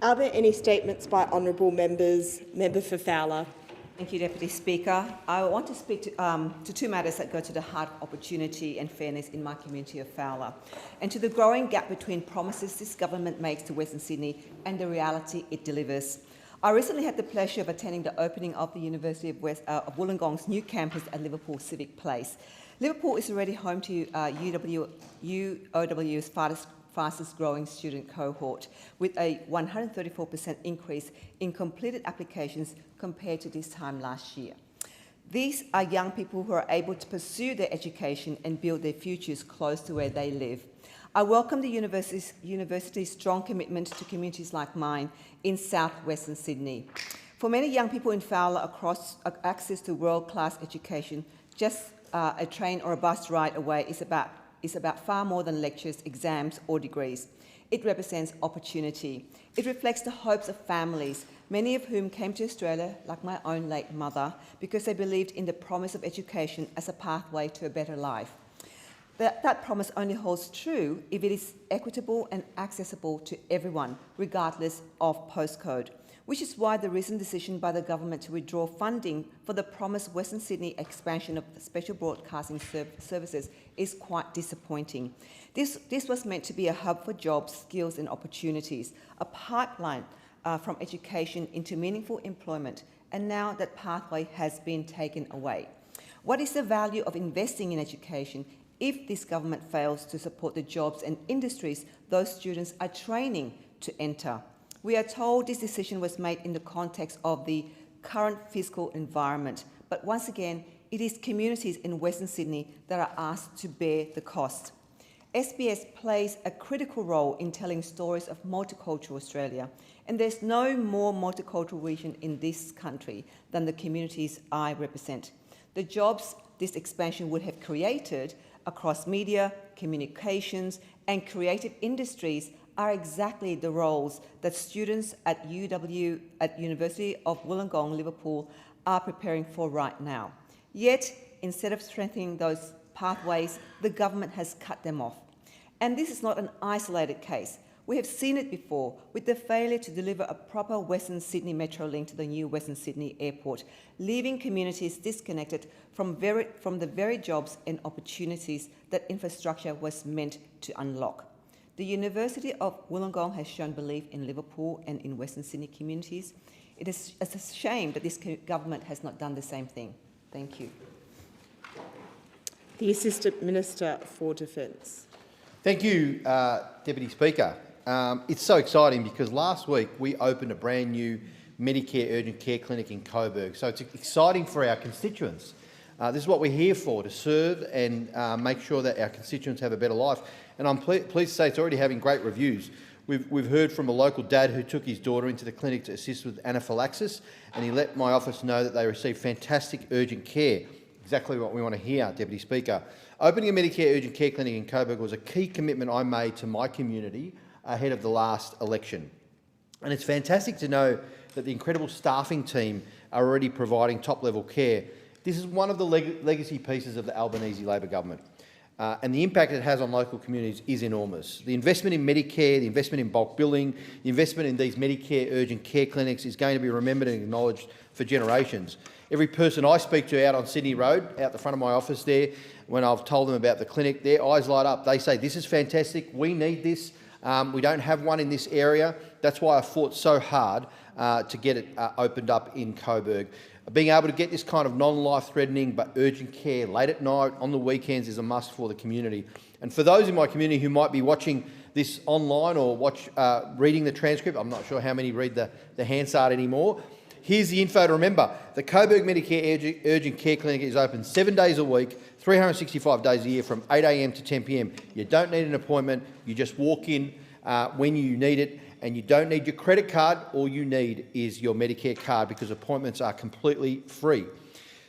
Are there any statements by honourable members? Member for Fowler. Thank you, Deputy Speaker. I want to speak to two matters that go to the heart of opportunity and fairness in my community of Fowler, and to the growing gap between promises this government makes to Western Sydney and the reality it delivers. I recently had the pleasure of attending the opening of the University of Wollongong's new campus at Liverpool Civic Place. Liverpool is already home to UOW's fastest growing student cohort, with a 134% increase in completed applications compared to this time last year. These are young people who are able to pursue their education and build their futures close to where they live. I welcome the university's strong commitment to communities like mine in south-western Sydney. For many young people in Fowler, access to world-class education, just a train or a bus ride away is about far more than lectures, exams or degrees. It represents opportunity. It reflects the hopes of families, many of whom came to Australia, like my own late mother, because they believed in the promise of education as a pathway to a better life. That promise only holds true if it is equitable and accessible to everyone, regardless of postcode, which is why the recent decision by the government to withdraw funding for the promised Western Sydney expansion of special broadcasting services is quite disappointing. This was meant to be a hub for jobs, skills and opportunities, a pipeline from education into meaningful employment, and now that pathway has been taken away. What is the value of investing in education if this government fails to support the jobs and industries those students are training to enter? We are told this decision was made in the context of the current fiscal environment, but once again, it is communities in Western Sydney that are asked to bear the cost. SBS plays a critical role in telling stories of multicultural Australia, and there's no more multicultural region in this country than the communities I represent. The jobs this expansion would have created across media, communications, and creative industries are exactly the roles that students at University of Wollongong, Liverpool, are preparing for right now. Yet, instead of strengthening those pathways, the government has cut them off. And this is not an isolated case. We have seen it before with the failure to deliver a proper Western Sydney Metro link to the new Western Sydney Airport, leaving communities disconnected from the very jobs and opportunities that infrastructure was meant to unlock. The University of Wollongong has shown belief in Liverpool and in Western Sydney communities. It's a shame that this government has not done the same thing. Thank you. The Assistant Minister for Defence. Thank you, Deputy Speaker. It's so exciting because last week we opened a brand new Medicare urgent care clinic in Coburg. So it's exciting for our constituents. This is what we're here for, to serve and make sure that our constituents have a better life. And I'm pleased to say it's already having great reviews. We've heard from a local dad who took his daughter into the clinic to assist with anaphylaxis, and he let my office know that they receive fantastic urgent care. Exactly what we want to hear, Deputy Speaker. Opening a Medicare urgent care clinic in Coburg was a key commitment I made to my community ahead of the last election. And it's fantastic to know that the incredible staffing team are already providing top-level care. This is one of the legacy pieces of the Albanese Labor government. And the impact it has on local communities is enormous. The investment in Medicare, the investment in bulk billing, the investment in these Medicare urgent care clinics is going to be remembered and acknowledged for generations. Every person I speak to out on Sydney Road, out the front of my office there, when I've told them about the clinic, their eyes light up. They say, this is fantastic, we need this. We don't have one in this area. That's why I fought so hard to get it opened up in Coburg. Being able to get this kind of non-life-threatening but urgent care late at night, on the weekends, is a must for the community. And for those in my community who might be watching this online or reading the transcript, I'm not sure how many read the Hansard anymore, here's the info to remember. The Coburg Medicare Urgent Care Clinic is open 7 days a week, 365 days a year from 8 a.m. to 10 p.m. You don't need an appointment. You just walk in when you need it, and you don't need your credit card. All you need is your Medicare card, because appointments are completely free.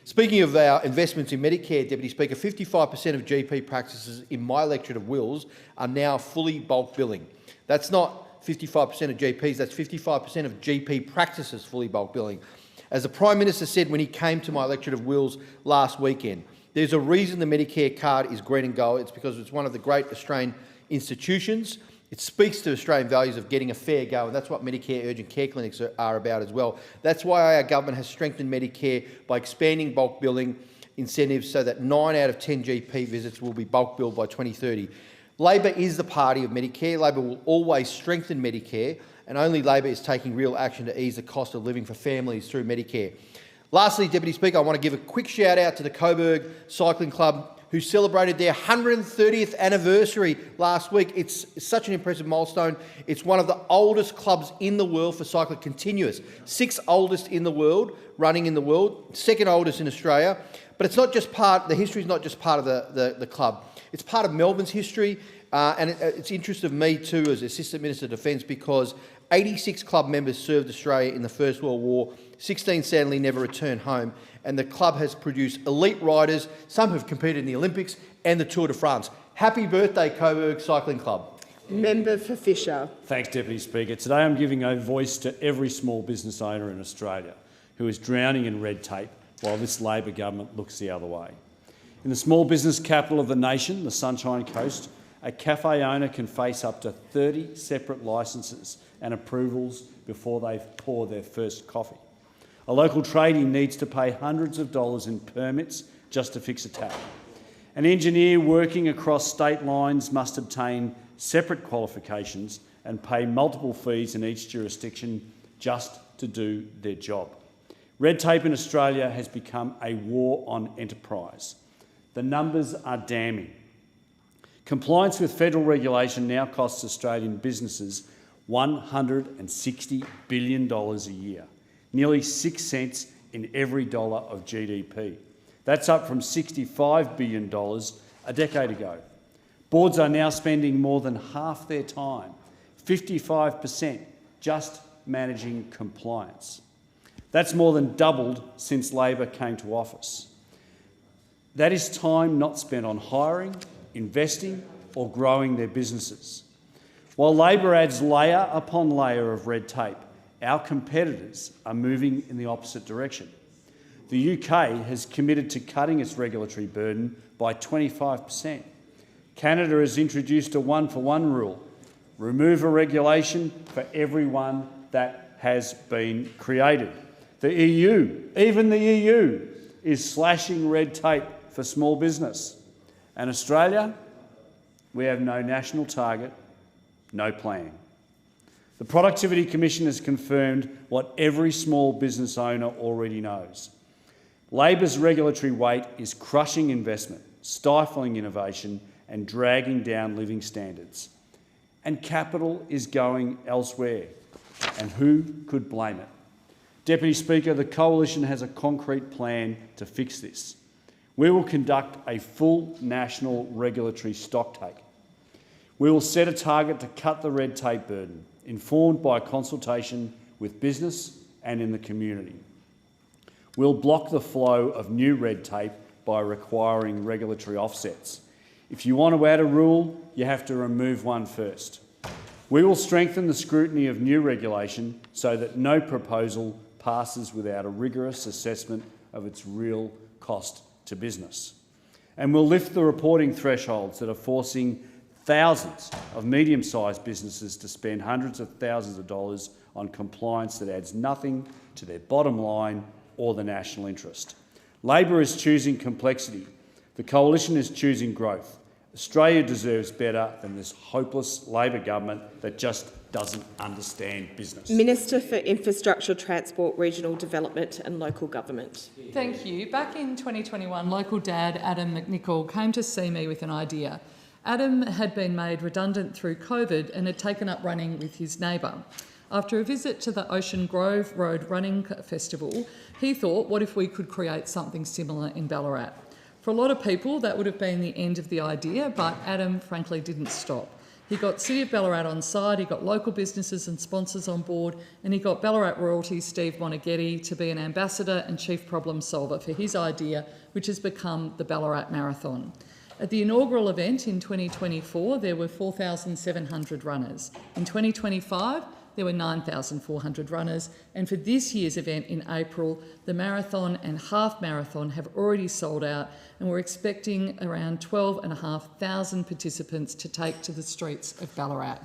Speaking of our investments in Medicare, Deputy Speaker, 55% of GP practices in my electorate of Wills are now fully bulk billing. That's not 55% of GPs, that's 55% of GP practices fully bulk billing. As the Prime Minister said when he came to my electorate of Wills last weekend, there's a reason the Medicare card is green and gold. It's because it's one of the great Australian institutions. It speaks to Australian values of getting a fair go, and that's what Medicare urgent care clinics are about as well. That's why our government has strengthened Medicare by expanding bulk billing incentives so that 9 out of 10 GP visits will be bulk billed by 2030. Labor is the party of Medicare. Labor will always strengthen Medicare, and only Labor is taking real action to ease the cost of living for families through Medicare. Lastly, Deputy Speaker, I want to give a quick shout out to the Coburg Cycling Club, who celebrated their 130th anniversary last week. It's such an impressive milestone. It's one of the oldest clubs in the world for cycling, continuous. 6th oldest in the world, running in the world, 2nd oldest in Australia. But it's not just part, the history is not just part of the club. It's part of Melbourne's history, and it's interest of me too as Assistant Minister of Defence, because 86 club members served Australia in the First World War, 16 sadly never returned home, and the club has produced elite riders, some have competed in the Olympics and the Tour de France. Happy birthday, Coburg Cycling Club. Member for Fisher. Thanks, Deputy Speaker. Today I'm giving a voice to every small business owner in Australia who is drowning in red tape while this Labor government looks the other way. In the small business capital of the nation, the Sunshine Coast, a cafe owner can face up to 30 separate licences and approvals before they pour their first coffee. A local tradie needs to pay hundreds of dollars in permits just to fix a tap. An engineer working across state lines must obtain separate qualifications and pay multiple fees in each jurisdiction just to do their job. Red tape in Australia has become a war on enterprise. The numbers are damning. Compliance with federal regulation now costs Australian businesses $160 billion a year, nearly 6 cents in every dollar of GDP. That's up from $65 billion a decade ago. Boards are now spending more than half their time, 55%, just managing compliance. That's more than doubled since Labor came to office. That is time not spent on hiring, investing or growing their businesses. While Labor adds layer upon layer of red tape, our competitors are moving in the opposite direction. The UK has committed to cutting its regulatory burden by 25%. Canada has introduced a one-for-one rule. Remove a regulation for every one that has been created. The EU, even the EU, is slashing red tape for small business. And Australia, we have no national target, no plan. The Productivity Commission has confirmed what every small business owner already knows. Labor's regulatory weight is crushing investment, stifling innovation and dragging down living standards. And capital is going elsewhere. And who could blame it? Deputy Speaker, the Coalition has a concrete plan to fix this. We will conduct a full national regulatory stocktake. We will set a target to cut the red tape burden, informed by consultation with business and in the community. We'll block the flow of new red tape by requiring regulatory offsets. If you want to add a rule, you have to remove one first. We will strengthen the scrutiny of new regulation so that no proposal passes without a rigorous assessment of its real cost to business. And we'll lift the reporting thresholds that are forcing thousands of medium-sized businesses to spend hundreds of thousands of dollars on compliance that adds nothing to their bottom line or the national interest. Labor is choosing complexity. The Coalition is choosing growth. Australia deserves better than this hopeless Labor government that just doesn't understand business. Minister for Infrastructure, Transport, Regional Development and Local Government. Thank you. Back in 2021, local dad Adam McNichol came to see me with an idea. Adam had been made redundant through COVID and had taken up running with his neighbour. After a visit to the Ocean Grove Road Running Festival, he thought, what if we could create something similar in Ballarat? For a lot of people, that would have been the end of the idea, but Adam frankly didn't stop. He got City of Ballarat on side, he got local businesses and sponsors on board, and he got Ballarat royalty Steve Monaghetti to be an ambassador and chief problem solver for his idea, which has become the Ballarat Marathon. At the inaugural event in 2024, there were 4,700 runners. In 2025, there were 9,400 runners, and for this year's event in April, the marathon and half marathon have already sold out, and we're expecting around 12,500 participants to take to the streets of Ballarat.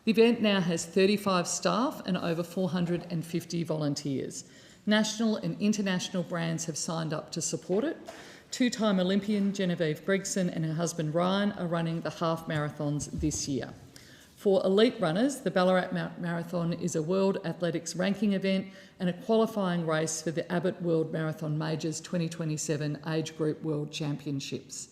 The event now has 35 staff and over 450 volunteers. National and international brands have signed up to support it. Two-time Olympian Genevieve Gregson and her husband Ryan are running the half marathons this year. For elite runners, the Ballarat Marathon is a World Athletics ranking event and a qualifying race for the Abbott World Marathon Majors 2027 Age Group World Championships.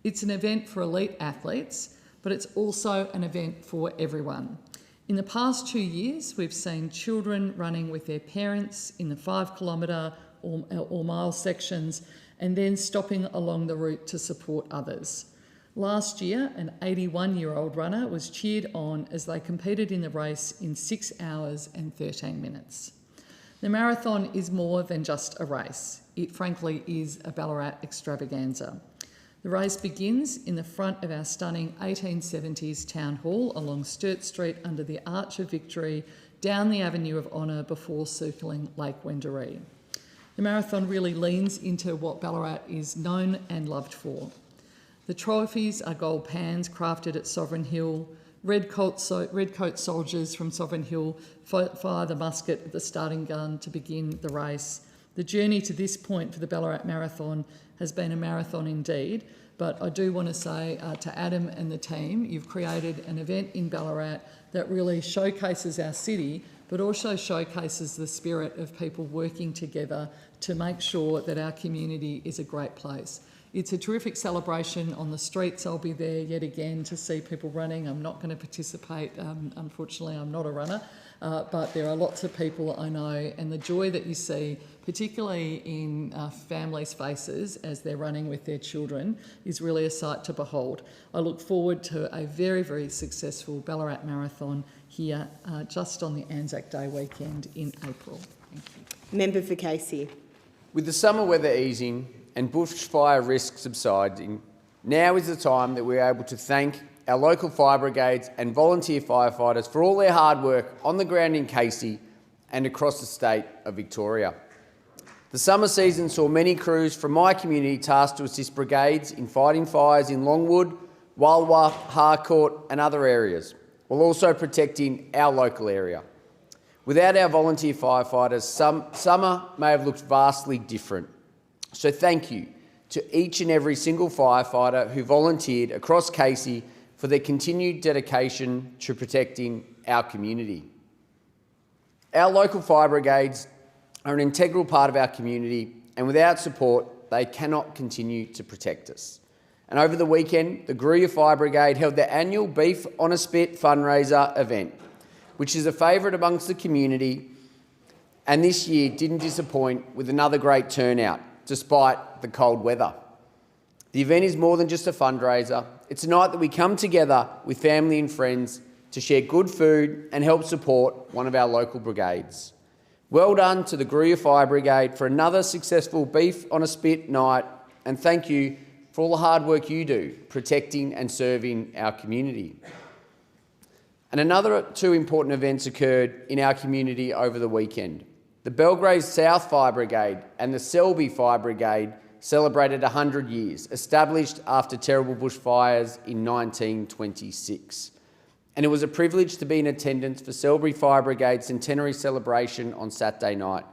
It's an event for elite athletes, but it's also an event for everyone. In the past 2 years, we've seen children running with their parents in the 5 kilometre or mile sections and then stopping along the route to support others. Last year, an 81-year-old runner was cheered on as they competed in the race in 6 hours and 13 minutes. The marathon is more than just a race. It frankly is a Ballarat extravaganza. The race begins in the front of our stunning 1870s town hall along Sturt Street under the Arch of Victory, down the Avenue of Honour before circling Lake Wendouree. The marathon really leans into what Ballarat is known and loved for. The trophies are gold pans crafted at Sovereign Hill. Red coat soldiers from Sovereign Hill fire the musket at the starting gun to begin the race. The journey to this point for the Ballarat Marathon has been a marathon indeed, but I do want to say to Adam and the team, you've created an event in Ballarat that really showcases our city, but also showcases the spirit of people working together to make sure that our community is a great place. It's a terrific celebration on the streets. I'll be there yet again to see people running. I'm not going to participate. Unfortunately, I'm not a runner, but there are lots of people I know, and the joy that you see, particularly in families' faces as they're running with their children, is really a sight to behold. I look forward to a very, very successful Ballarat Marathon here just on the Anzac Day weekend in April. Thank you. Member for Casey. With the summer weather easing and bushfire risk subsiding, now is the time that we're able to thank our local fire brigades and volunteer firefighters for all their hard work on the ground in Casey and across the state of Victoria. The summer season saw many crews from my community tasked to assist brigades in fighting fires in Longwood, Walwa, Harcourt and other areas, while also protecting our local area. Without our volunteer firefighters, summer may have looked vastly different. So thank you to each and every single firefighter who volunteered across Casey for their continued dedication to protecting our community. Our local fire brigades are an integral part of our community, and without support, they cannot continue to protect us. And over the weekend, the Gruya Fire Brigade held their annual Beef on a Spit fundraiser event, which is a favourite amongst the community, and this year didn't disappoint with another great turnout, despite the cold weather. The event is more than just a fundraiser. It's a night that we come together with family and friends to share good food and help support one of our local brigades. Well done to the Gruya Fire Brigade for another successful Beef on a Spit night, and thank you for all the hard work you do protecting and serving our community. And another 2 important events occurred in our community over the weekend. The Belgrave South Fire Brigade and the Selby Fire Brigade celebrated 100 years, established after terrible bushfires in 1926. And it was a privilege to be in attendance for Selby Fire Brigade's centenary celebration on Saturday night.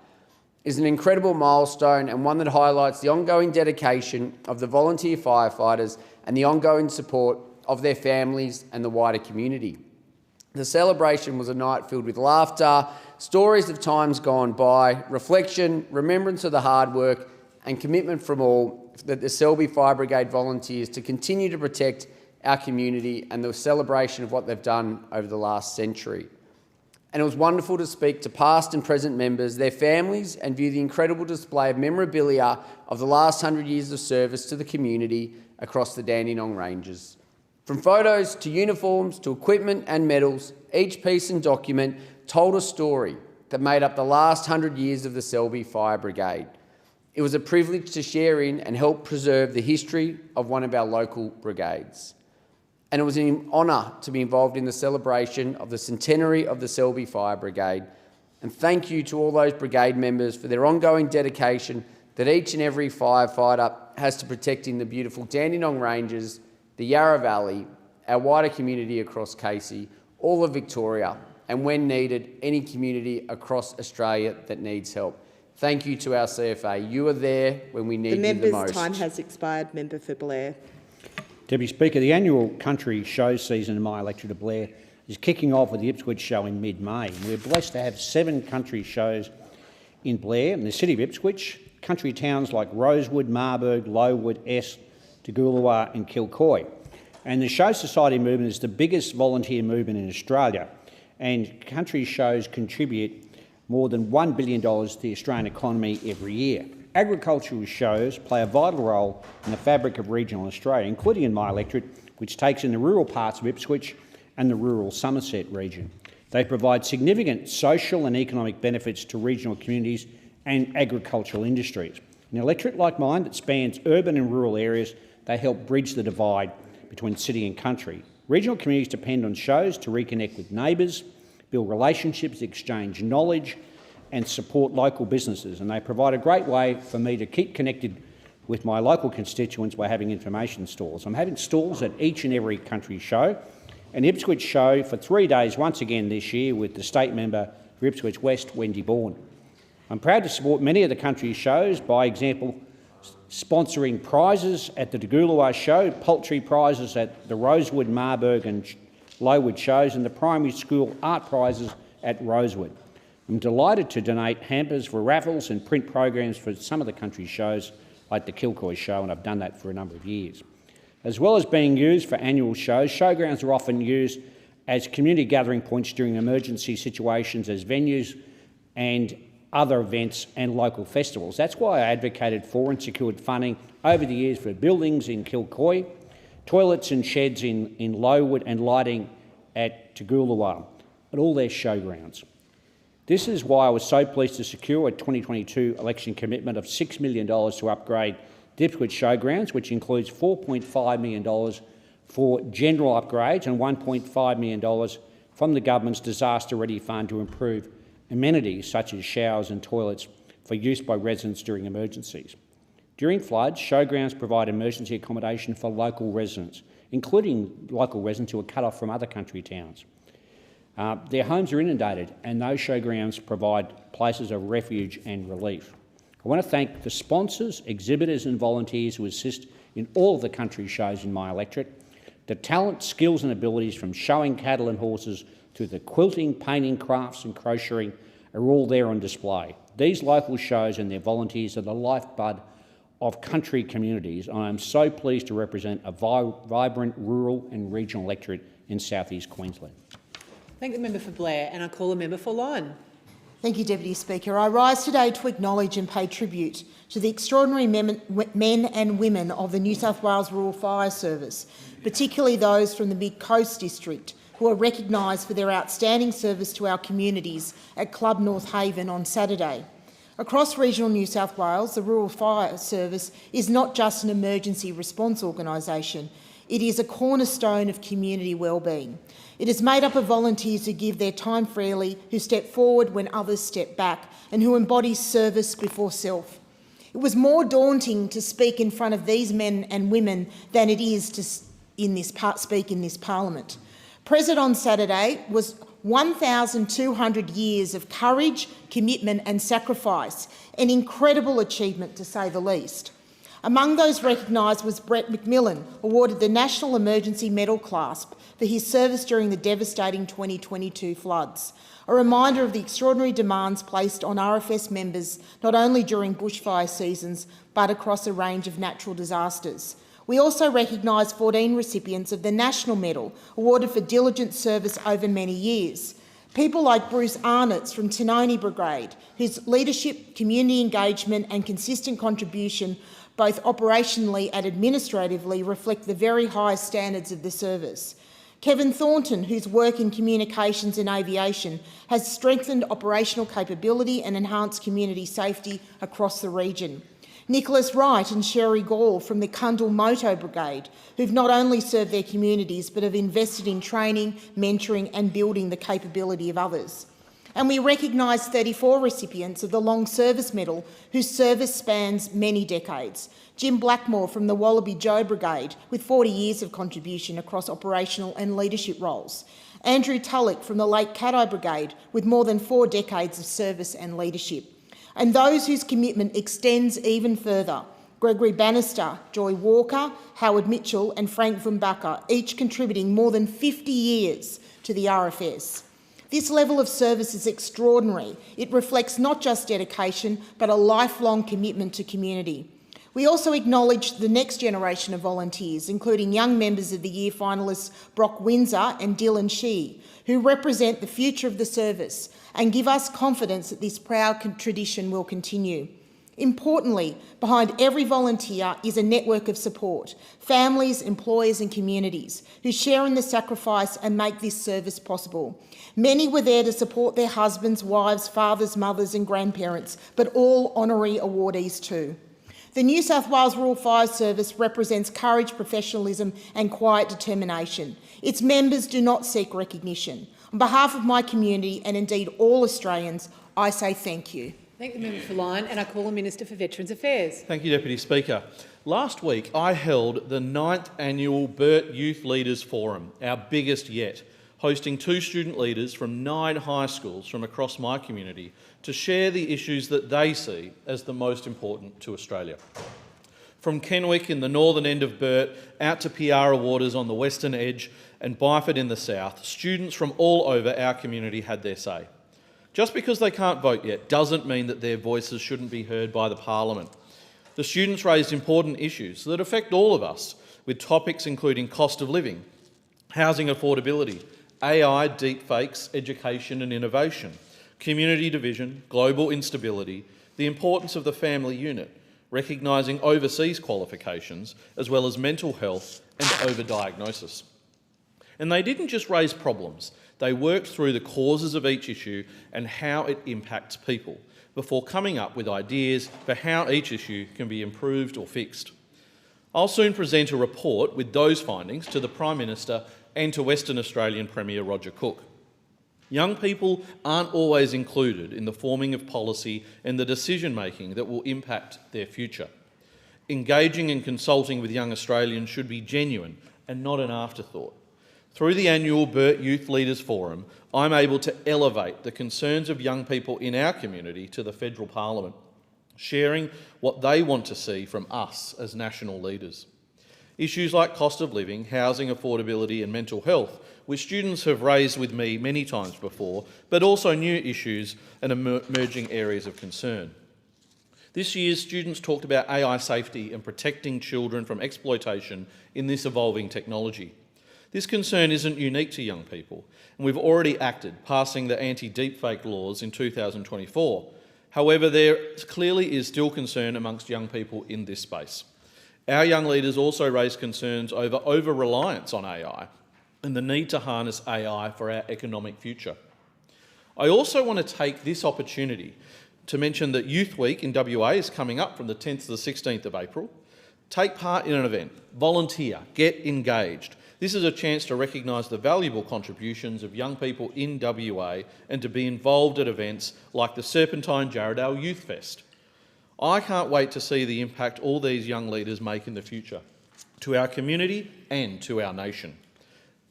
It is an incredible milestone and one that highlights the ongoing dedication of the volunteer firefighters and the ongoing support of their families and the wider community. The celebration was a night filled with laughter, stories of times gone by, reflection, remembrance of the hard work and commitment from all that the Selby Fire Brigade volunteers to continue to protect our community and the celebration of what they've done over the last century. And it was wonderful to speak to past and present members, their families, and view the incredible display of memorabilia of the last 100 years of service to the community across the Dandenong Ranges. From photos to uniforms to equipment and medals, each piece and document told a story that made up the last 100 years of the Selby Fire Brigade. It was a privilege to share in and help preserve the history of one of our local brigades. and it was an honour to be involved in the celebration of the centenary of the Selby Fire Brigade. And thank you to all those brigade members for their ongoing dedication that each and every firefighter has to protecting the beautiful Dandenong Ranges, the Yarra Valley, our wider community across Casey, all of Victoria, and when needed, any community across Australia that needs help. Thank you to our CFA. You are there when we need you the most. The member's time has expired. Member for Blair. Deputy Speaker, the annual country show season in my electorate of Blair is kicking off with the Ipswich show in mid-May. We're blessed to have 7 country shows in Blair, in the city of Ipswich, country towns like Rosewood, Marburg, Lowood, Est, Toogoolawah and Kilcoy. And the Show Society movement is the biggest volunteer movement in Australia, and country shows contribute more than $1 billion to the Australian economy every year. Agricultural shows play a vital role in the fabric of regional Australia, including in my electorate, which takes in the rural parts of Ipswich and the rural Somerset region. They provide significant social and economic benefits to regional communities and agricultural industries. In an electorate like mine that spans urban and rural areas, they help bridge the divide between city and country. Regional communities depend on shows to reconnect with neighbours, build relationships, exchange knowledge and support local businesses, and they provide a great way for me to keep connected with my local constituents by having information stalls. I'm having stalls at each and every country show, an Ipswich show for 3 days once again this year with the state member for Ipswich West, Wendy Bourne. I'm proud to support many of the country shows, by example, sponsoring prizes at the Toogoolawah show, poultry prizes at the Rosewood, Marburg and Lowood shows, and the primary school art prizes at Rosewood. I'm delighted to donate hampers for raffles and print programs for some of the country shows like the Kilcoy show, and I've done that for a number of years. As well as being used for annual shows, showgrounds are often used as community gathering points during emergency situations, as venues and other events and local festivals. That's why I advocated for and secured funding over the years for buildings in Kilcoy, toilets and sheds in Lowood and lighting at Toogoolawah, at all their showgrounds. This is why I was so pleased to secure a 2022 election commitment of $6 million to upgrade the Ipswich showgrounds, which includes $4.5 million for general upgrades and $1.5 million from the government's Disaster Ready Fund to improve amenities such as showers and toilets for use by residents during emergencies. During floods, showgrounds provide emergency accommodation for local residents, including local residents who are cut off from other country towns. Their homes are inundated, and those showgrounds provide places of refuge and relief. I want to thank the sponsors, exhibitors and volunteers who assist in all of the country shows in my electorate. The talent, skills and abilities from showing cattle and horses to the quilting, painting, crafts and crocheting are all there on display. These local shows and their volunteers are the lifeblood of country communities, and I am so pleased to represent a vibrant rural and regional electorate in South East Queensland. Thank the member for Blair, and I call the member for Lyne. Thank you, Deputy Speaker. I rise today to acknowledge and pay tribute to the extraordinary men and women of the New South Wales Rural Fire Service, particularly those from the Mid Coast District, who are recognised for their outstanding service to our communities at Club North Haven on Saturday. Across regional New South Wales, the Rural Fire Service is not just an emergency response organisation, it is a cornerstone of community wellbeing. It is made up of volunteers who give their time freely, who step forward when others step back, and who embody service before self. It was more daunting to speak in front of these men and women than it is to speak in this parliament. Present on Saturday was 1,200 years of courage, commitment and sacrifice, an incredible achievement to say the least. Among those recognised was Brett McMillan, awarded the National Emergency Medal Clasp for his service during the devastating 2022 floods, a reminder of the extraordinary demands placed on RFS members not only during bushfire seasons but across a range of natural disasters. We also recognise 14 recipients of the National Medal, awarded for diligent service over many years. People like Bruce Arnotts from Tinoni Brigade, whose leadership, community engagement and consistent contribution both operationally and administratively reflect the very highest standards of the service. Kevin Thornton, whose work in communications and aviation has strengthened operational capability and enhanced community safety across the region. Nicholas Wright and Sherry Gall from the Kundal Moto Brigade, who've not only served their communities but have invested in training, mentoring and building the capability of others. And we recognise 34 recipients of the Long Service Medal whose service spans many decades. Jim Blackmore from the Wallaby Joe Brigade, with 40 years of contribution across operational and leadership roles. Andrew Tulloch from the Lake Caddo Brigade, with more than 4 decades of service and leadership. And those whose commitment extends even further: Gregory Bannister, Joy Walker, Howard Mitchell and Frank Vumbaka, each contributing more than 50 years to the RFS. This level of service is extraordinary. It reflects not just dedication, but a lifelong commitment to community. We also acknowledge the next generation of volunteers, including young members of the year finalists Brock Windsor and Dylan Shee, who represent the future of the service and give us confidence that this proud tradition will continue. Importantly, behind every volunteer is a network of support, families, employers and communities who share in the sacrifice and make this service possible. Many were there to support their husbands, wives, fathers, mothers and grandparents, but all honorary awardees too. The New South Wales Rural Fire Service represents courage, professionalism and quiet determination. Its members do not seek recognition. On behalf of my community and indeed all Australians, I say thank you. Thank the member for Lyne, and I call the Minister for Veterans Affairs. Thank you, Deputy Speaker. Last week I held the 9th annual Burt Youth Leaders Forum, our biggest yet, hosting 2 student leaders from 9 high schools from across my community to share the issues that they see as the most important to Australia. From Kenwick in the northern end of Burt out to Piara Waters on the western edge and Byford in the south, students from all over our community had their say. Just because they can't vote yet doesn't mean that their voices shouldn't be heard by the Parliament. The students raised important issues that affect all of us, with topics including cost of living, housing affordability, AI, deepfakes, education and innovation, community division, global instability, the importance of the family unit, recognising overseas qualifications, as well as mental health and overdiagnosis. And they didn't just raise problems, they worked through the causes of each issue and how it impacts people, before coming up with ideas for how each issue can be improved or fixed. I'll soon present a report with those findings to the Prime Minister and to Western Australian Premier Roger Cook. Young people aren't always included in the forming of policy and the decision-making that will impact their future. Engaging and consulting with young Australians should be genuine and not an afterthought. Through the annual Burt Youth Leaders Forum, I'm able to elevate the concerns of young people in our community to the Federal Parliament, sharing what they want to see from us as national leaders. Issues like cost of living, housing affordability and mental health, which students have raised with me many times before, but also new issues and emerging areas of concern. This year, students talked about AI safety and protecting children from exploitation in this evolving technology. This concern isn't unique to young people, and we've already acted, passing the anti-deepfake laws in 2024. However, there clearly is still concern amongst young people in this space. Our young leaders also raised concerns over reliance on AI and the need to harness AI for our economic future. I also want to take this opportunity to mention that Youth Week in WA is coming up from the 10th to the 16th of April. Take part in an event, volunteer, get engaged. This is a chance to recognise the valuable contributions of young people in WA and to be involved at events like the Serpentine Jarrahdale Youth Fest. I can't wait to see the impact all these young leaders make in the future, to our community and to our nation.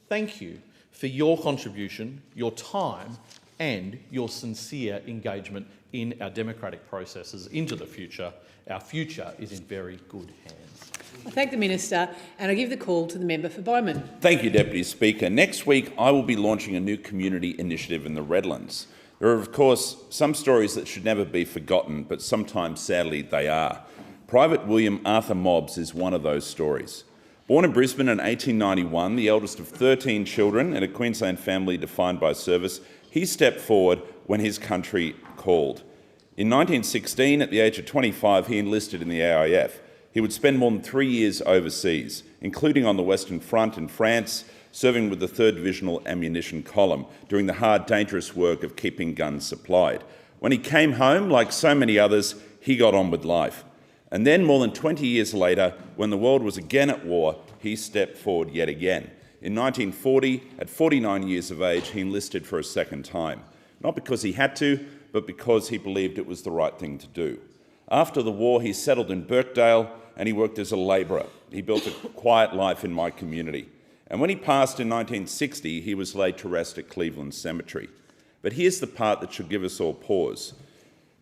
Thank you for your contribution, your time and your sincere engagement in our democratic processes into the future. Our future is in very good hands. I thank the Minister, and I give the call to the member for Bowman. Thank you, Deputy Speaker. Next week, I will be launching a new community initiative in the Redlands. There are, of course, some stories that should never be forgotten, but sometimes, sadly, they are. Private William Arthur Mobbs is one of those stories. Born in Brisbane in 1891, the eldest of 13 children in a Queensland family defined by service, he stepped forward when his country called. In 1916, at the age of 25, he enlisted in the AIF. He would spend more than 3 years overseas, including on the Western Front in France, serving with the 3rd Divisional Ammunition Column, doing the hard, dangerous work of keeping guns supplied. When he came home, like so many others, he got on with life. And then, more than 20 years later, when the world was again at war, he stepped forward yet again. In 1940, at 49 years of age, he enlisted for a second time. Not because he had to, but because he believed it was the right thing to do. After the war, he settled in Birkdale and he worked as a labourer. He built a quiet life in my community. And when he passed in 1960, he was laid to rest at Cleveland Cemetery. But here's the part that should give us all pause.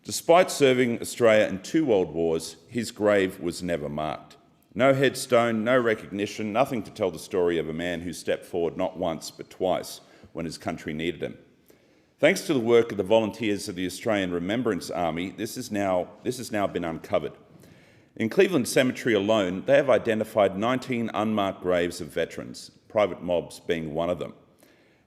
Despite serving Australia in 2 world wars, his grave was never marked. No headstone, no recognition, nothing to tell the story of a man who stepped forward not once but twice when his country needed him. Thanks to the work of the volunteers of the Australian Remembrance Army, this has now been uncovered. In Cleveland Cemetery alone, they have identified 19 unmarked graves of veterans, private mobs being one of them.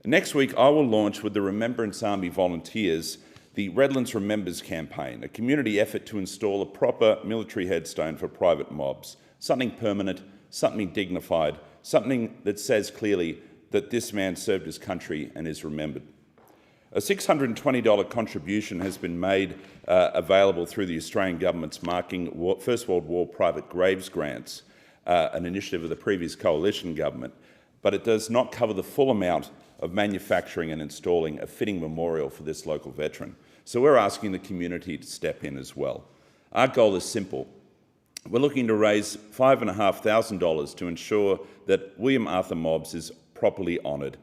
Next week, I will launch with the Remembrance Army volunteers the Redlands Remembers campaign, a community effort to install a proper military headstone for private mobs, something permanent, something dignified, something that says clearly that this man served his country and is remembered. A $620 contribution has been made available through the Australian government's Marking First World War Private Graves grants, an initiative of the previous coalition government, but it does not cover the full amount of manufacturing and installing a fitting memorial for this local veteran. So we're asking the community to step in as well. Our goal is simple. We're looking to raise $5,500 to ensure that William Arthur Mobbs is properly honoured.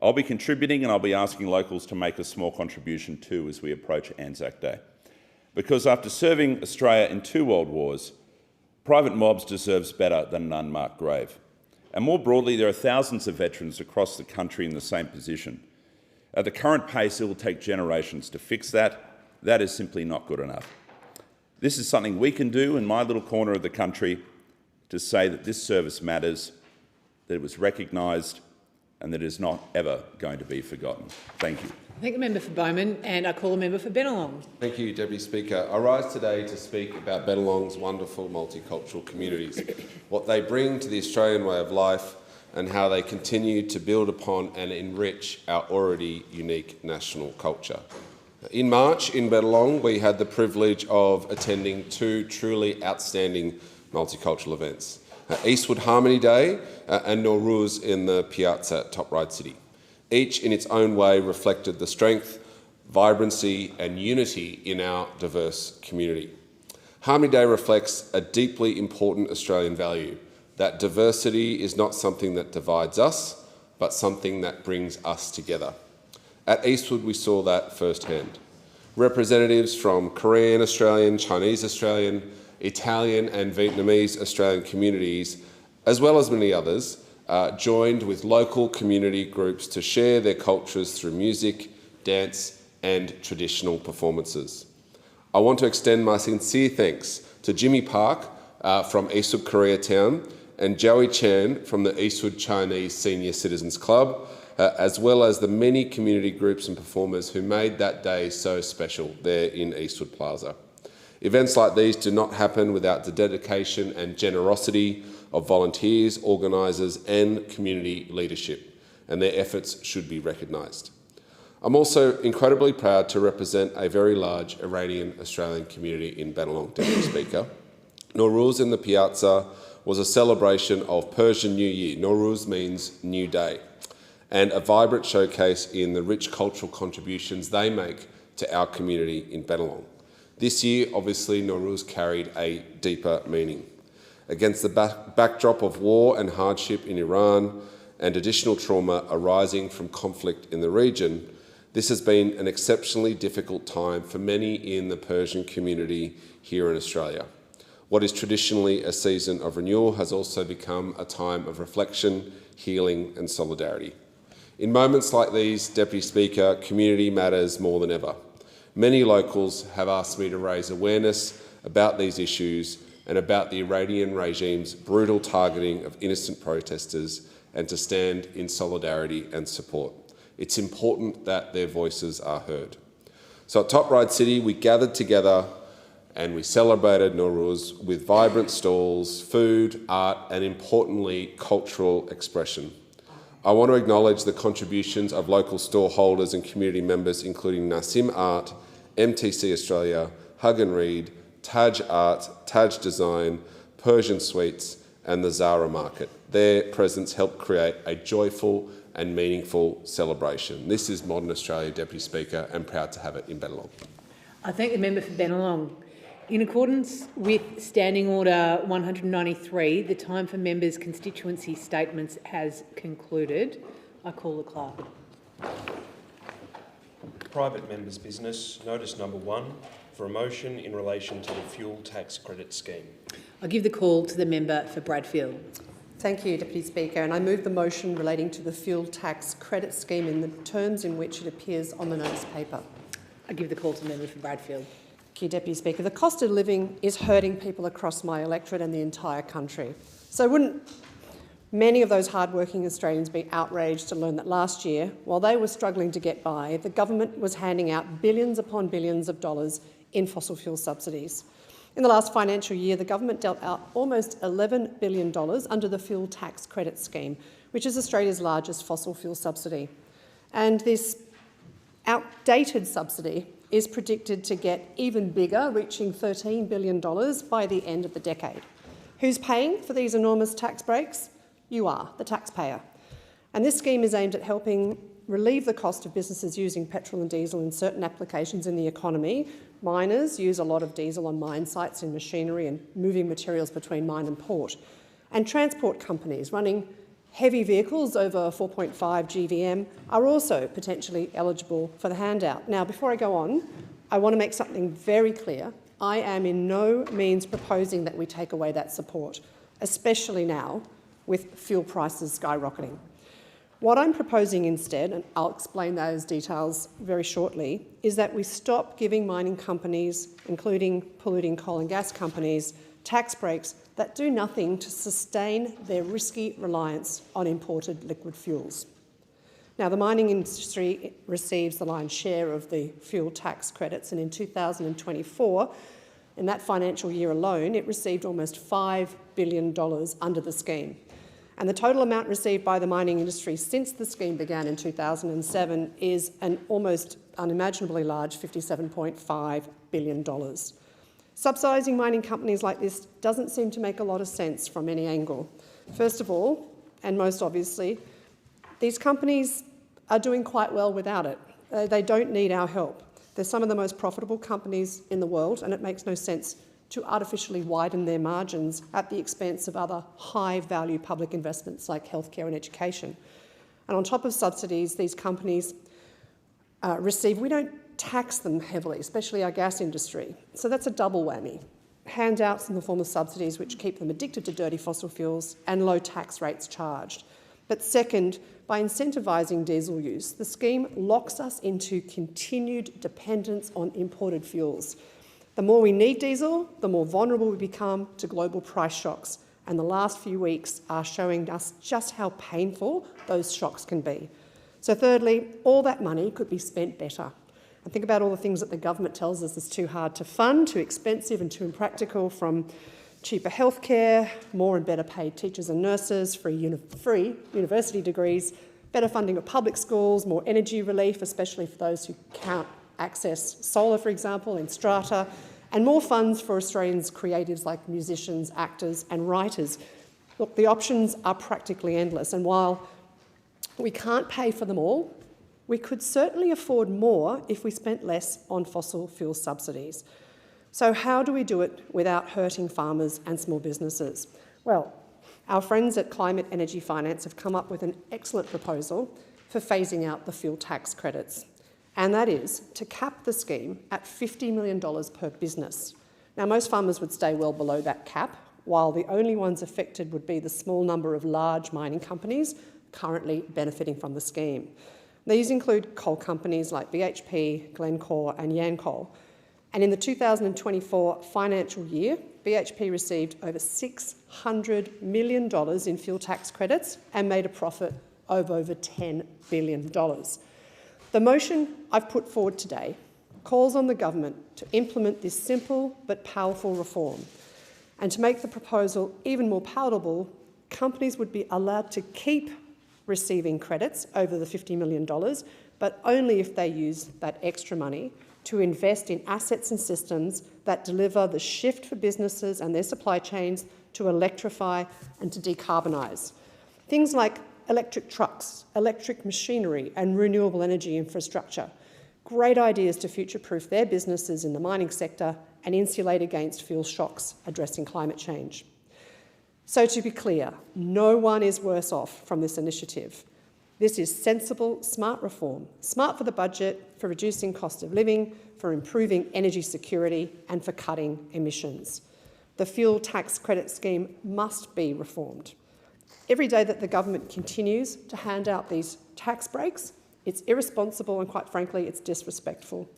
I'll be contributing and I'll be asking locals to make a small contribution too as we approach Anzac Day. Because after serving Australia in 2 world wars, private Mobbs deserves better than an unmarked grave. And more broadly, there are thousands of veterans across the country in the same position. At the current pace, it will take generations to fix that. That is simply not good enough. This is something we can do in my little corner of the country to say that this service matters, that it was recognised, and that it is not ever going to be forgotten. Thank you. I thank the member for Bowman, and I call the member for Bennelong. Thank you, Deputy Speaker. I rise today to speak about Bennelong's wonderful multicultural communities, what they bring to the Australian way of life, and how they continue to build upon and enrich our already unique national culture. In March in Bennelong, we had the privilege of attending 2 truly outstanding multicultural events, Eastwood Harmony Day and Nowruz in the Piazza at Top Ryde City. Each in its own way reflected the strength, vibrancy and unity in our diverse community. Harmony Day reflects a deeply important Australian value, that diversity is not something that divides us, but something that brings us together. At Eastwood, we saw that firsthand. Representatives from Korean Australian, Chinese Australian, Italian and Vietnamese Australian communities, as well as many others, joined with local community groups to share their cultures through music, dance and traditional performances. I want to extend my sincere thanks to Jimmy Park from Eastwood Koreatown and Joey Chan from the Eastwood Chinese Senior Citizens Club, as well as the many community groups and performers who made that day so special there in Eastwood Plaza. Events like these do not happen without the dedication and generosity of volunteers, organisers and community leadership, and their efforts should be recognised. I'm also incredibly proud to represent a very large Iranian Australian community in Bennelong, Deputy Speaker. Nowruz in the Piazza was a celebration of Persian New Year. Nowruz means new day, and a vibrant showcase in the rich cultural contributions they make to our community in Bennelong. This year, obviously, Nowruz carried a deeper meaning. Against the backdrop of war and hardship in Iran and additional trauma arising from conflict in the region, this has been an exceptionally difficult time for many in the Persian community here in Australia. What is traditionally a season of renewal has also become a time of reflection, healing and solidarity. In moments like these, Deputy Speaker, community matters more than ever. Many locals have asked me to raise awareness about these issues and about the Iranian regime's brutal targeting of innocent protesters and to stand in solidarity and support. It's important that their voices are heard. So at Top Ryde City, we gathered together and we celebrated Nowruz with vibrant stalls, food, art and importantly, cultural expression. I want to acknowledge the contributions of local store holders and community members including Nassim Art, MTC Australia, Hug and Read, Taj Art, Taj Design, Persian Sweets and the Zara Market. Their presence helped create a joyful and meaningful celebration. This is modern Australia, Deputy Speaker, and proud to have it in Bennelong. I thank the member for Bennelong. In accordance with Standing Order 193, the time for members' constituency statements has concluded. I call the clerk. Private members' business, notice number 1, for a motion in relation to the fuel tax credit scheme. I give the call to the member for Bradfield. Thank you, Deputy Speaker, and I move the motion relating to the fuel tax credit scheme in the terms in which it appears on the notice paper. I give the call to the member for Bradfield. Thank you, Deputy Speaker. The cost of living is hurting people across my electorate and the entire country. So wouldn't many of those hard-working Australians be outraged to learn that last year, while they were struggling to get by, the government was handing out billions upon billions of dollars in fossil fuel subsidies? In the last financial year, the government dealt out almost $11 billion under the fuel tax credit scheme, which is Australia's largest fossil fuel subsidy. And this outdated subsidy is predicted to get even bigger, reaching $13 billion by the end of the decade. Who's paying for these enormous tax breaks? You are, the taxpayer. And this scheme is aimed at helping relieve the cost of businesses using petrol and diesel in certain applications in the economy. Miners use a lot of diesel on mine sites in machinery and moving materials between mine and port. And transport companies running heavy vehicles over 4.5 GVM are also potentially eligible for the handout. Now, before I go on, I want to make something very clear. I am in no means proposing that we take away that support, especially now with fuel prices skyrocketing. What I'm proposing instead, and I'll explain those details very shortly, is that we stop giving mining companies, including polluting coal and gas companies, tax breaks that do nothing to sustain their risky reliance on imported liquid fuels. Now, the mining industry receives the lion's share of the fuel tax credits, and in 2024, in that financial year alone, it received almost $5 billion under the scheme. And the total amount received by the mining industry since the scheme began in 2007 is an almost unimaginably large $57.5 billion. Subsidising mining companies like this doesn't seem to make a lot of sense from any angle. First of all, and most obviously, these companies are doing quite well without it. They don't need our help. They're some of the most profitable companies in the world, and it makes no sense to artificially widen their margins at the expense of other high-value public investments like healthcare and education. And on top of subsidies these companies receive, we don't tax them heavily, especially our gas industry. So that's a double whammy. Handouts in the form of subsidies which keep them addicted to dirty fossil fuels and low tax rates charged. But second, by incentivising diesel use, the scheme locks us into continued dependence on imported fuels. The more we need diesel, the more vulnerable we become to global price shocks, and the last few weeks are showing us just how painful those shocks can be. So thirdly, all that money could be spent better. And think about all the things that the government tells us is too hard to fund, too expensive and too impractical, from cheaper healthcare, more and better paid teachers and nurses, free university degrees, better funding of public schools, more energy relief, especially for those who can't access solar, for example, in strata, and more funds for Australians' creatives like musicians, actors and writers. Look, the options are practically endless, and while we can't pay for them all, we could certainly afford more if we spent less on fossil fuel subsidies. So how do we do it without hurting farmers and small businesses? Well, our friends at Climate Energy Finance have come up with an excellent proposal for phasing out the fuel tax credits, and that is to cap the scheme at $50 million per business. Now, most farmers would stay well below that cap, while the only ones affected would be the small number of large mining companies currently benefiting from the scheme. These include coal companies like BHP, Glencore and Yancoal. And in the 2024 financial year, BHP received over $600 million in fuel tax credits and made a profit of over $10 billion. The motion I've put forward today calls on the government to implement this simple but powerful reform. And to make the proposal even more palatable, companies would be allowed to keep receiving credits over the $50 million, but only if they use that extra money to invest in assets and systems that deliver the shift for businesses and their supply chains to electrify and to decarbonise. Things like electric trucks, electric machinery and renewable energy infrastructure. Great ideas to future-proof their businesses in the mining sector and insulate against fuel shocks addressing climate change. So to be clear, no one is worse off from this initiative. This is sensible, smart reform. Smart for the budget, for reducing cost of living, for improving energy security and for cutting emissions. The fuel tax credit scheme must be reformed. Every day that the government continues to hand out these tax breaks, it's irresponsible and, quite frankly, it's disrespectful.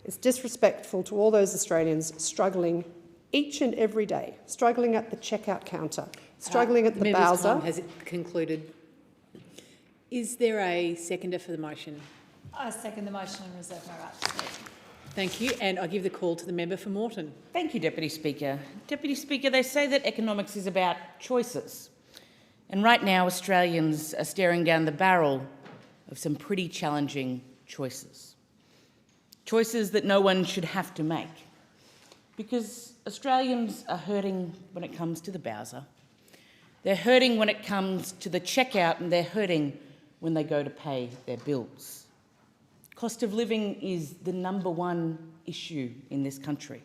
It's disrespectful to all those Australians struggling each and every day, struggling at the checkout counter, struggling at the Bowser. Time has concluded. Is there a seconder for the motion? I second the motion and reserve my right to speak. Thank you, and I give the call to the member for Moreton. Thank you, Deputy Speaker. Deputy Speaker, they say that economics is about choices. And right now, Australians are staring down the barrel of some pretty challenging choices. Choices that no one should have to make. Because Australians are hurting when it comes to the Bowser. They're hurting when it comes to the checkout, and they're hurting when they go to pay their bills. Cost of living is the number one issue in this country.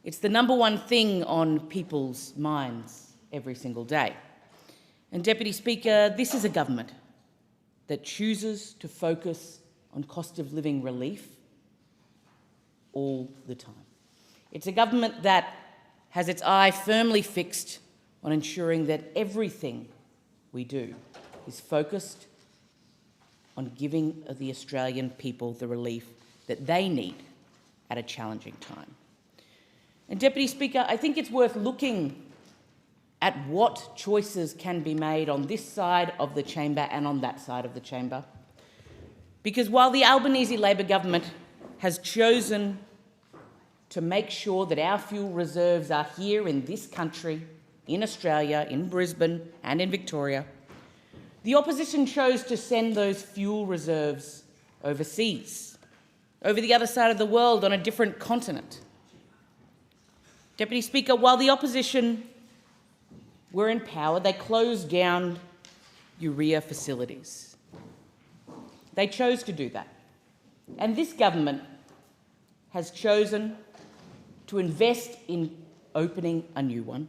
It's the number one thing on people's minds every single day. And Deputy Speaker, this is a government that chooses to focus on cost of living relief all the time. It's a government that has its eye firmly fixed on ensuring that everything we do is focused on giving the Australian people the relief that they need at a challenging time. And Deputy Speaker, I think it's worth looking at what choices can be made on this side of the chamber and on that side of the chamber. Because while the Albanese Labor government has chosen to make sure that our fuel reserves are here in this country, in Australia, in Brisbane and in Victoria, the opposition chose to send those fuel reserves overseas, over the other side of the world on a different continent. Deputy Speaker, while the opposition were in power, they closed down urea facilities. They chose to do that. And this government has chosen to invest in opening a new one.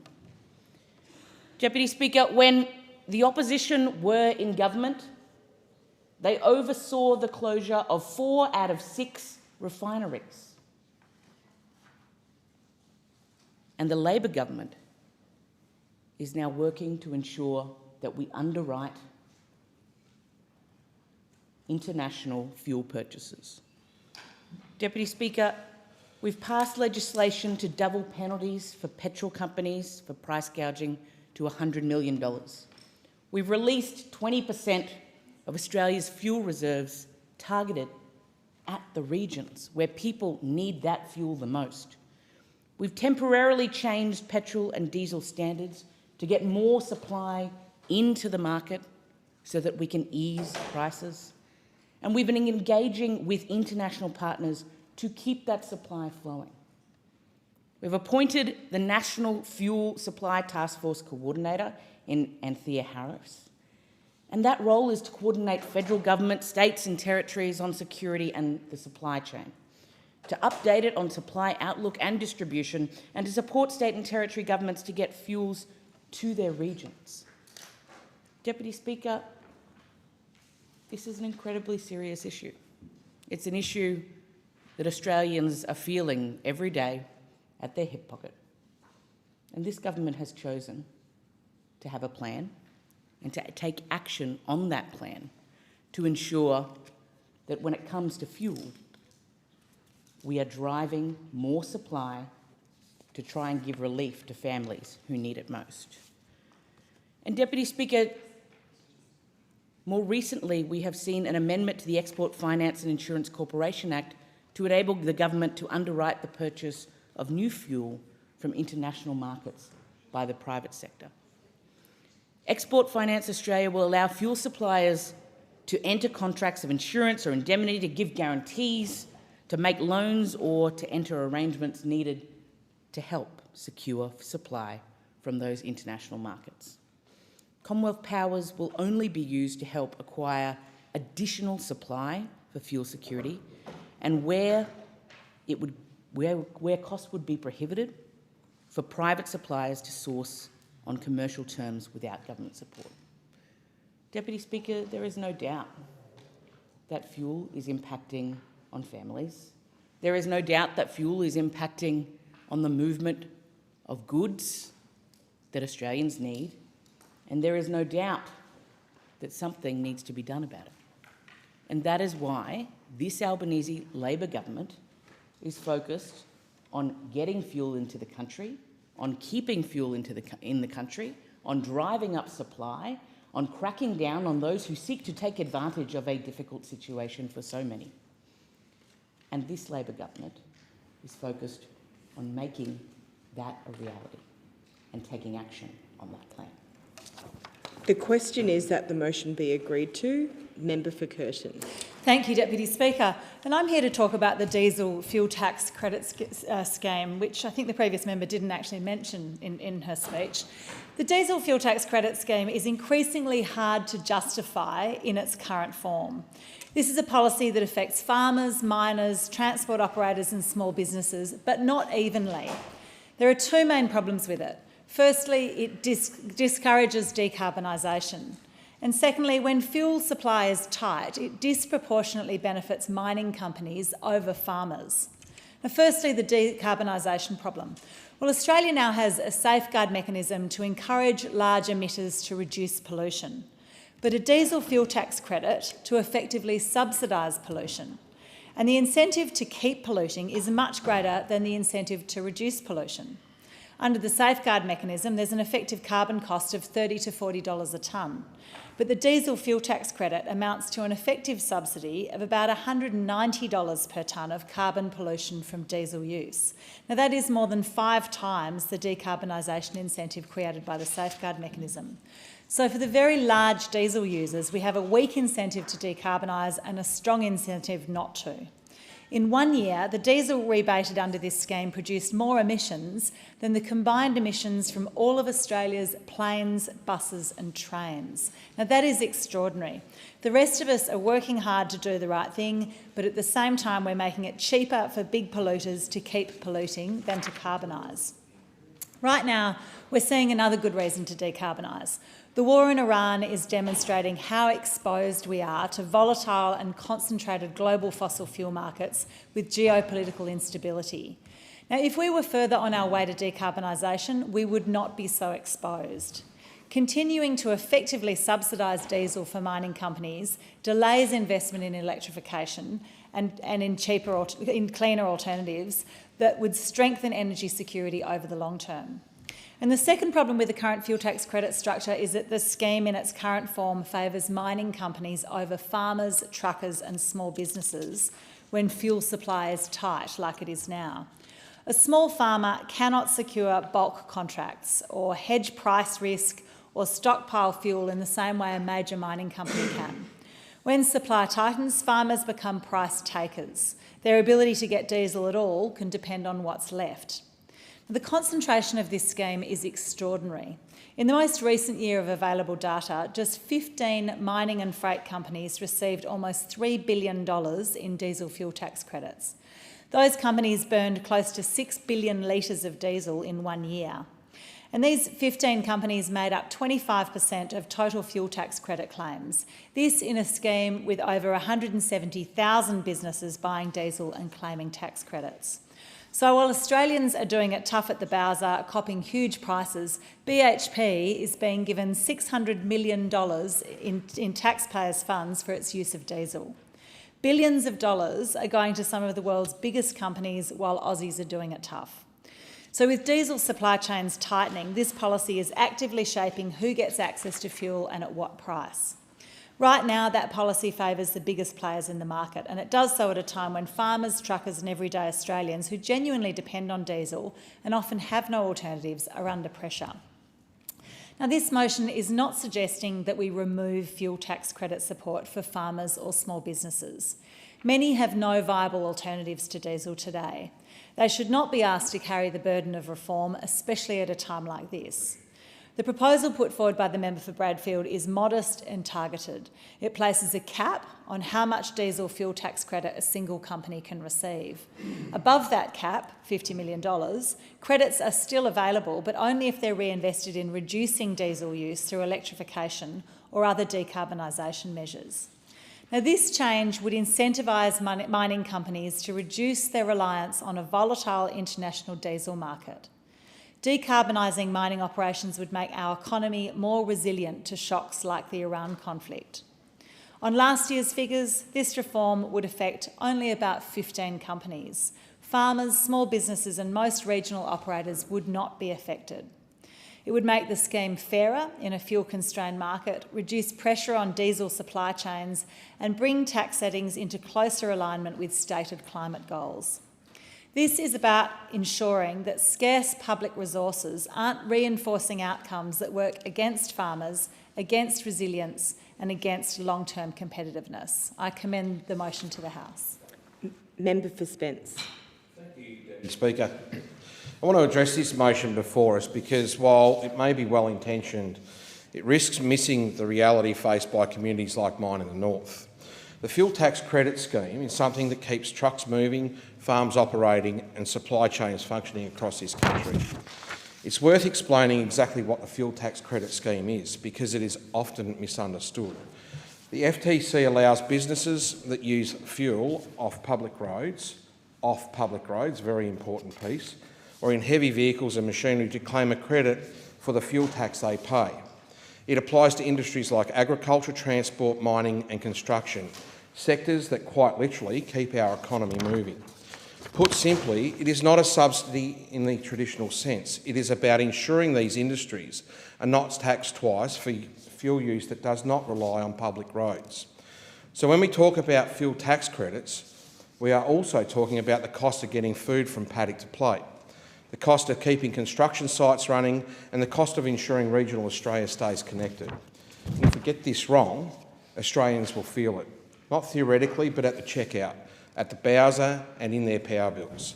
Deputy Speaker, when the opposition were in government, they oversaw the closure of 4 out of 6 refineries. And the Labor government is now working to ensure that we underwrite international fuel purchases. Deputy Speaker, we've passed legislation to double penalties for petrol companies for price gouging to $100 million. We've released 20% of Australia's fuel reserves targeted at the regions where people need that fuel the most. We've temporarily changed petrol and diesel standards to get more supply into the market so that we can ease prices. And we've been engaging with international partners to keep that supply flowing. We've appointed the National Fuel Supply Task Force Coordinator in Anthea Harris. And that role is to coordinate federal government, states and territories on security and the supply chain, to update it on supply outlook and distribution, and to support state and territory governments to get fuels to their regions. Deputy Speaker, this is an incredibly serious issue. It's an issue that Australians are feeling every day at their hip pocket. And this government has chosen to have a plan and to take action on that plan to ensure that when it comes to fuel, we are driving more supply to try and give relief to families who need it most. And Deputy Speaker, more recently we have seen an amendment to the Export Finance and Insurance Corporation Act to enable the government to underwrite the purchase of new fuel from international markets by the private sector. Export Finance Australia will allow fuel suppliers to enter contracts of insurance or indemnity to give guarantees to make loans or to enter arrangements needed to help secure supply from those international markets. Commonwealth powers will only be used to help acquire additional supply for fuel security, and where costs would be prohibited, for private suppliers to source on commercial terms without government support. Deputy Speaker, there is no doubt that fuel is impacting on families. There is no doubt that fuel is impacting on the movement of goods that Australians need, and there is no doubt that something needs to be done about it. And that is why this Albanese Labor government is focused on getting fuel into the country, on keeping fuel in the country, on driving up supply, on cracking down on those who seek to take advantage of a difficult situation for so many. And this Labor government is focused on making that a reality and taking action on that plan. The question is that the motion be agreed to. Member for Curtin. Thank you, Deputy Speaker. And I'm here to talk about the diesel fuel tax credit scheme, which I think the previous member didn't actually mention in her speech. The diesel fuel tax credit scheme is increasingly hard to justify in its current form. This is a policy that affects farmers, miners, transport operators and small businesses, but not evenly. There are two main problems with it. Firstly, it discourages decarbonisation. And secondly, when fuel supply is tight, it disproportionately benefits mining companies over farmers. Now, firstly, the decarbonisation problem. Well, Australia now has a safeguard mechanism to encourage large emitters to reduce pollution, but a diesel fuel tax credit to effectively subsidise pollution. And the incentive to keep polluting is much greater than the incentive to reduce pollution. Under the safeguard mechanism, there's an effective carbon cost of $30 to $40 a tonne, but the diesel fuel tax credit amounts to an effective subsidy of about $190 per tonne of carbon pollution from diesel use. Now, that is more than 5 times the decarbonisation incentive created by the safeguard mechanism. So for the very large diesel users, we have a weak incentive to decarbonise and a strong incentive not to. In 1 year, the diesel rebated under this scheme produced more emissions than the combined emissions from all of Australia's planes, buses and trains. Now, that is extraordinary. The rest of us are working hard to do the right thing, but at the same time we're making it cheaper for big polluters to keep polluting than to carbonise. Right now, we're seeing another good reason to decarbonise. The war in Iran is demonstrating how exposed we are to volatile and concentrated global fossil fuel markets with geopolitical instability. Now, if we were further on our way to decarbonisation, we would not be so exposed. Continuing to effectively subsidise diesel for mining companies delays investment in electrification and in cleaner alternatives that would strengthen energy security over the long term. And the second problem with the current fuel tax credit structure is that the scheme in its current form favours mining companies over farmers, truckers and small businesses when fuel supply is tight, like it is now. A small farmer cannot secure bulk contracts or hedge price risk or stockpile fuel in the same way a major mining company can. When supply tightens, farmers become price takers. Their ability to get diesel at all can depend on what's left. The concentration of this scheme is extraordinary. In the most recent year of available data, just 15 mining and freight companies received almost $3 billion in diesel fuel tax credits. Those companies burned close to 6 billion litres of diesel in 1 year. And these 15 companies made up 25% of total fuel tax credit claims. This in a scheme with over 170,000 businesses buying diesel and claiming tax credits. So while Australians are doing it tough at the bowser, copping huge prices, BHP is being given $600 million in taxpayers' funds for its use of diesel. Billions of dollars are going to some of the world's biggest companies while Aussies are doing it tough. So with diesel supply chains tightening, this policy is actively shaping who gets access to fuel and at what price. Right now, that policy favours the biggest players in the market, and it does so at a time when farmers, truckers and everyday Australians who genuinely depend on diesel and often have no alternatives are under pressure. Now, this motion is not suggesting that we remove fuel tax credit support for farmers or small businesses. Many have no viable alternatives to diesel today. They should not be asked to carry the burden of reform, especially at a time like this. The proposal put forward by the member for Bradfield is modest and targeted. It places a cap on how much diesel fuel tax credit a single company can receive. Above that cap, $50 million, credits are still available, but only if they're reinvested in reducing diesel use through electrification or other decarbonisation measures. Now, this change would incentivise mining companies to reduce their reliance on a volatile international diesel market. Decarbonising mining operations would make our economy more resilient to shocks like the Iran conflict. On last year's figures, this reform would affect only about 15 companies. Farmers, small businesses and most regional operators would not be affected. It would make the scheme fairer in a fuel-constrained market, reduce pressure on diesel supply chains and bring tax settings into closer alignment with stated climate goals. This is about ensuring that scarce public resources aren't reinforcing outcomes that work against farmers, against resilience and against long-term competitiveness. I commend the motion to the House. Member for Spence. Thank you, Deputy Speaker. I want to address this motion before us because while it may be well-intentioned, it risks missing the reality faced by communities like mine in the north. The fuel tax credit scheme is something that keeps trucks moving, farms operating and supply chains functioning across this country. It's worth explaining exactly what the fuel tax credit scheme is because it is often misunderstood. The FTC allows businesses that use fuel off public roads, very important piece, or in heavy vehicles and machinery to claim a credit for the fuel tax they pay. It applies to industries like agriculture, transport, mining and construction, sectors that quite literally keep our economy moving. Put simply, it is not a subsidy in the traditional sense. It is about ensuring these industries are not taxed twice for fuel use that does not rely on public roads. So when we talk about fuel tax credits, we are also talking about the cost of getting food from paddock to plate, the cost of keeping construction sites running and the cost of ensuring regional Australia stays connected. And if we get this wrong, Australians will feel it, not theoretically but at the checkout, at the Bowser and in their power bills.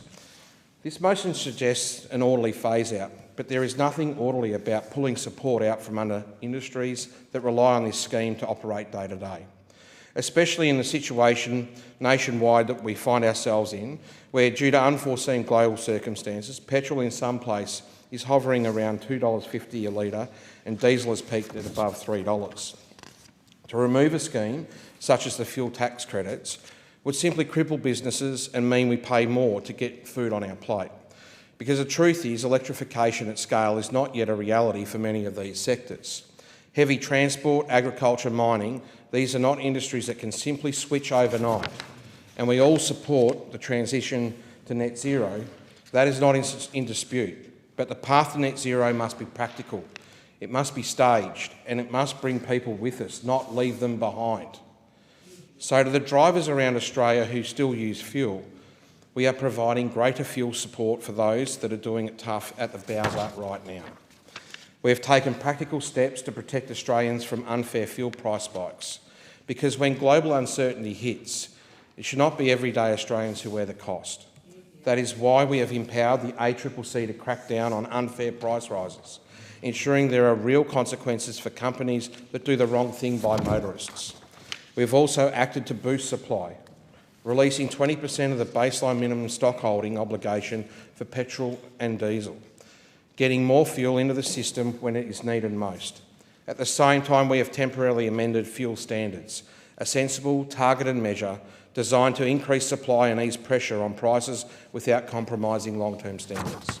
This motion suggests an orderly phase-out, but there is nothing orderly about pulling support out from under industries that rely on this scheme to operate day to day, especially in the situation nationwide that we find ourselves in, where due to unforeseen global circumstances, petrol in some place is hovering around $2.50 a litre and diesel has peaked at above $3. To remove a scheme such as the fuel tax credits would simply cripple businesses and mean we pay more to get food on our plate. Because the truth is, electrification at scale is not yet a reality for many of these sectors. Heavy transport, agriculture, mining, these are not industries that can simply switch overnight. And we all support the transition to net zero. That is not in dispute. But the path to net zero must be practical. It must be staged and it must bring people with us, not leave them behind. So to the drivers around Australia who still use fuel, we are providing greater fuel support for those that are doing it tough at the Bowser right now. We have taken practical steps to protect Australians from unfair fuel price spikes, because when global uncertainty hits, it should not be everyday Australians who wear the cost. That is why we have empowered the ACCC to crack down on unfair price rises, ensuring there are real consequences for companies that do the wrong thing by motorists. We have also acted to boost supply, releasing 20% of the baseline minimum stock holding obligation for petrol and diesel, getting more fuel into the system when it is needed most. At the same time, we have temporarily amended fuel standards, a sensible, targeted measure designed to increase supply and ease pressure on prices without compromising long-term standards.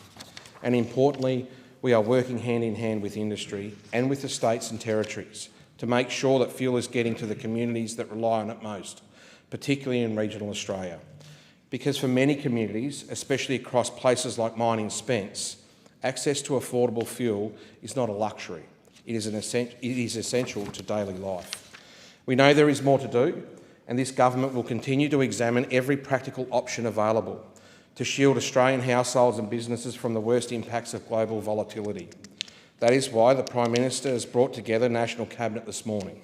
And importantly, we are working hand in hand with industry and with the states and territories to make sure that fuel is getting to the communities that rely on it most, particularly in regional Australia. Because for many communities, especially across places like mine in Spence, access to affordable fuel is not a luxury. It is essential to daily life. We know there is more to do, and this government will continue to examine every practical option available to shield Australian households and businesses from the worst impacts of global volatility. That is why the Prime Minister has brought together National Cabinet this morning,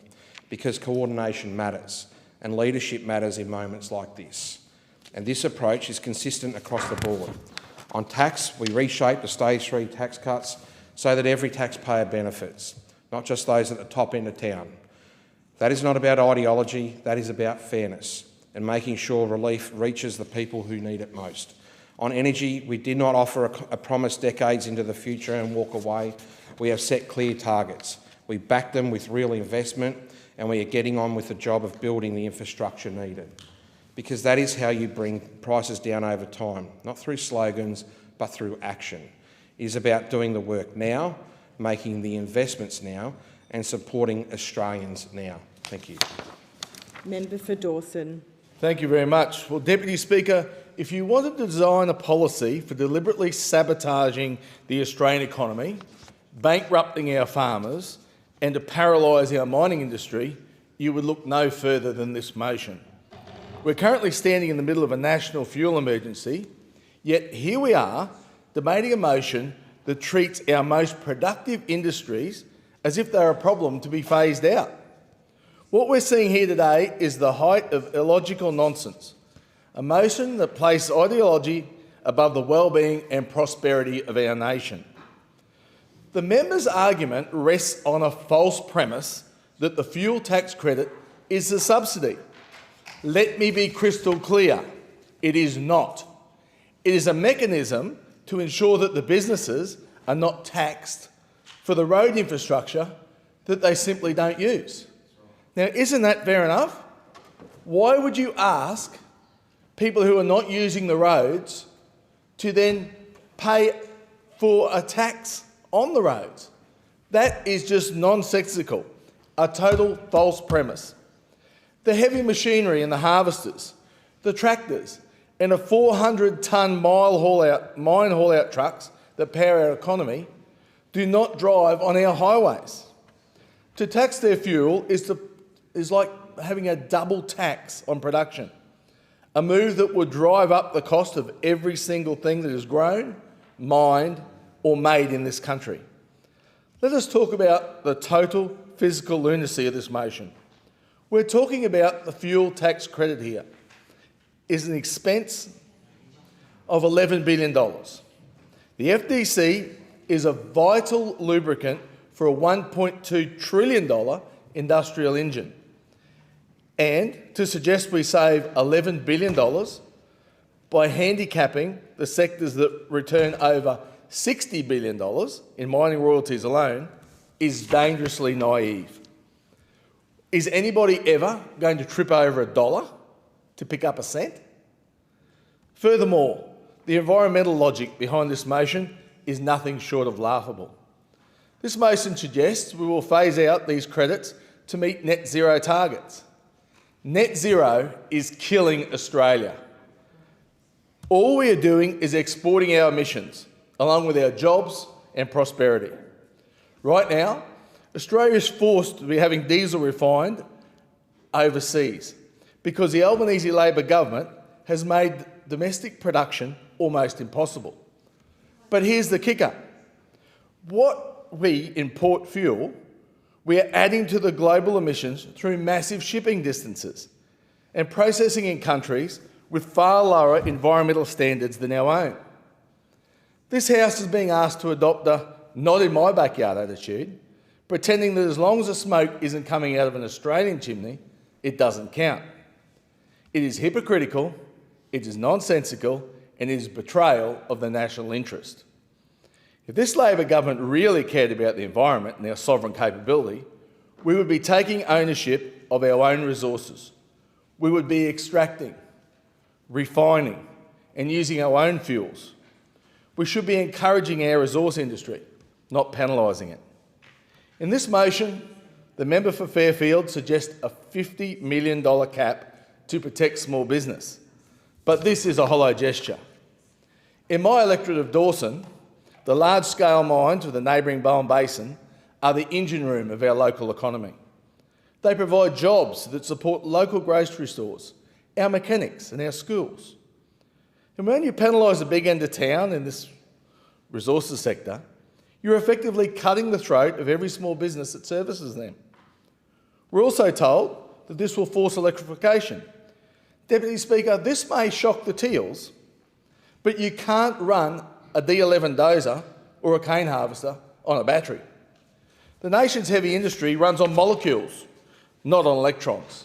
because coordination matters. and leadership matters in moments like this. And this approach is consistent across the board. On tax, we reshaped the Stage 3 tax cuts so that every taxpayer benefits, not just those at the top end of town. That is not about ideology, that is about fairness and making sure relief reaches the people who need it most. On energy, we did not offer a promise decades into the future and walk away. We have set clear targets. We back them with real investment, and we are getting on with the job of building the infrastructure needed. Because that is how you bring prices down over time, not through slogans, but through action. It is about doing the work now, making the investments now, and supporting Australians now. Thank you. Member for Dawson. Thank you very much. Well, Deputy Speaker, if you wanted to design a policy for deliberately sabotaging the Australian economy, bankrupting our farmers and to paralyse our mining industry, you would look no further than this motion. We're currently standing in the middle of a national fuel emergency, yet here we are debating a motion that treats our most productive industries as if they're a problem to be phased out. What we're seeing here today is the height of illogical nonsense, a motion that places ideology above the well-being and prosperity of our nation. The member's argument rests on a false premise that the fuel tax credit is a subsidy. Let me be crystal clear, it is not. It is a mechanism to ensure that the businesses are not taxed for the road infrastructure that they simply don't use. Now, isn't that fair enough? Why would you ask people who are not using the roads to then pay for a tax on the roads? That is just nonsensical, a total false premise. The heavy machinery and the harvesters, the tractors, and the 400-tonne mine haul-out trucks that power our economy do not drive on our highways. To tax their fuel is like having a double tax on production, a move that would drive up the cost of every single thing that is grown, mined, or made in this country. Let us talk about the total physical lunacy of this motion. We're talking about the fuel tax credit here. Is an expense of $11 billion. The FDC is a vital lubricant for a $1.2 trillion industrial engine. And to suggest we save $11 billion by handicapping the sectors that return over $60 billion in mining royalties alone is dangerously naive. Is anybody ever going to trip over $1 to pick up a cent? Furthermore, the environmental logic behind this motion is nothing short of laughable. This motion suggests we will phase out these credits to meet net zero targets. Net zero is killing Australia. All we are doing is exporting our emissions, along with our jobs and prosperity. Right now, Australia is forced to be having diesel refined overseas because the Albanese Labor government has made domestic production almost impossible. But here's the kicker. What we import fuel, we are adding to the global emissions through massive shipping distances and processing in countries with far lower environmental standards than our own. This House is being asked to adopt a not in my backyard attitude, pretending that as long as the smoke isn't coming out of an Australian chimney, it doesn't count. It is hypocritical, it is nonsensical, and it is betrayal of the national interest. If this Labor government really cared about the environment and our sovereign capability, we would be taking ownership of our own resources. We would be extracting, refining, and using our own fuels. We should be encouraging our resource industry, not penalising it. In this motion, the member for Fairfield suggests a $50 million cap to protect small business. But this is a hollow gesture. In my electorate of Dawson, the large-scale mines of the neighbouring Bowen Basin are the engine room of our local economy. They provide jobs that support local grocery stores, our mechanics and our schools. And when you penalise the big end of town in this resources sector, you're effectively cutting the throat of every small business that services them. We're also told that this will force electrification. Deputy Speaker, this may shock the teals, but you can't run a D11 dozer or a cane harvester on a battery. The nation's heavy industry runs on molecules, not on electrons.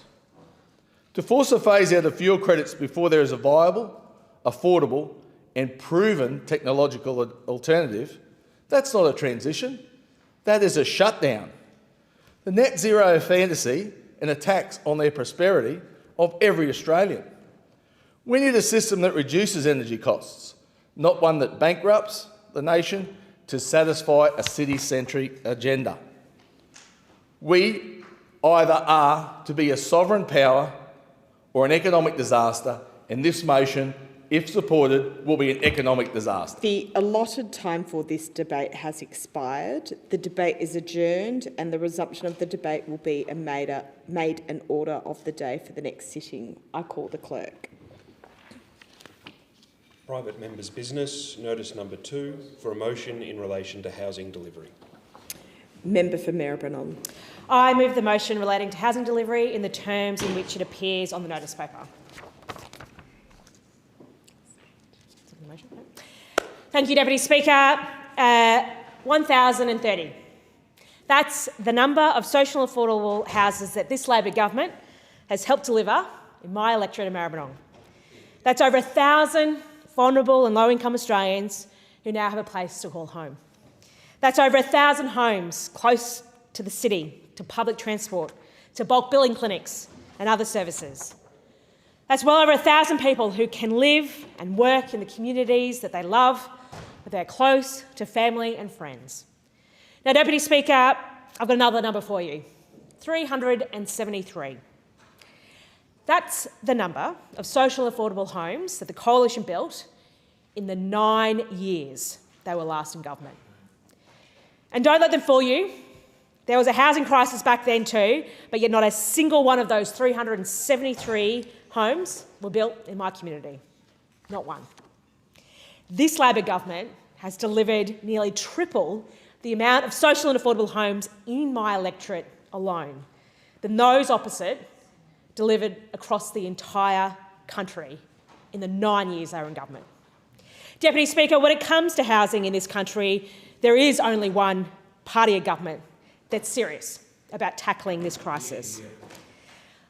To force a phase out of fuel credits before there is a viable, affordable and proven technological alternative, that's not a transition, that is a shutdown. The net zero fantasy and a tax on their prosperity of every Australian. We need a system that reduces energy costs, not one that bankrupts the nation to satisfy a city-centric agenda. We either are to be a sovereign power or an economic disaster, and this motion, if supported, will be an economic disaster. The allotted time for this debate has expired. The debate is adjourned and the resumption of the debate will be made an order of the day for the next sitting. I call the clerk. Private member's business, notice number 2, for a motion in relation to housing delivery. Member for Maribyrnong. I move the motion relating to housing delivery in the terms in which it appears on the notice paper. Thank you, Deputy Speaker. 1,030. That's the number of social and affordable houses that this Labor government has helped deliver in my electorate of Maribyrnong. That's over 1,000 vulnerable and low-income Australians who now have a place to call home. That's over 1,000 homes close to the city, to public transport, to bulk billing clinics and other services. That's well over 1,000 people who can live and work in the communities that they love, where they're close to family and friends. Now, Deputy Speaker, I've got another number for you, 373. That's the number of social affordable homes that the Coalition built in the 9 years they were last in government. And don't let them fool you. There was a housing crisis back then too, but yet not a single one of those 373 homes were built in my community. Not one. This Labor government has delivered nearly triple the amount of social and affordable homes in my electorate alone than those opposite delivered across the entire country in the 9 years they were in government. Deputy Speaker, when it comes to housing in this country, there is only one party of government that's serious about tackling this crisis.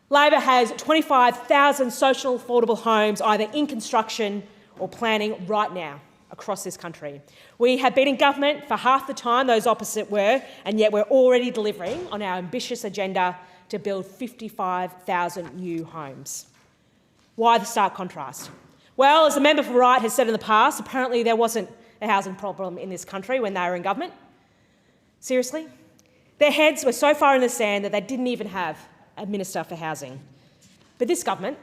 Labor has 25,000 social affordable homes either in construction or planning right now across this country. We have been in government for half the time those opposite were, and yet we're already delivering on our ambitious agenda to build 55,000 new homes. Why the stark contrast? Well, as the member for Wright has said in the past, apparently there wasn't a housing problem in this country when they were in government. Seriously? Their heads were so far in the sand that they didn't even have a Minister for Housing. But this government,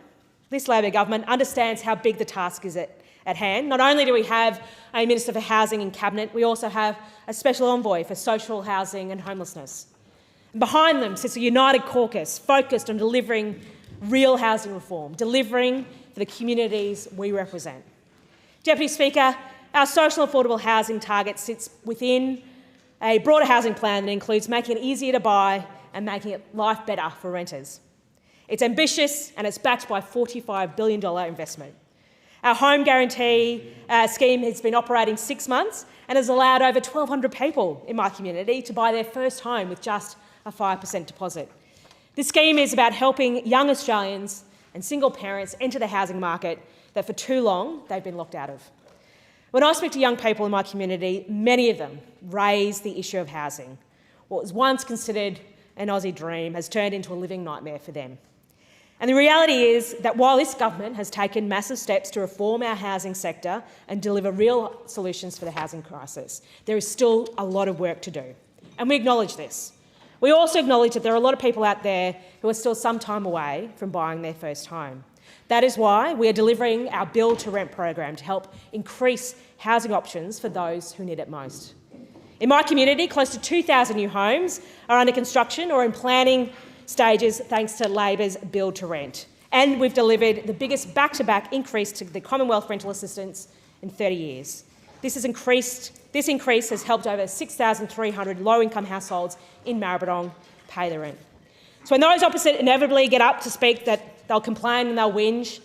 this Labor government, understands how big the task is at hand. Not only do we have a Minister for Housing in Cabinet, we also have a Special Envoy for Social Housing and Homelessness. And behind them sits a united caucus focused on delivering real housing reform, delivering for the communities we represent. Deputy Speaker, our social affordable housing target sits within a broader housing plan that includes making it easier to buy and making it life better for renters. It's ambitious and it's backed by a $45 billion investment. Our home guarantee scheme has been operating 6 months and has allowed over 1,200 people in my community to buy their first home with just a 5% deposit. This scheme is about helping young Australians and single parents enter the housing market that for too long they've been locked out of. When I speak to young people in my community, many of them raise the issue of housing. What was once considered an Aussie dream has turned into a living nightmare for them. And the reality is that while this government has taken massive steps to reform our housing sector and deliver real solutions for the housing crisis, there is still a lot of work to do. And we acknowledge this. We also acknowledge that there are a lot of people out there who are still some time away from buying their first home. That is why we are delivering our Build to Rent program to help increase housing options for those who need it most. In my community, close to 2,000 new homes are under construction or in planning stages thanks to Labor's Build to Rent. And we've delivered the biggest back-to-back increase to the Commonwealth rental assistance in 30 years. This increase has helped over 6,300 low-income households in Maribyrnong pay their rent. So when those opposite inevitably get up to speak, that they'll complain and they'll whinge.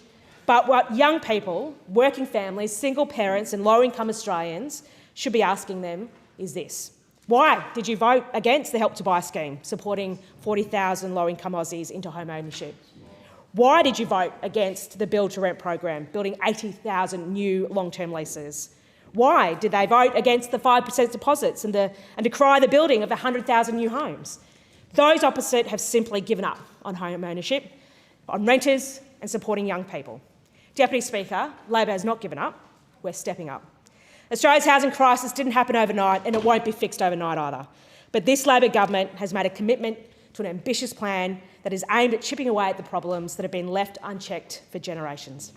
But what young people, working families, single parents and low-income Australians should be asking them is this. Why did you vote against the Help to Buy scheme, supporting 40,000 low-income Aussies into home ownership? Why did you vote against the Build to Rent program, building 80,000 new long-term leases? Why did they vote against the 5% deposits and decry the building of 100,000 new homes? Those opposite have simply given up on home ownership, on renters and supporting young people. Deputy Speaker, Labor has not given up. We're stepping up. Australia's housing crisis didn't happen overnight and it won't be fixed overnight either. But this Labor government has made a commitment to an ambitious plan that is aimed at chipping away at the problems that have been left unchecked for generations.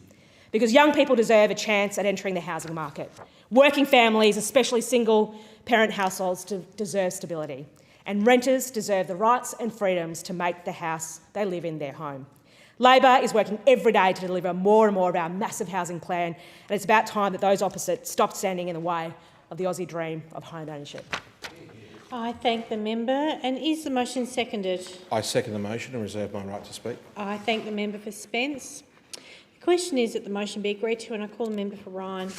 Because young people deserve a chance at entering the housing market. Working families, especially single-parent households, deserve stability. And renters deserve the rights and freedoms to make the house they live in their home. Labor is working every day to deliver more and more of our massive housing plan, and it's about time that those opposite stop standing in the way of the Aussie dream of home ownership. I thank the member. And is the motion seconded? I second the motion and reserve my right to speak. I thank the member for Spence. The question is that the motion be agreed to, and I call the member for Ryan.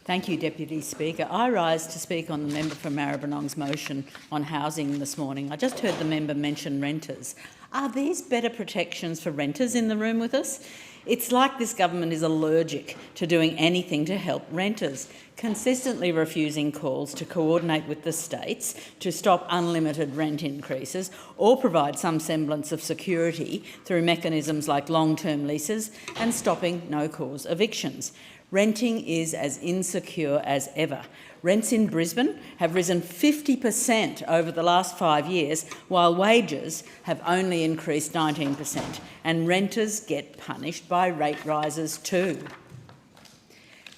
Thank you, Deputy Speaker. I rise to speak on the member for Maribyrnong's motion on housing this morning. I just heard the member mention renters. Are these better protections for renters in the room with us? It's like this government is allergic to doing anything to help renters, consistently refusing calls to coordinate with the states to stop unlimited rent increases or provide some semblance of security through mechanisms like long-term leases and stopping no-cause evictions. Renting is as insecure as ever. Rents in Brisbane have risen 50% over the last 5 years, while wages have only increased 19%, and renters get punished by rate rises too.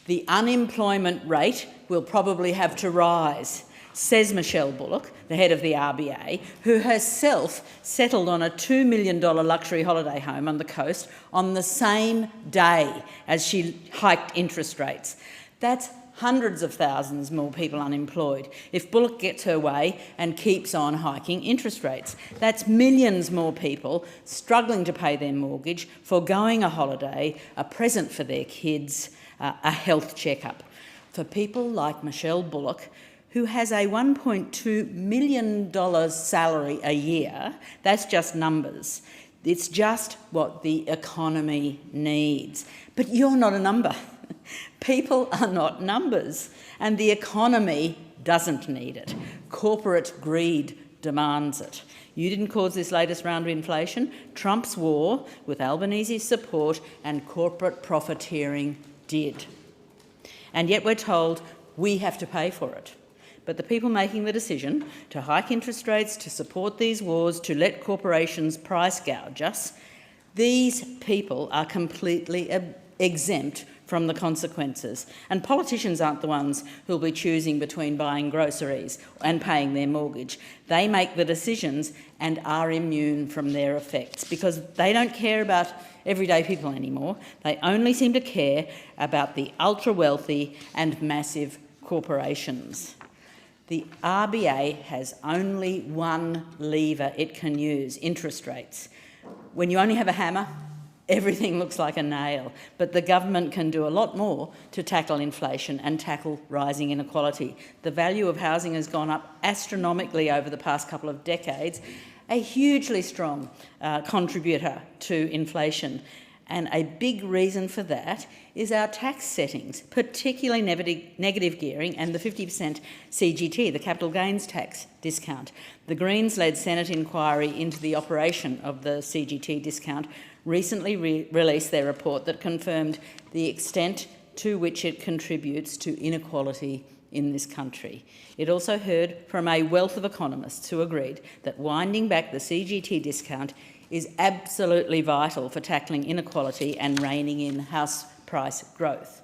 The unemployment rate will probably have to rise, says Michelle Bullock, the head of the RBA, who herself settled on a $2 million luxury holiday home on the coast on the same day as she hiked interest rates. That's hundreds of thousands more people unemployed if Bullock gets her way and keeps on hiking interest rates. That's millions more people struggling to pay their mortgage, foregoing a holiday, a present for their kids, a health checkup. For people like Michelle Bullock, who has a $1.2 million salary a year, that's just numbers. It's just what the economy needs. But you're not a number. People are not numbers, and the economy doesn't need it. Corporate greed demands it. You didn't cause this latest round of inflation. Trump's war, with Albanese's support and corporate profiteering, did. And yet we're told we have to pay for it. But the people making the decision to hike interest rates, to support these wars, to let corporations price gouge us, these people are completely exempt from the consequences. And politicians aren't the ones who'll be choosing between buying groceries and paying their mortgage. They make the decisions and are immune from their effects because they don't care about everyday people anymore. They only seem to care about the ultra-wealthy and massive corporations. The RBA has only one lever it can use: interest rates. When you only have a hammer, everything looks like a nail, but the government can do a lot more to tackle inflation and tackle rising inequality. The value of housing has gone up astronomically over the past couple of decades, a hugely strong contributor to inflation. And a big reason for that is our tax settings, particularly negative gearing and the 50% CGT, the capital gains tax discount. The Greens-led Senate inquiry into the operation of the CGT discount recently released their report that confirmed the extent to which it contributes to inequality in this country. It also heard from a wealth of economists who agreed that winding back the CGT discount is absolutely vital for tackling inequality and reining in house price growth.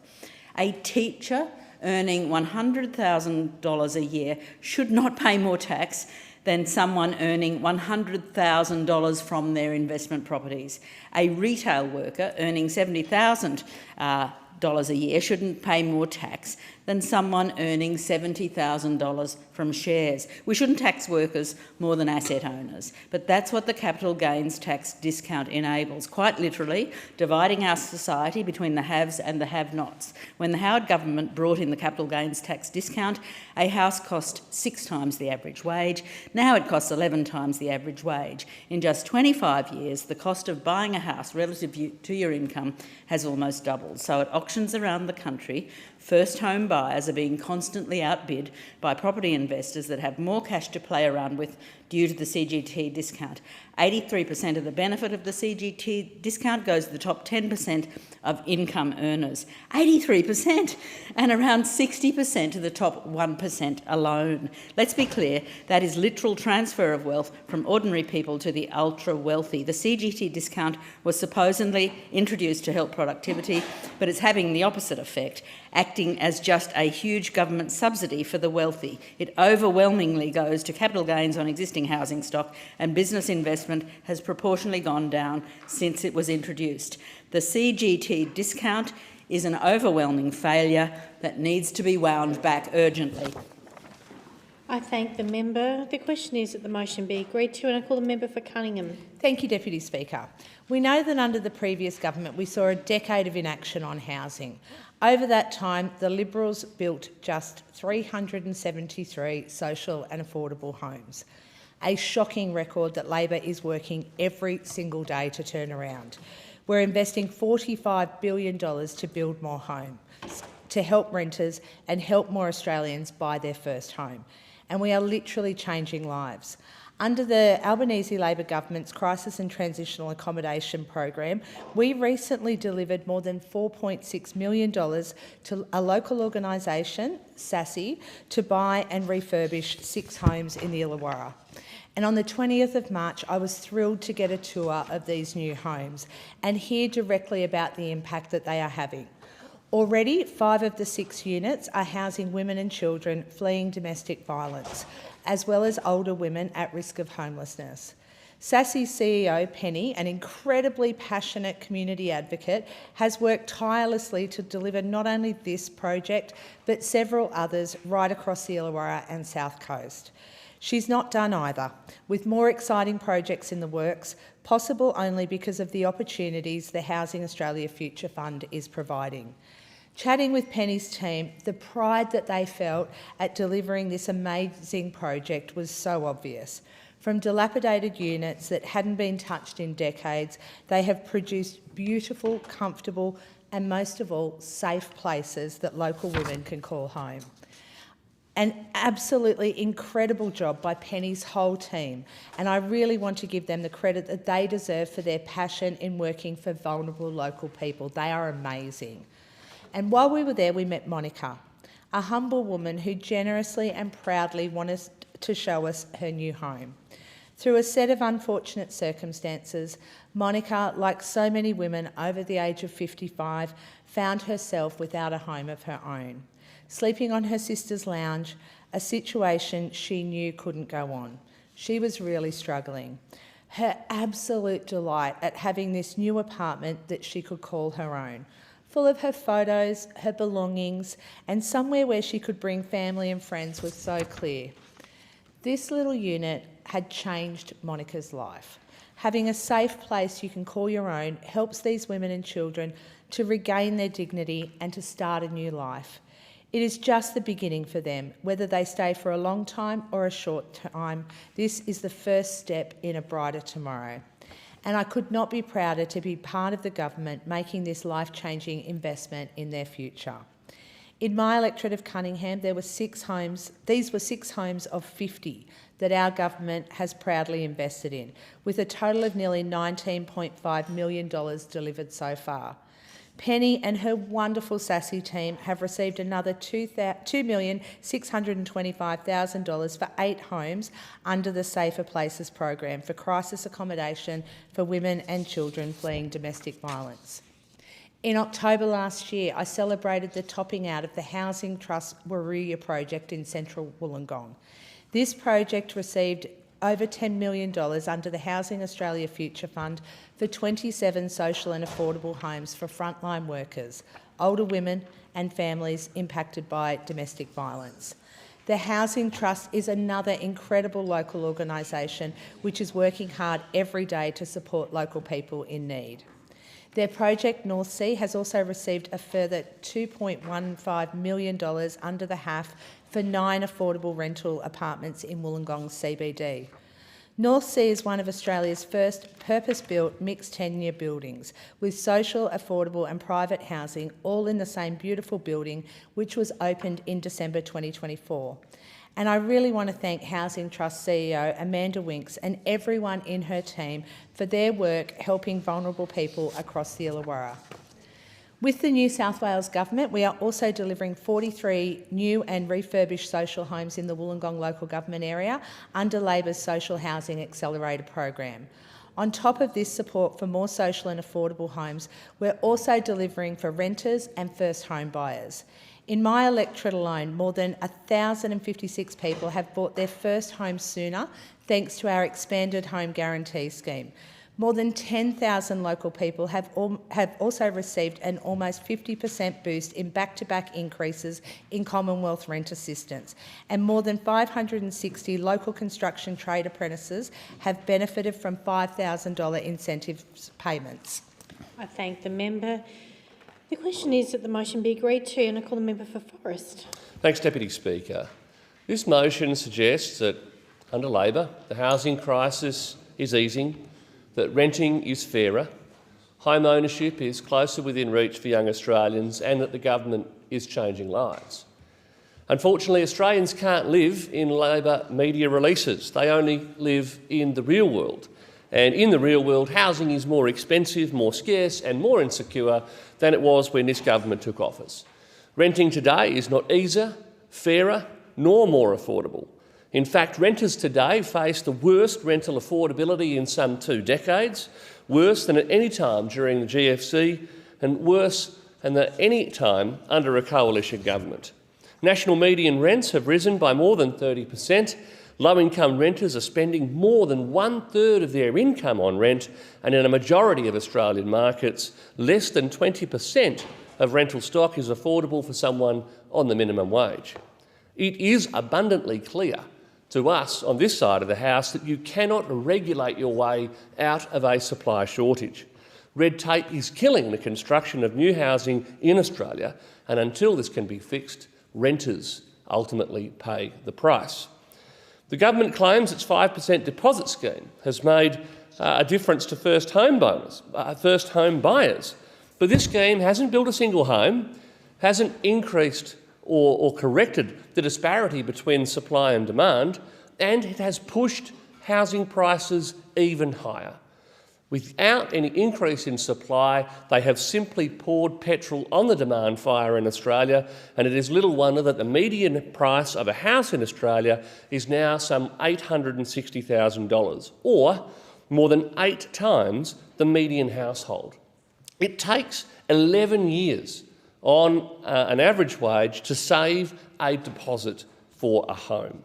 A teacher earning $100,000 a year should not pay more tax than someone earning $100,000 from their investment properties. A retail worker earning $70,000 a year shouldn't pay more tax than someone earning $70,000 from shares. We shouldn't tax workers more than asset owners, but that's what the capital gains tax discount enables, quite literally dividing our society between the haves and the have-nots. When the Howard government brought in the capital gains tax discount, a house cost 6 times the average wage. Now it costs 11 times the average wage. In just 25 years, the cost of buying a house relative to your income has almost doubled. So at auctions around the country, first home buyers are being constantly outbid by property investors that have more cash to play around with due to the CGT discount. 83% of the benefit of the CGT discount goes to the top 10% of income earners. 83%! And around 60% to the top 1% alone. Let's be clear, that is literal transfer of wealth from ordinary people to the ultra-wealthy. The CGT discount was supposedly introduced to help productivity, but it's having the opposite effect, acting as just a huge government subsidy for the wealthy. It overwhelmingly goes to capital gains on existing housing stock, and business investment has proportionally gone down since it was introduced. The CGT discount is an overwhelming failure that needs to be wound back urgently. I thank the member. The question is that the motion be agreed to, and I call the member for Cunningham. Thank you, Deputy Speaker. We know that under the previous government we saw a decade of inaction on housing. Over that time, the Liberals built just 373 social and affordable homes, a shocking record that Labor is working every single day to turn around. We're investing $45 billion to build more homes, to help renters and help more Australians buy their first home. And we are literally changing lives. Under the Albanese Labor government's Crisis and Transitional Accommodation program, we recently delivered more than $4.6 million to a local organisation, SASI, to buy and refurbish 6 homes in the Illawarra. And on the 20th of March, I was thrilled to get a tour of these new homes and hear directly about the impact that they are having. Already, 5 of the 6 units are housing women and children fleeing domestic violence, as well as older women at risk of homelessness. SASI's CEO, Penny, an incredibly passionate community advocate, has worked tirelessly to deliver not only this project, but several others right across the Illawarra and South Coast. She's not done either, with more exciting projects in the works, possible only because of the opportunities the Housing Australia Future Fund is providing. Chatting with Penny's team, the pride that they felt at delivering this amazing project was so obvious. From dilapidated units that hadn't been touched in decades, they have produced beautiful, comfortable and most of all, safe places that local women can call home. An absolutely incredible job by Penny's whole team, and I really want to give them the credit that they deserve for their passion in working for vulnerable local people. They are amazing. And while we were there, we met Monica, a humble woman who generously and proudly wanted to show us her new home. Through a set of unfortunate circumstances, Monica, like so many women over the age of 55, found herself without a home of her own, sleeping on her sister's lounge, a situation she knew couldn't go on. She was really struggling. Her absolute delight at having this new apartment that she could call her own, full of her photos, her belongings, and somewhere where she could bring family and friends was so clear. This little unit had changed Monica's life. Having a safe place you can call your own helps these women and children to regain their dignity and to start a new life. It is just the beginning for them, whether they stay for a long time or a short time. This is the first step in a brighter tomorrow. And I could not be prouder to be part of the government making this life-changing investment in their future. In my electorate of Cunningham, there were 6 homes. These were 6 homes of 50 that our government has proudly invested in, with a total of nearly $19.5 million delivered so far. Penny and her wonderful SASI team have received another $2,625,000 for 8 homes under the Safer Places program for crisis accommodation for women and children fleeing domestic violence. In October last year, I celebrated the topping out of the Housing Trust Waruya project in central Wollongong. This project received over $10 million under the Housing Australia Future Fund for 27 social and affordable homes for frontline workers, older women and families impacted by domestic violence. The Housing Trust is another incredible local organisation which is working hard every day to support local people in need. Their project, North Sea, has also received a further $2.15 million under the HAF for 9 affordable rental apartments in Wollongong CBD. North Sea is one of Australia's first purpose-built mixed-tenure buildings with social, affordable and private housing all in the same beautiful building, which was opened in December 2024. And I really want to thank Housing Trust CEO Amanda Winks and everyone in her team for their work helping vulnerable people across the Illawarra. With the New South Wales Government, we are also delivering 43 new and refurbished social homes in the Wollongong local government area under Labor's Social Housing Accelerator program. On top of this support for more social and affordable homes, we're also delivering for renters and first home buyers. In my electorate alone, more than 1,056 people have bought their first home sooner thanks to our expanded home guarantee scheme. More than 10,000 local people have also received an almost 50% boost in back-to-back increases in Commonwealth rent assistance, and more than 560 local construction trade apprentices have benefited from $5,000 incentive payments. I thank the member. The question is that the motion be agreed to, and I call the member for Forrest. Thanks, Deputy Speaker. This motion suggests that under Labor, the housing crisis is easing, that renting is fairer, home ownership is closer within reach for young Australians, and that the government is changing lives. Unfortunately, Australians can't live in Labor media releases. They only live in the real world. And in the real world, housing is more expensive, more scarce and more insecure than it was when this government took office. Renting today is not easier, fairer, nor more affordable. In fact, renters today face the worst rental affordability in some 2 decades, worse than at any time during the GFC and worse than at any time under a coalition government. National median rents have risen by more than 30%. Low-income renters are spending more than 1/3 of their income on rent, and in a majority of Australian markets, less than 20% of rental stock is affordable for someone on the minimum wage. It is abundantly clear to us on this side of the House that you cannot regulate your way out of a supply shortage. Red tape is killing the construction of new housing in Australia, and until this can be fixed, renters ultimately pay the price. The government claims its 5% deposit scheme has made a difference to first home buyers, but this scheme hasn't built a single home, hasn't increased or corrected the disparity between supply and demand, and it has pushed housing prices even higher. Without any increase in supply, they have simply poured petrol on the demand fire in Australia, and it is little wonder that the median price of a house in Australia is now some $860,000, or more than 8 times the median household. It takes 11 years on an average wage to save a deposit for a home.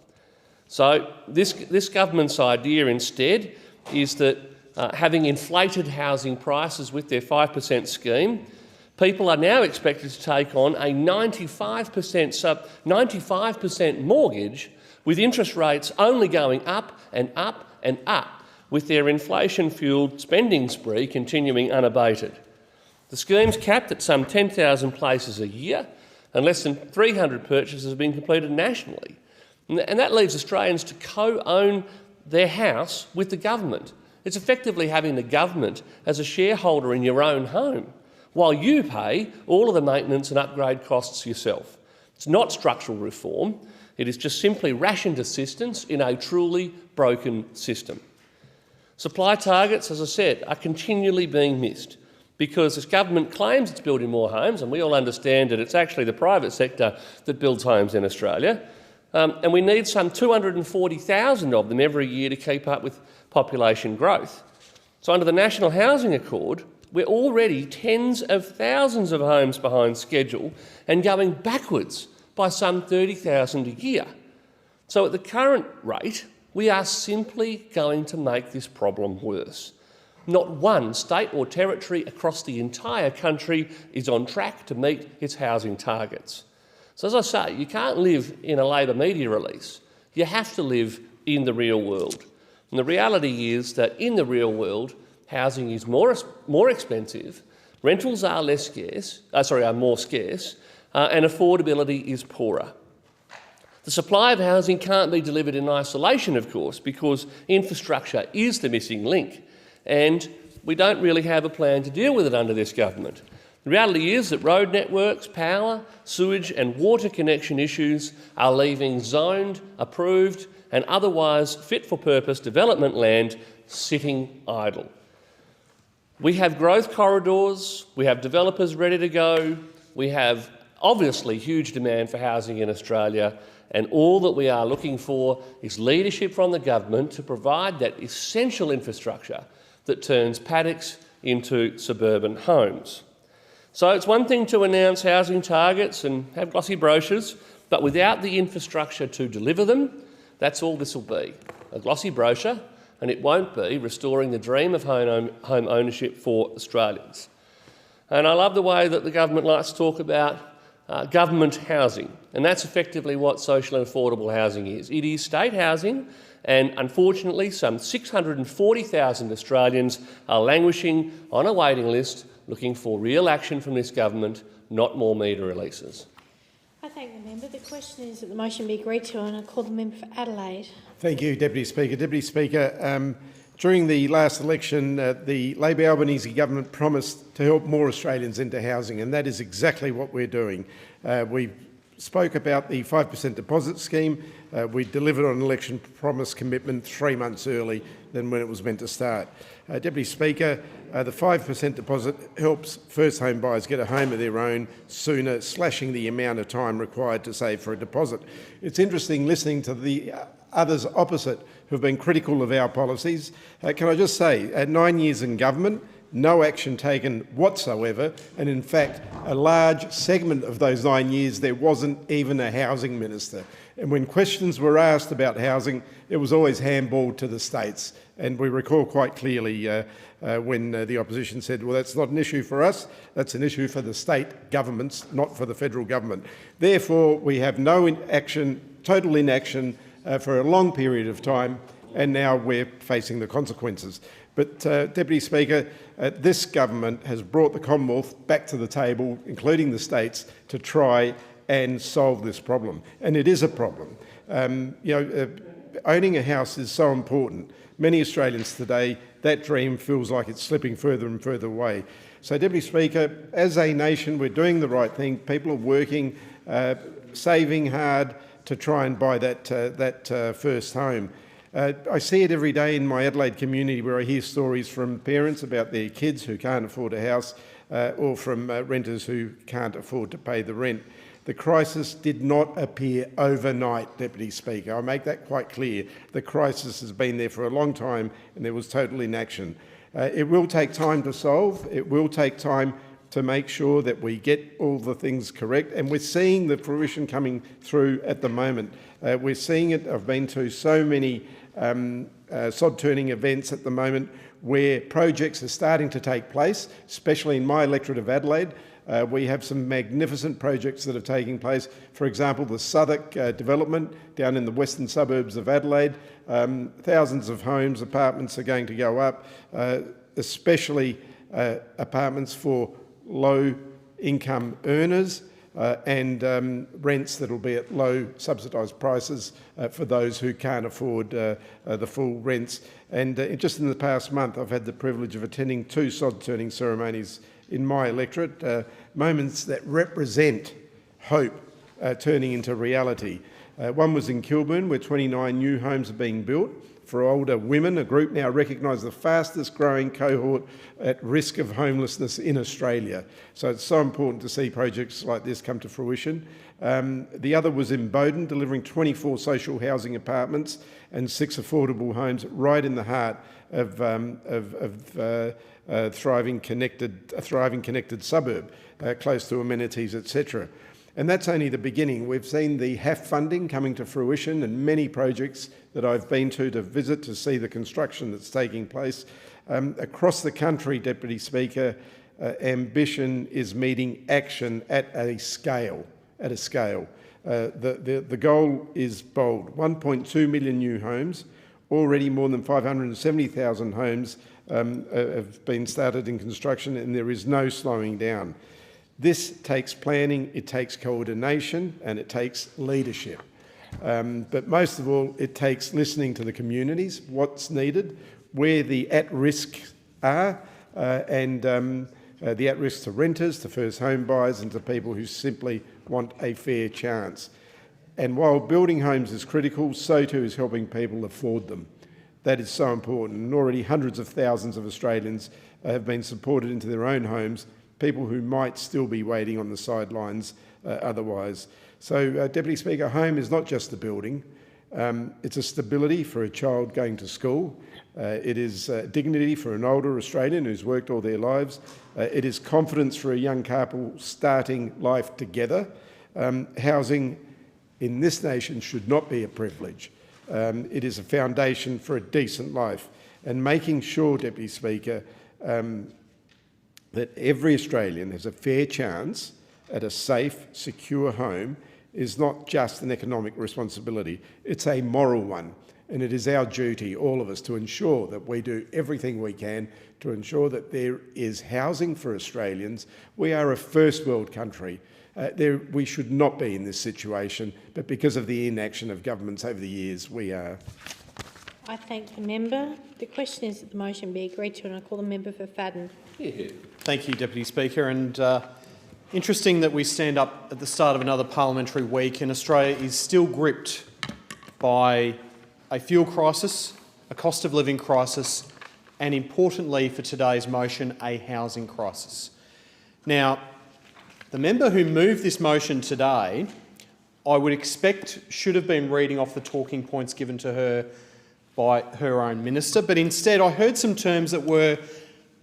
So this government's idea instead is that having inflated housing prices with their 5% scheme, people are now expected to take on a 95% mortgage with interest rates only going up and up and up, with their inflation-fuelled spending spree continuing unabated. The scheme's capped at some 10,000 places a year, and less than 300 purchases have been completed nationally. And that leaves Australians to co-own their house with the government. It's effectively having the government as a shareholder in your own home, while you pay all of the maintenance and upgrade costs yourself. It's not structural reform. It is just simply rationed assistance in a truly broken system. Supply targets, as I said, are continually being missed, because this government claims it's building more homes, and we all understand that it's actually the private sector that builds homes in Australia, and we need some 240,000 of them every year to keep up with population growth. So under the National Housing Accord, we're already tens of thousands of homes behind schedule and going backwards by some 30,000 a year. So at the current rate, we are simply going to make this problem worse. not one state or territory across the entire country is on track to meet its housing targets. So as I say, you can't live in a Labor media release. You have to live in the real world. And the reality is that in the real world, housing is more expensive, rentals are more scarce, and affordability is poorer. The supply of housing can't be delivered in isolation, of course, because infrastructure is the missing link, and we don't really have a plan to deal with it under this government. The reality is that road networks, power, sewage and water connection issues are leaving zoned, approved and otherwise fit-for-purpose development land sitting idle. We have growth corridors, we have developers ready to go, we have obviously huge demand for housing in Australia, and all that we are looking for is leadership from the government to provide that essential infrastructure that turns paddocks into suburban homes. So it's one thing to announce housing targets and have glossy brochures, but without the infrastructure to deliver them, that's all this will be, a glossy brochure, and it won't be restoring the dream of home ownership for Australians. And I love the way that the government likes to talk about government housing, and that's effectively what social and affordable housing is. It is state housing, and unfortunately some 640,000 Australians are languishing on a waiting list looking for real action from this government, not more media releases. I thank the member. The question is that the motion be agreed to, and I call the member for Adelaide. Thank you, Deputy Speaker. Deputy Speaker, during the last election, the Labor Albanese government promised to help more Australians into housing, and that is exactly what we're doing. We spoke about the 5% deposit scheme. We delivered on an election promise commitment 3 months early than when it was meant to start. Deputy Speaker, the 5% deposit helps first home buyers get a home of their own sooner, slashing the amount of time required to save for a deposit. It's interesting listening to the others opposite who have been critical of our policies. Can I just say, at 9 years in government, no action taken whatsoever, and in fact, a large segment of those 9 years there wasn't even a housing minister. And when questions were asked about housing, it was always handballed to the states. And we recall quite clearly when the opposition said, well, that's not an issue for us, that's an issue for the state governments, not for the federal government. Therefore, we have no action, total inaction for a long period of time, and now we're facing the consequences. But, Deputy Speaker, this government has brought the Commonwealth back to the table, including the states, to try and solve this problem. And it is a problem. Owning a house is so important. Many Australians today, that dream feels like it's slipping further and further away. So, Deputy Speaker, as a nation, we're doing the right thing. People are working, saving hard to try and buy that first home. I see it every day in my Adelaide community where I hear stories from parents about their kids who can't afford a house or from renters who can't afford to pay the rent. The crisis did not appear overnight, Deputy Speaker. I make that quite clear. The crisis has been there for a long time and there was total inaction. It will take time to solve. It will take time to make sure that we get all the things correct. And we're seeing the fruition coming through at the moment. We're seeing it. I've been to so many sod-turning events at the moment where projects are starting to take place, especially in my electorate of Adelaide. We have some magnificent projects that are taking place. For example, the Southwark development down in the western suburbs of Adelaide. Thousands of homes, apartments are going to go up, especially apartments for low-income earners and rents that will be at low subsidised prices for those who can't afford the full rents. And just in the past month, I've had the privilege of attending 2 sod-turning ceremonies in my electorate, moments that represent hope turning into reality. One was in Kilburn, where 29 new homes are being built for older women, a group now recognised the fastest growing cohort at risk of homelessness in Australia. So it's so important to see projects like this come to fruition. The other was in Bowden, delivering 24 social housing apartments and 6 affordable homes right in the heart of a thriving connected suburb, close to amenities, etc. And that's only the beginning. We've seen the HAF funding coming to fruition and many projects that I've been to visit to see the construction that's taking place. Across the country, Deputy Speaker, ambition is meeting action at a scale. The goal is bold: 1.2 million new homes. Already more than 570,000 homes have been started in construction, and there is no slowing down. This takes planning, it takes coordination, and it takes leadership. But most of all, it takes listening to the communities, what's needed, where the at-risk are, and the at-risk to renters, to first home buyers, and to people who simply want a fair chance. And while building homes is critical, so too is helping people afford them. That is so important. And already hundreds of thousands of Australians have been supported into their own homes, people who might still be waiting on the sidelines otherwise. So, Deputy Speaker, home is not just the building. It's a stability for a child going to school. It is dignity for an older Australian who's worked all their lives. It is confidence for a young couple starting life together. Housing in this nation should not be a privilege. It is a foundation for a decent life. And making sure, Deputy Speaker, that every Australian has a fair chance at a safe, secure home is not just an economic responsibility, it's a moral one. And it is our duty, all of us, to ensure that we do everything we can to ensure that there is housing for Australians. We are a first world country. We should not be in this situation, but because of the inaction of governments over the years, we are. I thank the member. The question is that the motion be agreed to, and I call the member for Fadden. Thank you, Deputy Speaker. And interesting that we stand up at the start of another parliamentary week and Australia is still gripped by a fuel crisis, a cost of living crisis, and importantly for today's motion, a housing crisis. Now, the member who moved this motion today, I would expect should have been reading off the talking points given to her by her own minister, but instead I heard some terms that were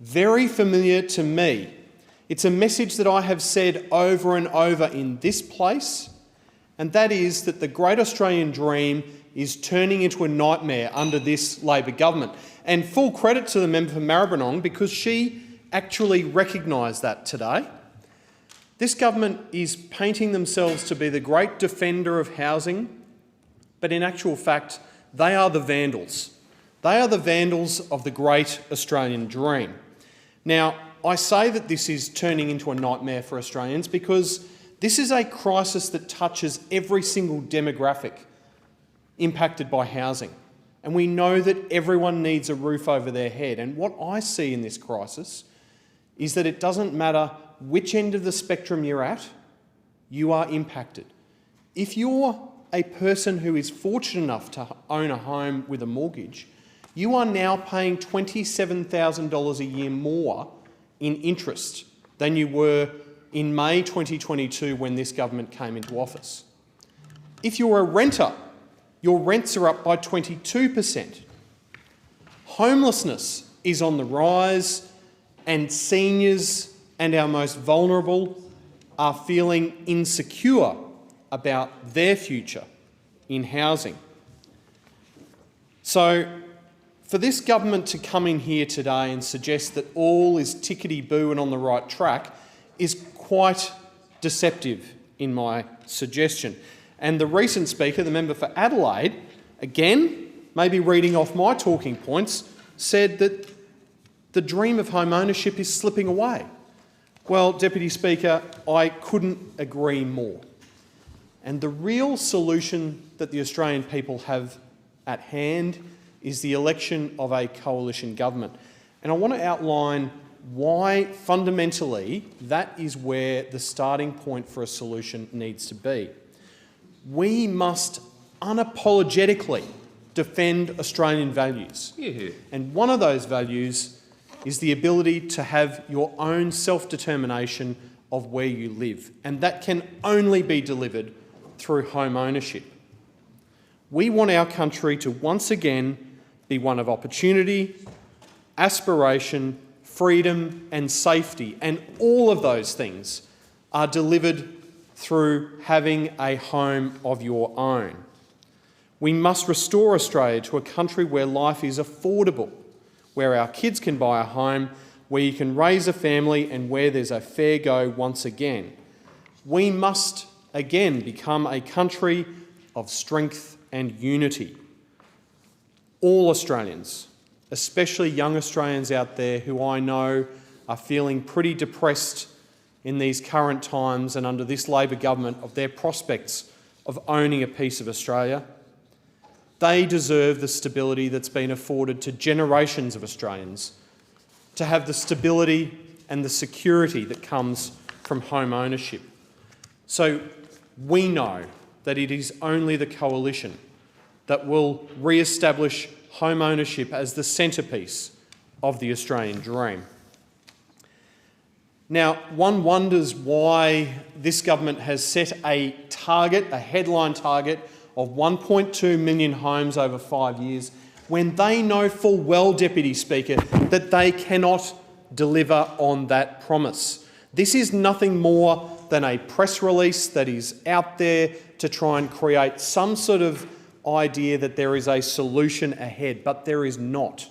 very familiar to me. It's a message that I have said over and over in this place, and that is that the great Australian dream is turning into a nightmare under this Labor government. And full credit to the member for Maribyrnong because she actually recognised that today. This government is painting themselves to be the great defender of housing, but in actual fact, they are the vandals. They are the vandals of the great Australian dream. Now, I say that this is turning into a nightmare for Australians because this is a crisis that touches every single demographic impacted by housing. And we know that everyone needs a roof over their head. And what I see in this crisis is that it doesn't matter which end of the spectrum you're at, you are impacted. If you're a person who is fortunate enough to own a home with a mortgage, you are now paying $27,000 a year more in interest than you were in May 2022 when this government came into office. If you're a renter, your rents are up by 22%. Homelessness is on the rise, and seniors and our most vulnerable are feeling insecure about their future in housing. So for this government to come in here today and suggest that all is tickety-boo and on the right track is quite deceptive in my suggestion. And the recent speaker, the member for Adelaide, again, maybe reading off my talking points, said that the dream of home ownership is slipping away. Well, Deputy Speaker, I couldn't agree more. And the real solution that the Australian people have at hand is the election of a coalition government. And I want to outline why fundamentally that is where the starting point for a solution needs to be. We must unapologetically defend Australian values. And one of those values is the ability to have your own self-determination of where you live. And that can only be delivered through home ownership. We want our country to once again be one of opportunity, aspiration, freedom and safety. And all of those things are delivered through having a home of your own. We must restore Australia to a country where life is affordable, where our kids can buy a home, where you can raise a family and where there's a fair go once again. We must again become a country of strength and unity. All Australians, especially young Australians out there who I know are feeling pretty depressed in these current times and under this Labor government of their prospects of owning a piece of Australia, they deserve the stability that's been afforded to generations of Australians, to have the stability and the security that comes from home ownership. So we know that it is only the coalition that will re-establish home ownership as the centrepiece of the Australian dream. Now, one wonders why this government has set a target, a headline target of 1.2 million homes over 5 years, when they know full well, Deputy Speaker, that they cannot deliver on that promise. This is nothing more than a press release that is out there to try and create some sort of idea that there is a solution ahead, but there is not.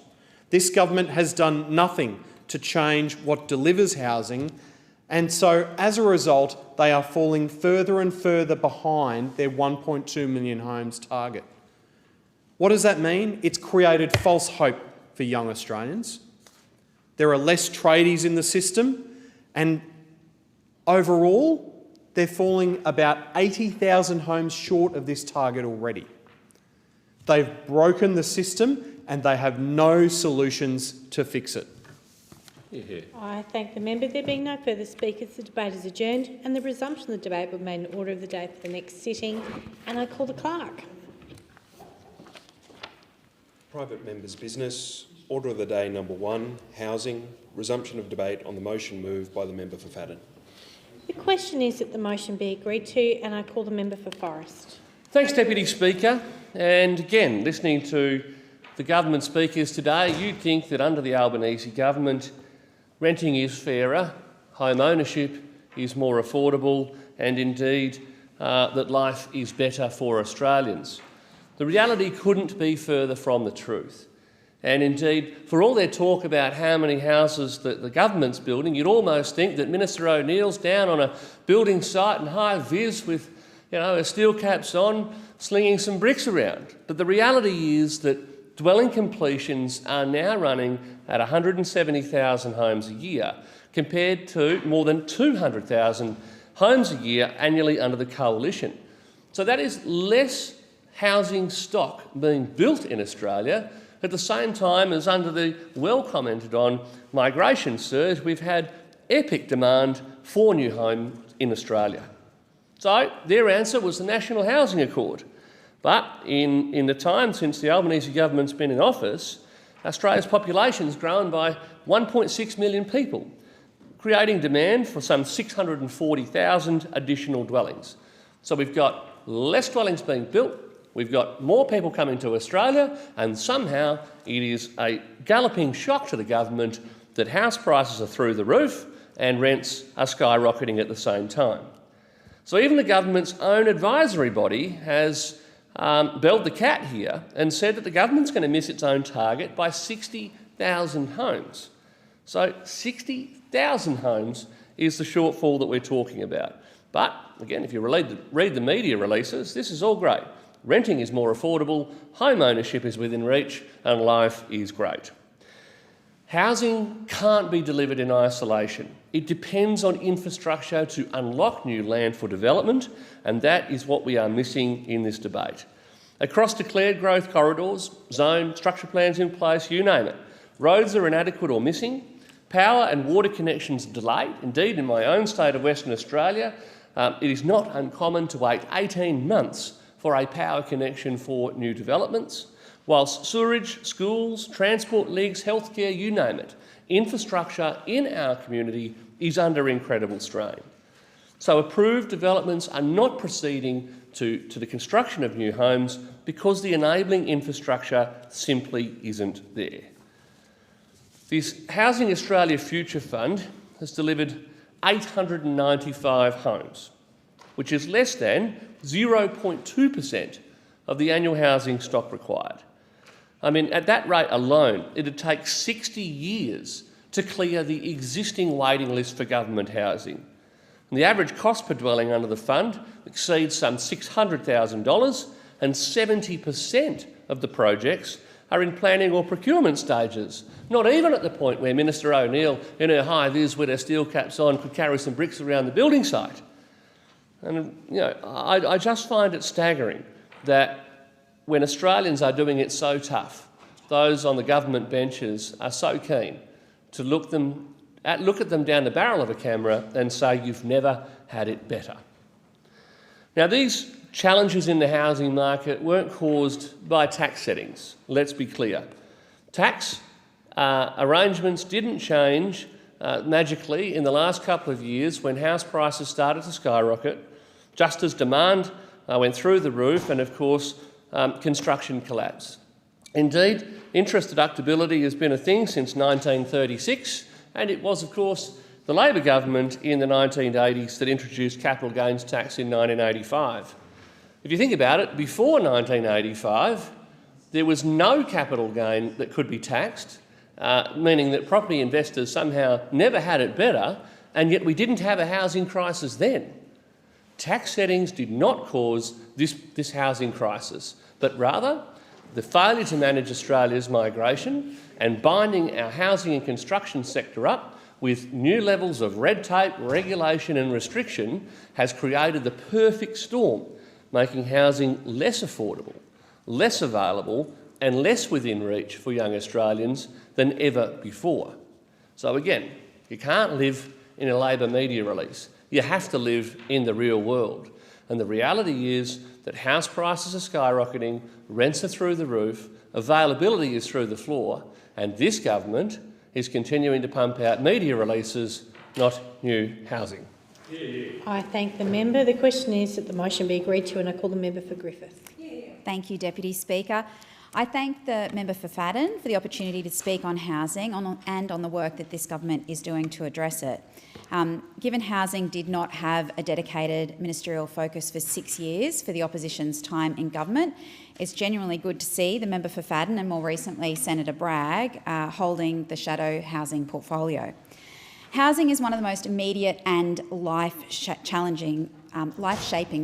This government has done nothing to change what delivers housing, and so as a result they are falling further and further behind their 1.2 million homes target. What does that mean? It's created false hope for young Australians. There are less tradies in the system, and overall they're falling about 80,000 homes short of this target already. They've broken the system and they have no solutions to fix it. I thank the member. There being no further speakers, the debate is adjourned and the resumption of the debate will be made in order of the day for the next sitting, and I call the clerk. Private members' business. Order of the day number 1, housing. Resumption of debate on the motion moved by the member for Fadden. The question is that the motion be agreed to, and I call the member for Forrest. Thanks, Deputy Speaker. And again, listening to the government speakers today, you'd think that under the Albanese government, renting is fairer, home ownership is more affordable, and indeed that life is better for Australians. The reality couldn't be further from the truth. And indeed, for all their talk about how many houses that the government's building, you'd almost think that Minister O'Neill's down on a building site in high vis with, her steel caps on, slinging some bricks around. But the reality is that dwelling completions are now running at 170,000 homes a year, compared to more than 200,000 homes a year annually under the coalition. So that is less housing stock being built in Australia at the same time as under the well-commented on migration surge, we've had epic demand for new homes in Australia. So their answer was the National Housing Accord. But in the time since the Albanese government's been in office, Australia's population has grown by 1.6 million people, creating demand for some 640,000 additional dwellings. So we've got less dwellings being built, we've got more people coming to Australia, and somehow it is a galloping shock to the government that house prices are through the roof and rents are skyrocketing at the same time. So even the government's own advisory body has belled the cat here and said that the government's going to miss its own target by 60,000 homes. So 60,000 homes is the shortfall that we're talking about. But again, if you read the media releases, this is all great. Renting is more affordable, home ownership is within reach, and life is great. Housing can't be delivered in isolation. It depends on infrastructure to unlock new land for development, and that is what we are missing in this debate. Across declared growth corridors, zone, structure plans in place, you name it, roads are inadequate or missing, power and water connections delayed. Indeed, in my own state of Western Australia, it is not uncommon to wait 18 months for a power connection for new developments, whilst sewerage, schools, transport links, healthcare, you name it, infrastructure in our community is under incredible strain. So approved developments are not proceeding to the construction of new homes because the enabling infrastructure simply isn't there. This Housing Australia Future Fund has delivered 895 homes, which is less than 0.2% of the annual housing stock required. I mean, at that rate alone, it'd take 60 years to clear the existing waiting list for government housing. And the average cost per dwelling under the fund exceeds some $600,000, and 70% of the projects are in planning or procurement stages, not even at the point where Minister O'Neill, in her high-vis with her steel caps on, could carry some bricks around the building site. And, you know, I just find it staggering that when Australians are doing it so tough, those on the government benches are so keen to look at them down the barrel of a camera and say, you've never had it better. Now, these challenges in the housing market weren't caused by tax settings, let's be clear. Tax arrangements didn't change magically in the last couple of years when house prices started to skyrocket, just as demand went through the roof and, of course, construction collapsed. Indeed, interest deductibility has been a thing since 1936, and it was, of course, the Labor government in the 1980s that introduced capital gains tax in 1985. If you think about it, before 1985, there was no capital gain that could be taxed, meaning that property investors somehow never had it better, and yet we didn't have a housing crisis then. Tax settings did not cause this housing crisis, but rather the failure to manage Australia's migration and binding our housing and construction sector up with new levels of red tape, regulation and restriction has created the perfect storm, making housing less affordable, less available and less within reach for young Australians than ever before. So again, you can't live in a Labor media release. You have to live in the real world. And the reality is that house prices are skyrocketing, rents are through the roof, availability is through the floor, and this government is continuing to pump out media releases, not new housing. I thank the member. The question is that the motion be agreed to, and I call the member for Griffith. Thank you, Deputy Speaker. I thank the member for Fadden for the opportunity to speak on housing and on the work that this government is doing to address it. Given housing did not have a dedicated ministerial focus for 6 years for the opposition's time in government, it's genuinely good to see the member for Fadden and more recently Senator Bragg holding the shadow housing portfolio. Housing is one of the most immediate and life-shaping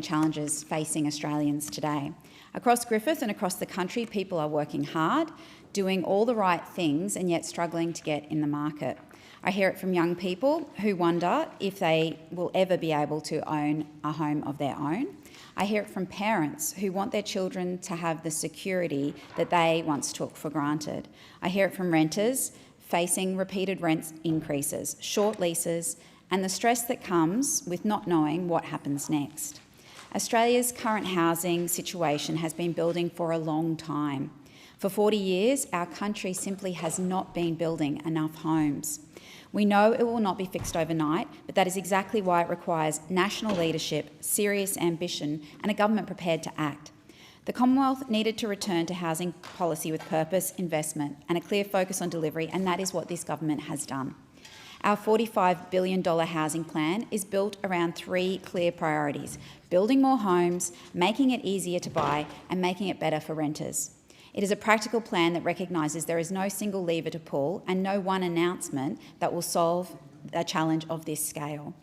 challenges facing Australians today. Across Griffith and across the country, people are working hard, doing all the right things and yet struggling to get in the market. I hear it from young people who wonder if they will ever be able to own a home of their own. I hear it from parents who want their children to have the security that they once took for granted. I hear it from renters facing repeated rent increases, short leases, and the stress that comes with not knowing what happens next. Australia's current housing situation has been building for a long time. For 40 years, our country simply has not been building enough homes. We know it will not be fixed overnight, but that is exactly why it requires national leadership, serious ambition, and a government prepared to act. The Commonwealth needed to return to housing policy with purpose, investment, and a clear focus on delivery, and that is what this government has done. Our $45 billion housing plan is built around 3 clear priorities: building more homes, making it easier to buy, and making it better for renters. It is a practical plan that recognises there is no single lever to pull and no one announcement that will solve a challenge of this scale.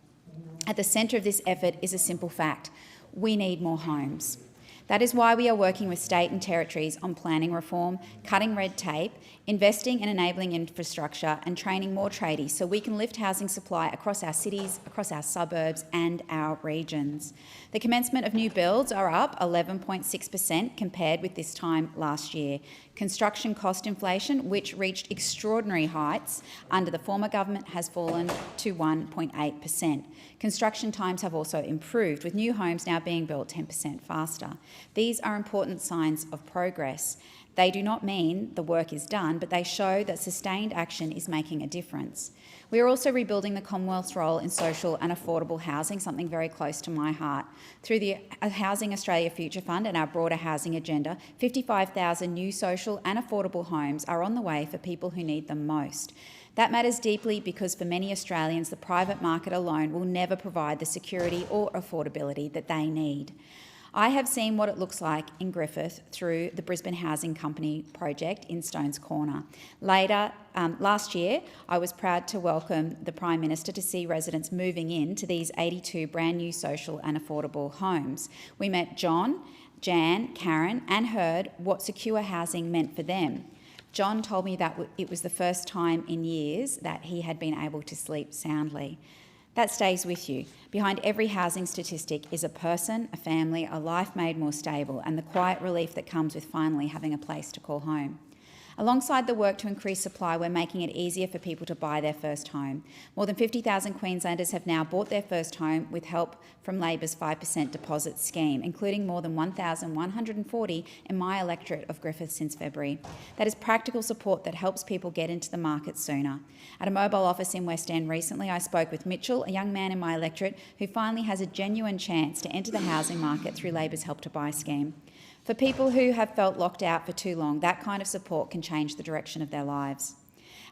At the centre of this effort is a simple fact: we need more homes. That is why we are working with state and territories on planning reform, cutting red tape, investing in enabling infrastructure and training more tradies so we can lift housing supply across our cities, across our suburbs and our regions. The commencement of new builds are up 11.6% compared with this time last year. Construction cost inflation, which reached extraordinary heights under the former government, has fallen to 1.8%. Construction times have also improved, with new homes now being built 10% faster. These are important signs of progress. They do not mean the work is done, but they show that sustained action is making a difference. We are also rebuilding the Commonwealth's role in social and affordable housing, something very close to my heart. Through the Housing Australia Future Fund and our broader housing agenda, 55,000 new social and affordable homes are on the way for people who need them most. That matters deeply because for many Australians, the private market alone will never provide the security or affordability that they need. I have seen what it looks like in Griffith through the Brisbane Housing Company project in Stones Corner. Last year, I was proud to welcome the Prime Minister to see residents moving into these 82 brand new social and affordable homes. We met John, Jan, Karen and heard what secure housing meant for them. John told me that it was the first time in years that he had been able to sleep soundly. That stays with you. Behind every housing statistic is a person, a family, a life made more stable, and the quiet relief that comes with finally having a place to call home. Alongside the work to increase supply, we're making it easier for people to buy their first home. More than 50,000 Queenslanders have now bought their first home with help from Labor's 5% deposit scheme, including more than 1,140 in my electorate of Griffith since February. That is practical support that helps people get into the market sooner. At a mobile office in West End recently, I spoke with Mitchell, a young man in my electorate who finally has a genuine chance to enter the housing market through Labor's Help to Buy scheme. For people who have felt locked out for too long, that kind of support can change the direction of their lives.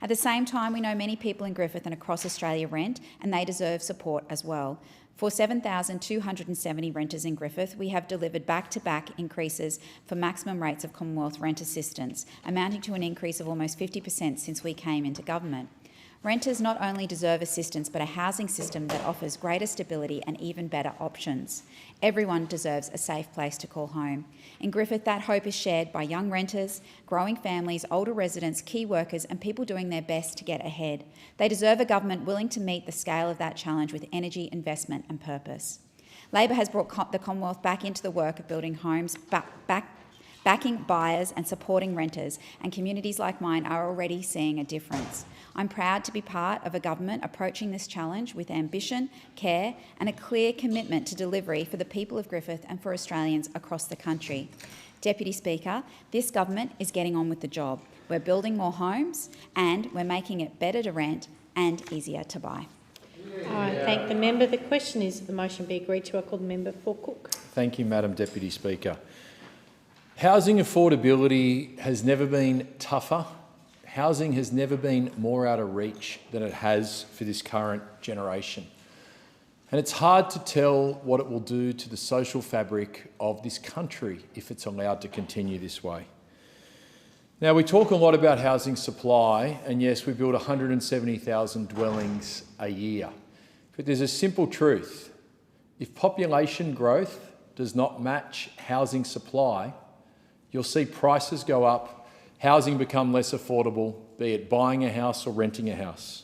At the same time, we know many people in Griffith and across Australia rent, and they deserve support as well. For 7,270 renters in Griffith, we have delivered back-to-back increases for maximum rates of Commonwealth rent assistance, amounting to an increase of almost 50% since we came into government. Renters not only deserve assistance, but a housing system that offers greater stability and even better options. Everyone deserves a safe place to call home. In Griffith, that hope is shared by young renters, growing families, older residents, key workers and people doing their best to get ahead. They deserve a government willing to meet the scale of that challenge with energy, investment and purpose. Labor has brought the Commonwealth back into the work of building homes, backing buyers and supporting renters, and communities like mine are already seeing a difference. I'm proud to be part of a government approaching this challenge with ambition, care and a clear commitment to delivery for the people of Griffith and for Australians across the country. Deputy Speaker, this government is getting on with the job. We're building more homes and we're making it better to rent and easier to buy. I thank the member. The question is that the motion be agreed to. I call the member for Cook. Thank you, Madam Deputy Speaker. Housing affordability has never been tougher. Housing has never been more out of reach than it has for this current generation. And it's hard to tell what it will do to the social fabric of this country if it's allowed to continue this way. Now, we talk a lot about housing supply, and yes, we build 170,000 dwellings a year. But there's a simple truth. If population growth does not match housing supply, you'll see prices go up, housing become less affordable, be it buying a house or renting a house.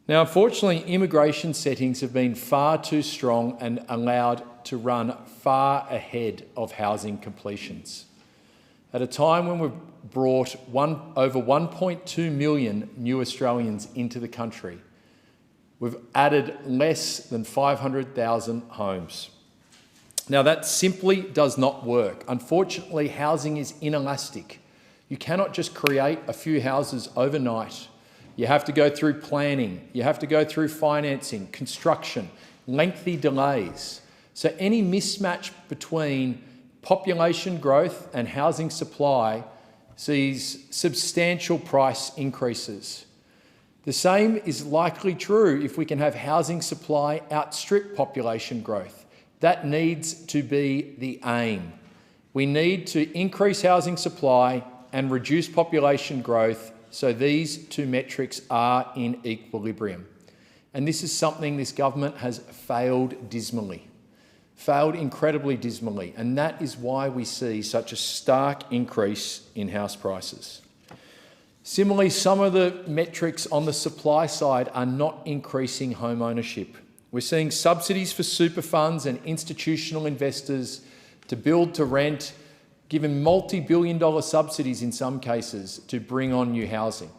Now, unfortunately, immigration settings have been far too strong and allowed to run far ahead of housing completions. At a time when we've brought over 1.2 million new Australians into the country, we've added less than 500,000 homes. Now, that simply does not work. Unfortunately, housing is inelastic. You cannot just create a few houses overnight. You have to go through planning, you have to go through financing, construction, lengthy delays. So any mismatch between population growth and housing supply sees substantial price increases. The same is likely true if we can have housing supply outstrip population growth. That needs to be the aim. We need to increase housing supply and reduce population growth so these two metrics are in equilibrium. And this is something this government has failed dismally, failed incredibly dismally, and that is why we see such a stark increase in house prices. Similarly, some of the metrics on the supply side are not increasing home ownership. We're seeing subsidies for super funds and institutional investors to build to rent, given multi-billion-dollar subsidies in some cases to bring on new housing.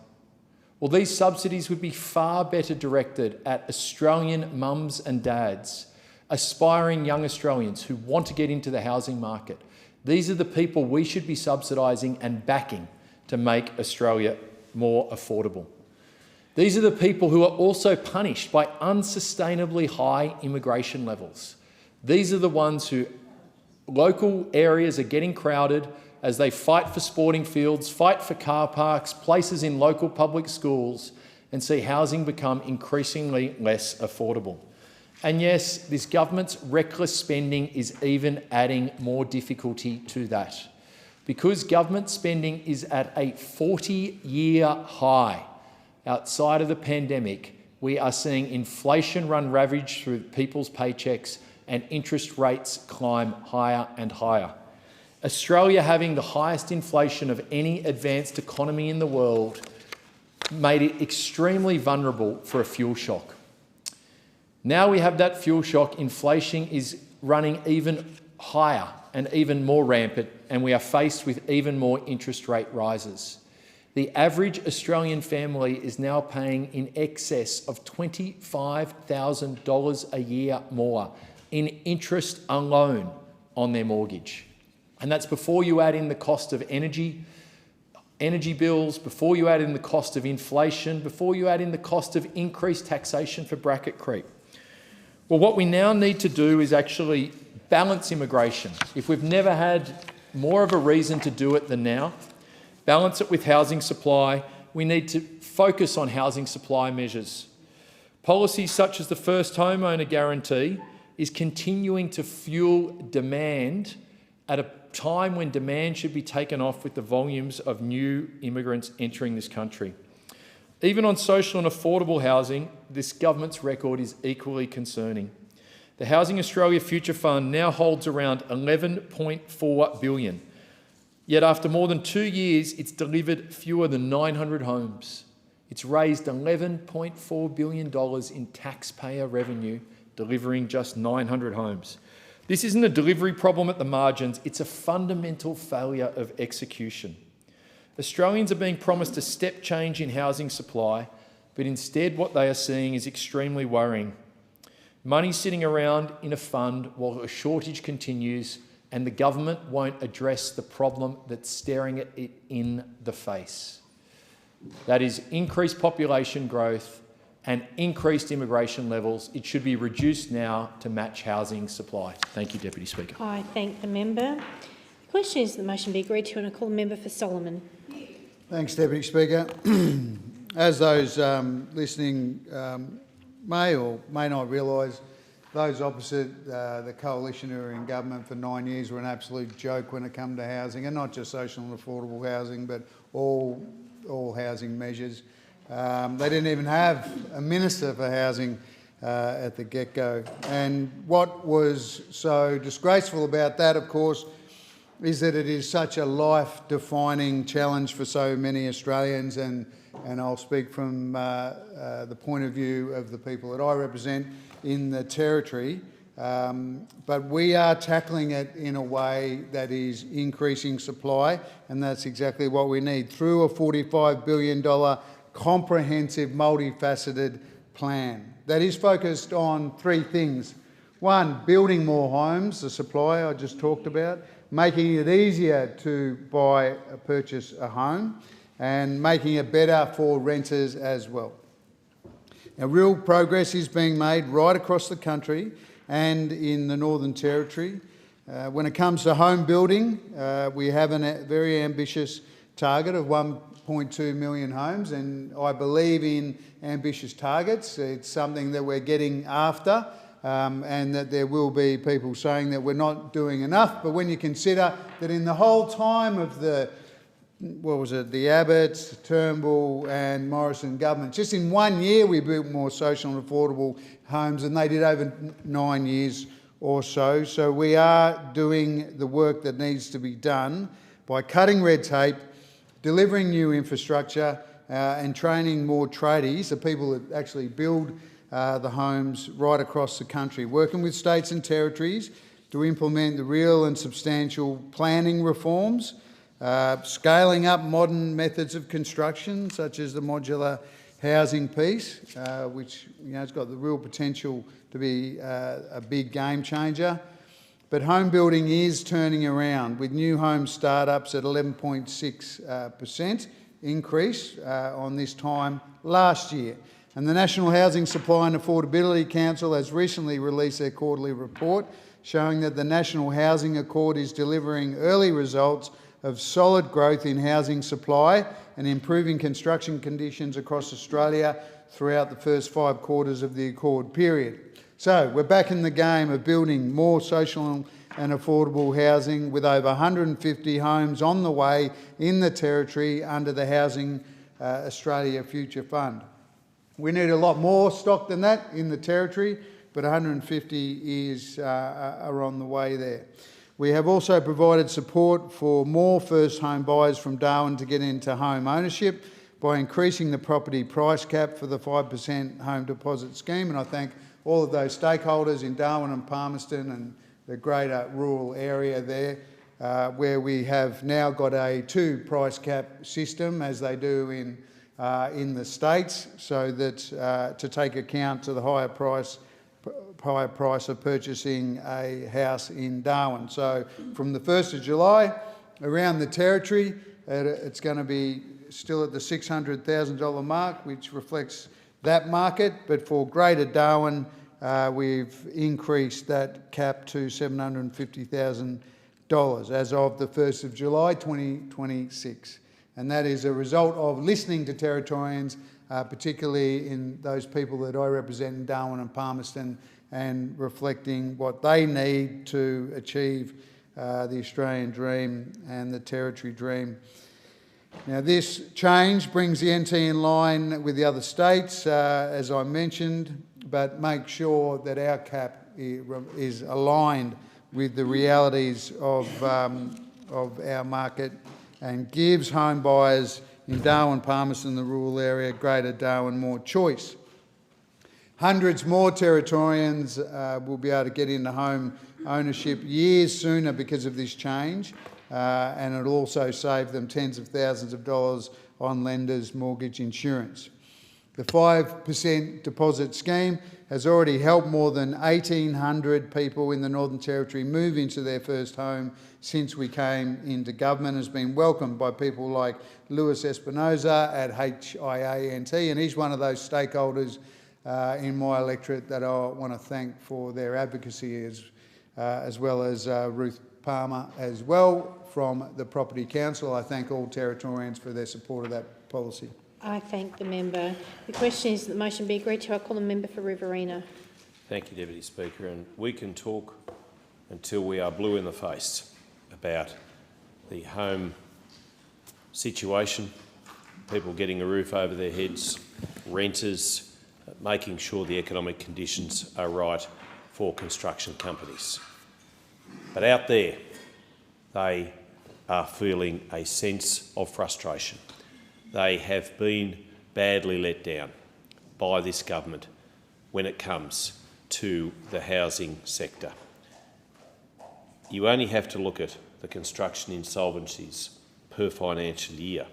Well, these subsidies would be far better directed at Australian mums and dads, aspiring young Australians who want to get into the housing market. These are the people we should be subsidising and backing to make Australia more affordable. These are the people who are also punished by unsustainably high immigration levels. These are the ones who local areas are getting crowded as they fight for sporting fields, fight for car parks, places in local public schools, and see housing become increasingly less affordable. And yes, this government's reckless spending is even adding more difficulty to that. Because government spending is at a 40-year high outside of the pandemic, we are seeing inflation run ravage through people's paychecks and interest rates climb higher and higher. Australia, having the highest inflation of any advanced economy in the world, made it extremely vulnerable for a fuel shock. Now we have that fuel shock, inflation is running even higher and even more rampant, and we are faced with even more interest rate rises. The average Australian family is now paying in excess of $25,000 a year more in interest alone on their mortgage. And that's before you add in the cost of energy bills, before you add in the cost of inflation, before you add in the cost of increased taxation for bracket creep. Well, what we now need to do is actually balance immigration. If we've never had more of a reason to do it than now, balance it with housing supply. We need to focus on housing supply measures. Policies such as the first homeowner guarantee is continuing to fuel demand at a time when demand should be taken off with the volumes of new immigrants entering this country. Even on social and affordable housing, this government's record is equally concerning. The Housing Australia Future Fund now holds around $11.4 billion. Yet after more than 2 years, it's delivered fewer than 900 homes. It's raised $11.4 billion in taxpayer revenue, delivering just 900 homes. This isn't a delivery problem at the margins, it's a fundamental failure of execution. Australians are being promised a step change in housing supply, but instead what they are seeing is extremely worrying. Money sitting around in a fund while a shortage continues, and the government won't address the problem that's staring it in the face. That is increased population growth and increased immigration levels. It should be reduced now to match housing supply. Thank you, Deputy Speaker. I thank the member. The question is that the motion be agreed to, and I call the member for Solomon. Thanks, Deputy Speaker. As those listening may or may not realise, those opposite the coalition who were in government for 9 years were an absolute joke when it came to housing, and not just social and affordable housing, but all housing measures. They didn't even have a minister for housing at the get-go. And what was so disgraceful about that, of course, is that it is such a life-defining challenge for so many Australians, and I'll speak from the point of view of the people that I represent in the Territory, but we are tackling it in a way that is increasing supply, and that's exactly what we need through a $45 billion comprehensive, multifaceted plan that is focused on three things. One, building more homes, the supply I just talked about, making it easier to purchase a home, and making it better for renters as well. Now, real progress is being made right across the country and in the Northern Territory. When it comes to home building, we have a very ambitious target of 1.2 million homes, and I believe in ambitious targets. It's something that we're getting after, and that there will be people saying that we're not doing enough. But when you consider that in the whole time of the Abbott, Turnbull and Morrison government, just in 1 year we built more social and affordable homes than they did over 9 years or so. So we are doing the work that needs to be done by cutting red tape, delivering new infrastructure and training more tradies, the people that actually build the homes right across the country, working with states and territories to implement the real and substantial planning reforms, scaling up modern methods of construction, such as the modular housing piece, which has got the real potential to be a big game changer. But home building is turning around, with new home startups at 11.6% increase on this time last year. And the National Housing Supply and Affordability Council has recently released their quarterly report showing that the National Housing Accord is delivering early results of solid growth in housing supply and improving construction conditions across Australia throughout the first 5 quarters of the Accord period. So we're back in the game of building more social and affordable housing, with over 150 homes on the way in the Territory under the Housing Australia Future Fund. We need a lot more stock than that in the Territory, but 150 are on the way there. We have also provided support for more first home buyers from Darwin to get into home ownership by increasing the property price cap for the 5% home deposit scheme, and I thank all of those stakeholders in Darwin and Palmerston and the greater rural area there, where we have now got a 2 price cap system, as they do in the States, so that to take account to the higher price of purchasing a house in Darwin. So from the 1st of July, around the Territory, it's going to be still at the $600,000 mark, which reflects that market, but for Greater Darwin, we've increased that cap to $750,000 as of the 1st of July 2026. And that is a result of listening to Territorians, particularly in those people that I represent in Darwin and Palmerston, and reflecting what they need to achieve the Australian dream and the Territory dream. Now, this change brings the NT in line with the other states, as I mentioned, but make sure that our cap is aligned with the realities of our market, and gives home buyers in Darwin, Palmerston, the rural area, Greater Darwin, more choice. Hundreds more Territorians will be able to get into home ownership years sooner because of this change, and it'll also save them tens of thousands of dollars on lenders' mortgage insurance. The 5% deposit scheme has already helped more than 1,800 people in the Northern Territory move into their first home since we came into government. Has been welcomed by people like Luis Espinoza at HIANT, and he's one of those stakeholders in my electorate that I want to thank for their advocacy, as well as Ruth Palmer as well from the Property Council. I thank all Territorians for their support of that policy. I thank the member. The question is that the motion be agreed to. I call the member for Riverina. Thank you, Deputy Speaker. And we can talk until we are blue in the face about the home situation, people getting a roof over their heads, renters, making sure the economic conditions are right for construction companies. But out there, they are feeling a sense of frustration. They have been badly let down by this government when it comes to the housing sector. You only have to look at the construction insolvencies per financial year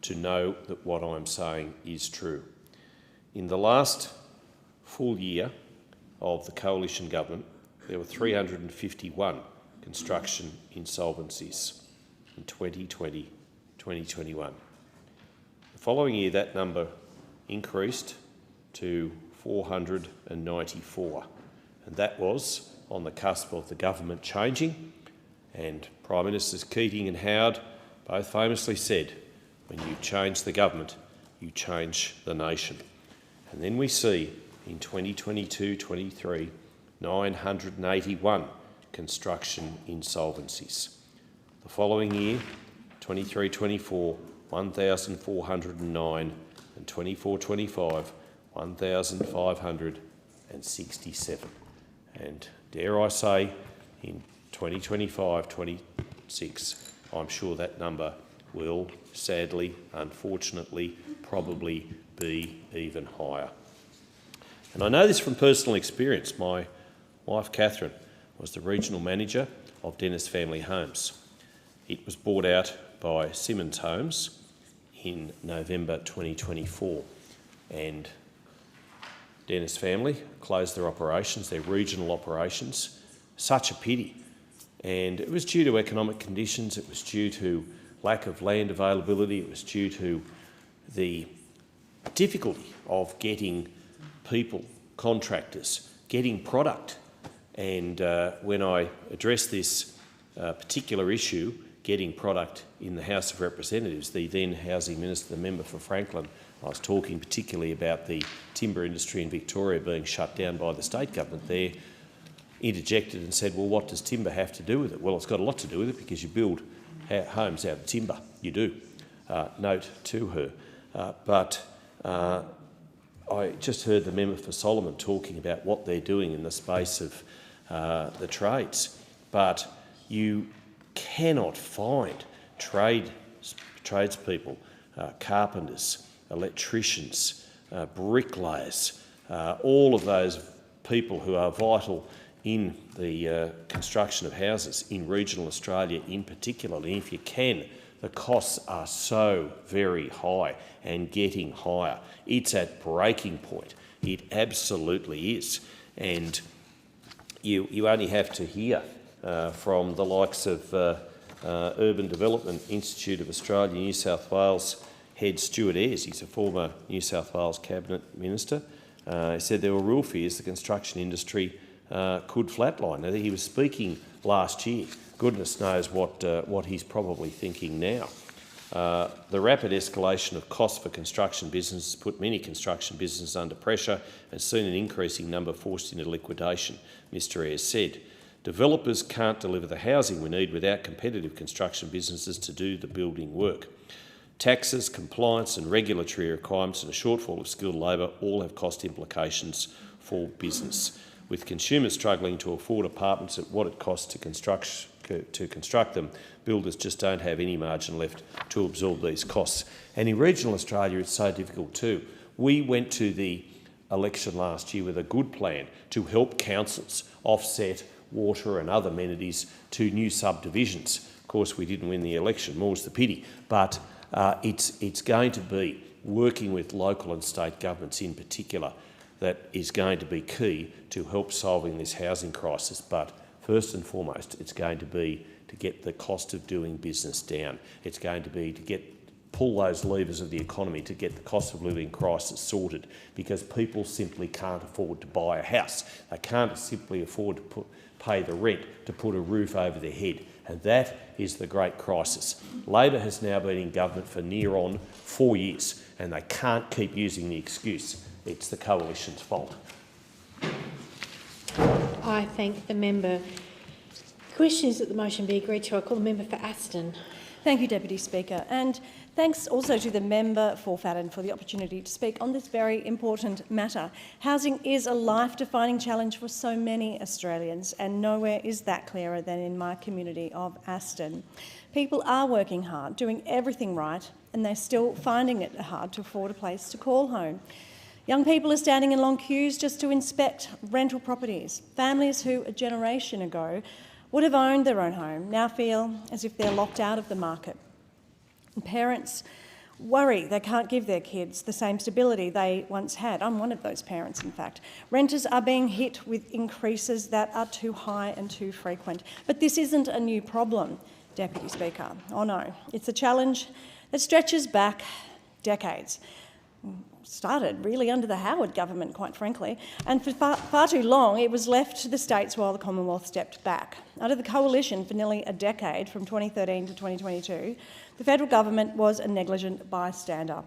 to know that what I'm saying is true. In the last full year of the coalition government, there were 351 construction insolvencies in 2020-2021. The following year, that number increased to 494, and that was on the cusp of the government changing, and Prime Ministers Keating and Howard both famously said, when you change the government, you change the nation. And then we see in 2022-23, 981 construction insolvencies. The following year, 23-24, 1,409, and 24-25, 1,567. And dare I say, in 2025-26, I'm sure that number will sadly, unfortunately, probably be even higher. And I know this from personal experience. My wife, Catherine, was the regional manager of Dennis Family Homes. It was bought out by Simmons Homes in November 2024, and Dennis Family closed their operations, their regional operations. Such a pity. And it was due to economic conditions, it was due to lack of land availability, it was due to the difficulty of getting people, contractors, getting product. And when I addressed this particular issue, getting product in the House of Representatives, the then Housing Minister, the member for Franklin, I was talking particularly about the timber industry in Victoria being shut down by the state government there, interjected and said, well, what does timber have to do with it? Well, it's got a lot to do with it because you build homes out of timber. You do. Note to her. But I just heard the member for Solomon talking about what they're doing in the space of the trades. But you cannot find tradespeople, carpenters, electricians, bricklayers, all of those people who are vital in the construction of houses in regional Australia in particular. And if you can, the costs are so very high and getting higher. It's at breaking point. It absolutely is. And you only have to hear from the likes of Urban Development Institute of Australia, New South Wales head Stuart Ayres. He's a former New South Wales Cabinet Minister. He said there were real fears the construction industry could flatline. Now, he was speaking last year. Goodness knows what he's probably thinking now. The rapid escalation of costs for construction businesses put many construction businesses under pressure and seen an increasing number forced into liquidation, Mr Ayres said. Developers can't deliver the housing we need without competitive construction businesses to do the building work. Taxes, compliance and regulatory requirements and a shortfall of skilled labour all have cost implications for business. With consumers struggling to afford apartments at what it costs to construct them, builders just don't have any margin left to absorb these costs. And in regional Australia, it's so difficult too. We went to the election last year with a good plan to help councils offset water and other amenities to new subdivisions. Of course, we didn't win the election, more's the pity, but it's going to be working with local and state governments in particular that is going to be key to help solving this housing crisis. But first and foremost, it's going to be to get the cost of doing business down. It's going to be to pull those levers of the economy to get the cost of living crisis sorted, because people simply can't afford to buy a house. They can't simply afford to pay the rent to put a roof over their head. And that is the great crisis. Labor has now been in government for near on 4 years, and they can't keep using the excuse it's the coalition's fault. I thank the member. The question is that the motion be agreed to. I call the member for Aston. Thank you, Deputy Speaker. And thanks also to the member for Fadden for the opportunity to speak on this very important matter. Housing is a life-defining challenge for so many Australians, and nowhere is that clearer than in my community of Aston. People are working hard, doing everything right, and they're still finding it hard to afford a place to call home. Young people are standing in long queues just to inspect rental properties. Families who a generation ago would have owned their own home now feel as if they're locked out of the market. And parents worry they can't give their kids the same stability they once had. I'm one of those parents, in fact. Renters are being hit with increases that are too high and too frequent. But this isn't a new problem, Deputy Speaker. Oh no, it's a challenge that stretches back decades. Started really under the Howard government, quite frankly, and for far too long it was left to the states while the Commonwealth stepped back. Under the Coalition for nearly a decade, from 2013 to 2022, the federal government was a negligent bystander.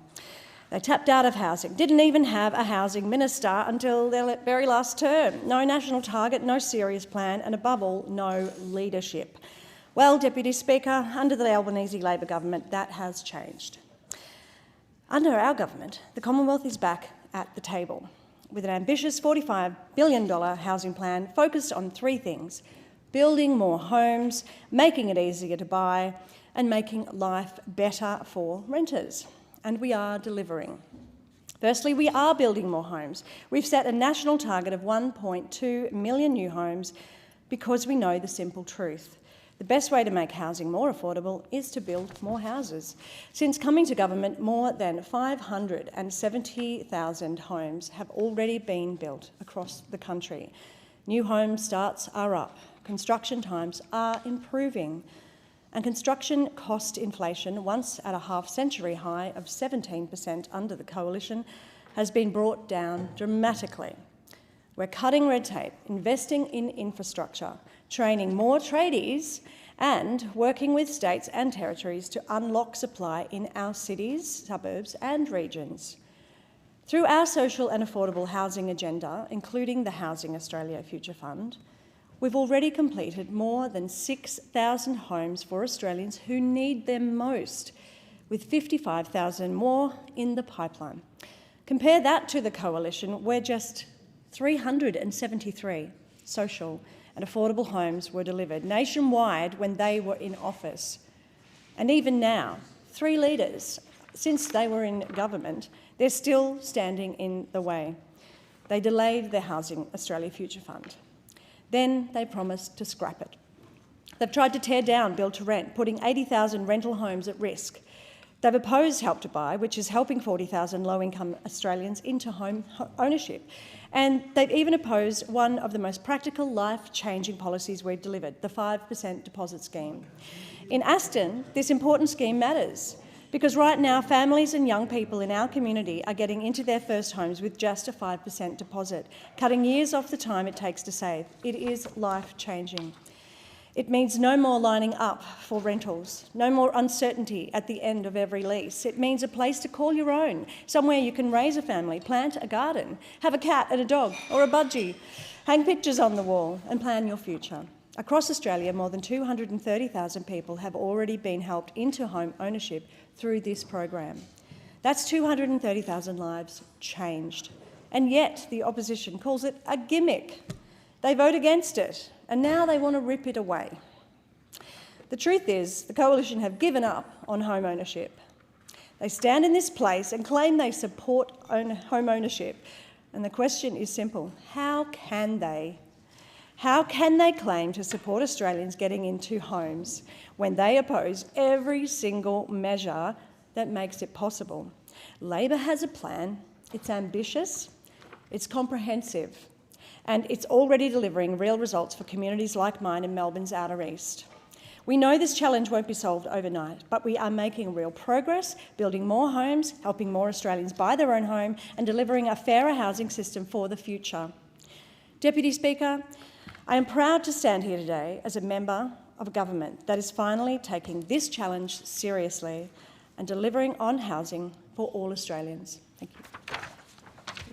They tapped out of housing, didn't even have a housing minister until their very last term. No national target, no serious plan, and above all, no leadership. Well, Deputy Speaker, under the Albanese Labor government, that has changed. Under our government, the Commonwealth is back at the table with an ambitious $45 billion housing plan focused on three things: building more homes, making it easier to buy, and making life better for renters. And we are delivering. Firstly, we are building more homes. We've set a national target of 1.2 million new homes because we know the simple truth. The best way to make housing more affordable is to build more houses. Since coming to government, more than 570,000 homes have already been built across the country. New home starts are up, construction times are improving, and construction cost inflation, once at a half-century high of 17% under the Coalition, has been brought down dramatically. We're cutting red tape, investing in infrastructure, training more tradies and working with states and territories to unlock supply in our cities, suburbs and regions. Through our social and affordable housing agenda, including the Housing Australia Future Fund, we've already completed more than 6,000 homes for Australians who need them most, with 55,000 more in the pipeline. Compare that to the Coalition, where just 373 social and affordable homes were delivered nationwide when they were in office. And even now, 3 leaders, since they were in government, they're still standing in the way. They delayed the Housing Australia Future Fund. Then they promised to scrap it. They've tried to tear down Build to Rent, putting 80,000 rental homes at risk. They've opposed Help to Buy, which is helping 40,000 low-income Australians into home ownership. And they've even opposed one of the most practical, life-changing policies we've delivered, the 5% deposit scheme. In Aston, this important scheme matters because right now families and young people in our community are getting into their first homes with just a 5% deposit, cutting years off the time it takes to save. It is life-changing. It means no more lining up for rentals, no more uncertainty at the end of every lease. It means a place to call your own, somewhere you can raise a family, plant a garden, have a cat and a dog or a budgie, hang pictures on the wall and plan your future. Across Australia, more than 230,000 people have already been helped into home ownership through this program. That's 230,000 lives changed. And yet the opposition calls it a gimmick. They vote against it, and now they want to rip it away. The truth is, the Coalition have given up on home ownership. They stand in this place and claim they support home ownership. And the question is simple: how can they? How can they claim to support Australians getting into homes when they oppose every single measure that makes it possible? Labor has a plan. It's ambitious, it's comprehensive, and it's already delivering real results for communities like mine in Melbourne's Outer East. We know this challenge won't be solved overnight, but we are making real progress, building more homes, helping more Australians buy their own home, and delivering a fairer housing system for the future. Deputy Speaker, I am proud to stand here today as a member of a government that is finally taking this challenge seriously and delivering on housing for all Australians. Thank you.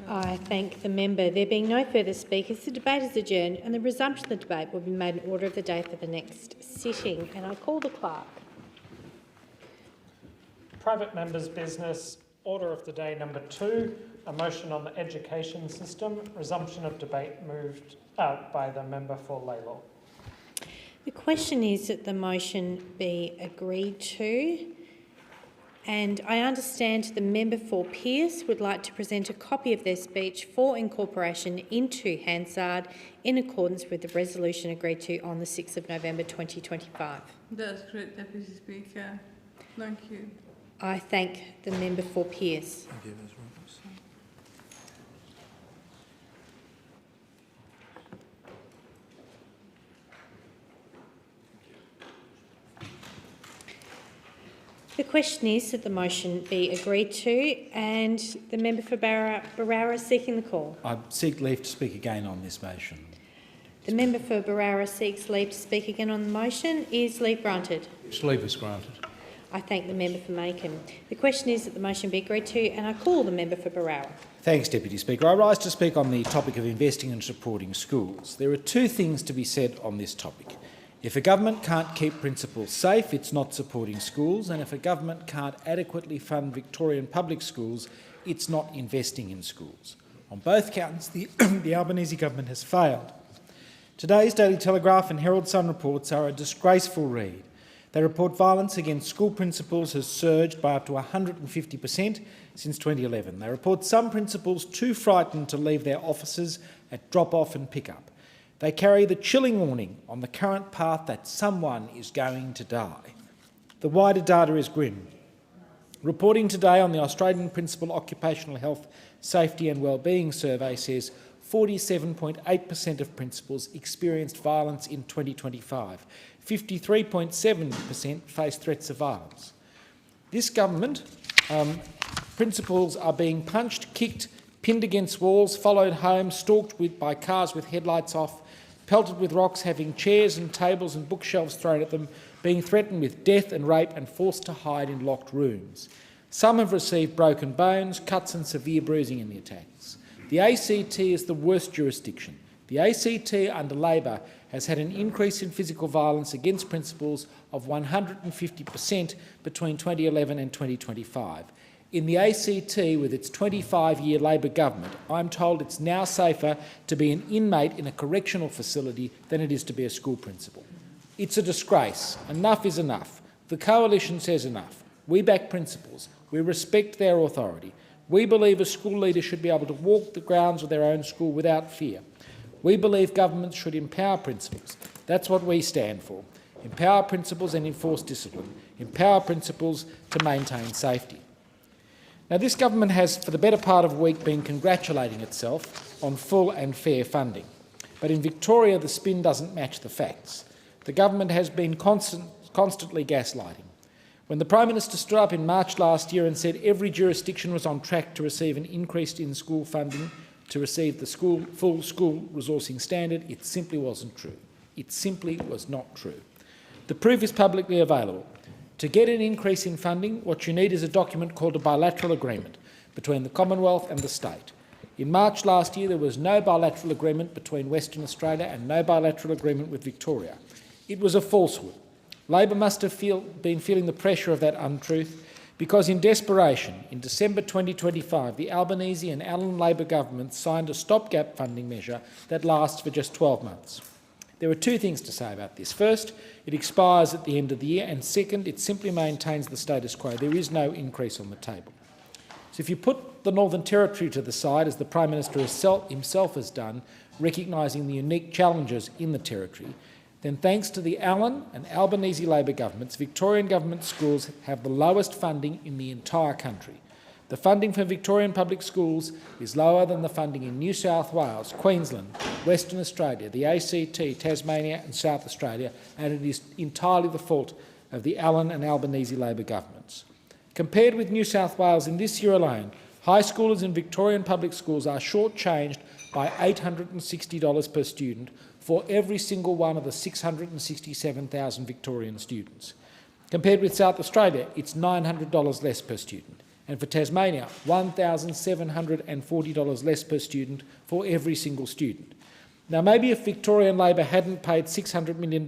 I thank the member. There being no further speakers, the debate is adjourned and the resumption of the debate will be made in order of the day for the next sitting. And I call the clerk. Private members' business, order of the day number 2, a motion on the education system, resumption of debate moved by the member for Laylaw. The question is that the motion be agreed to. And I understand the member for Pearce would like to present a copy of their speech for incorporation into Hansard in accordance with the resolution agreed to on the 6th of November 2025. That's correct, Deputy Speaker. Thank you. I thank the member for Pearce. The question is that the motion be agreed to, and the member for Barara is seeking the call. I seek leave to speak again on this motion. The member for Barara seeks leave to speak again on the motion. Is leave granted? Leave is granted. I thank the member for Macomb. The question is that the motion be agreed to, and I call the member for Barara. Thanks, Deputy Speaker. I rise to speak on the topic of investing and supporting schools. There are 2 things to be said on this topic. If a government can't keep principals safe, it's not supporting schools, and if a government can't adequately fund Victorian public schools, it's not investing in schools. On both counts, the Albanese government has failed. Today's Daily Telegraph and Herald Sun reports are a disgraceful read. They report violence against school principals has surged by up to 150% since 2011. They report some principals too frightened to leave their offices at drop-off and pick-up. They carry the chilling warning on the current path that someone is going to die. The wider data is grim. Reporting today on the Australian Principal Occupational Health, Safety and Wellbeing Survey says 47.8% of principals experienced violence in 2025. 53.7% faced threats of violence. This government, principals are being punched, kicked, pinned against walls, followed home, stalked by cars with headlights off. pelted with rocks, having chairs and tables and bookshelves thrown at them, being threatened with death and rape and forced to hide in locked rooms. Some have received broken bones, cuts and severe bruising in the attacks. The ACT is the worst jurisdiction. The ACT under Labor has had an increase in physical violence against principals of 150% between 2011 and 2025. In the ACT, with its 25-year Labor government, I'm told it's now safer to be an inmate in a correctional facility than it is to be a school principal. It's a disgrace. Enough is enough. The Coalition says enough. We back principals. We respect their authority. We believe a school leader should be able to walk the grounds of their own school without fear. We believe governments should empower principals. That's what we stand for. Empower principals and enforce discipline. Empower principals to maintain safety. Now, this government has, for the better part of a week, been congratulating itself on full and fair funding. But in Victoria, the spin doesn't match the facts. The government has been constantly gaslighting. When the Prime Minister stood up in March last year and said every jurisdiction was on track to receive an increase in school funding to receive the full school resourcing standard, it simply wasn't true. It simply was not true. The proof is publicly available. To get an increase in funding, what you need is a document called a bilateral agreement between the Commonwealth and the state. In March last year, there was no bilateral agreement between Western Australia and no bilateral agreement with Victoria. It was a falsehood. Labor must have been feeling the pressure of that untruth because in desperation, in December 2025, the Albanese and Allan Labor governments signed a stopgap funding measure that lasts for just 12 months. There are two things to say about this. First, it expires at the end of the year, and second, it simply maintains the status quo. There is no increase on the table. So if you put the Northern Territory to the side, as the Prime Minister himself has done, recognising the unique challenges in the Territory, then thanks to the Allan and Albanese Labor governments, Victorian government schools have the lowest funding in the entire country. The funding for Victorian public schools is lower than the funding in New South Wales, Queensland, Western Australia, the ACT, Tasmania and South Australia, and it is entirely the fault of the Allan and Albanese Labor governments. Compared with New South Wales, in this year alone, high schoolers in Victorian public schools are shortchanged by $860 per student for every single one of the 667,000 Victorian students. Compared with South Australia, it's $900 less per student. And for Tasmania, $1,740 less per student for every single student. Now, maybe if Victorian Labor hadn't paid $600 million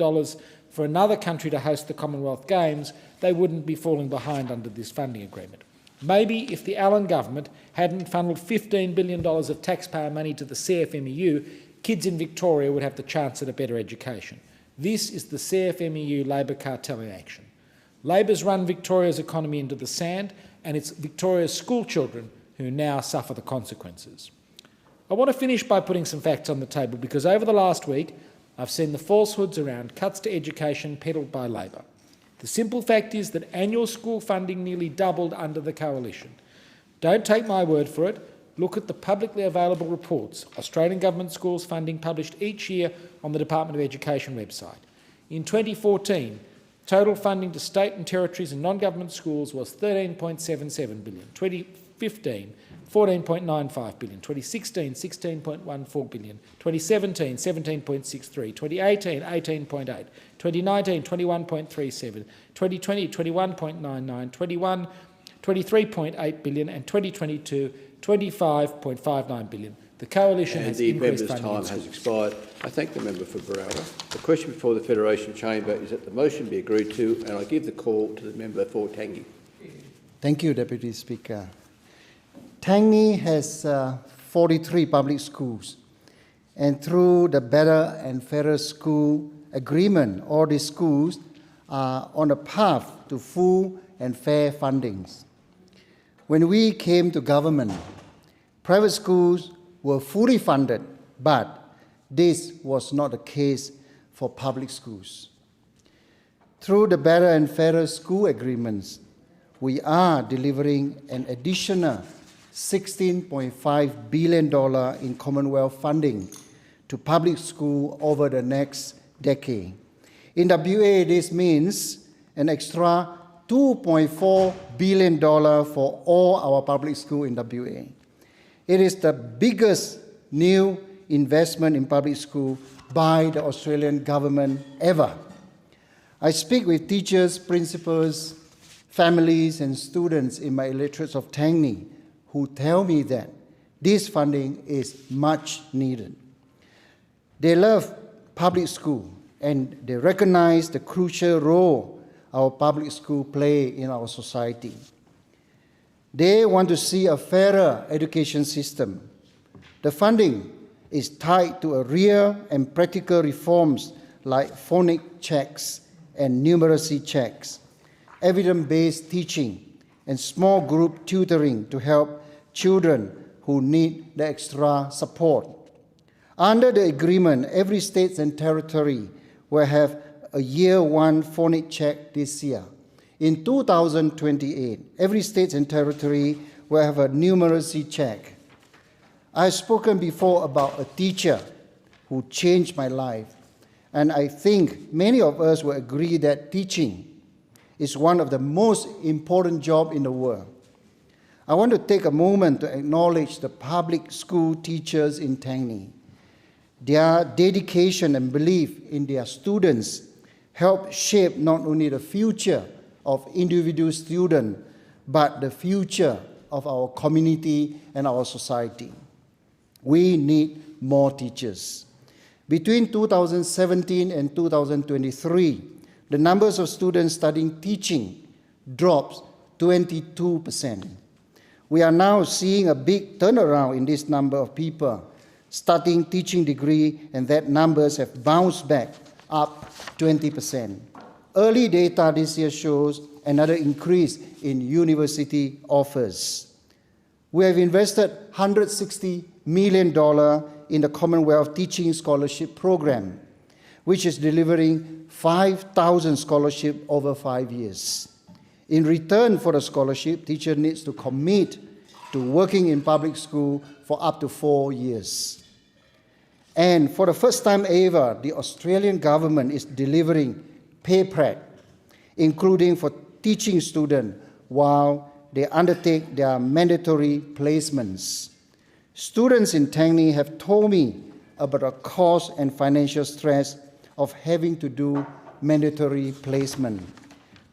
for another country to host the Commonwealth Games, they wouldn't be falling behind under this funding agreement. Maybe if the Allan government hadn't funnelled $15 billion of taxpayer money to the CFMEU, kids in Victoria would have the chance at a better education. This is the CFMEU Labor cartel in action. Labor's run Victoria's economy into the sand, and it's Victoria's school children who now suffer the consequences. I want to finish by putting some facts on the table because over the last week I've seen the falsehoods around cuts to education peddled by Labor. The simple fact is that annual school funding nearly doubled under the Coalition. Don't take my word for it. Look at the publicly available reports, Australian government schools funding published each year on the Department of Education website. In 2014, total funding to state and territories and non-government schools was $13.77 billion. 2015, $14.95 billion. 2016, $16.14 billion. 2017, $17.63. 2018, $18.8. 2019, $21.37. 2020, $21.99. 21, $23.8 billion. And 2022, $25.59 billion. The Coalition has increased funding. The member's time has expired. I thank the member for Berowra. The question before the Federation Chamber is that the motion be agreed to, and I give the call to the member for Tangi. Thank you, Deputy Speaker. Tangi has 43 public schools, and through the Better and Fairer School Agreement, all these schools are on a path to full and fair fundings. When we came to government, private schools were fully funded, but this was not the case for public schools. Through the Better and Fairer School Agreements, we are delivering an additional $16.5 billion in Commonwealth funding to public schools over the next decade. In WA, this means an extra $2.4 billion for all our public schools in WA. It is the biggest new investment in public school by the Australian government ever. I speak with teachers, principals, families and students in my electorates of Tangney who tell me that this funding is much needed. They love public school and they recognize the crucial role our public school play in our society. They want to see a fairer education system. The funding is tied to a real and practical reforms like phonic checks and numeracy checks, evidence-based teaching, and small group tutoring to help children who need the extra support. Under the agreement, every state and territory will have a Year 1 phonic check this year. In 2028, every state and territory will have a numeracy check. I've spoken before about a teacher who changed my life, and I think many of us will agree that teaching is one of the most important jobs in the world. I want to take a moment to acknowledge the public school teachers in Tangney. Their dedication and belief in their students help shape not only the future of individual students, but the future of our community and our society. We need more teachers. Between 2017 and 2023, the numbers of students studying teaching dropped 22%. We are now seeing a big turnaround in this number of people starting teaching degree, and that numbers have bounced back up 20%. Early data this year shows another increase in university offers. We have invested $160 million in the Commonwealth Teaching Scholarship Program, which is delivering 5,000 scholarships over 5 years. In return for the scholarship, teacher needs to commit to working in public school for up to 4 years. And for the first time ever, the Australian government is delivering pay prep, including for teaching students while they undertake their mandatory placements. Students in Tangney have told me about the cost and financial stress of having to do mandatory placement.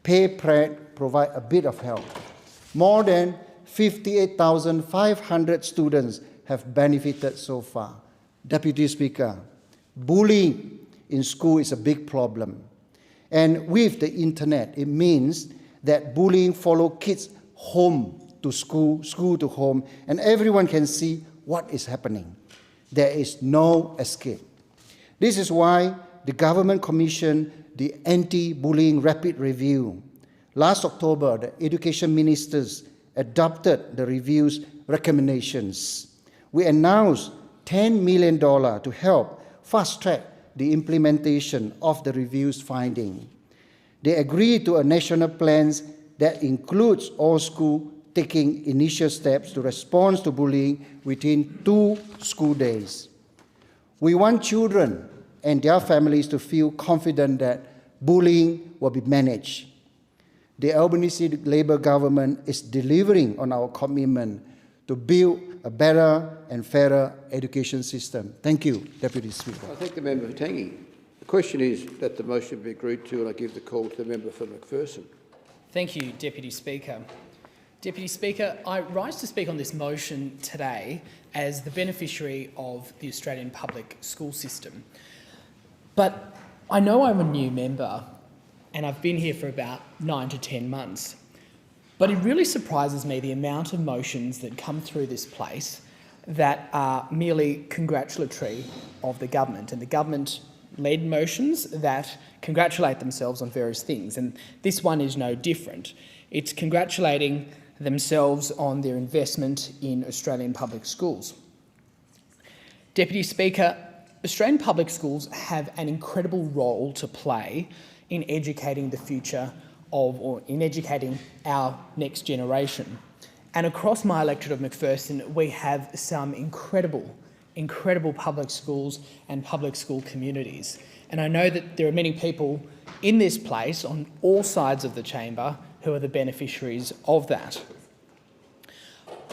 Pay prep provide a bit of help. More than 58,500 students have benefited so far. Deputy Speaker, bullying in school is a big problem. And with the internet, it means that bullying follows kids home to school, school to home, and everyone can see what is happening. There is no escape. This is why the government commissioned the Anti-Bullying Rapid Review. Last October, the education ministers adopted the review's recommendations. We announced $10 million to help fast-track the implementation of the review's finding. They agreed to a national plan that includes all schools taking initial steps to respond to bullying within 2 school days. We want children and their families to feel confident that bullying will be managed. The Albanese Labor government is delivering on our commitment to build a better and fairer education system. Thank you, Deputy Speaker. I thank the member for Tangi. The question is that the motion be agreed to, and I give the call to the member for McPherson. Thank you, Deputy Speaker. Deputy Speaker, I rise to speak on this motion today as the beneficiary of the Australian public school system. But I know I'm a new member and I've been here for about 9 to 10 months. But it really surprises me the amount of motions that come through this place that are merely congratulatory of the government, and the government-led motions that congratulate themselves on various things. And this one is no different. It's congratulating themselves on their investment in Australian public schools. Deputy Speaker, Australian public schools have an incredible role to play in educating the future of, or in educating our next generation. And across my electorate of McPherson, we have some incredible public schools and public school communities. And I know that there are many people in this place on all sides of the chamber who are the beneficiaries of that.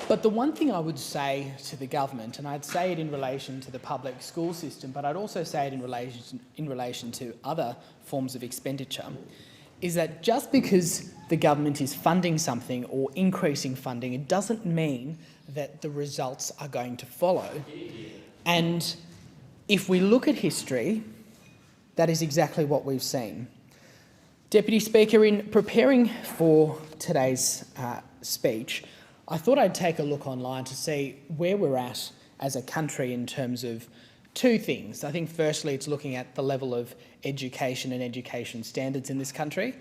But the one thing I would say to the government, and I'd say it in relation to the public school system, but I'd also say it in relation to other forms of expenditure, is that just because the government is funding something or increasing funding, it doesn't mean that the results are going to follow. And if we look at history, that is exactly what we've seen. Deputy Speaker, in preparing for today's speech, I thought I'd take a look online to see where we're at as a country in terms of two things. I think firstly it's looking at the level of education and education standards in this country,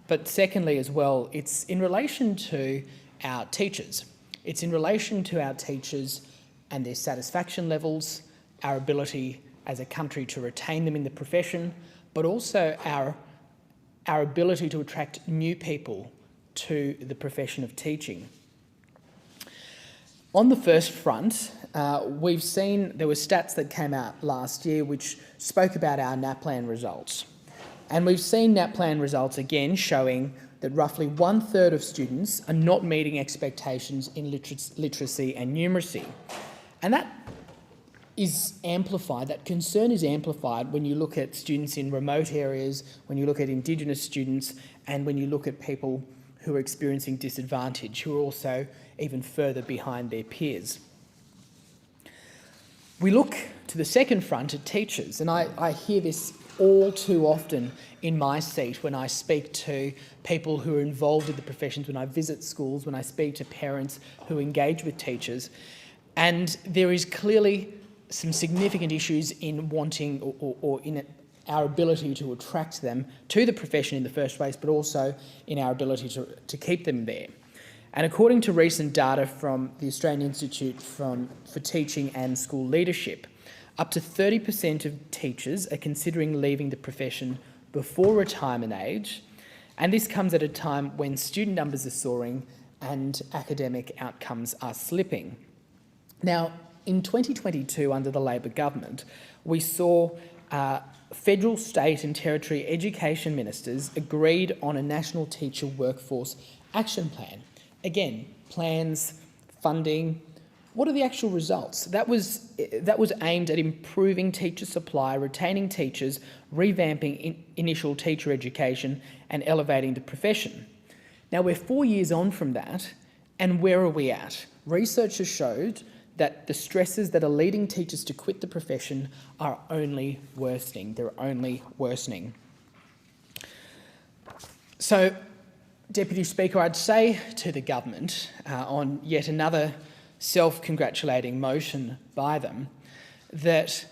but secondly as well, it's in relation to our teachers. It's in relation to our teachers and their satisfaction levels, our ability as a country to retain them in the profession, but also our ability to attract new people to the profession of teaching. On the first front, we've seen there were stats that came out last year which spoke about our NAPLAN results. And we've seen NAPLAN results again showing that roughly 1/3 of students are not meeting expectations in literacy and numeracy. And that is amplified, that concern is amplified when you look at students in remote areas, when you look at Indigenous students, and when you look at people who are experiencing disadvantage, who are also even further behind their peers. We look to the second front at teachers, and I hear this all too often in my seat when I speak to people who are involved in the professions, when I visit schools, when I speak to parents who engage with teachers. And there is clearly some significant issues in wanting or in our ability to attract them to the profession in the first place, but also in our ability to keep them there. And according to recent data from the Australian Institute for Teaching and School Leadership, up to 30% of teachers are considering leaving the profession before retirement age, and this comes at a time when student numbers are soaring and academic outcomes are slipping. Now, in 2022, under the Labor government, we saw federal, state and territory education ministers agreed on a national teacher workforce action plan. Again, plans, funding. What are the actual results? That was aimed at improving teacher supply, retaining teachers, revamping initial teacher education and elevating the profession. Now we're 4 years on from that, and where are we at? Research has showed that the stresses that are leading teachers to quit the profession are only worsening. They're only worsening. So, Deputy Speaker, I'd say to the government on yet another self-congratulating motion by them that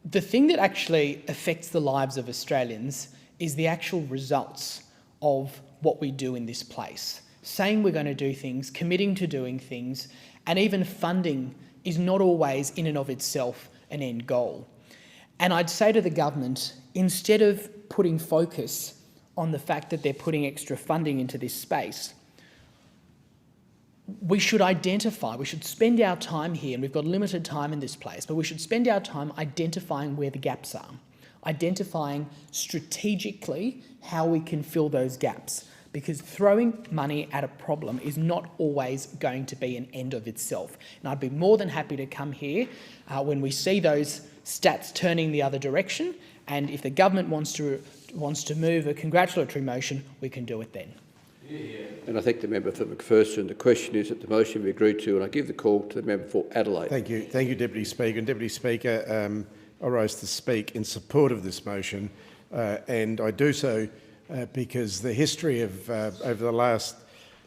the thing that actually affects the lives of Australians is the actual results of what we do in this place. Saying we're going to do things, committing to doing things, and even funding is not always in and of itself an end goal. And I'd say to the government, instead of putting focus on the fact that they're putting extra funding into this space, we should identify, we should spend our time here, and we've got limited time in this place, but we should spend our time identifying where the gaps are, identifying strategically how we can fill those gaps, because throwing money at a problem is not always going to be an end of itself. And I'd be more than happy to come here when we see those stats turning the other direction, and if the government wants to move a congratulatory motion, we can do it then. And I thank the member for McPherson. The question is that the motion be agreed to, and I give the call to the member for Adelaide. Thank you, Deputy Speaker. And Deputy Speaker, I rise to speak in support of this motion, and I do so because the history of over the last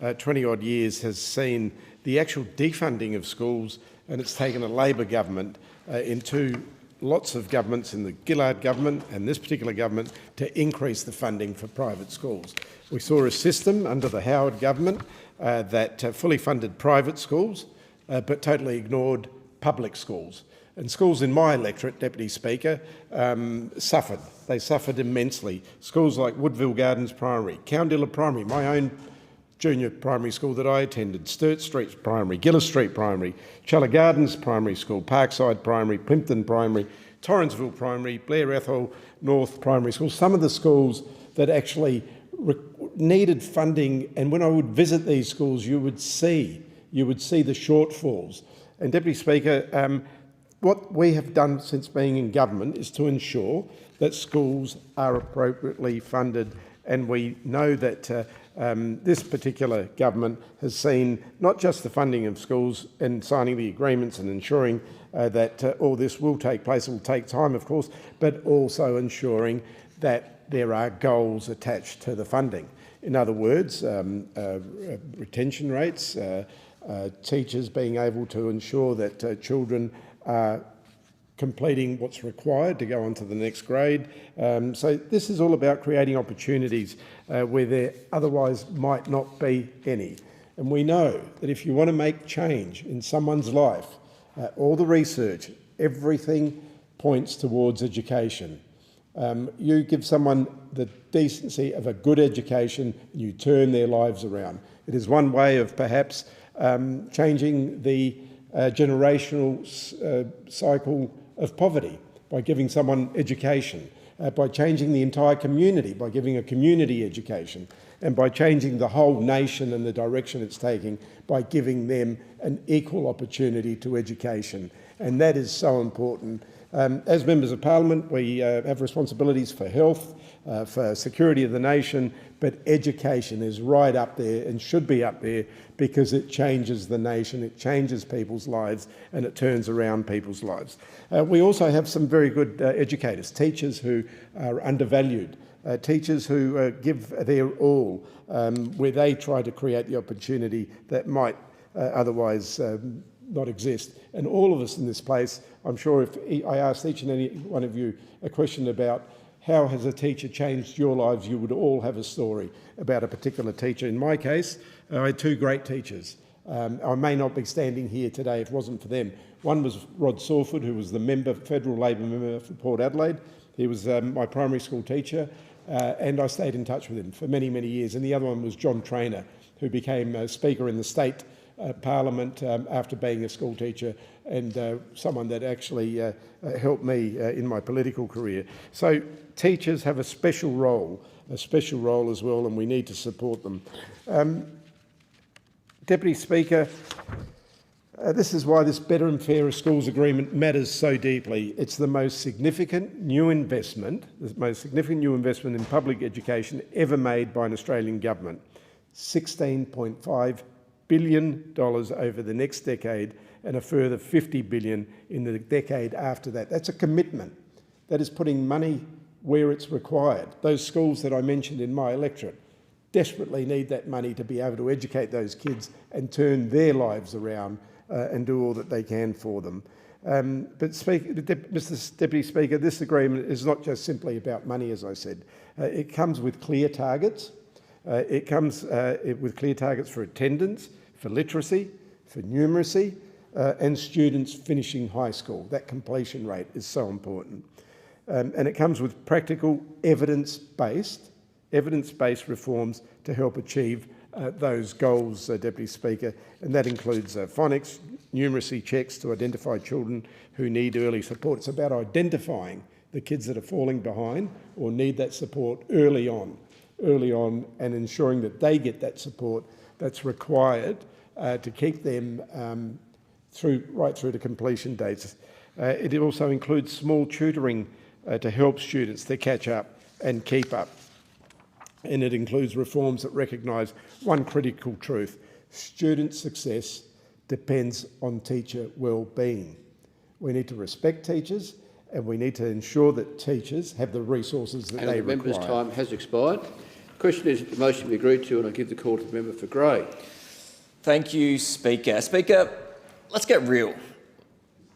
20-odd years has seen the actual defunding of schools, and it's taken a Labor government into lots of governments in the Gillard government and this particular government to increase the funding for private schools. We saw a system under the Howard government that fully funded private schools but totally ignored public schools. And schools in my electorate, Deputy Speaker, suffered. They suffered immensely. Schools like Woodville Gardens Primary, Cowndilla Primary, my own junior primary school that I attended, Sturt Street Primary, Gillis Street Primary, Chella Gardens Primary School, Parkside Primary, Plimpton Primary, Torrensville Primary, Blair Ethel North Primary School, some of the schools that actually needed funding. And when I would visit these schools, you would see you would see the shortfalls. And Deputy Speaker, what we have done since being in government is to ensure that schools are appropriately funded, and we know that this particular government has seen not just the funding of schools and signing the agreements and ensuring that all this will take place. It will take time, of course, but also ensuring that there are goals attached to the funding. In other words, retention rates, teachers being able to ensure that children are completing what's required to go on to the next grade. So this is all about creating opportunities where there otherwise might not be any. And we know that if you want to make change in someone's life, all the research, everything points towards education. You give someone the decency of a good education, you turn their lives around. It is one way of perhaps changing the generational cycle of poverty by giving someone education, by changing the entire community, by giving a community education, and by changing the whole nation and the direction it's taking by giving them an equal opportunity to education. And that is so important. As members of Parliament, we have responsibilities for health, for security of the nation, but education is right up there and should be up there because it changes the nation, it changes people's lives, and it turns around people's lives. We also have some very good educators, teachers who are undervalued, teachers who give their all, where they try to create the opportunity that might otherwise not exist. And all of us in this place, I'm sure if I asked each and any one of you a question about how has a teacher changed your lives, you would all have a story about a particular teacher. In my case, I had two great teachers. I may not be standing here today if it wasn't for them. One was Rod Sawford, who was the Federal Labor member for Port Adelaide. He was my primary school teacher, and I stayed in touch with him for many, many years. And the other one was John Traynor, who became Speaker in the State Parliament after being a school teacher, and someone that actually helped me in my political career. So teachers have a special role as well, and we need to support them. Deputy Speaker, this is why this Better and Fairer Schools Agreement matters so deeply. It's the most significant new investment, in public education ever made by an Australian government. $16.5 billion over the next decade, and a further $50 billion in the decade after that. That's a commitment. That is putting money where it's required. Those schools that I mentioned in my electorate desperately need that money to be able to educate those kids and turn their lives around and do all that they can for them. But Mr. Deputy Speaker, this agreement is not just simply about money, as I said. It comes with clear targets. It comes with clear targets for attendance, for literacy, for numeracy, and students finishing high school. That completion rate is so important. And it comes with practical evidence-based reforms to help achieve those goals, Deputy Speaker, and that includes phonics, numeracy checks to identify children who need early support. It's about identifying the kids that are falling behind or need that support early on, and ensuring that they get that support that's required to keep them right through to completion dates. It also includes small tutoring to help students to catch up and keep up. And it includes reforms that recognise one critical truth: student success depends on teacher well-being. We need to respect teachers, and we need to ensure that teachers have the resources that they require. The member's time has expired. The question is that the motion be agreed to, and I give the call to the member for Grey. Thank you, Speaker. Speaker, let's get real.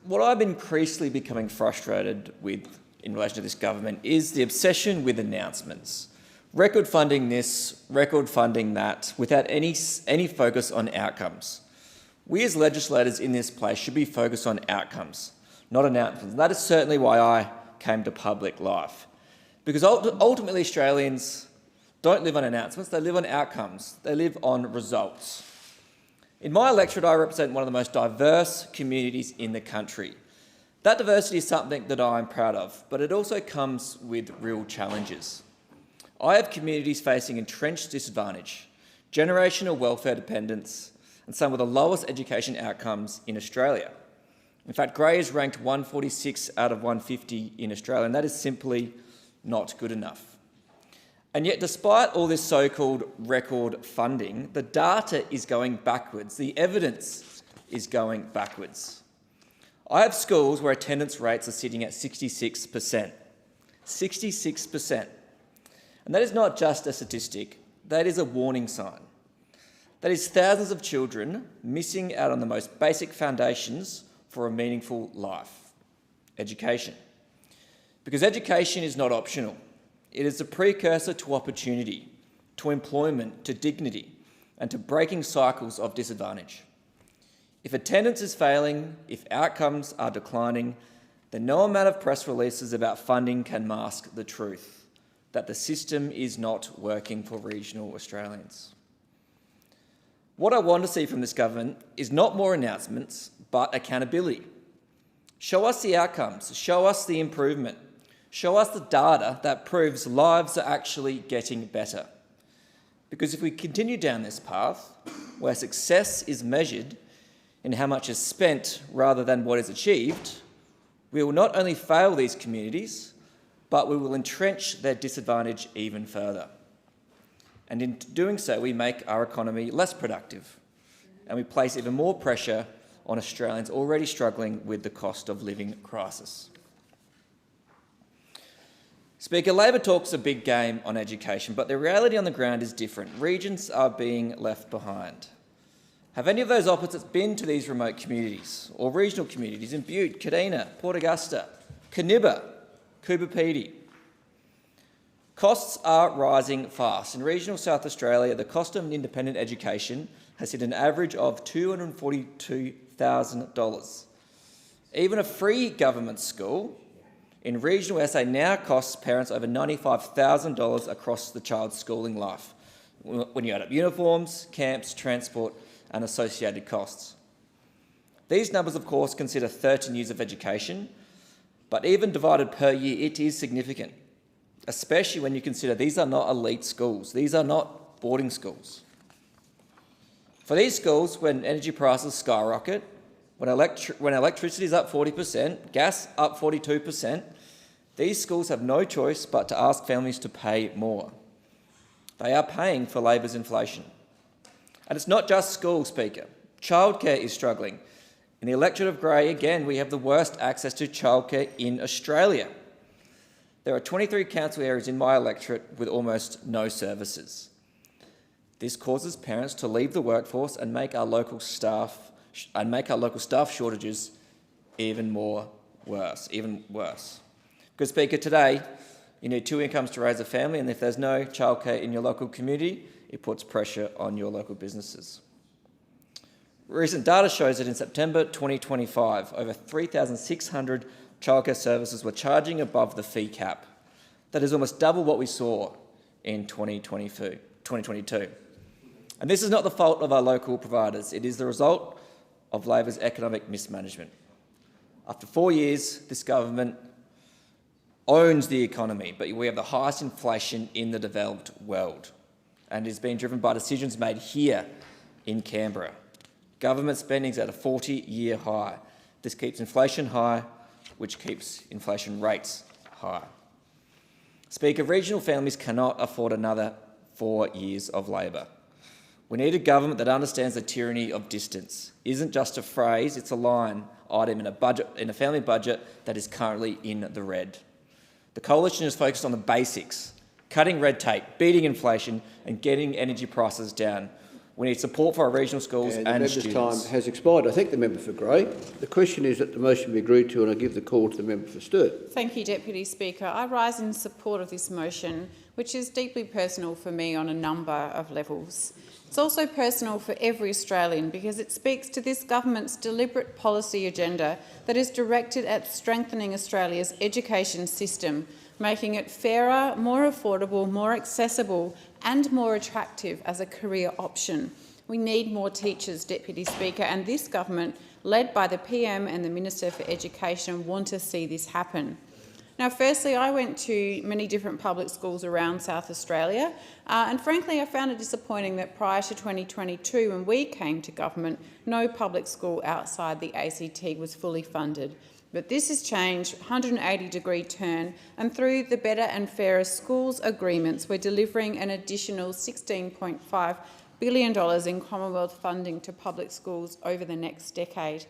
What I've increasingly becoming frustrated with in relation to this government is the obsession with announcements. Record funding this, record funding that, without any focus on outcomes. We as legislators in this place should be focused on outcomes, not announcements. And that is certainly why I came to public life. Because ultimately Australians don't live on announcements, they live on outcomes, they live on results. In my electorate, I represent one of the most diverse communities in the country. That diversity is something that I'm proud of, but it also comes with real challenges. I have communities facing entrenched disadvantage, generational welfare dependence, and some of the lowest education outcomes in Australia. In fact, Grey is ranked 146 out of 150 in Australia, and that is simply not good enough. And yet, despite all this so-called record funding, the data is going backwards. The evidence is going backwards. I have schools where attendance rates are sitting at 66%. 66%. And that is not just a statistic, that is a warning sign. That is thousands of children missing out on the most basic foundations for a meaningful life: education. Because education is not optional. It is a precursor to opportunity, to employment, to dignity, and to breaking cycles of disadvantage. If attendance is failing, if outcomes are declining, then no amount of press releases about funding can mask the truth that the system is not working for regional Australians. What I want to see from this government is not more announcements, but accountability. Show us the outcomes, show us the improvement, show us the data that proves lives are actually getting better. Because if we continue down this path, where success is measured in how much is spent rather than what is achieved, we will not only fail these communities, but we will entrench their disadvantage even further. And in doing so, we make our economy less productive, and we place even more pressure on Australians already struggling with the cost of living crisis. Speaker, Labor talks a big game on education, but the reality on the ground is different. Regions are being left behind. Have any of those opposites been to these remote communities or regional communities in Butte, Kadina, Port Augusta, Canibba, Coober Pedy? Costs are rising fast. In regional South Australia, the cost of an independent education has hit an average of $242,000. Even a free government school in regional SA now costs parents over $95,000 across the child's schooling life, when you add up uniforms, camps, transport and associated costs. These numbers, of course, consider 13 years of education, but even divided per year, it is significant, especially when you consider these are not elite schools. These are not boarding schools. For these schools, when energy prices skyrocket, when electricity is up 40%, gas up 42%, these schools have no choice but to ask families to pay more. They are paying for Labor's inflation. And it's not just schools, Speaker. Childcare is struggling. In the electorate of Grey, again, we have the worst access to childcare in Australia. There are 23 council areas in my electorate with almost no services. This causes parents to leave the workforce and make our local staff shortages even worse. Because, Speaker, today you need 2 incomes to raise a family, and if there's no childcare in your local community, it puts pressure on your local businesses. Recent data shows that in September 2025, over 3,600 childcare services were charging above the fee cap. That is almost double what we saw in 2022. And this is not the fault of our local providers. It is the result of Labor's economic mismanagement. After 4 years, this government owns the economy, but we have the highest inflation in the developed world, and it is being driven by decisions made here in Canberra. Government spending is at a 40-year high. This keeps inflation high, which keeps inflation rates high. Speaker, regional families cannot afford another 4 years of Labor. We need a government that understands the tyranny of distance. It isn't just a phrase, it's a line item in a family budget that is currently in the red. The Coalition is focused on the basics: cutting red tape, beating inflation and getting energy prices down. We need support for our regional schools and students. The member's time has expired. I thank the member for Grey. The question is that the motion be agreed to, and I give the call to the member for Sturt. Thank you, Deputy Speaker. I rise in support of this motion, which is deeply personal for me on a number of levels. It's also personal for every Australian because it speaks to this government's deliberate policy agenda that is directed at strengthening Australia's education system, making it fairer, more affordable, more accessible and more attractive as a career option. We need more teachers, Deputy Speaker, and this government, led by the PM and the Minister for Education, want to see this happen. Now, firstly, I went to many different public schools around South Australia, and frankly, I found it disappointing that prior to 2022, when we came to government, no public school outside the ACT was fully funded. But this has changed, 180-degree turn, and through the Better and Fairer Schools agreements, we're delivering an additional $16.5 billion in Commonwealth funding to public schools over the next decade.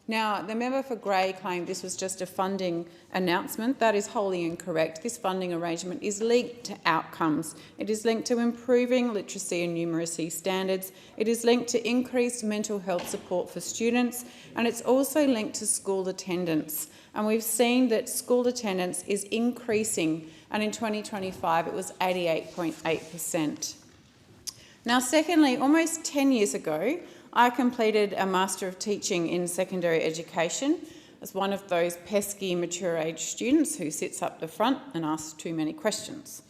Now, the member for Grey claimed this was just a funding announcement. That is wholly incorrect. This funding arrangement is linked to outcomes. It is linked to improving literacy and numeracy standards. It is linked to increased mental health support for students, and it's also linked to school attendance. And we've seen that school attendance is increasing, and in 2025 it was 88.8%. Now, secondly, almost 10 years ago, I completed a Master of Teaching in Secondary Education as one of those pesky mature age students who sits up the front and asks too many questions.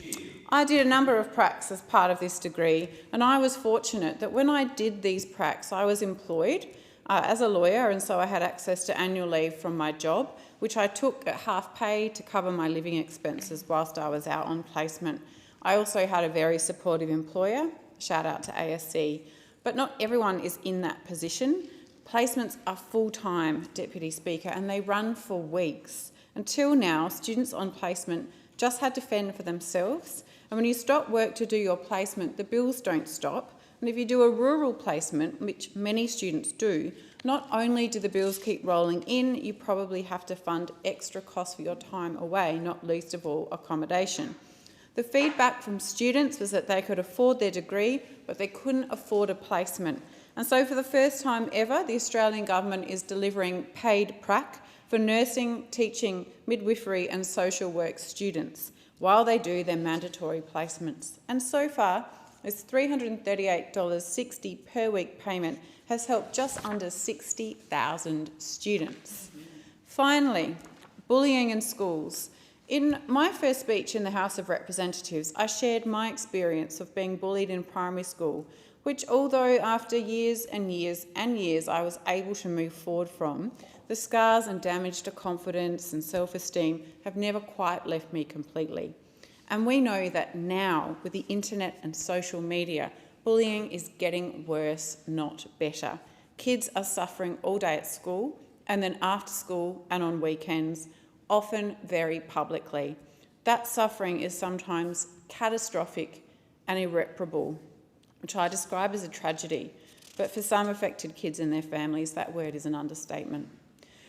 I did a number of pracs as part of this degree, and I was fortunate that when I did these pracs, I was employed as a lawyer, and so I had access to annual leave from my job, which I took at half pay to cover my living expenses whilst I was out on placement. I also had a very supportive employer, shout out to ASC. But not everyone is in that position. Placements are full-time, Deputy Speaker, and they run for weeks. Until now, students on placement just had to fend for themselves, and when you stop work to do your placement, the bills don't stop. And if you do a rural placement, which many students do, not only do the bills keep rolling in, you probably have to fund extra costs for your time away, not least of all accommodation. The feedback from students was that they could afford their degree, but they couldn't afford a placement. And so for the first time ever, the Australian Government is delivering paid prac for nursing, teaching, midwifery and social work students while they do their mandatory placements. And so far, this $338.60 per week payment has helped just under 60,000 students. Finally, bullying in schools. In my first speech in the House of Representatives, I shared my experience of being bullied in primary school, which, although after years and years and years I was able to move forward from, the scars and damage to confidence and self-esteem have never quite left me completely. And we know that now, with the internet and social media, bullying is getting worse, not better. Kids are suffering all day at school and then after school and on weekends, often very publicly. That suffering is sometimes catastrophic and irreparable, which I describe as a tragedy, but for some affected kids and their families, that word is an understatement.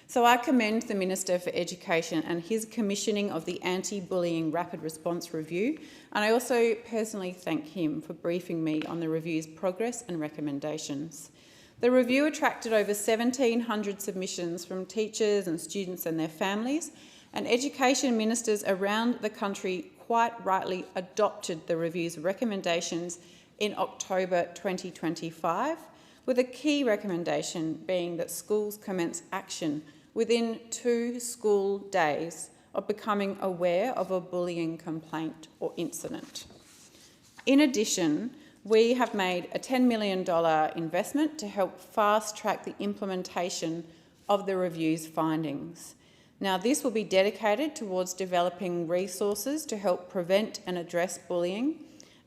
So I commend the Minister for Education and his commissioning of the Anti-Bullying Rapid Response Review, and I also personally thank him for briefing me on the review's progress and recommendations. The review attracted over 1,700 submissions from teachers and students and their families, and education ministers around the country quite rightly adopted the review's recommendations in October 2025, with a key recommendation being that schools commence action within 2 school days of becoming aware of a bullying complaint or incident. In addition, we have made a $10 million investment to help fast-track the implementation of the review's findings. Now, this will be dedicated towards developing resources to help prevent and address bullying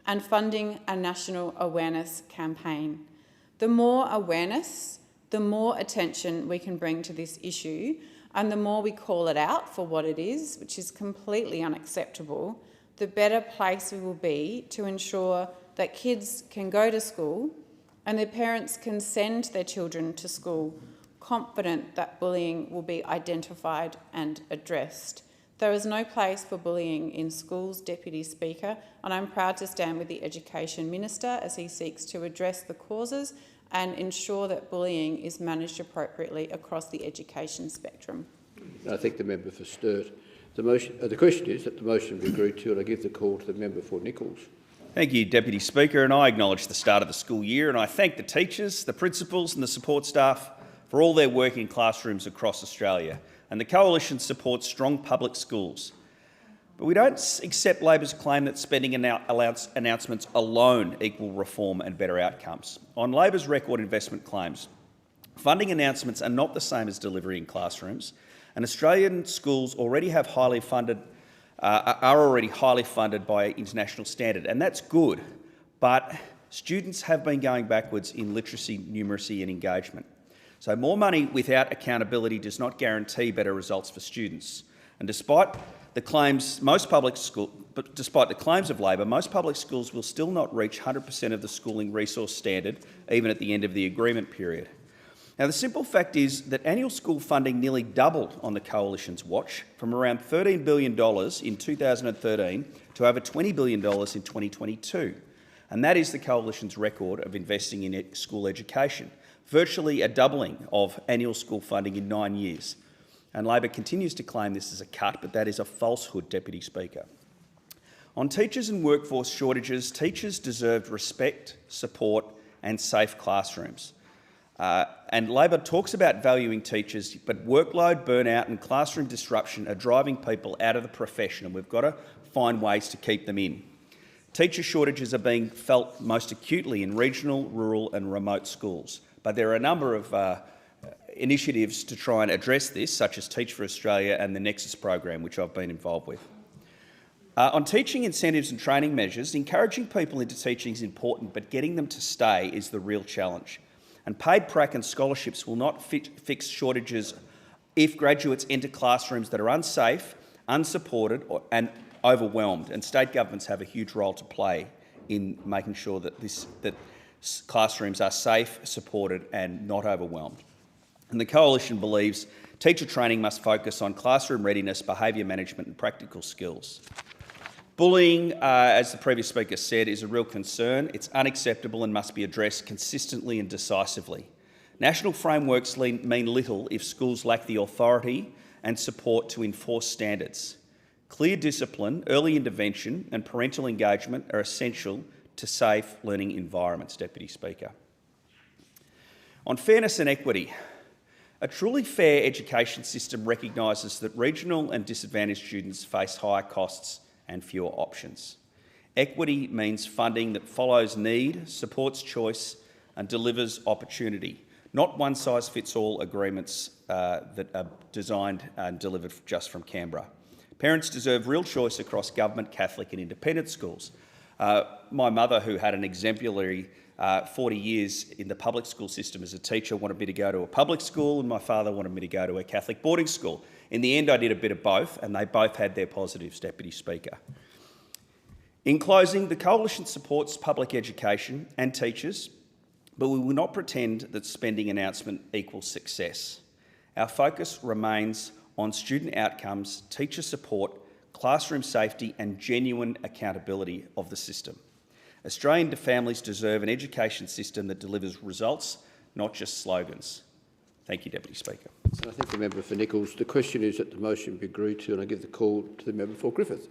and funding a national awareness campaign. The more awareness, the more attention we can bring to this issue, and the more we call it out for what it is, which is completely unacceptable, the better place we will be to ensure that kids can go to school and their parents can send their children to school confident that bullying will be identified and addressed. There is no place for bullying in schools, Deputy Speaker, and I'm proud to stand with the Education Minister as he seeks to address the causes and ensure that bullying is managed appropriately across the education spectrum. I thank the member for Sturt. The question is that the motion be agreed to, and I give the call to the member for Nichols. Thank you, Deputy Speaker, and I acknowledge the start of the school year, and I thank the teachers, the principals and the support staff for all their work in classrooms across Australia. And the Coalition supports strong public schools. But we don't accept Labor's claim that spending announcements alone equal reform and better outcomes. On Labor's record investment claims, funding announcements are not the same as delivery in classrooms, and Australian schools already have highly funded are already highly funded by international standard, and that's good, but students have been going backwards in literacy, numeracy and engagement. So more money without accountability does not guarantee better results for students. And despite the claims of Labor, most public schools will still not reach 100% of the schooling resource standard, even at the end of the agreement period. Now, the simple fact is that annual school funding nearly doubled on the Coalition's watch, from around $13 billion in 2013 to over $20 billion in 2022. And that is the Coalition's record of investing in school education, virtually a doubling of annual school funding in 9 years. And Labor continues to claim this is a cut, but that is a falsehood, Deputy Speaker. On teachers and workforce shortages, teachers deserve respect, support and safe classrooms. And Labor talks about valuing teachers, but workload, burnout and classroom disruption are driving people out of the profession, and we've got to find ways to keep them in. Teacher shortages are being felt most acutely in regional, rural and remote schools, but there are a number of initiatives to try and address this, such as Teach for Australia and the Nexus program, which I've been involved with. On teaching incentives and training measures, encouraging people into teaching is important, but getting them to stay is the real challenge. And paid prac and scholarships will not fix shortages if graduates enter classrooms that are unsafe, unsupported and overwhelmed, and state governments have a huge role to play in making sure that classrooms are safe, supported and not overwhelmed. And the Coalition believes teacher training must focus on classroom readiness, behaviour management and practical skills. Bullying, as the previous speaker said, is a real concern. It's unacceptable and must be addressed consistently and decisively. National frameworks mean little if schools lack the authority and support to enforce standards. Clear discipline, early intervention and parental engagement are essential to safe learning environments, Deputy Speaker. On fairness and equity, a truly fair education system recognises that regional and disadvantaged students face higher costs and fewer options. Equity means funding that follows need, supports choice and delivers opportunity, not one-size-fits-all agreements that are designed and delivered just from Canberra. Parents deserve real choice across government, Catholic and independent schools. My mother, who had an exemplary 40 years in the public school system as a teacher, wanted me to go to a public school, and my father wanted me to go to a Catholic boarding school. In the end, I did a bit of both, and they both had their positives, Deputy Speaker. In closing, the Coalition supports public education and teachers, but we will not pretend that spending announcement equals success. Our focus remains on student outcomes, teacher support, classroom safety and genuine accountability of the system. Australian families deserve an education system that delivers results, not just slogans. Thank you, Deputy Speaker. So I thank the member for Nichols. The question is that the motion be agreed to, and I give the call to the member for Griffith.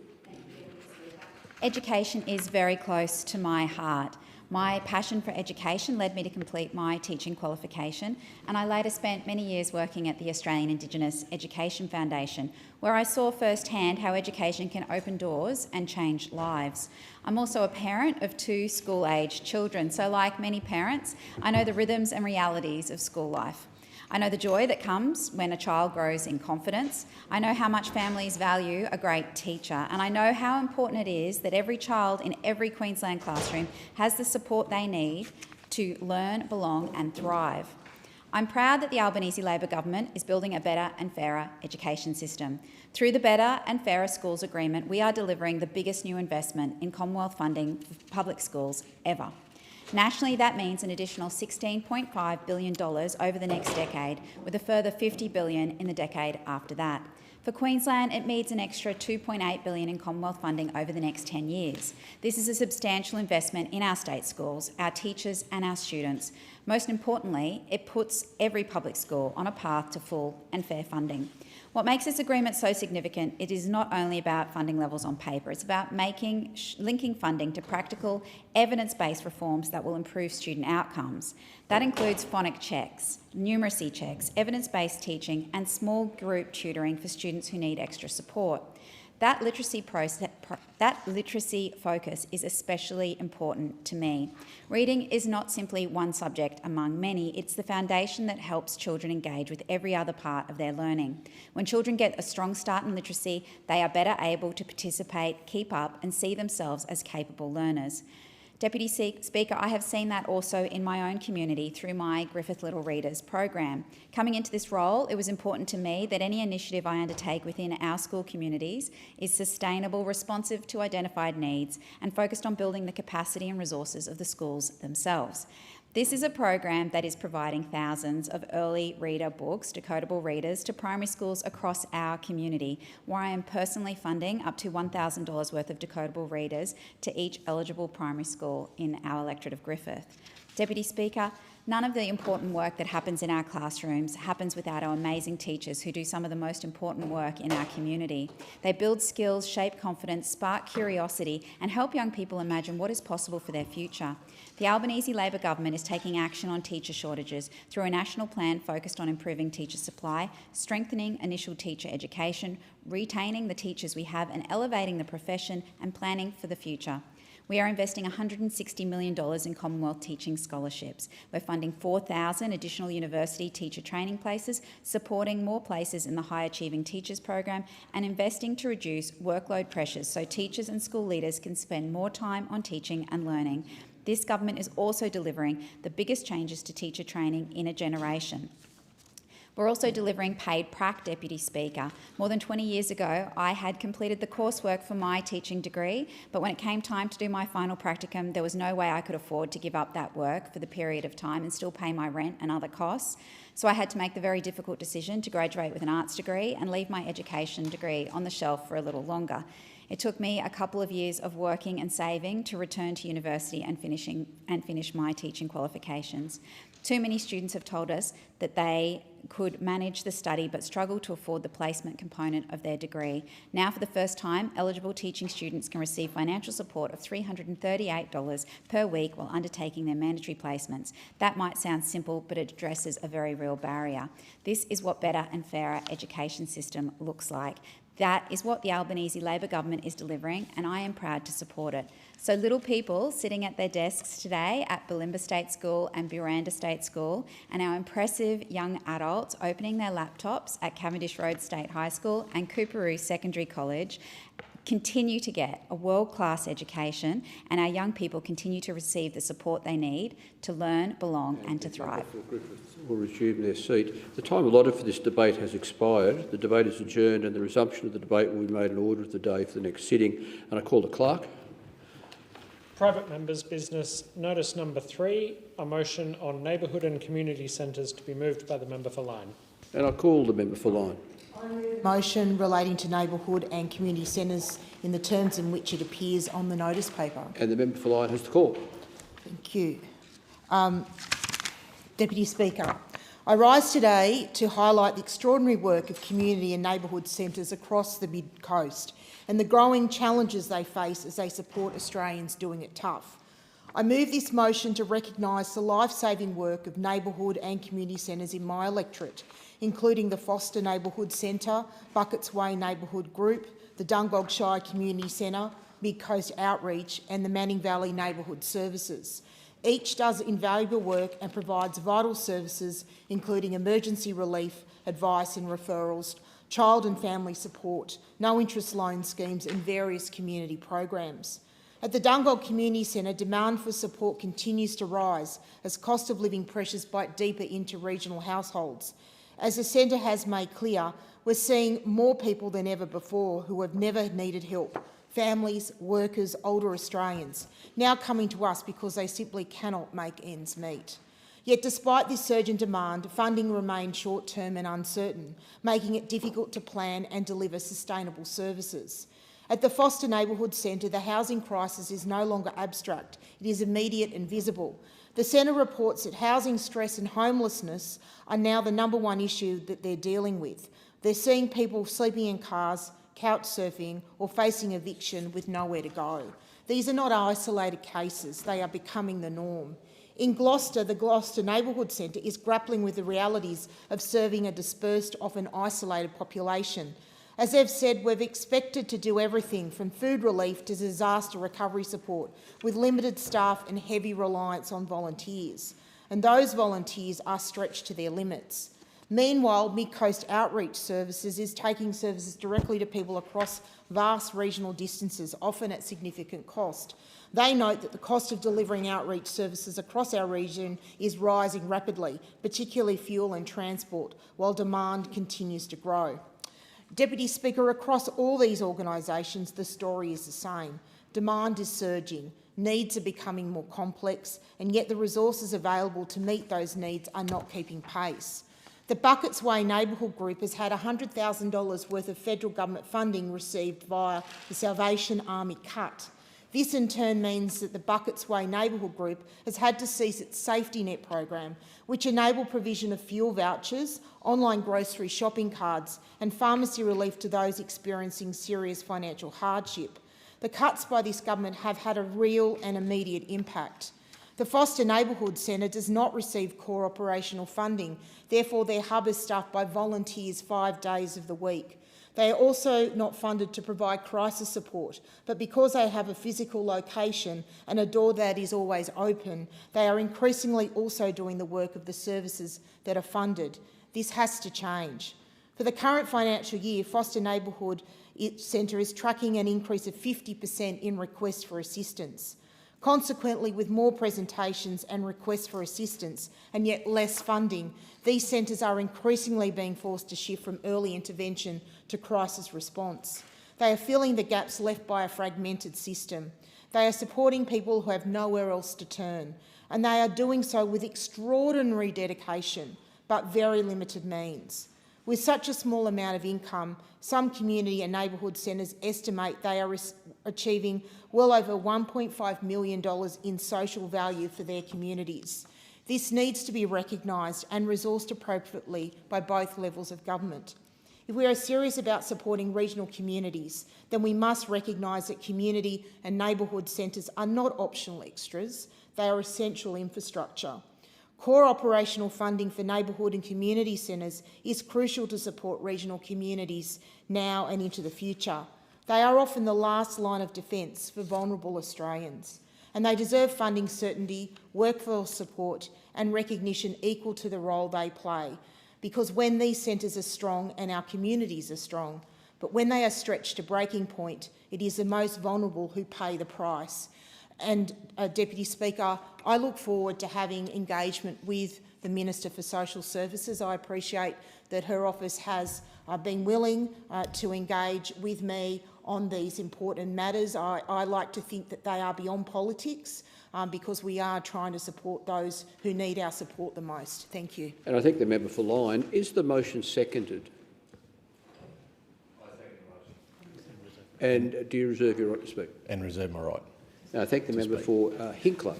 Education is very close to my heart. My passion for education led me to complete my teaching qualification, and I later spent many years working at the Australian Indigenous Education Foundation, where I saw firsthand how education can open doors and change lives. I'm also a parent of 2 school-aged children, so like many parents, I know the rhythms and realities of school life. I know the joy that comes when a child grows in confidence. I know how much families value a great teacher, and I know how important it is that every child in every Queensland classroom has the support they need to learn, belong and thrive. I'm proud that the Albanese Labor government is building a better and fairer education system. Through the Better and Fairer Schools Agreement, we are delivering the biggest new investment in Commonwealth funding for public schools ever. Nationally, that means an additional $16.5 billion over the next decade, with a further $50 billion in the decade after that. For Queensland, it means an extra $2.8 billion in Commonwealth funding over the next 10 years. This is a substantial investment in our state schools, our teachers and our students. Most importantly, it puts every public school on a path to full and fair funding. What makes this agreement so significant, it is not only about funding levels on paper, it's about linking funding to practical, evidence-based reforms that will improve student outcomes. That includes phonic checks, numeracy checks, evidence-based teaching and small group tutoring for students who need extra support. That literacy That literacy focus is especially important to me. Reading is not simply one subject among many, it's the foundation that helps children engage with every other part of their learning. When children get a strong start in literacy, they are better able to participate, keep up, and see themselves as capable learners. Deputy Speaker, I have seen that also in my own community through my Griffith Little Readers program. Coming into this role, it was important to me that any initiative I undertake within our school communities is sustainable, responsive to identified needs, and focused on building the capacity and resources of the schools themselves. This is a program that is providing thousands of early reader books, decodable readers, to primary schools across our community, where I am personally funding up to $1,000 worth of decodable readers to each eligible primary school in our electorate of Griffith. Deputy Speaker, none of the important work that happens in our classrooms happens without our amazing teachers who do some of the most important work in our community. They build skills, shape confidence, spark curiosity, and help young people imagine what is possible for their future. The Albanese Labor government is taking action on teacher shortages through a national plan focused on improving teacher supply, strengthening initial teacher education, retaining the teachers we have and elevating the profession, and planning for the future. We are investing $160 million in Commonwealth teaching scholarships. We're funding 4,000 additional university teacher training places, supporting more places in the High Achieving Teachers program, and investing to reduce workload pressures so teachers and school leaders can spend more time on teaching and learning. This government is also delivering the biggest changes to teacher training in a generation. We're also delivering paid prac, Deputy Speaker. More than 20 years ago, I had completed the coursework for my teaching degree, but when it came time to do my final practicum, there was no way I could afford to give up that work for the period of time and still pay my rent and other costs. So I had to make the very difficult decision to graduate with an arts degree and leave my education degree on the shelf for a little longer. It took me a couple of years of working and saving to return to university and finish my teaching qualifications. Too many students have told us that they could manage the study but struggle to afford the placement component of their degree. Now, for the first time, eligible teaching students can receive financial support of $338 per week while undertaking their mandatory placements. That might sound simple, but it addresses a very real barrier. This is what better and fairer education system looks like. That is what the Albanese Labor government is delivering, and I am proud to support it. So little people sitting at their desks today at Bulimba State School and Buranda State School, and our impressive young adults opening their laptops at Cavendish Road State High School and Cooperoo Secondary College continue to get a world-class education, and our young people continue to receive the support they need to learn, belong and to thrive. Will resume their seat. The time allotted for this debate has expired. The debate is adjourned and the resumption of the debate will be made an order of the day for the next sitting. And I call the clerk. Private members' business, notice number 3, a motion on neighbourhood and community centres to be moved by the member for Lyne. And I call the member for Lyne. Motion relating to neighbourhood and community centres in the terms in which it appears on the notice paper. And the member for Lyne has the call. Thank you. Deputy Speaker, I rise today to highlight the extraordinary work of community and neighbourhood centres across the mid-coast and the growing challenges they face as they support Australians doing it tough. I move this motion to recognise the life-saving work of neighbourhood and community centres in my electorate, including the Foster Neighbourhood Centre, Buckets Way Neighbourhood Group, the Dungog Shire Community Centre, Mid-Coast Outreach and the Manning Valley Neighbourhood Services. Each does invaluable work and provides vital services including emergency relief, advice and referrals, child and family support, no-interest loan schemes and various community programs. At the Dungog Community Centre, demand for support continues to rise as cost of living pressures bite deeper into regional households. As the centre has made clear, we're seeing more people than ever before who have never needed help. Families, workers, older Australians, now coming to us because they simply cannot make ends meet. Yet despite this surge in demand, funding remains short-term and uncertain, making it difficult to plan and deliver sustainable services. At the Foster Neighbourhood Centre, the housing crisis is no longer abstract, it is immediate and visible. The centre reports that housing stress and homelessness are now the #1 issue that they're dealing with. They're seeing people sleeping in cars, couch surfing or facing eviction with nowhere to go. These are not isolated cases, they are becoming the norm. In Gloucester, the Gloucester Neighbourhood Centre is grappling with the realities of serving a dispersed, often isolated population. As they've said, we've expected to do everything from food relief to disaster recovery support with limited staff and heavy reliance on volunteers. And those volunteers are stretched to their limits. Meanwhile, Mid-Coast Outreach Services is taking services directly to people across vast regional distances, often at significant cost. They note that the cost of delivering outreach services across our region is rising rapidly, particularly fuel and transport, while demand continues to grow. Deputy Speaker, across all these organisations, the story is the same. Demand is surging, needs are becoming more complex, and yet the resources available to meet those needs are not keeping pace. The Buckets Way Neighbourhood Group has had $100,000 worth of federal government funding received via the Salvation Army cut. This in turn means that the Buckets Way Neighbourhood Group has had to cease its safety net program, which enabled provision of fuel vouchers, online grocery shopping cards and pharmacy relief to those experiencing serious financial hardship. The cuts by this government have had a real and immediate impact. The Foster Neighbourhood Centre does not receive core operational funding, therefore their hub is staffed by volunteers 5 days of the week. They are also not funded to provide crisis support, but because they have a physical location and a door that is always open, they are increasingly also doing the work of the services that are funded. This has to change. For the current financial year, Foster Neighbourhood Centre is tracking an increase of 50% in requests for assistance. Consequently, with more presentations and requests for assistance and yet less funding, these centres are increasingly being forced to shift from early intervention to crisis response. They are filling the gaps left by a fragmented system. They are supporting people who have nowhere else to turn, and they are doing so with extraordinary dedication but very limited means. With such a small amount of income, some community and neighbourhood centres estimate they are achieving well over $1.5 million in social value for their communities. This needs to be recognised and resourced appropriately by both levels of government. If we are serious about supporting regional communities, then we must recognise that community and neighbourhood centres are not optional extras, they are essential infrastructure. Core operational funding for neighbourhood and community centres is crucial to support regional communities now and into the future. They are often the last line of defence for vulnerable Australians, and they deserve funding certainty, workforce support and recognition equal to the role they play, because when these centres are strong and our communities are strong, but when they are stretched to breaking point, it is the most vulnerable who pay the price. And, Deputy Speaker, I look forward to having engagement with the Minister for Social Services. I appreciate that her office has been willing to engage with me on these important matters. I like to think that they are beyond politics because we are trying to support those who need our support the most. Thank you. And I thank the member for Lyne. Is the motion seconded? I second the motion. And do you reserve your right to speak? And reserve my right. I thank the member for Hinkler.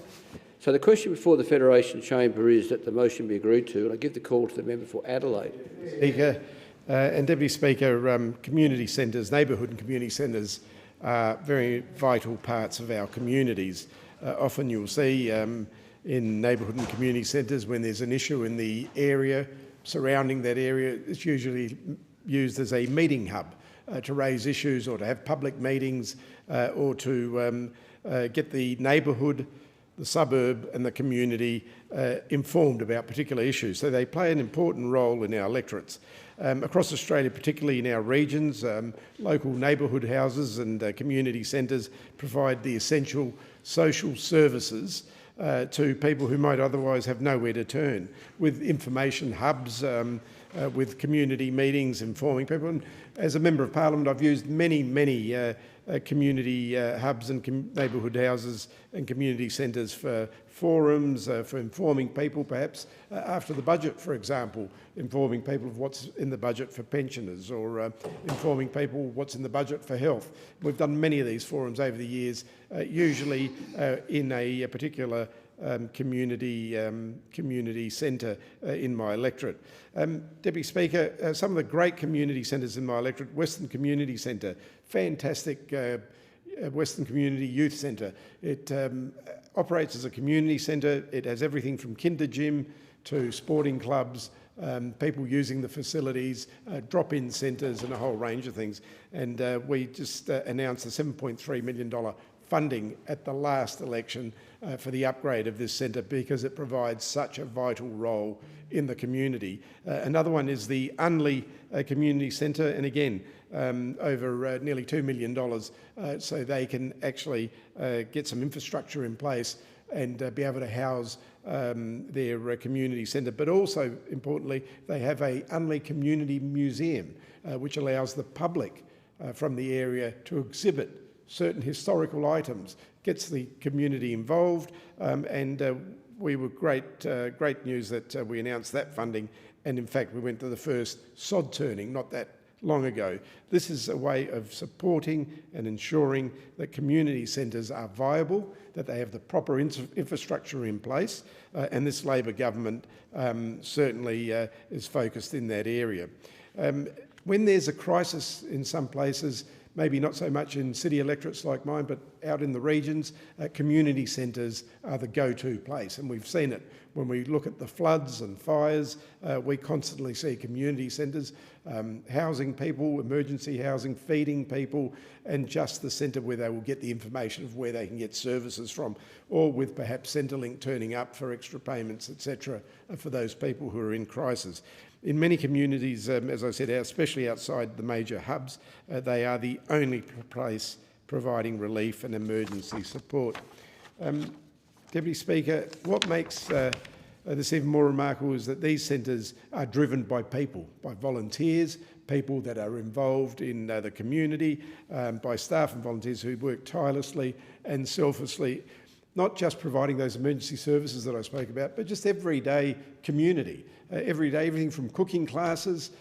So the question before the Federation Chamber is that the motion be agreed to, and I give the call to the member for Adelaide. Speaker and Deputy Speaker, community centres, neighbourhood and community centres are very vital parts of our communities. Often you'll see in neighbourhood and community centres when there's an issue in the area surrounding that area, it's usually used as a meeting hub to raise issues or to have public meetings or to get the neighbourhood, the suburb and the community informed about particular issues. So they play an important role in our electorates. Across Australia, particularly in our regions, local neighbourhood houses and community centres provide the essential social services to people who might otherwise have nowhere to turn, with information hubs, with community meetings informing people. And as a Member of Parliament, I've used many community hubs and neighbourhood houses and community centres for forums, for informing people, perhaps after the budget, for example, informing people of what's in the budget for pensioners or informing people what's in the budget for health. We've done many of these forums over the years, usually in a particular community centre in my electorate. Deputy Speaker, some of the great community centres in my electorate, Western Community Centre, fantastic Western Community Youth Centre. It operates as a community centre. It has everything from kinder gym to sporting clubs, people using the facilities, drop-in centres and a whole range of things. And we just announced a $7.3 million funding at the last election for the upgrade of this centre because it provides such a vital role in the community. Another one is the Unley Community Centre, and again, over nearly $2 million, so they can actually get some infrastructure in place and be able to house their community centre. But also, importantly, they have a Unley Community Museum, which allows the public from the area to exhibit certain historical items, gets the community involved, and we were great news that we announced that funding, and in fact we went to the first sod turning not that long ago. This is a way of supporting and ensuring that community centres are viable, that they have the proper infrastructure in place, and this Labor government certainly is focused in that area. When there's a crisis in some places, maybe not so much in city electorates like mine, but out in the regions, community centres are the go-to place. And we've seen it when we look at the floods and fires. We constantly see community centres housing people, emergency housing, feeding people, and just the centre where they will get the information of where they can get services from, or with perhaps Centrelink turning up for extra payments, etc., for those people who are in crisis. In many communities, as I said, especially outside the major hubs, they are the only place providing relief and emergency support. Deputy Speaker, what makes this even more remarkable is that these centres are driven by people, by volunteers, people that are involved in the community, by staff and volunteers who work tirelessly and selflessly, not just providing those emergency services that I spoke about, but just everyday community. Every day, everything from cooking classes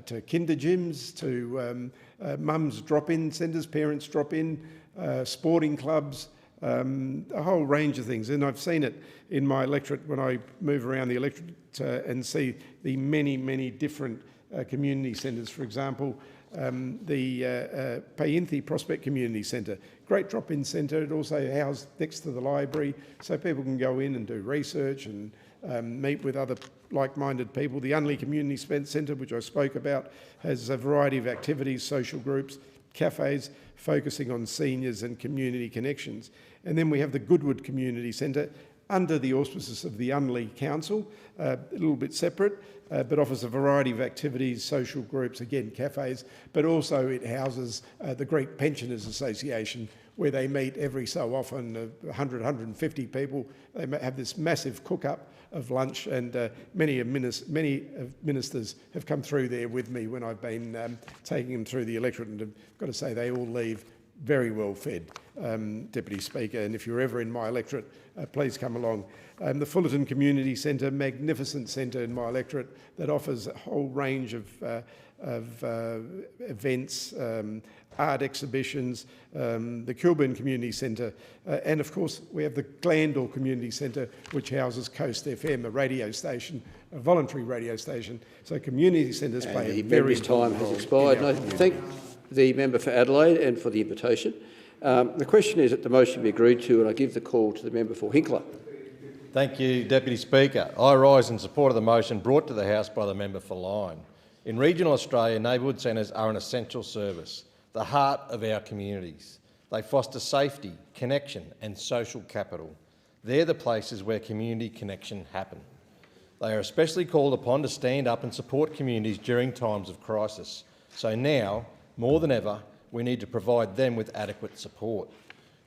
to kinder gyms to mums drop-in centres, parents drop-in, sporting clubs, a whole range of things. And I've seen it in my electorate when I move around the electorate and see the many, many different community centres. For example, the Payinthi Prospect Community Centre, great drop-in centre. It also housed next to the library, so people can go in and do research and meet with other like-minded people. The Unley Community Centre, which I spoke about, has a variety of activities, social groups, cafes, focusing on seniors and community connections. And then we have the Goodwood Community Centre, under the auspices of the Unley Council, a little bit separate, but offers a variety of activities, social groups, again, cafes, but also it houses the Greek Pensioners Association, where they meet every so often, 100, 150 people. They have this massive cook-up of lunch, and many ministers have come through there with me when I've been taking them through the electorate, and I've got to say they all leave very well fed, Deputy Speaker, and if you're ever in my electorate, please come along. The Fullerton Community Centre, magnificent centre in my electorate that offers a whole range of events, art exhibitions, the Kilburn Community Centre, and of course we have the Glandore Community Centre, which houses Coast FM, a radio station, a voluntary radio station. So community centres play a very important role. The member's time has expired. And I thank the member for Adelaide and for the invitation. The question is that the motion be agreed to, and I give the call to the member for Hinkler. Thank you, Deputy Speaker. I rise in support of the motion brought to the House by the member for Lyne. In regional Australia, neighbourhood centres are an essential service, the heart of our communities. They foster safety, connection and social capital. They're the places where community connection happen. They are especially called upon to stand up and support communities during times of crisis. So now, more than ever, we need to provide them with adequate support.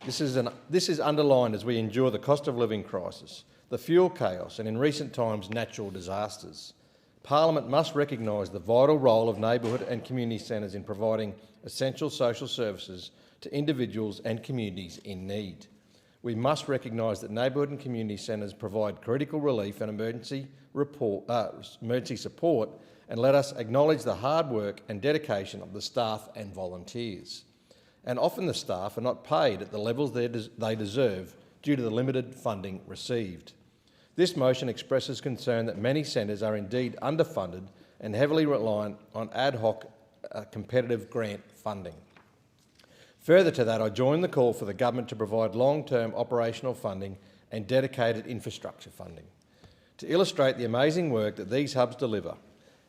This is underlined as we endure the cost of living crisis, the fuel chaos and in recent times natural disasters. Parliament must recognise the vital role of neighbourhood and community centres in providing essential social services to individuals and communities in need. We must recognise that neighbourhood and community centres provide critical relief and emergency support, and let us acknowledge the hard work and dedication of the staff and volunteers. And often the staff are not paid at the levels they deserve due to the limited funding received. This motion expresses concern that many centres are indeed underfunded and heavily reliant on ad hoc competitive grant funding. Further to that, I join the call for the government to provide long-term operational funding and dedicated infrastructure funding. To illustrate the amazing work that these hubs deliver,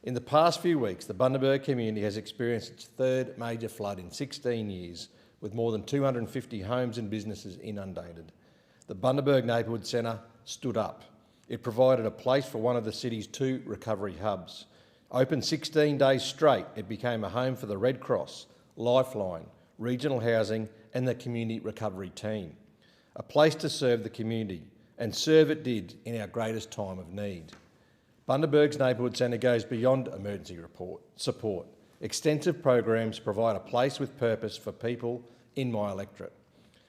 in the past few weeks, the Bundaberg community has experienced its third major flood in 16 years, with more than 250 homes and businesses inundated. The Bundaberg Neighbourhood Centre stood up. It provided a place for one of the city's 2 recovery hubs. Open 16 days straight, it became a home for the Red Cross, Lifeline, Regional Housing and the Community Recovery Team. A place to serve the community, and serve it did in our greatest time of need. Bundaberg's Neighbourhood Centre goes beyond emergency support. Extensive programs provide a place with purpose for people in my electorate.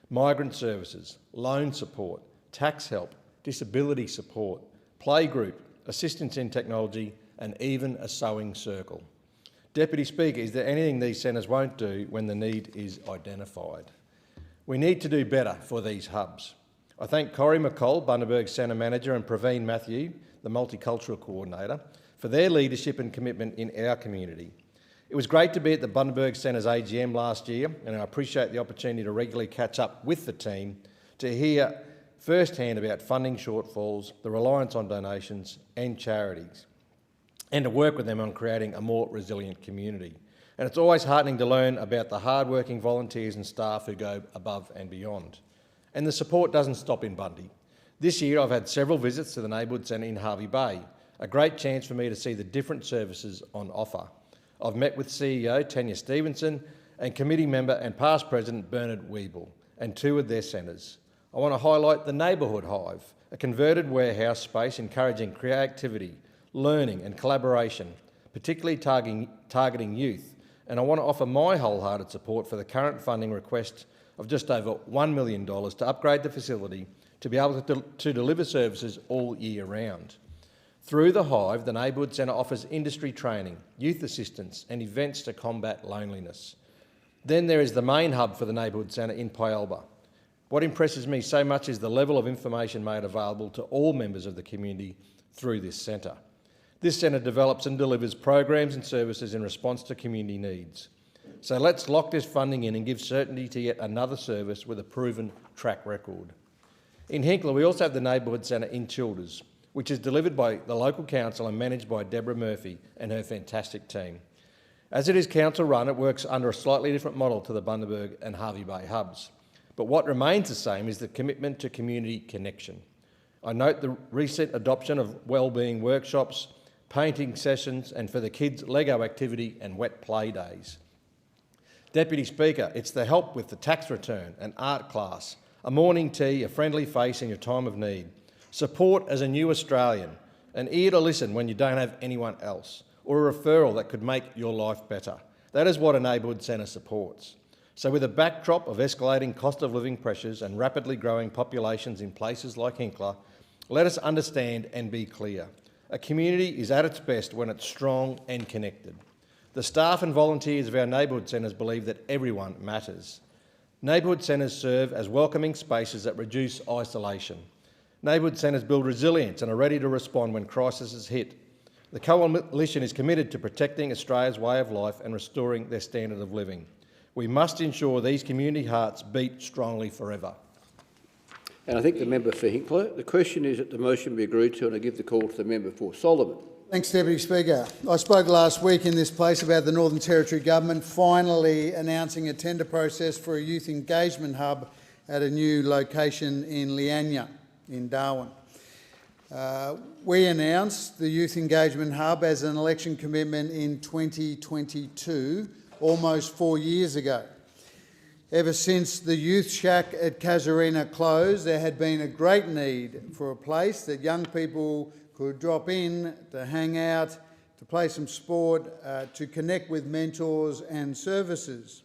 Migrant services, loan support, tax help, disability support, playgroup, assistance in technology and even a sewing circle. Deputy Speaker, is there anything these centres won't do when the need is identified? We need to do better for these hubs. I thank Corrie McColl, Bundaberg Centre Manager, and Praveen Matthew, the Multicultural Coordinator, for their leadership and commitment in our community. It was great to be at the Bundaberg Centre's AGM last year, and I appreciate the opportunity to regularly catch up with the team to hear firsthand about funding shortfalls, the reliance on donations and charities, and to work with them on creating a more resilient community. And it's always heartening to learn about the hard-working volunteers and staff who go above and beyond. And the support doesn't stop in Bundy. This year I've had several visits to the Neighbourhood Centre in Harvey Bay, a great chance for me to see the different services on offer. I've met with CEO Tanya Stevenson and committee member and past president Bernard Wiebel and toured their centres. I want to highlight the Neighbourhood Hive, a converted warehouse space encouraging creativity, learning and collaboration, particularly targeting youth. And I want to offer my wholehearted support for the current funding request of just over $1 million to upgrade the facility to be able to deliver services all year round. Through the Hive, the Neighbourhood Centre offers industry training, youth assistance and events to combat loneliness. Then there is the main hub for the Neighbourhood Centre in Pyalba. What impresses me so much is the level of information made available to all members of the community through this centre. This centre develops and delivers programs and services in response to community needs. So let's lock this funding in and give certainty to yet another service with a proven track record. In Hinkler, we also have the Neighbourhood Centre in Childers, which is delivered by the local council and managed by Deborah Murphy and her fantastic team. As it is council run, it works under a slightly different model to the Bundaberg and Harvey Bay hubs. But what remains the same is the commitment to community connection. I note the recent adoption of wellbeing workshops, painting sessions, and for the kids, Lego activity and wet play days. Deputy Speaker, it's the help with the tax return, an art class, a morning tea, a friendly face in your time of need, support as a new Australian, an ear to listen when you don't have anyone else, or a referral that could make your life better. That is what a Neighbourhood Centre supports. So with a backdrop of escalating cost of living pressures and rapidly growing populations in places like Hinkler, let us understand and be clear. A community is at its best when it's strong and connected. The staff and volunteers of our neighbourhood centres believe that everyone matters. Neighbourhood centres serve as welcoming spaces that reduce isolation. Neighbourhood centres build resilience and are ready to respond when crises hit. The Coalition is committed to protecting Australia's way of life and restoring their standard of living. We must ensure these community hearts beat strongly forever. And I think the member for Hinkler. The question is that the motion be agreed to, and I give the call to the member for Solomon. Thanks, Deputy Speaker. I spoke last week in this place about the Northern Territory Government finally announcing a tender process for a youth engagement hub at a new location in Leanya in Darwin. We announced the Youth Engagement Hub as an election commitment in 2022, almost 4 years ago. Ever since the Youth Shack at Casuarina closed, there had been a great need for a place that young people could drop in, to hang out, to play some sport, to connect with mentors and services.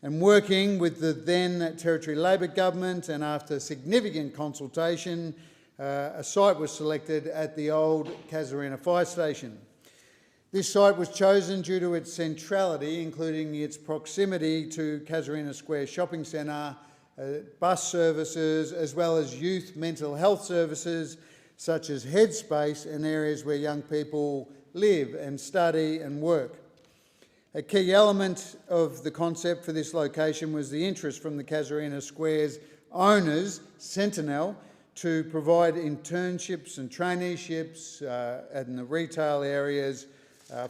And working with the then Territory Labor Government, and after significant consultation, a site was selected at the old Casuarina Fire Station. This site was chosen due to its centrality, including its proximity to Casuarina Square Shopping Centre, bus services, as well as youth mental health services, such as Headspace, and areas where young people live and study and work. A key element of the concept for this location was the interest from the Casuarina Square's owners, Sentinel, to provide internships and traineeships in the retail areas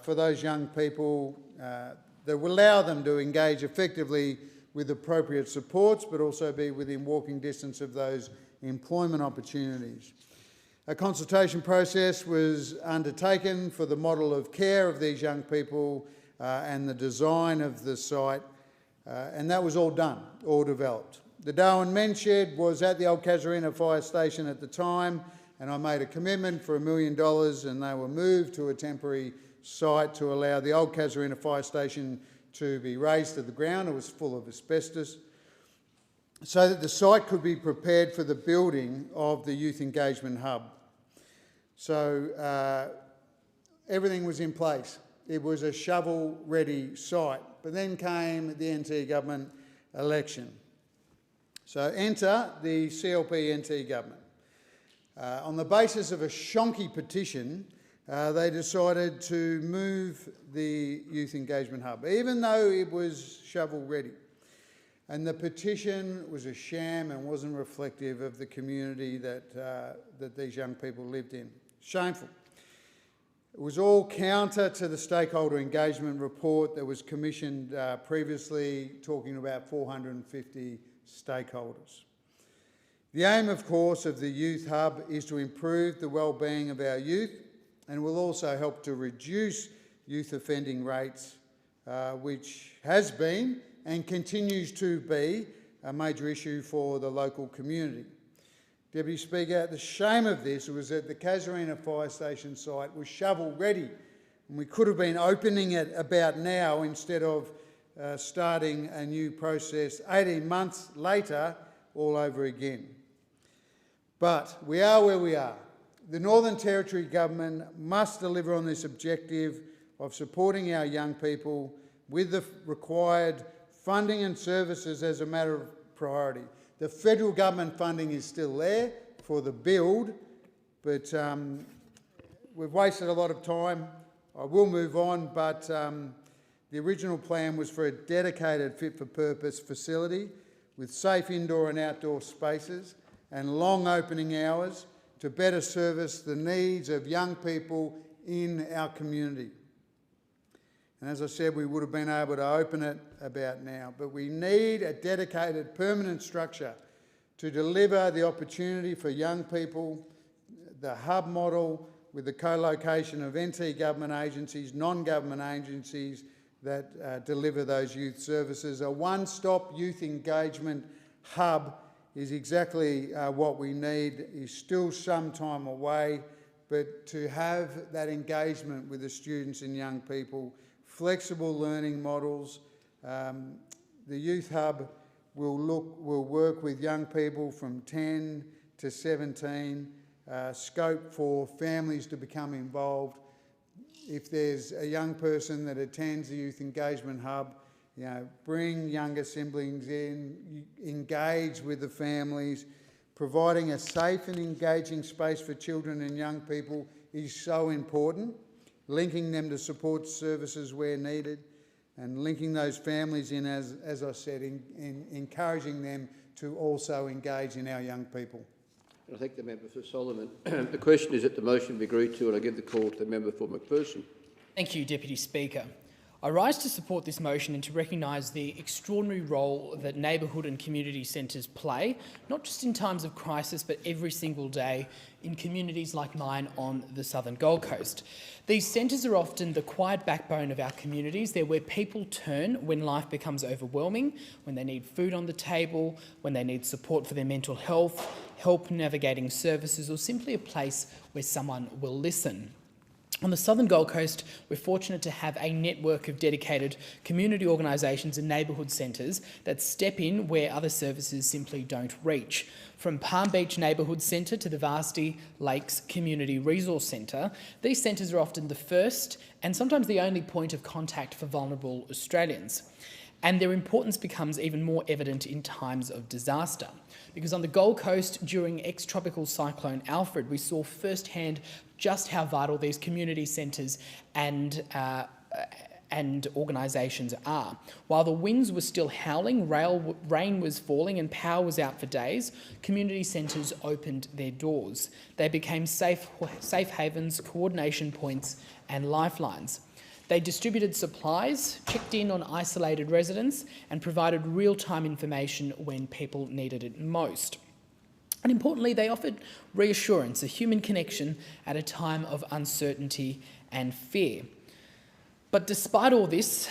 for those young people that will allow them to engage effectively with appropriate supports, but also be within walking distance of those employment opportunities. A consultation process was undertaken for the model of care of these young people and the design of the site, and that was all done, all developed. The Darwin Men's Shed was at the old Casuarina Fire Station at the time, and I made a commitment for $1 million, and they were moved to a temporary site to allow the old Casuarina Fire Station to be razed to the ground. It was full of asbestos, so that the site could be prepared for the building of the Youth Engagement Hub. So everything was in place. It was a shovel-ready site. But then came the NT government election. So enter the CLP NT government. On the basis of a shonky petition, they decided to move the Youth Engagement Hub, even though it was shovel-ready. And the petition was a sham and wasn't reflective of the community that these young people lived in. Shameful. It was all counter to the stakeholder engagement report that was commissioned previously, talking about 450 stakeholders. The aim, of course, of the Youth Hub is to improve the well-being of our youth and will also help to reduce youth offending rates, which has been and continues to be a major issue for the local community. Deputy Speaker, the shame of this was that the Casuarina Fire Station site was shovel-ready, and we could have been opening it about now instead of starting a new process 18 months later all over again. But we are where we are. The Northern Territory Government must deliver on this objective of supporting our young people with the required funding and services as a matter of priority. The federal government funding is still there for the build, but we've wasted a lot of time. I will move on, but the original plan was for a dedicated fit-for-purpose facility with safe indoor and outdoor spaces and long opening hours to better service the needs of young people in our community. And as I said, we would have been able to open it about now, but we need a dedicated permanent structure to deliver the opportunity for young people, the hub model with the co-location of NT government agencies, non-government agencies that deliver those youth services. A one-stop youth engagement hub is exactly what we need. Is still some time away, but to have that engagement with the students and young people, flexible learning models. The Youth Hub will work with young people from 10 to 17, scope for families to become involved. If there's a young person that attends the Youth Engagement Hub, bring younger siblings in, engage with the families. Providing a safe and engaging space for children and young people is so important. Linking them to support services where needed and linking those families in, as I said, in encouraging them to also engage in our young people. I thank the member for Solomon. The question is that the motion be agreed to, and I give the call to the member for McPherson. Thank you, Deputy Speaker. I rise to support this motion and to recognise the extraordinary role that neighbourhood and community centres play, not just in times of crisis, but every single day in communities like mine on the southern Gold Coast. These centres are often the quiet backbone of our communities. They're where people turn when life becomes overwhelming, when they need food on the table, when they need support for their mental health, help navigating services, or simply a place where someone will listen. On the southern Gold Coast, we're fortunate to have a network of dedicated community organisations and neighbourhood centres that step in where other services simply don't reach. From Palm Beach Neighbourhood Centre to the Varsity Lakes Community Resource Centre, these centres are often the first and sometimes the only point of contact for vulnerable Australians. And their importance becomes even more evident in times of disaster. Because on the Gold Coast during ex-tropical cyclone Alfred, we saw firsthand just how vital these community centres and and organisations are. While the winds were still howling, rain was falling and power was out for days, community centres opened their doors. They became safe havens, coordination points and lifelines. They distributed supplies, checked in on isolated residents and provided real-time information when people needed it most. And importantly, they offered reassurance, a human connection at a time of uncertainty and fear. But despite all this,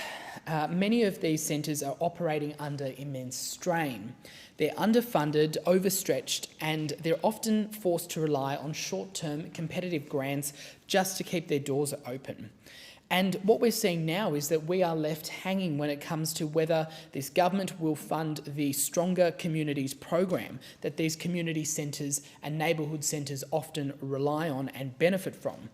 many of these centres are operating under immense strain. They're underfunded, overstretched, and they're often forced to rely on short-term competitive grants just to keep their doors open. And what we're seeing now is that we are left hanging when it comes to whether this government will fund the Stronger Communities program that these community centres and neighbourhood centres often rely on and benefit from.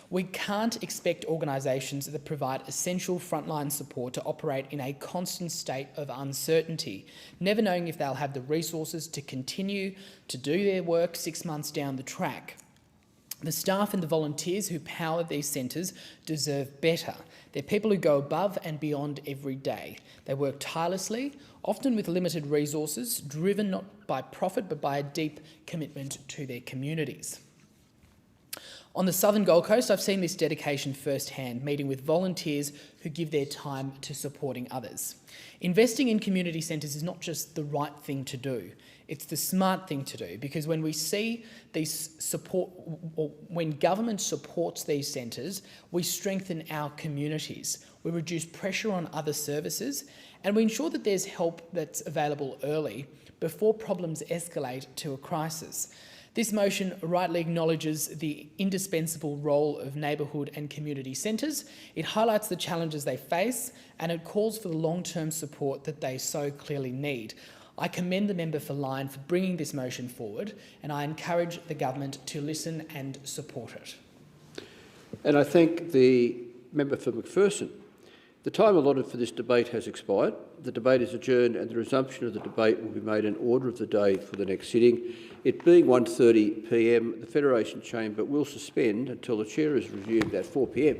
We can't expect organisations that provide essential frontline support to operate in a constant state of uncertainty, never knowing if they'll have the resources to continue to do their work 6 months down the track. The staff and the volunteers who power these centres deserve better. They're people who go above and beyond every day. They work tirelessly, often with limited resources, driven not by profit but by a deep commitment to their communities. On the southern Gold Coast, I've seen this dedication firsthand, meeting with volunteers who give their time to supporting others. Investing in community centres is not just the right thing to do, it's the smart thing to do, because when we see these support, or when government supports these centres, we strengthen our communities, we reduce pressure on other services, and we ensure that there's help that's available early before problems escalate to a crisis. This motion rightly acknowledges the indispensable role of neighbourhood and community centres. It highlights the challenges they face and it calls for the long-term support that they so clearly need. I commend the member for Lyne for bringing this motion forward and I encourage the government to listen and support it. And I thank the member for McPherson. The time allotted for this debate has expired. The debate is adjourned and the resumption of the debate will be made in order of the day for the next sitting. It being 1:30 p.m, the Federation Chamber will suspend until the Chair is resumed at 4 p.m.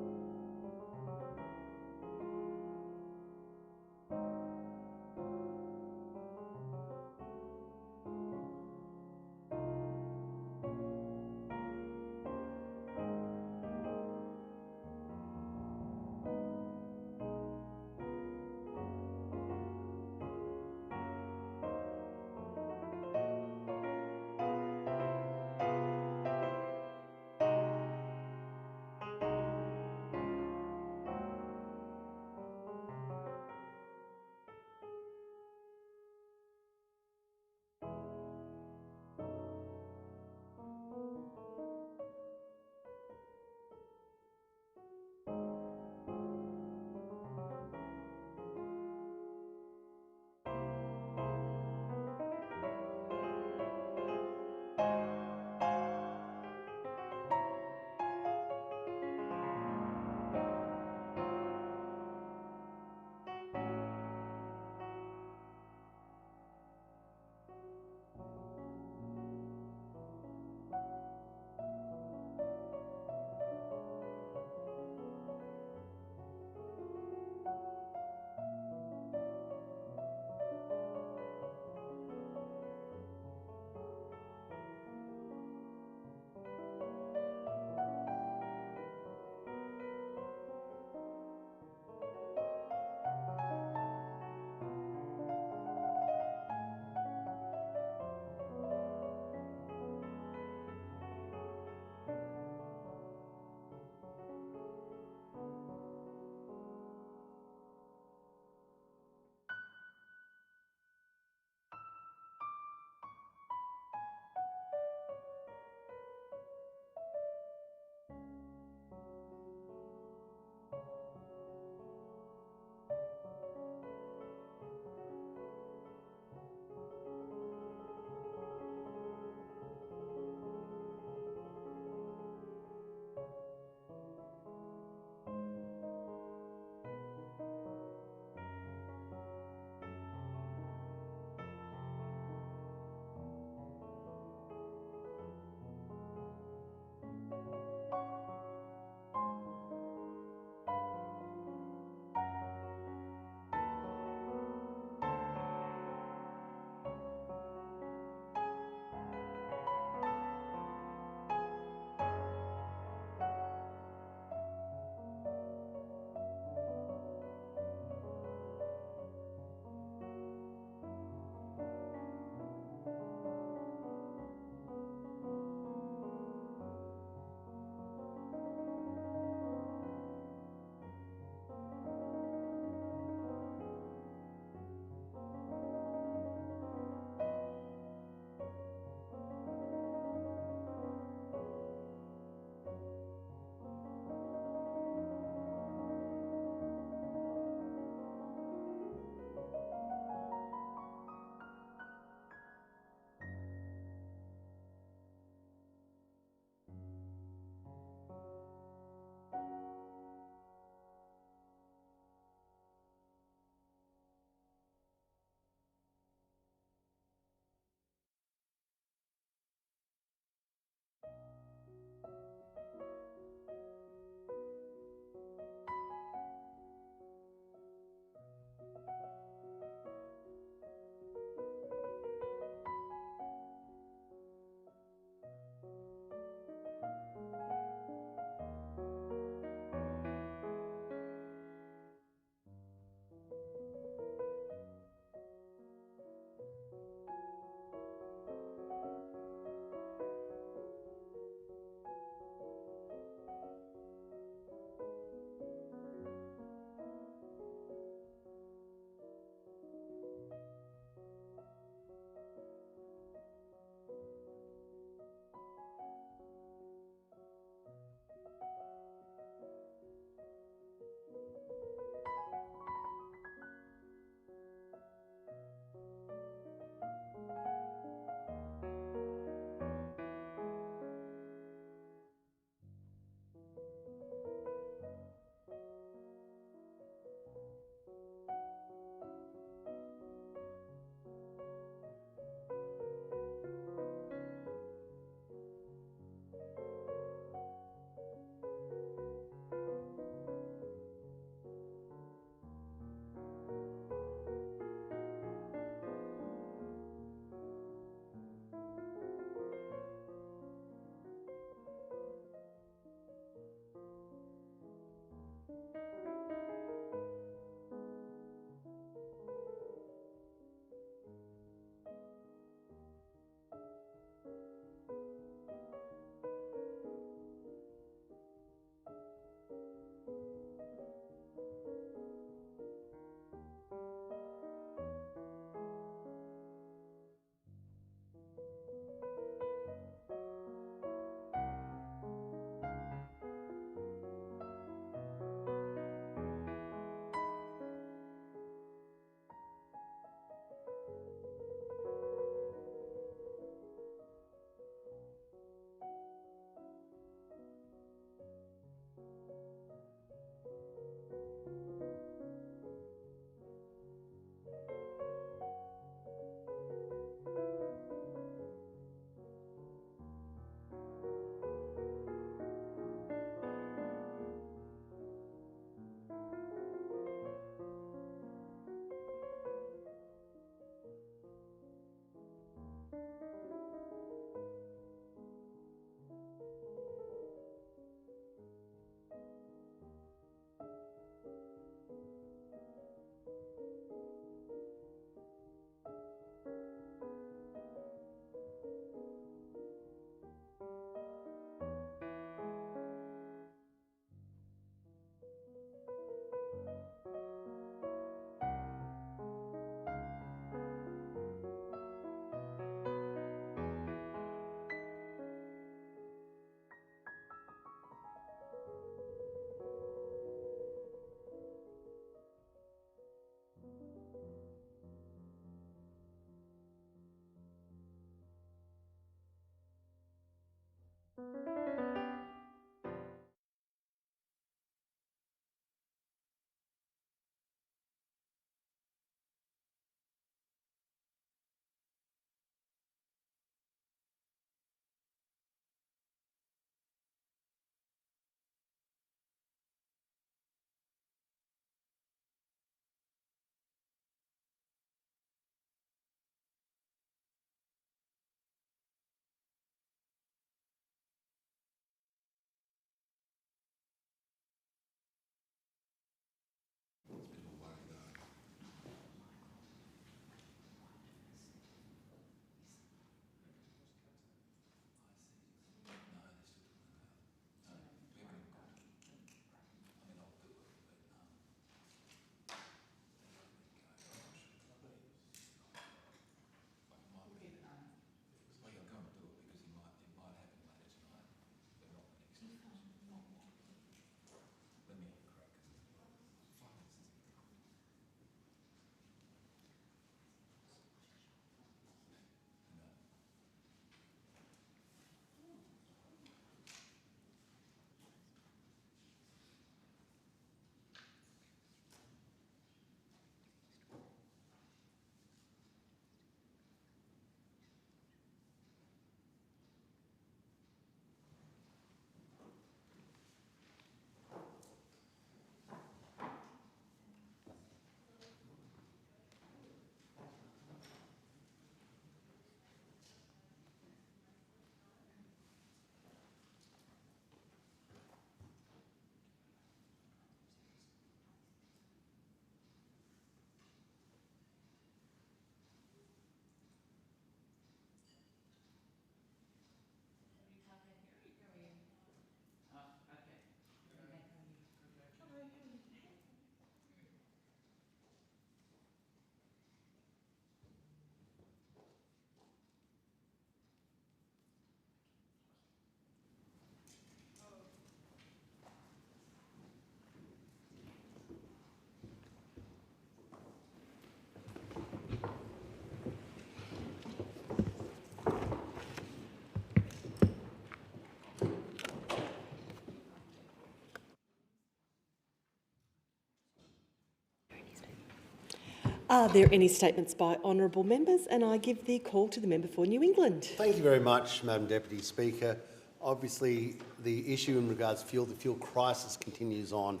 Are there any statements by honourable members? And I give the call to the member for New England. Thank you very much, Madam Deputy Speaker. Obviously, the issue in regards to fuel, the fuel crisis continues on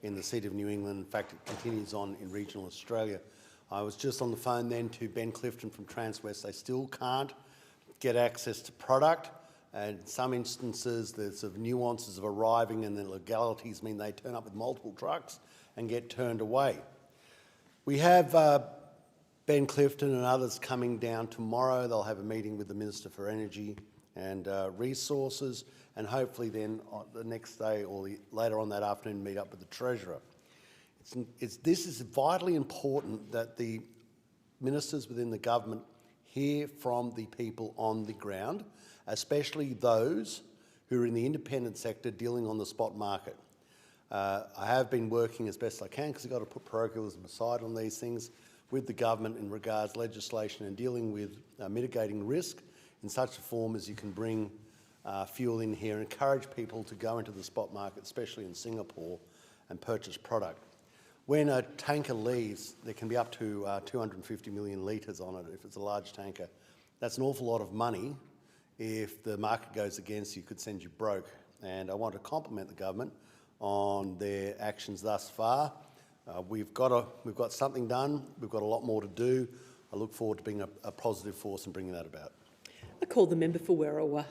in the seat of New England. In fact, it continues on in regional Australia. I was just on the phone then to Ben Clifton from Transwest. They still can't get access to product. And in some instances, there's sort of nuances of arriving and the legalities mean they turn up with multiple trucks and get turned away. We have Ben Clifton and others coming down tomorrow. They'll have a meeting with the Minister for Energy and Resources, and hopefully then the next day or later on that afternoon meet up with the Treasurer. This is vitally important that the ministers within the government hear from the people on the ground, especially those who are in the independent sector dealing on the spot market. I have been working as best I can, because I've got to put parochialism aside on these things, with the government in regards to legislation and dealing with mitigating risk in such a form as you can bring fuel in here, encourage people to go into the spot market, especially in Singapore, and purchase product. When a tanker leaves, there can be up to 250 million litres on it if it's a large tanker. That's an awful lot of money. If the market goes against you, could send you broke. And I want to compliment the government on their actions thus far. We've got something done. We've got a lot more to do. I look forward to being a positive force and bringing that about. I call the member for Werriwa.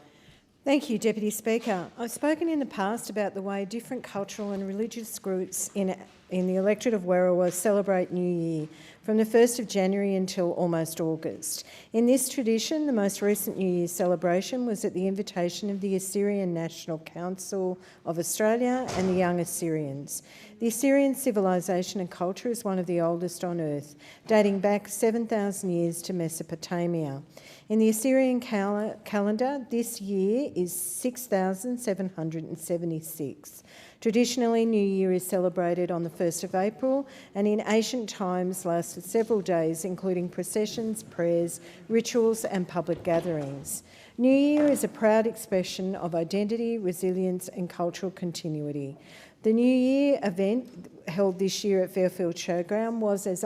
Thank you, Deputy Speaker. I've spoken in the past about the way different cultural and religious groups in the electorate of Werriwa celebrate New Year from the 1st of January until almost August. In this tradition, the most recent New Year celebration was at the invitation of the Assyrian National Council of Australia and the Young Assyrians. The Assyrian civilisation and culture is one of the oldest on earth, dating back 7,000 years to Mesopotamia. In the Assyrian calendar, this year is 6,776. Traditionally, New Year is celebrated on the 1st of April and in ancient times lasted several days, including processions, prayers, rituals and public gatherings. New Year is a proud expression of identity, resilience and cultural continuity. The New Year event held this year at Fairfield Showground was, as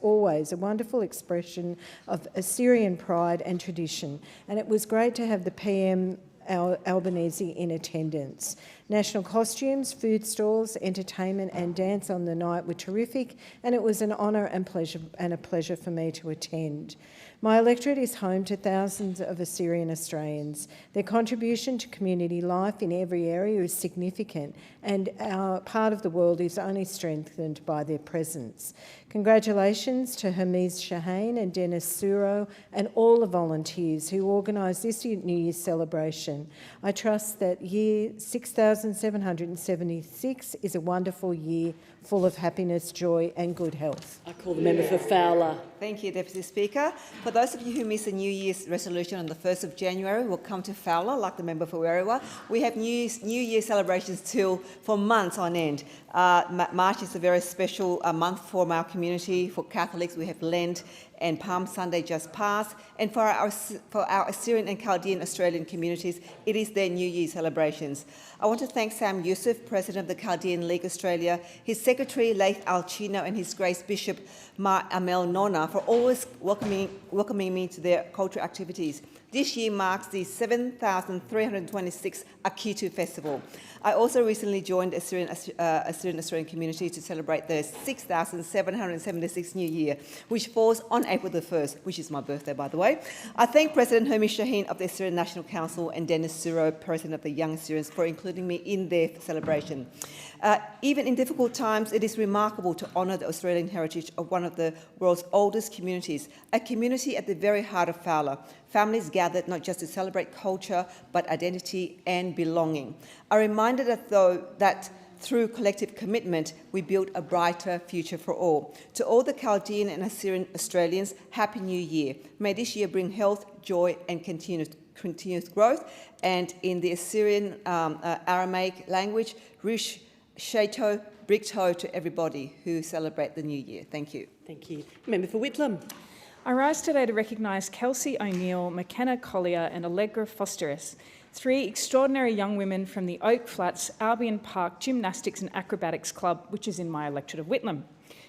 always, a wonderful expression of Assyrian pride and tradition, and it was great to have the PM Albanese in attendance. National costumes, food stalls, entertainment and dance on the night were terrific, and it was an honour and a pleasure for me to attend. My electorate is home to thousands of Assyrian Australians. Their contribution to community life in every area is significant, and our part of the world is only strengthened by their presence. Congratulations to Hermes Shaheen and Dennis Suro and all the volunteers who organised this New Year's celebration. I trust that year 6776 is a wonderful year full of happiness, joy and good health. I call the member for Fowler. Thank you, Deputy Speaker. For those of you who missed the New Year's resolution on the 1st of January, we'll come to Fowler, like the member for Werriwa. We have New Year celebrations for months on end. March is a very special month for our community. For Catholics, we have Lent and Palm Sunday just passed. And for our Assyrian and Chaldean Australian communities, it is their New Year celebrations. I want to thank Sam Youssef, President of the Chaldean League Australia, his Secretary, Laith Alchino, and His Grace Bishop Mar Amel Nona for always welcoming me to their cultural activities. This year marks the 7,326 Akitu Festival. I also recently joined Assyrian Australian community to celebrate the 6,776 New Year, which falls on April the 1st, which is my birthday, by the way. I thank President Hermes Shaheen of the Assyrian National Council and Dennis Suro, President of the Young Assyrians, for including me in their celebration. Even in difficult times, it is remarkable to honour the Australian heritage of one of the world's oldest communities, a community at the very heart of Fowler. Families gathered not just to celebrate culture, but identity and belonging. I'm reminded that through collective commitment, we build a brighter future for all. To all the Chaldean and Assyrian Australians, Happy New Year. May this year bring health, joy and continuous growth. And in the Assyrian Aramaic language, Rish Shato Brikto to everybody who celebrate the New Year. Thank you. Thank you. Member for Whitlam. I rise today to recognise Kelsey O'Neill, McKenna Collier and Allegra Fosteris, 3 extraordinary young women from the Oak Flats Albion Park Gymnastics and Acrobatics Club, which is in my electorate of Whitlam.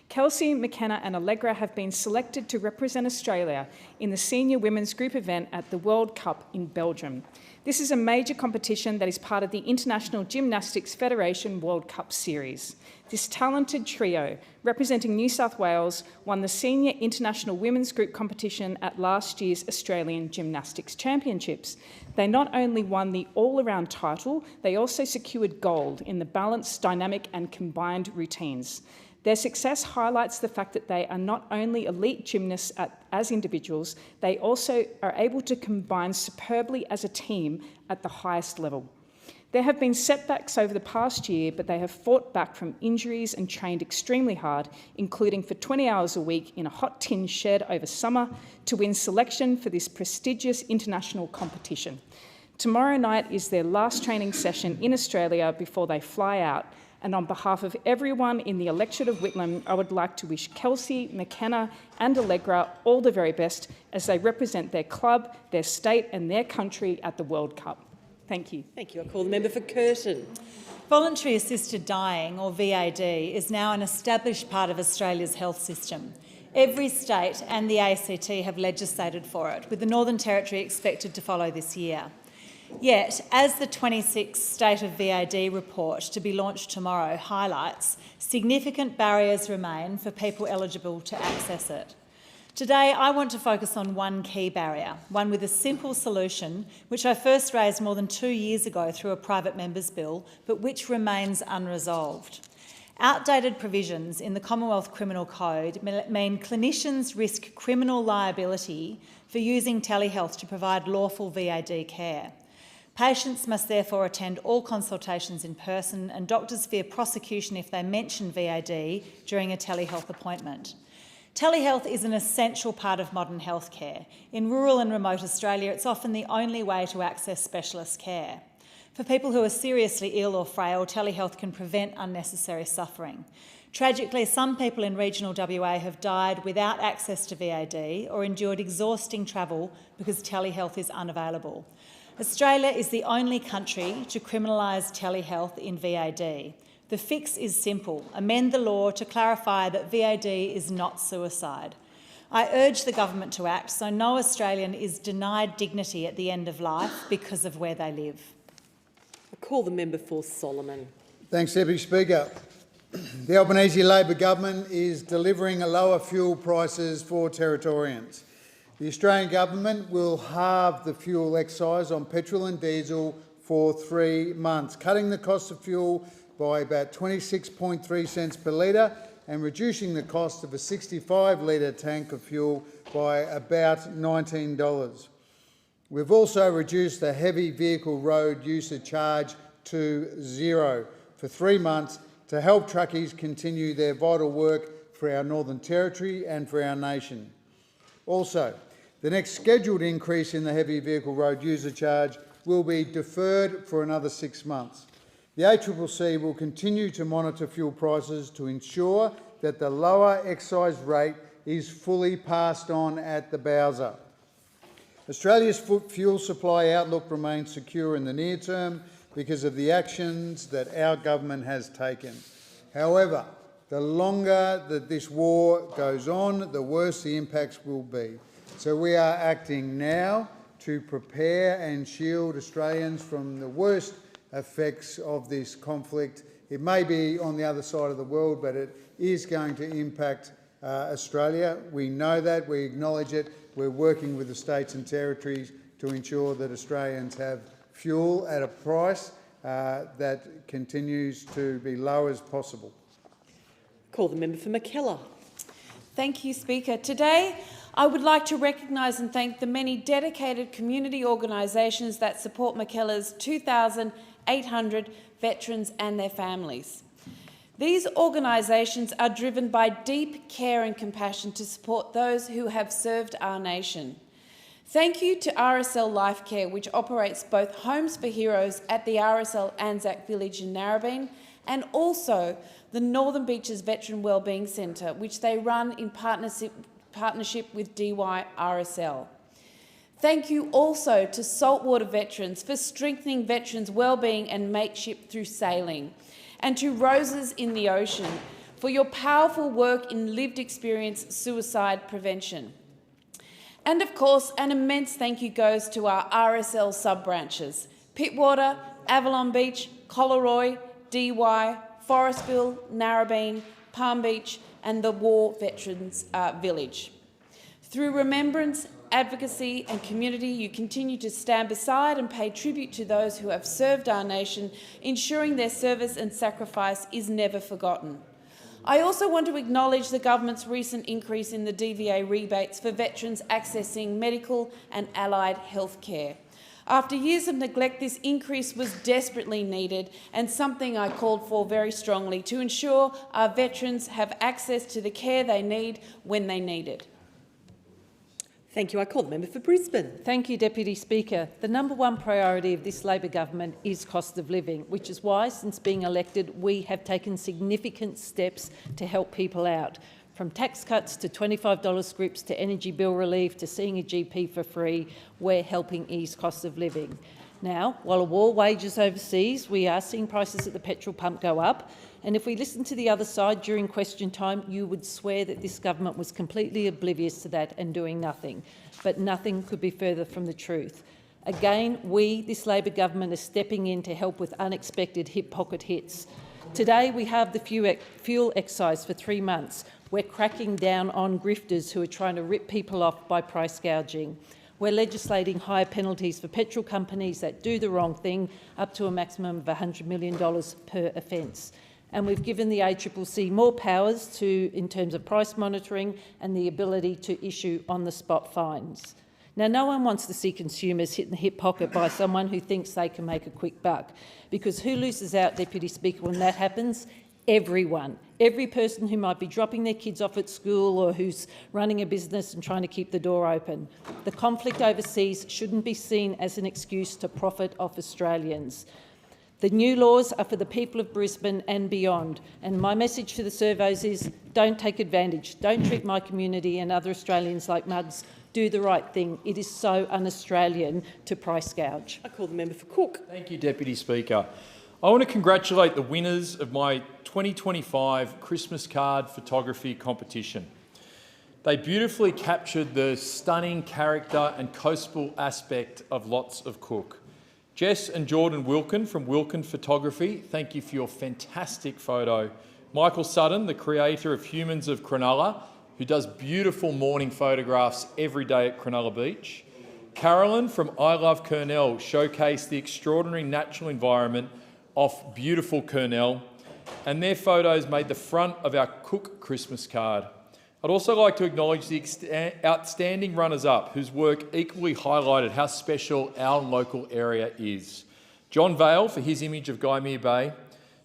Kelsey, McKenna and Allegra have been selected to represent Australia in the senior women's group event at the World Cup in Belgium. This is a major competition that is part of the International Gymnastics Federation World Cup Series. This talented trio, representing New South Wales, won the Senior International Women's Group competition at last year's Australian Gymnastics Championships. They not only won the all-around title, they also secured gold in the balanced, dynamic and combined routines. Their success highlights the fact that they are not only elite gymnasts as individuals, they also are able to combine superbly as a team at the highest level. There have been setbacks over the past year, but they have fought back from injuries and trained extremely hard, including for 20 hours a week in a hot tin shed over summer to win selection for this prestigious international competition. Tomorrow night is their last training session in Australia before they fly out. And on behalf of everyone in the electorate of Whitlam, I would like to wish Kelsey, McKenna and Allegra all the very best as they represent their club, their state and their country at the World Cup. Thank you. Thank you. I call the member for Curtin. Voluntary assisted dying, or VAD, is now an established part of Australia's health system. Every state and the ACT have legislated for it, with the Northern Territory expected to follow this year. Yet, as the 26th State of VAD report, to be launched tomorrow, highlights, significant barriers remain for people eligible to access it. Today, I want to focus on one key barrier, one with a simple solution, which I first raised more than 2 years ago through a private member's bill, but which remains unresolved. Outdated provisions in the Commonwealth Criminal Code mean clinicians risk criminal liability for using telehealth to provide lawful VAD care. Patients must therefore attend all consultations in person, and doctors fear prosecution if they mention VAD during a telehealth appointment. Telehealth is an essential part of modern healthcare. In rural and remote Australia, it's often the only way to access specialist care. For people who are seriously ill or frail, telehealth can prevent unnecessary suffering. Tragically, some people in regional WA have died without access to VAD or endured exhausting travel because telehealth is unavailable. Australia is the only country to criminalise telehealth in VAD. The fix is simple: amend the law to clarify that VAD is not suicide. I urge the government to act so no Australian is denied dignity at the end of life because of where they live. I call the member for Solomon. Thanks, Deputy Speaker. The Albanese Labor government is delivering lower fuel prices for Territorians. The Australian government will halve the fuel excise on petrol and diesel for 3 months, cutting the cost of fuel by about 26.3 cents per litre and reducing the cost of a 65-litre tank of fuel by about $19. We've also reduced the heavy vehicle road user charge to 0 for 3 months to help truckies continue their vital work for our Northern Territory and for our nation. Also, the next scheduled increase in the heavy vehicle road user charge will be deferred for another 6 months. The ACCC will continue to monitor fuel prices to ensure that the lower excise rate is fully passed on at the bowser. Australia's fuel supply outlook remains secure in the near term because of the actions that our government has taken. However, the longer that this war goes on, the worse the impacts will be. So we are acting now to prepare and shield Australians from the worst effects of this conflict. It may be on the other side of the world, but it is going to impact Australia. We know that, we acknowledge it. We're working with the states and territories to ensure that Australians have fuel at a price that continues to be low as possible. Call the member for Mackellar. Thank you, Speaker. Today, I would like to recognise and thank the many dedicated community organisations that support Mackellar's 2,800 veterans and their families. These organisations are driven by deep care and compassion to support those who have served our nation. Thank you to RSL Life Care, which operates both Homes for Heroes at the RSL Anzac Village in Narrabeen and also the Northern Beaches Veteran Wellbeing Centre, which they run in partnership with DYRSL. Thank you also to Saltwater Veterans for strengthening veterans' wellbeing and mateship through sailing, and to Roses in the Ocean for your powerful work in lived experience suicide prevention. And of course, an immense thank you goes to our RSL sub-branches: Pittwater, Avalon Beach, Collaroy, DY, Forestville, Narrabeen, Palm Beach and the War Veterans Village. Through remembrance, advocacy and community, you continue to stand beside and pay tribute to those who have served our nation, ensuring their service and sacrifice is never forgotten. I also want to acknowledge the government's recent increase in the DVA rebates for veterans accessing medical and allied health care. After years of neglect, this increase was desperately needed and something I called for very strongly to ensure our veterans have access to the care they need when they need it. Thank you. I call the member for Brisbane. Thank you, Deputy Speaker. The number one priority of this Labor government is cost of living, which is why, since being elected, we have taken significant steps to help people out. From tax cuts to $25 scripts to energy bill relief to seeing a GP for free, we're helping ease cost of living. Now, while war wages overseas, we are seeing prices at the petrol pump go up. And if we listen to the other side during question time, you would swear that this government was completely oblivious to that and doing nothing. But nothing could be further from the truth. Again, we, this Labor government, are stepping in to help with unexpected hip pocket hits. Today, we have the fuel excise for 3 months. We're cracking down on grifters who are trying to rip people off by price gouging. We're legislating higher penalties for petrol companies that do the wrong thing, up to a maximum of $100 million per offence. And we've given the ACCC more powers in terms of price monitoring and the ability to issue on-the-spot fines. Now, no one wants to see consumers hit in the hip pocket by someone who thinks they can make a quick buck, because who loses out, Deputy Speaker, when that happens? Everyone. Every person who might be dropping their kids off at school or who's running a business and trying to keep the door open. The conflict overseas shouldn't be seen as an excuse to profit off Australians. The new laws are for the people of Brisbane and beyond, and my message to the servos is don't take advantage. Don't treat my community and other Australians like mugs. Do the right thing. It is so un-Australian to price gouge. I call the member for Cook. Thank you, Deputy Speaker. I want to congratulate the winners of my 2025 Christmas card photography competition. They beautifully captured the stunning character and coastal aspect of lots of Cook. Jess and Jordan Wilkin from Wilkin Photography, thank you for your fantastic photo. Michael Sutton, the creator of Humans of Cronulla, who does beautiful morning photographs every day at Cronulla Beach. Carolyn from I Love Kurnell showcased the extraordinary natural environment off beautiful Kurnell, and their photos made the front of our Cook Christmas card. I'd also like to acknowledge the outstanding runners-up whose work equally highlighted how special our local area is. John Vale for his image of Gymea Bay,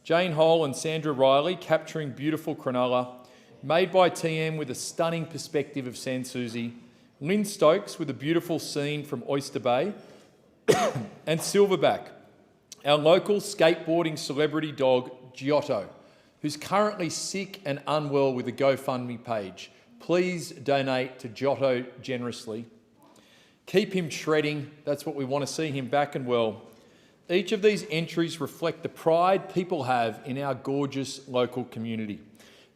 Jane Hole and Sandra Riley capturing beautiful Cronulla, made by TM with a stunning perspective of Sans Souci, Lynn Stokes with a beautiful scene from Oyster Bay, and Silverback, our local skateboarding celebrity dog, Giotto, who's currently sick and unwell with a GoFundMe page. Please donate to Giotto generously. Keep him shredding. That's what we want to see him back and well. Each of these entries reflect the pride people have in our gorgeous local community.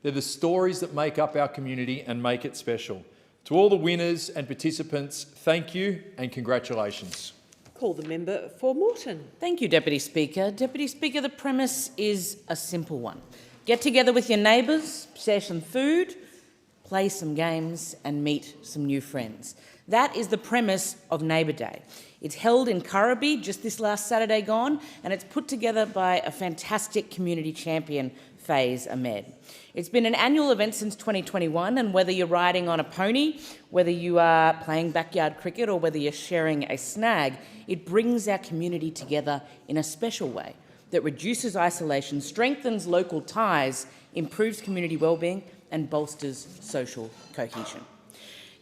They're the stories that make up our community and make it special. To all the winners and participants, thank you and congratulations. Call the member for Moreton. Thank you, Deputy Speaker. Deputy Speaker, the premise is a simple one. Get together with your neighbours, share some food, play some games and meet some new friends. That is the premise of Neighbour Day. It's held in Currabee just this last Saturday gone, and it's put together by a fantastic community champion, Faze Ahmed. It's been an annual event since 2021, and whether you're riding on a pony, whether you are playing backyard cricket or whether you're sharing a snag, it brings our community together in a special way that reduces isolation, strengthens local ties, improves community wellbeing and bolsters social cohesion.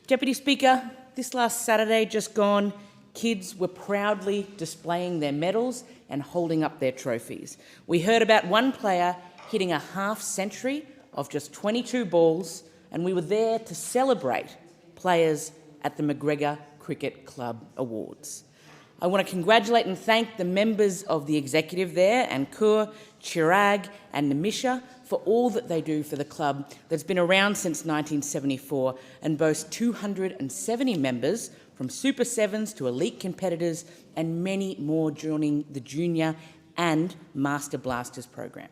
Deputy Speaker, this last Saturday just gone, kids were proudly displaying their medals and holding up their trophies. We heard about one player hitting a half-century of just 22 balls, and we were there to celebrate players at the McGregor Cricket Club Awards. I want to congratulate and thank the members of the executive there, and Ankur, Chirag and Namisha, for all that they do for the club that's been around since 1974 and boasts 270 members from Super Sevens to elite competitors and many more joining the Junior and Master Blasters program.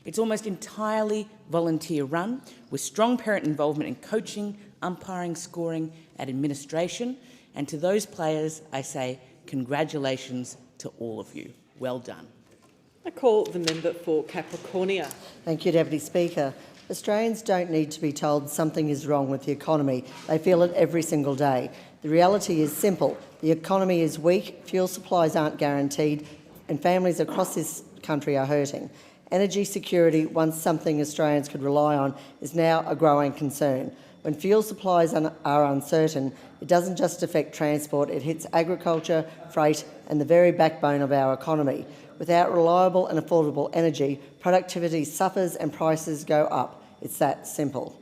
It's almost entirely volunteer run with strong parent involvement in coaching, umpiring, scoring and administration. And to those players, I say congratulations to all of you. Well done. I call the member for Capricornia. Thank you, Deputy Speaker. Australians don't need to be told something is wrong with the economy. They feel it every single day. The reality is simple. The economy is weak, fuel supplies aren't guaranteed, and families across this country are hurting. Energy security, once something Australians could rely on, is now a growing concern. When fuel supplies are uncertain, it doesn't just affect transport, it hits agriculture, freight and the very backbone of our economy. Without reliable and affordable energy, productivity suffers and prices go up. It's that simple.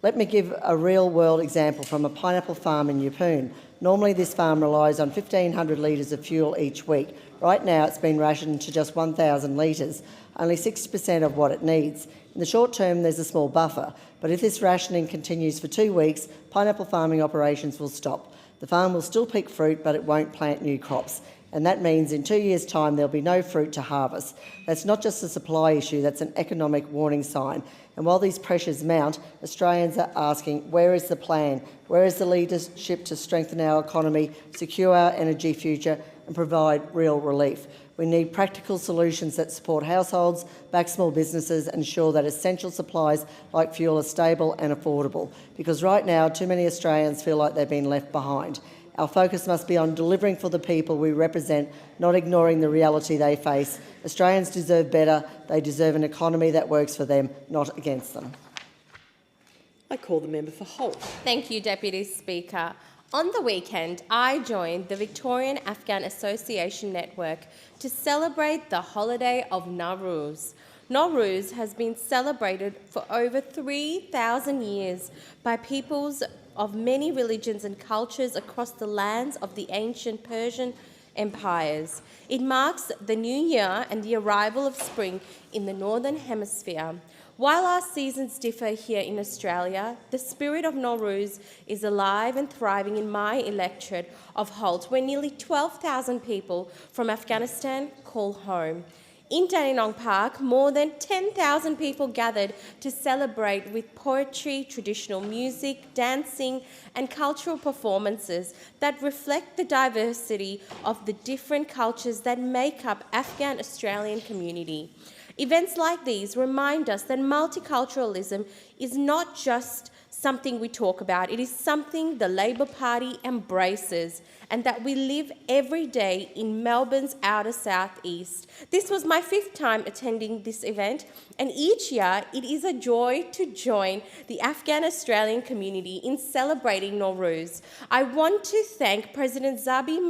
Let me give a real-world example from a pineapple farm in Yeppoon. Normally this farm relies on 1,500 litres of fuel each week. Right now it's been rationed to just 1,000 litres, only 60% of what it needs. In the short term there's a small buffer, but if this rationing continues for 2 weeks, pineapple farming operations will stop. The farm will still pick fruit, but it won't plant new crops. And that means in 2 years' time there'll be no fruit to harvest. That's not just a supply issue, that's an economic warning sign. And while these pressures mount, Australians are asking, where is the plan? Where is the leadership to strengthen our economy, secure our energy future and provide real relief? We need practical solutions that support households, back small businesses and ensure that essential supplies like fuel are stable and affordable. Because right now, too many Australians feel like they've been left behind. Our focus must be on delivering for the people we represent, not ignoring the reality they face. Australians deserve better. They deserve an economy that works for them, not against them. I call the member for Holt. Thank you, Deputy Speaker. On the weekend, I joined the Victorian Afghan Association Network to celebrate the holiday of Nowruz. Nowruz has been celebrated for over 3,000 years by peoples of many religions and cultures across the lands of the ancient Persian empires. It marks the new year and the arrival of spring in the Northern Hemisphere. While our seasons differ here in Australia, the spirit of Nowruz is alive and thriving in my electorate of Holt, where nearly 12,000 people from Afghanistan call home. In Dandenong Park, more than 10,000 people gathered to celebrate with poetry, traditional music, dancing, and cultural performances that reflect the diversity of the different cultures that make up Afghan Australian community. Events like these remind us that multiculturalism is not just something we talk about, it is something the Labor Party embraces and that we live every day in Melbourne's outer southeast. This was my 5th time attending this event, and each year it is a joy to join the Afghan Australian community in celebrating Nowruz. I want to thank President Zabi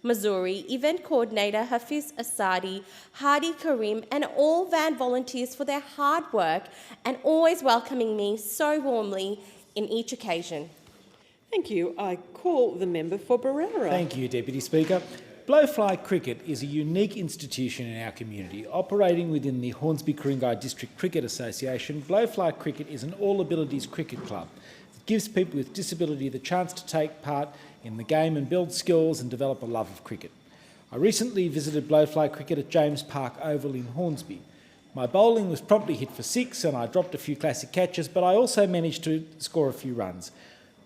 Mazuri, Event Coordinator Hafiz Asadi, Hadi Karim, and all VAN volunteers for their hard work and always welcoming me so warmly in each occasion. Thank you. I call the member for Barrera. Thank you, Deputy Speaker. Blowfly Cricket is a unique institution in our community. Operating within the Hornsby-Ku-ring-gai District Cricket Association, Blowfly Cricket is an all-abilities cricket club that gives people with disability the chance to take part in the game and build skills and develop a love of cricket. I recently visited Blowfly Cricket at James Park Oval in Hornsby. My bowling was promptly hit for 6 and I dropped a few classic catches, but I also managed to score a few runs.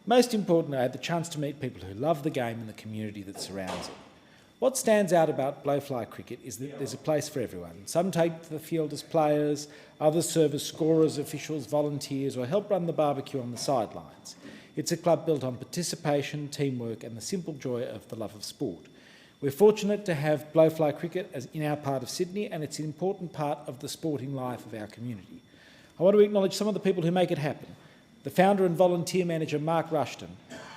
Most importantly, I had the chance to meet people who love the game and the community that surrounds it. What stands out about Blowfly Cricket is that there's a place for everyone. Some take to the field as players, others serve as scorers, officials, volunteers, or help run the barbecue on the sidelines. It's a club built on participation, teamwork, and the simple joy of the love of sport. We're fortunate to have Blowfly Cricket in our part of Sydney, and it's an important part of the sporting life of our community. I want to acknowledge some of the people who make it happen. The founder and volunteer manager Mark Rushton,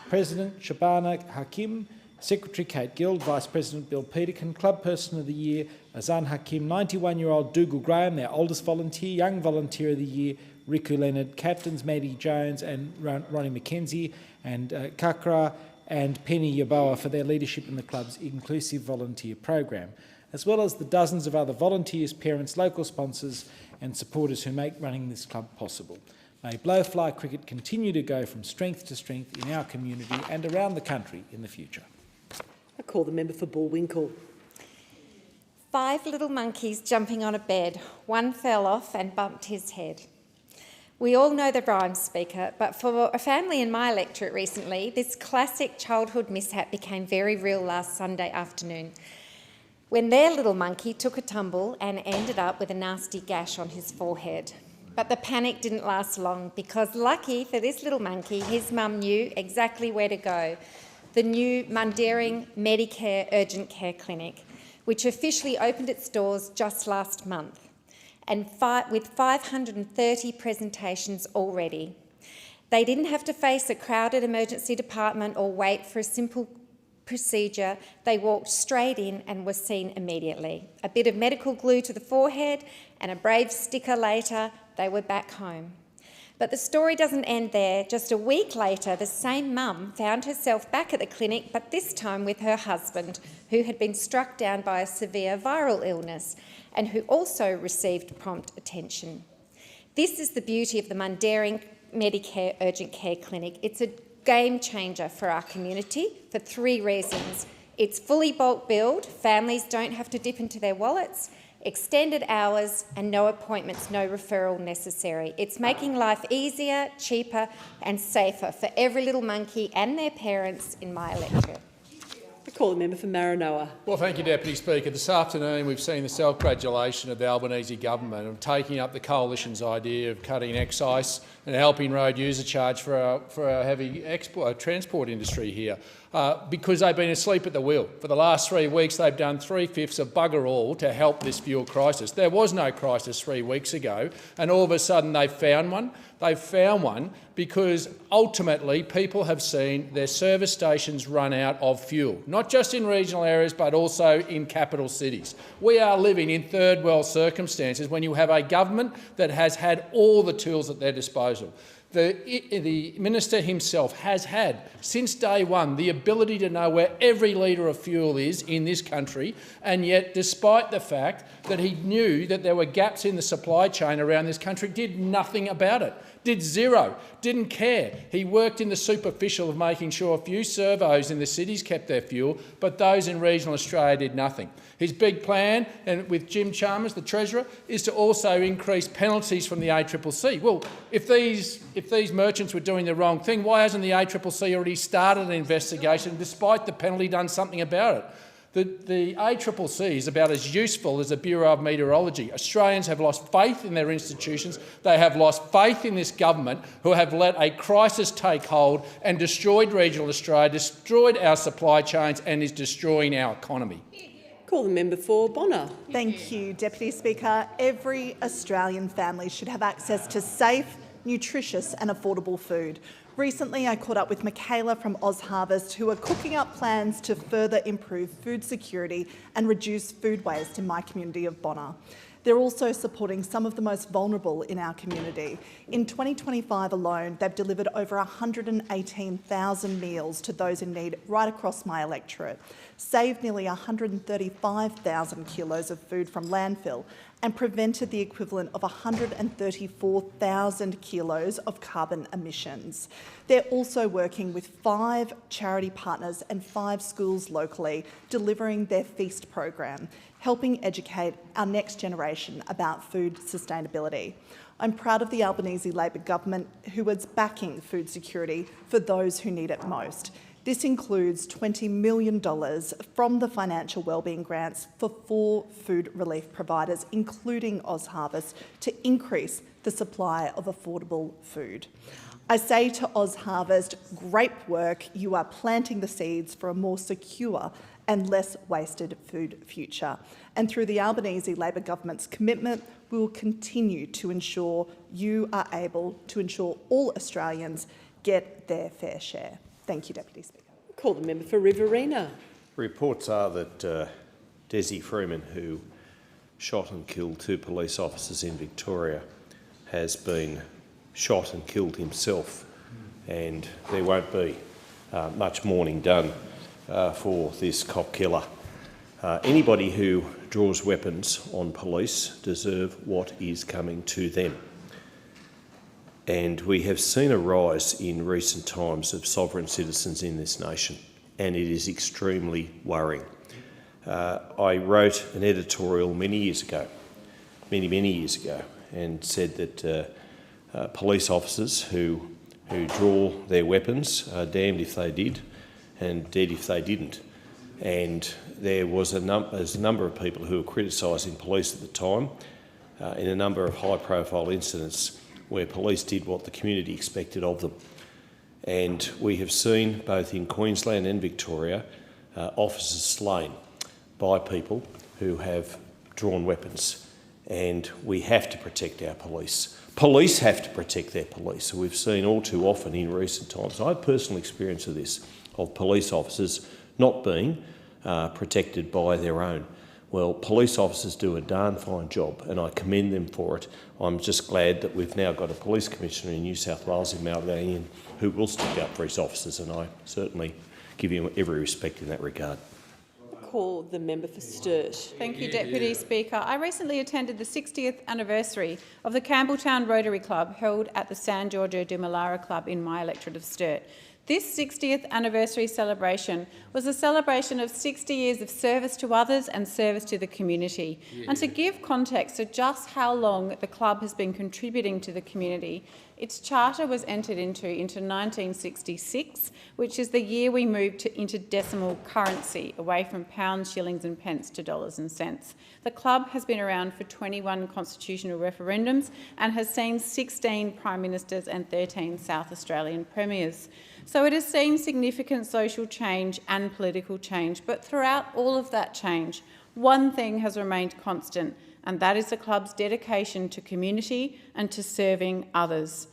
President Shabana Hakim, Secretary Kate Guild, Vice President Bill Peterkin, Club Person of the Year Azan Hakim, 91-year-old Dougal Graham, their oldest volunteer, Young Volunteer of the Year Riku Leonard, Captains Maddie Jones and Ronnie McKenzie, and Kakra and Penny Yaboa for their leadership in the club's inclusive volunteer program, as well as the dozens of other volunteers, parents, local sponsors and supporters who make running this club possible. May Blowfly Cricket continue to go from strength to strength in our community and around the country in the future. I call the member for Bullwinkle. 5 little monkeys jumping on a bed. One fell off and bumped his head. We all know the rhyme, Speaker, but for a family in my electorate recently, this classic childhood mishap became very real last Sunday afternoon when their little monkey took a tumble and ended up with a nasty gash on his forehead. But the panic didn't last long because, lucky for this little monkey, his mum knew exactly where to go. The new Mundaring Medicare Urgent Care Clinic, which officially opened its doors just last month, and with 530 presentations already. They didn't have to face a crowded emergency department or wait for a simple procedure. They walked straight in and were seen immediately. A bit of medical glue to the forehead and a brave sticker later, they were back home. But the story doesn't end there. Just a week later, the same mum found herself back at the clinic, but this time with her husband, who had been struck down by a severe viral illness and who also received prompt attention. This is the beauty of the Mundaring Medicare Urgent Care Clinic. It's a game changer for our community for 3 reasons. It's fully bulk billed, families don't have to dip into their wallets, extended hours and no appointments, no referral necessary. It's making life easier, cheaper and safer for every little monkey and their parents in my electorate. I call the member for Maranoa. Well, thank you, Deputy Speaker. This afternoon we've seen the self-gratulation of the Albanese government of taking up the Coalition's idea of cutting excise and helping road user charge for our heavy transport industry here, because they've been asleep at the wheel. For the last 3 weeks they've done 3/5 of bugger all to help this fuel crisis. There was no crisis 3 weeks ago, and all of a sudden they've found one. They've found one because ultimately people have seen their service stations run out of fuel, not just in regional areas but also in capital cities. We are living in third world circumstances when you have a government that has had all the tools at their disposal. The Minister himself has had, since day one, the ability to know where every litre of fuel is in this country, and yet, despite the fact that he knew that there were gaps in the supply chain around this country, did nothing about it. Did zero, didn't care. He worked in the superficial of making sure a few servos in the cities kept their fuel, but those in regional Australia did nothing. His big plan, and with Jim Chalmers, the Treasurer, is to also increase penalties from the ACCC. Well, if these merchants were doing the wrong thing, why hasn't the ACCC already started an investigation, despite the penalty, done something about it? The ACCC is about as useful as the Bureau of Meteorology. Australians have lost faith in their institutions. They have lost faith in this government, who have let a crisis take hold and destroyed regional Australia, destroyed our supply chains and is destroying our economy. Call the member for Bonner. Thank you, Deputy Speaker. Every Australian family should have access to safe, nutritious and affordable food. Recently, I caught up with Michaela from OzHarvest, who are cooking up plans to further improve food security and reduce food waste in my community of Bonner. They're also supporting some of the most vulnerable in our community. In 2025 alone, they've delivered over 118,000 meals to those in need right across my electorate, saved nearly 135,000 kilos of food from landfill, and prevented the equivalent of 134,000 kilos of carbon emissions. They're also working with 5 charity partners and 5 schools locally, delivering their Feast program, helping educate our next generation about food sustainability. I'm proud of the Albanese Labor government, who is backing food security for those who need it most. This includes $20 million from the financial wellbeing grants for 4 food relief providers, including OzHarvest, to increase the supply of affordable food. I say to OzHarvest, great work. You are planting the seeds for a more secure and less wasted food future. And through the Albanese Labor government's commitment, we will continue to ensure you are able to ensure all Australians get their fair share. Thank you, Deputy Speaker. Call the member for Riverina. Reports are that Desi Freeman, who shot and killed 2 police officers in Victoria, has been shot and killed himself, and there won't be much mourning done for this cop killer. Anybody who draws weapons on police deserve what is coming to them. And we have seen a rise in recent times of sovereign citizens in this nation, and it is extremely worrying. I wrote an editorial many years ago, and said that police officers who draw their weapons are damned if they did and dead if they didn't. And there was a number of people who were criticising police at the time in a number of high-profile incidents where police did what the community expected of them. And we have seen, both in Queensland and Victoria, officers slain by people who have drawn weapons. And we have to protect our police. Police have to protect their police. So we've seen all too often in recent times, I have personal experience of this, of police officers not being protected by their own. Well, police officers do a darn fine job, and I commend them for it. I'm just glad that we've now got a police commissioner in New South Wales, in Malvern, who will stick up for his officers, and I certainly give him every respect in that regard. Call the member for Sturt. Thank you, Deputy Speaker. I recently attended the 60th anniversary of the Campbelltown Rotary Club, held at the San Giorgio de Melara Club in my electorate of Sturt. This 60th anniversary celebration was a celebration of 60 years of service to others and service to the community. Yeah. And to give context to just how long the club has been contributing to the community, its charter was entered into 1966, which is the year we moved into decimal currency, away from pounds, shillings and pence to dollars and cents. The club has been around for 21 constitutional referendums and has seen 16 Prime Ministers and 13 South Australian Premiers. So it has seen significant social change and political change, but throughout all of that change, one thing has remained constant, and that is the club's dedication to community and to serving others.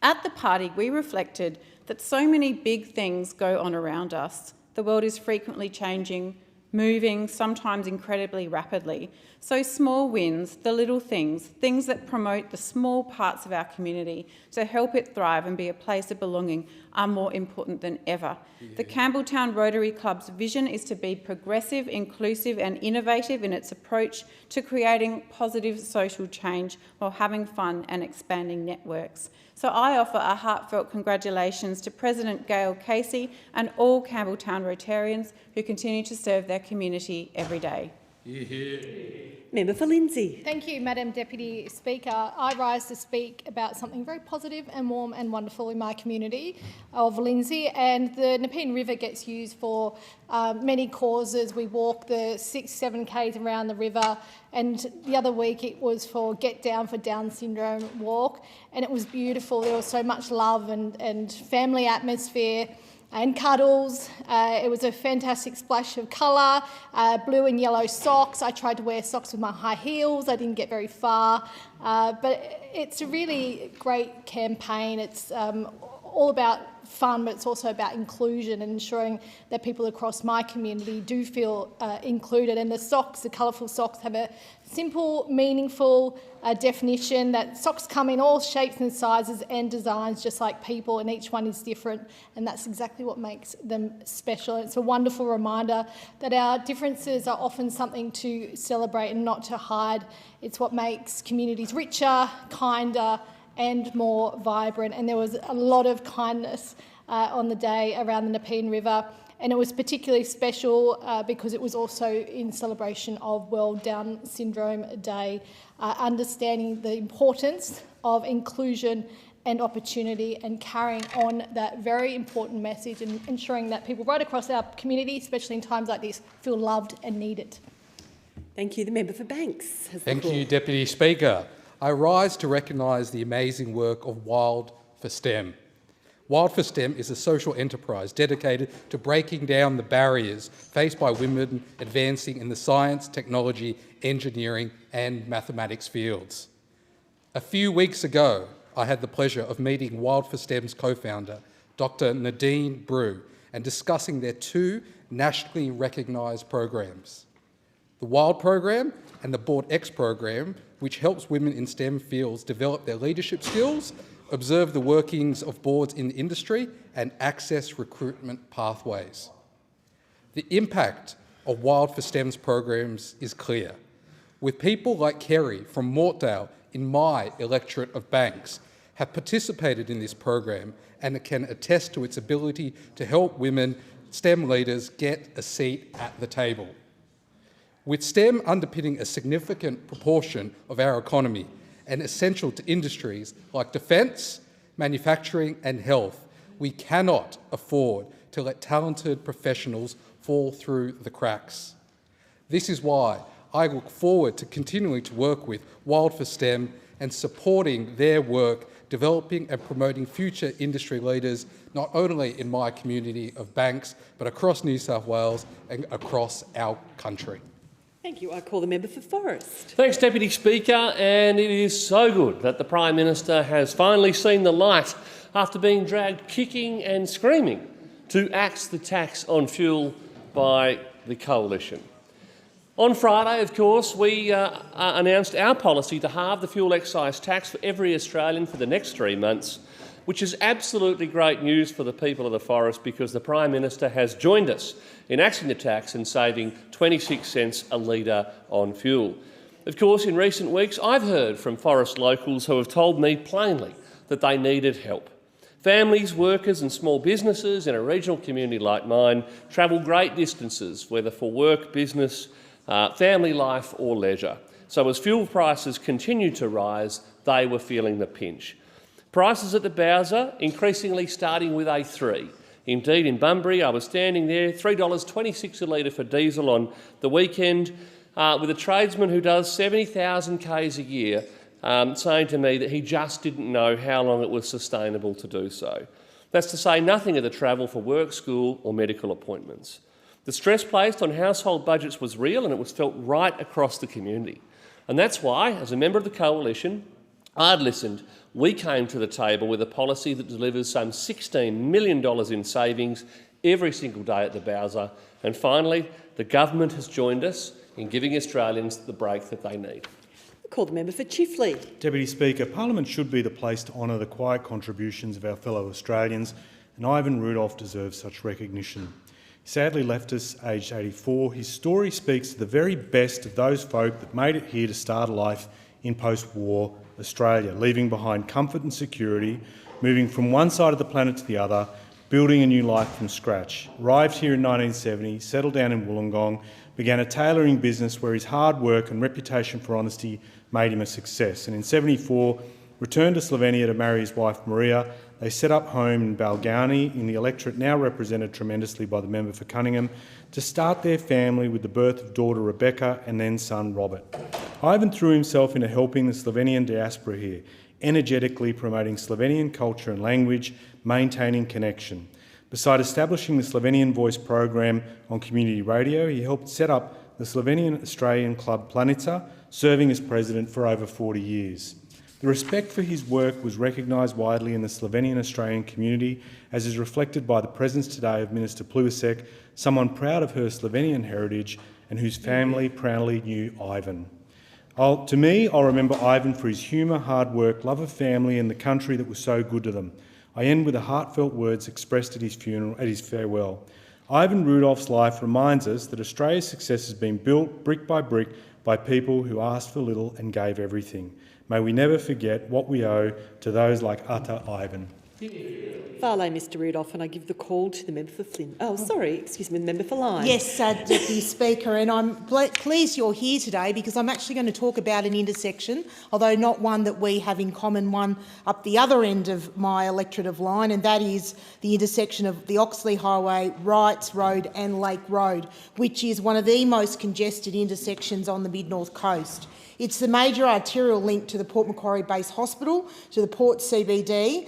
At the party, we reflected that so many big things go on around us. The world is frequently changing, moving, sometimes incredibly rapidly. So small wins, the little things, things that promote the small parts of our community to help it thrive and be a place of belonging, are more important than ever. Yeah. The Campbelltown Rotary Club's vision is to be progressive, inclusive and innovative in its approach to creating positive social change while having fun and expanding networks. So I offer a heartfelt congratulations to President Gail Casey and all Campbelltown Rotarians who continue to serve their community every day. Member for Lindsay. Thank you, Madam Deputy Speaker. I rise to speak about something very positive and warm and wonderful in my community of Lindsay, and the Nepean River gets used for many causes. We walk the 6-7 k's around the river, and the other week it was for Get Down for Down Syndrome walk, and it was beautiful. There was so much love and family atmosphere and cuddles. It was a fantastic splash of colour, blue and yellow socks. I tried to wear socks with my high heels. I didn't get very far, but it's a really great campaign. It's all about fun, but it's also about inclusion and ensuring that people across my community do feel included. And the socks, the colourful socks, have a simple, meaningful definition that socks come in all shapes and sizes and designs, just like people, and each one is different, and that's exactly what makes them special. It's a wonderful reminder that our differences are often something to celebrate and not to hide. It's what makes communities richer, kinder and more vibrant, and there was a lot of kindness on the day around the Nepean River. And it was particularly special because it was also in celebration of World Down Syndrome Day, understanding the importance of inclusion and opportunity and carrying on that very important message and ensuring that people right across our community, especially in times like this, feel loved and needed. Thank you. The member for Banks. Thank you, Deputy Speaker. I rise to recognise the amazing work of Wild for STEM. Wild for STEM is a social enterprise dedicated to breaking down the barriers faced by women advancing in the science, technology, engineering and mathematics fields. A few weeks ago, I had the pleasure of meeting Wild for STEM's co-founder, Dr. Nadine Brew, and discussing their two nationally recognised programs. The WILD program and the Board X program, which helps women in STEM fields develop their leadership skills, observe the workings of boards in the industry and access recruitment pathways. The impact of Wild for STEM's programs is clear, with people like Kerry from Mortdale in my electorate of Banks have participated in this program and can attest to its ability to help women STEM leaders get a seat at the table. With STEM underpinning a significant proportion of our economy and essential to industries like defence, manufacturing and health, we cannot afford to let talented professionals fall through the cracks. This is why I look forward to continuing to work with Wild for STEM and supporting their work developing and promoting future industry leaders, not only in my community of Banks, but across New South Wales and across our country. Thank you. I call the member for Forrest. Thanks, Deputy Speaker, and it is so good that the Prime Minister has finally seen the light after being dragged kicking and screaming to axe the tax on fuel by the Coalition. On Friday, of course, we announced our policy to halve the fuel excise tax for every Australian for the next 3 months, which is absolutely great news for the people of the Forest because the Prime Minister has joined us in axing the tax and saving 26 cents a litre on fuel. Of course, in recent weeks, I've heard from Forest locals who have told me plainly that they needed help. Families, workers and small businesses in a regional community like mine travel great distances, whether for work, business, family life or leisure. So as fuel prices continued to rise, they were feeling the pinch. Prices at the Bowser increasingly starting with a 3. Indeed, in Bunbury, I was standing there, $3.26 a litre for diesel on the weekend, with a tradesman who does 70,000 Ks a year saying to me that he just didn't know how long it was sustainable to do so. That's to say nothing of the travel for work, school or medical appointments. The stress placed on household budgets was real and it was felt right across the community. And that's why, as a member of the Coalition, I'd listened. We came to the table with a policy that delivers some $16 million in savings every single day at the Bowser. And finally, the government has joined us in giving Australians the break that they need. I call the member for Chifley. Deputy Speaker, Parliament should be the place to honour the quiet contributions of our fellow Australians, and Ivan Rudolph deserves such recognition. He sadly left us aged 84. His story speaks to the very best of those folk that made it here to start a life in post-war Australia, leaving behind comfort and security, moving from one side of the planet to the other, building a new life from scratch. Arrived here in 1970, settled down in Wollongong, began a tailoring business where his hard work and reputation for honesty made him a success. And in 1974, returned to Slovenia to marry his wife Maria. They set up home in Balgownie, in the electorate now represented tremendously by the member for Cunningham, to start their family with the birth of daughter Rebecca and then son Robert. Ivan threw himself into helping the Slovenian diaspora here, energetically promoting Slovenian culture and language, maintaining connection. Beside establishing the Slovenian Voice program on community radio, he helped set up the Slovenian Australian club Planica, serving as president for over 40 years. The respect for his work was recognised widely in the Slovenian Australian community, as is reflected by the presence today of Minister Plibersek, someone proud of her Slovenian heritage and whose family proudly knew Ivan. To me, I'll remember Ivan for his humour, hard work, love of family and the country that was so good to them. I end with the heartfelt words expressed at his funeral, at his farewell. Ivan Rudolph's life reminds us that Australia's success has been built brick by people who asked for little and gave everything. May we never forget what we owe to those like Atta Ivan. Farley, Mr Rudolph, and I give the call to the member for Flynn. Oh, sorry, excuse me, the member for Lyme. Yes, Deputy Speaker, and I'm pleased you're here today because I'm actually going to talk about an intersection, although not one that we have in common, one up the other end of my electorate of Lyne, and that is the intersection of the Oxley Highway, Wrights Road and Lake Road, which is one of the most congested intersections on the Mid-North Coast. It's the major arterial link to the Port Macquarie Base Hospital, to the Port CBD,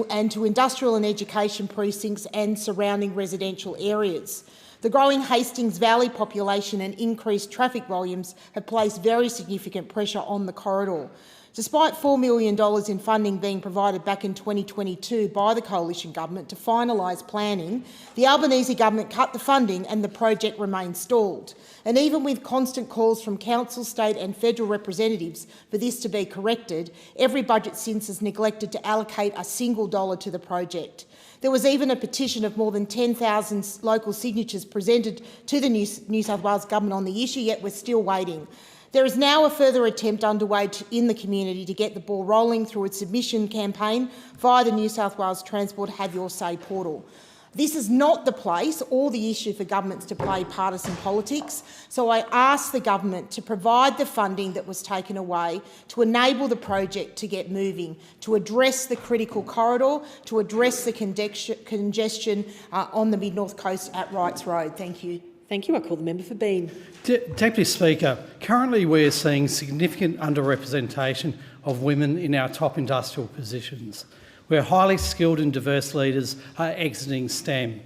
and to industrial and education precincts and surrounding residential areas. The growing Hastings Valley population and increased traffic volumes have placed very significant pressure on the corridor. Despite $4 million in funding being provided back in 2022 by the Coalition Government to finalise planning, the Albanese Government cut the funding and the project remains stalled. And even with constant calls from council, state and federal representatives for this to be corrected, every budget since has neglected to allocate a single dollar to the project. There was even a petition of more than 10,000 local signatures presented to the New South Wales Government on the issue, yet we're still waiting. There is now a further attempt underway in the community to get the ball rolling through its submission campaign via the New South Wales Transport Have Your Say portal. This is not the place or the issue for governments to play partisan politics, so I ask the government to provide the funding that was taken away to enable the project to get moving, to address the critical corridor, to address the congestion on the Mid-North Coast at Wrights Road. Thank you. Thank you. I call the member for Bean. Deputy Speaker, currently we're seeing significant underrepresentation of women in our top industrial positions, where highly skilled and diverse leaders are exiting STEM.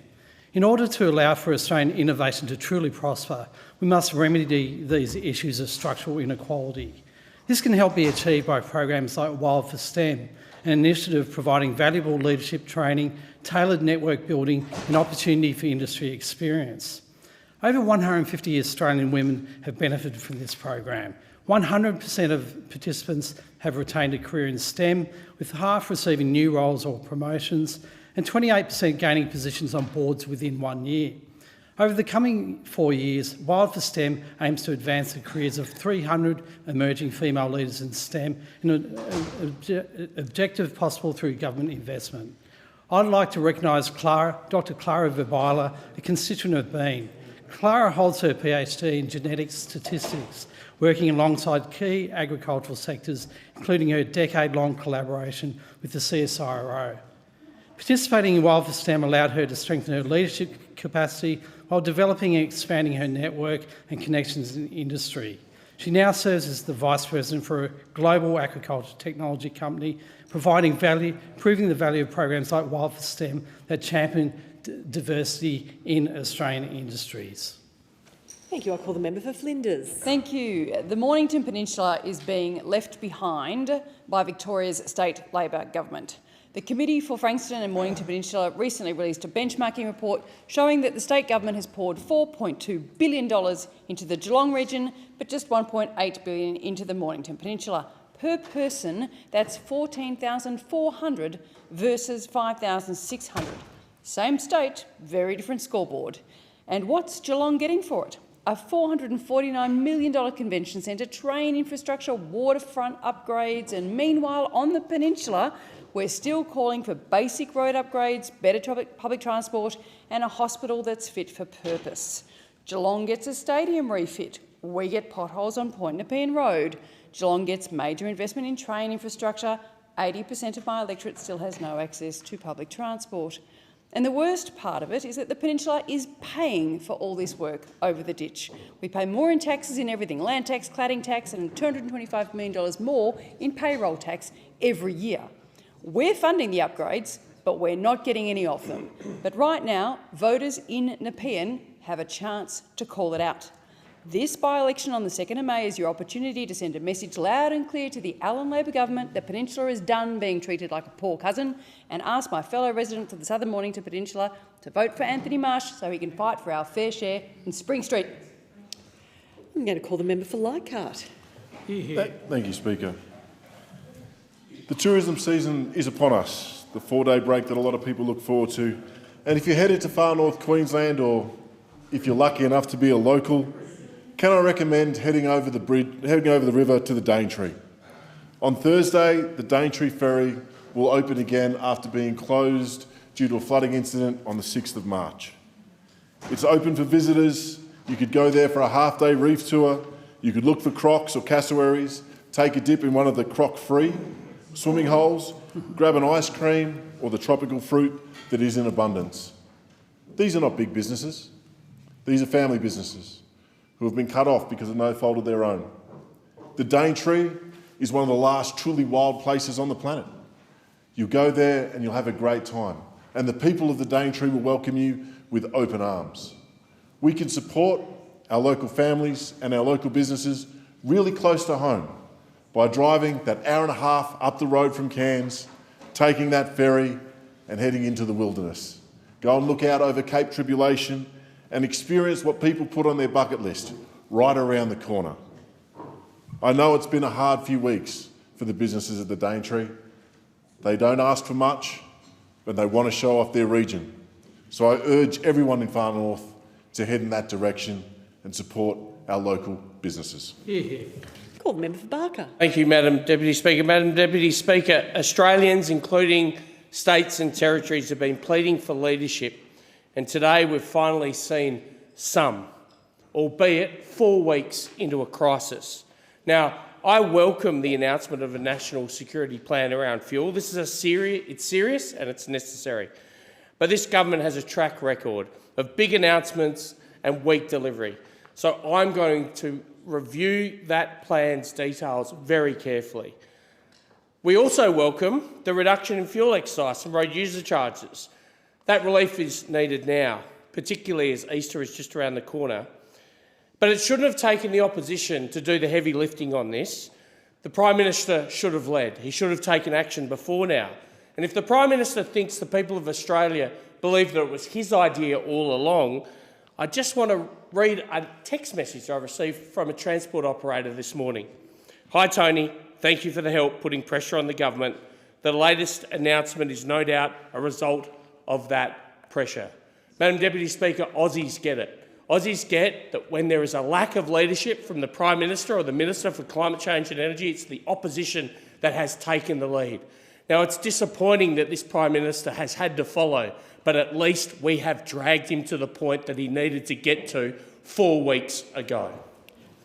In order to allow for Australian innovation to truly prosper, we must remedy these issues of structural inequality. This can help be achieved by programs like Wild for STEM, an initiative providing valuable leadership training, tailored network building and opportunity for industry experience. Over 150 Australian women have benefited from this program. 100% of participants have retained a career in STEM, with half receiving new roles or promotions, and 28% gaining positions on boards within 1 year. Over the coming 4 years, Wild for STEM aims to advance the careers of 300 emerging female leaders in STEM in an objective possible through government investment. I'd like to recognise Dr Clara Verbila, a constituent of Bean. Clara holds her PhD in genetic statistics, working alongside key agricultural sectors, including her decade-long collaboration with the CSIRO. Participating in Wild for STEM allowed her to strengthen her leadership capacity while developing and expanding her network and connections in industry. She now serves as the Vice President for a global agriculture technology company, proving the value of programs like Wild for STEM that champion diversity in Australian industries. Thank you. I call the member for Flinders. Thank you. The Mornington Peninsula is being left behind by Victoria's state Labor government. The Committee for Frankston and Mornington Peninsula recently released a benchmarking report showing that the state government has poured $4.2 billion into the Geelong region, but just $1.8 billion into the Mornington Peninsula. Per person, that's $14,400 versus $5,600. Same state, very different scoreboard. And what's Geelong getting for it? A $449 million convention centre, train infrastructure, waterfront upgrades, and meanwhile on the peninsula, we're still calling for basic road upgrades, better public transport, and a hospital that's fit for purpose. Geelong gets a stadium refit. We get potholes on Point Nepean Road. Geelong gets major investment in train infrastructure. 80% of my electorate still has no access to public transport. And the worst part of it is that the peninsula is paying for all this work over the ditch. We pay more in taxes in everything, land tax, cladding tax, and $225 million more in payroll tax every year. We're funding the upgrades, but we're not getting any of them. But right now, voters in Nepean have a chance to call it out. This by-election on the 2nd of May is your opportunity to send a message loud and clear to the Allan Labor government that Peninsula is done being treated like a poor cousin, and ask my fellow residents of the Southern Mornington Peninsula to vote for Anthony Marsh so he can fight for our fair share in Spring Street. I'm going to call the member for Leichhardt. Thank you, Speaker. The tourism season is upon us, the 4-day break that a lot of people look forward to. And if you're headed to far north Queensland, or if you're lucky enough to be a local, can I recommend heading over the river to the Daintree? On Thursday, the Daintree ferry will open again after being closed due to a flooding incident on the 6th of March. It's open for visitors. You could go there for a half-day reef tour. You could look for crocs or cassowaries, take a dip in one of the croc-free swimming holes, grab an ice cream or the tropical fruit that is in abundance. These are not big businesses. These are family businesses who have been cut off because of no fault of their own. The Daintree is one of the last truly wild places on the planet. You'll go there and you'll have a great time. And the people of the Daintree will welcome you with open arms. We can support our local families and our local businesses really close to home by driving that hour and a half up the road from Cairns, taking that ferry and heading into the wilderness. Go and look out over Cape Tribulation and experience what people put on their bucket list right around the corner. I know it's been a hard few weeks for the businesses at the Daintree. They don't ask for much, but they want to show off their region. So I urge everyone in Far North to head in that direction and support our local businesses. Call the member for Barker. Thank you, Madam Deputy Speaker. Madam Deputy Speaker, Australians, including states and territories, have been pleading for leadership, and today we've finally seen some, albeit 4 weeks into a crisis. Now, I welcome the announcement of a national security plan around fuel. This is it's serious and it's necessary. But this government has a track record of big announcements and weak delivery. So I'm going to review that plan's details very carefully. We also welcome the reduction in fuel excise and road user charges. That relief is needed now, particularly as Easter is just around the corner. But it shouldn't have taken the opposition to do the heavy lifting on this. The Prime Minister should have led. He should have taken action before now. And if the Prime Minister thinks the people of Australia believe that it was his idea all along, I just want to read a text message I received from a transport operator this morning. Hi Tony, thank you for the help putting pressure on the government. The latest announcement is no doubt a result of that pressure. Madam Deputy Speaker, Aussies get it. Aussies get that when there is a lack of leadership from the Prime Minister or the Minister for Climate Change and Energy, it's the opposition that has taken the lead. Now, it's disappointing that this Prime Minister has had to follow, but at least we have dragged him to the point that he needed to get to 4 weeks ago.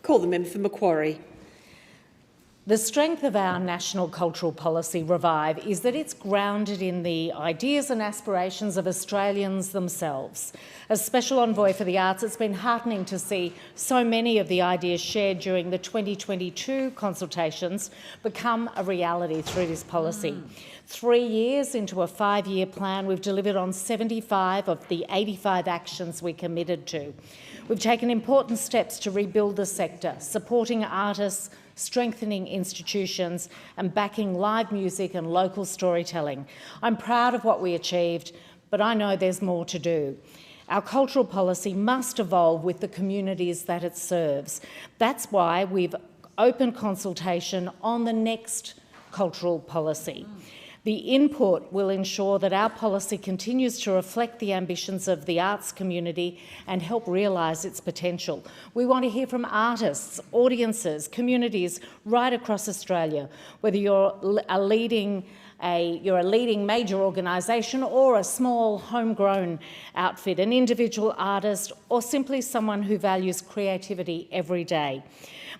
Call the member for Macquarie. The strength of our national cultural policy, Revive, is that it's grounded in the ideas and aspirations of Australians themselves. As Special Envoy for the Arts, it's been heartening to see so many of the ideas shared during the 2022 consultations become a reality through this policy. 3 years into a 5-year plan, we've delivered on 75 of the 85 actions we committed to. We've taken important steps to rebuild the sector, supporting artists, strengthening institutions and backing live music and local storytelling. I'm proud of what we achieved, but I know there's more to do. Our cultural policy must evolve with the communities that it serves. That's why we've opened consultation on the next cultural policy. The input will ensure that our policy continues to reflect the ambitions of the arts community and help realise its potential. We want to hear from artists, audiences, communities right across Australia, whether you're a leading major organisation or a small homegrown outfit, an individual artist or simply someone who values creativity every day.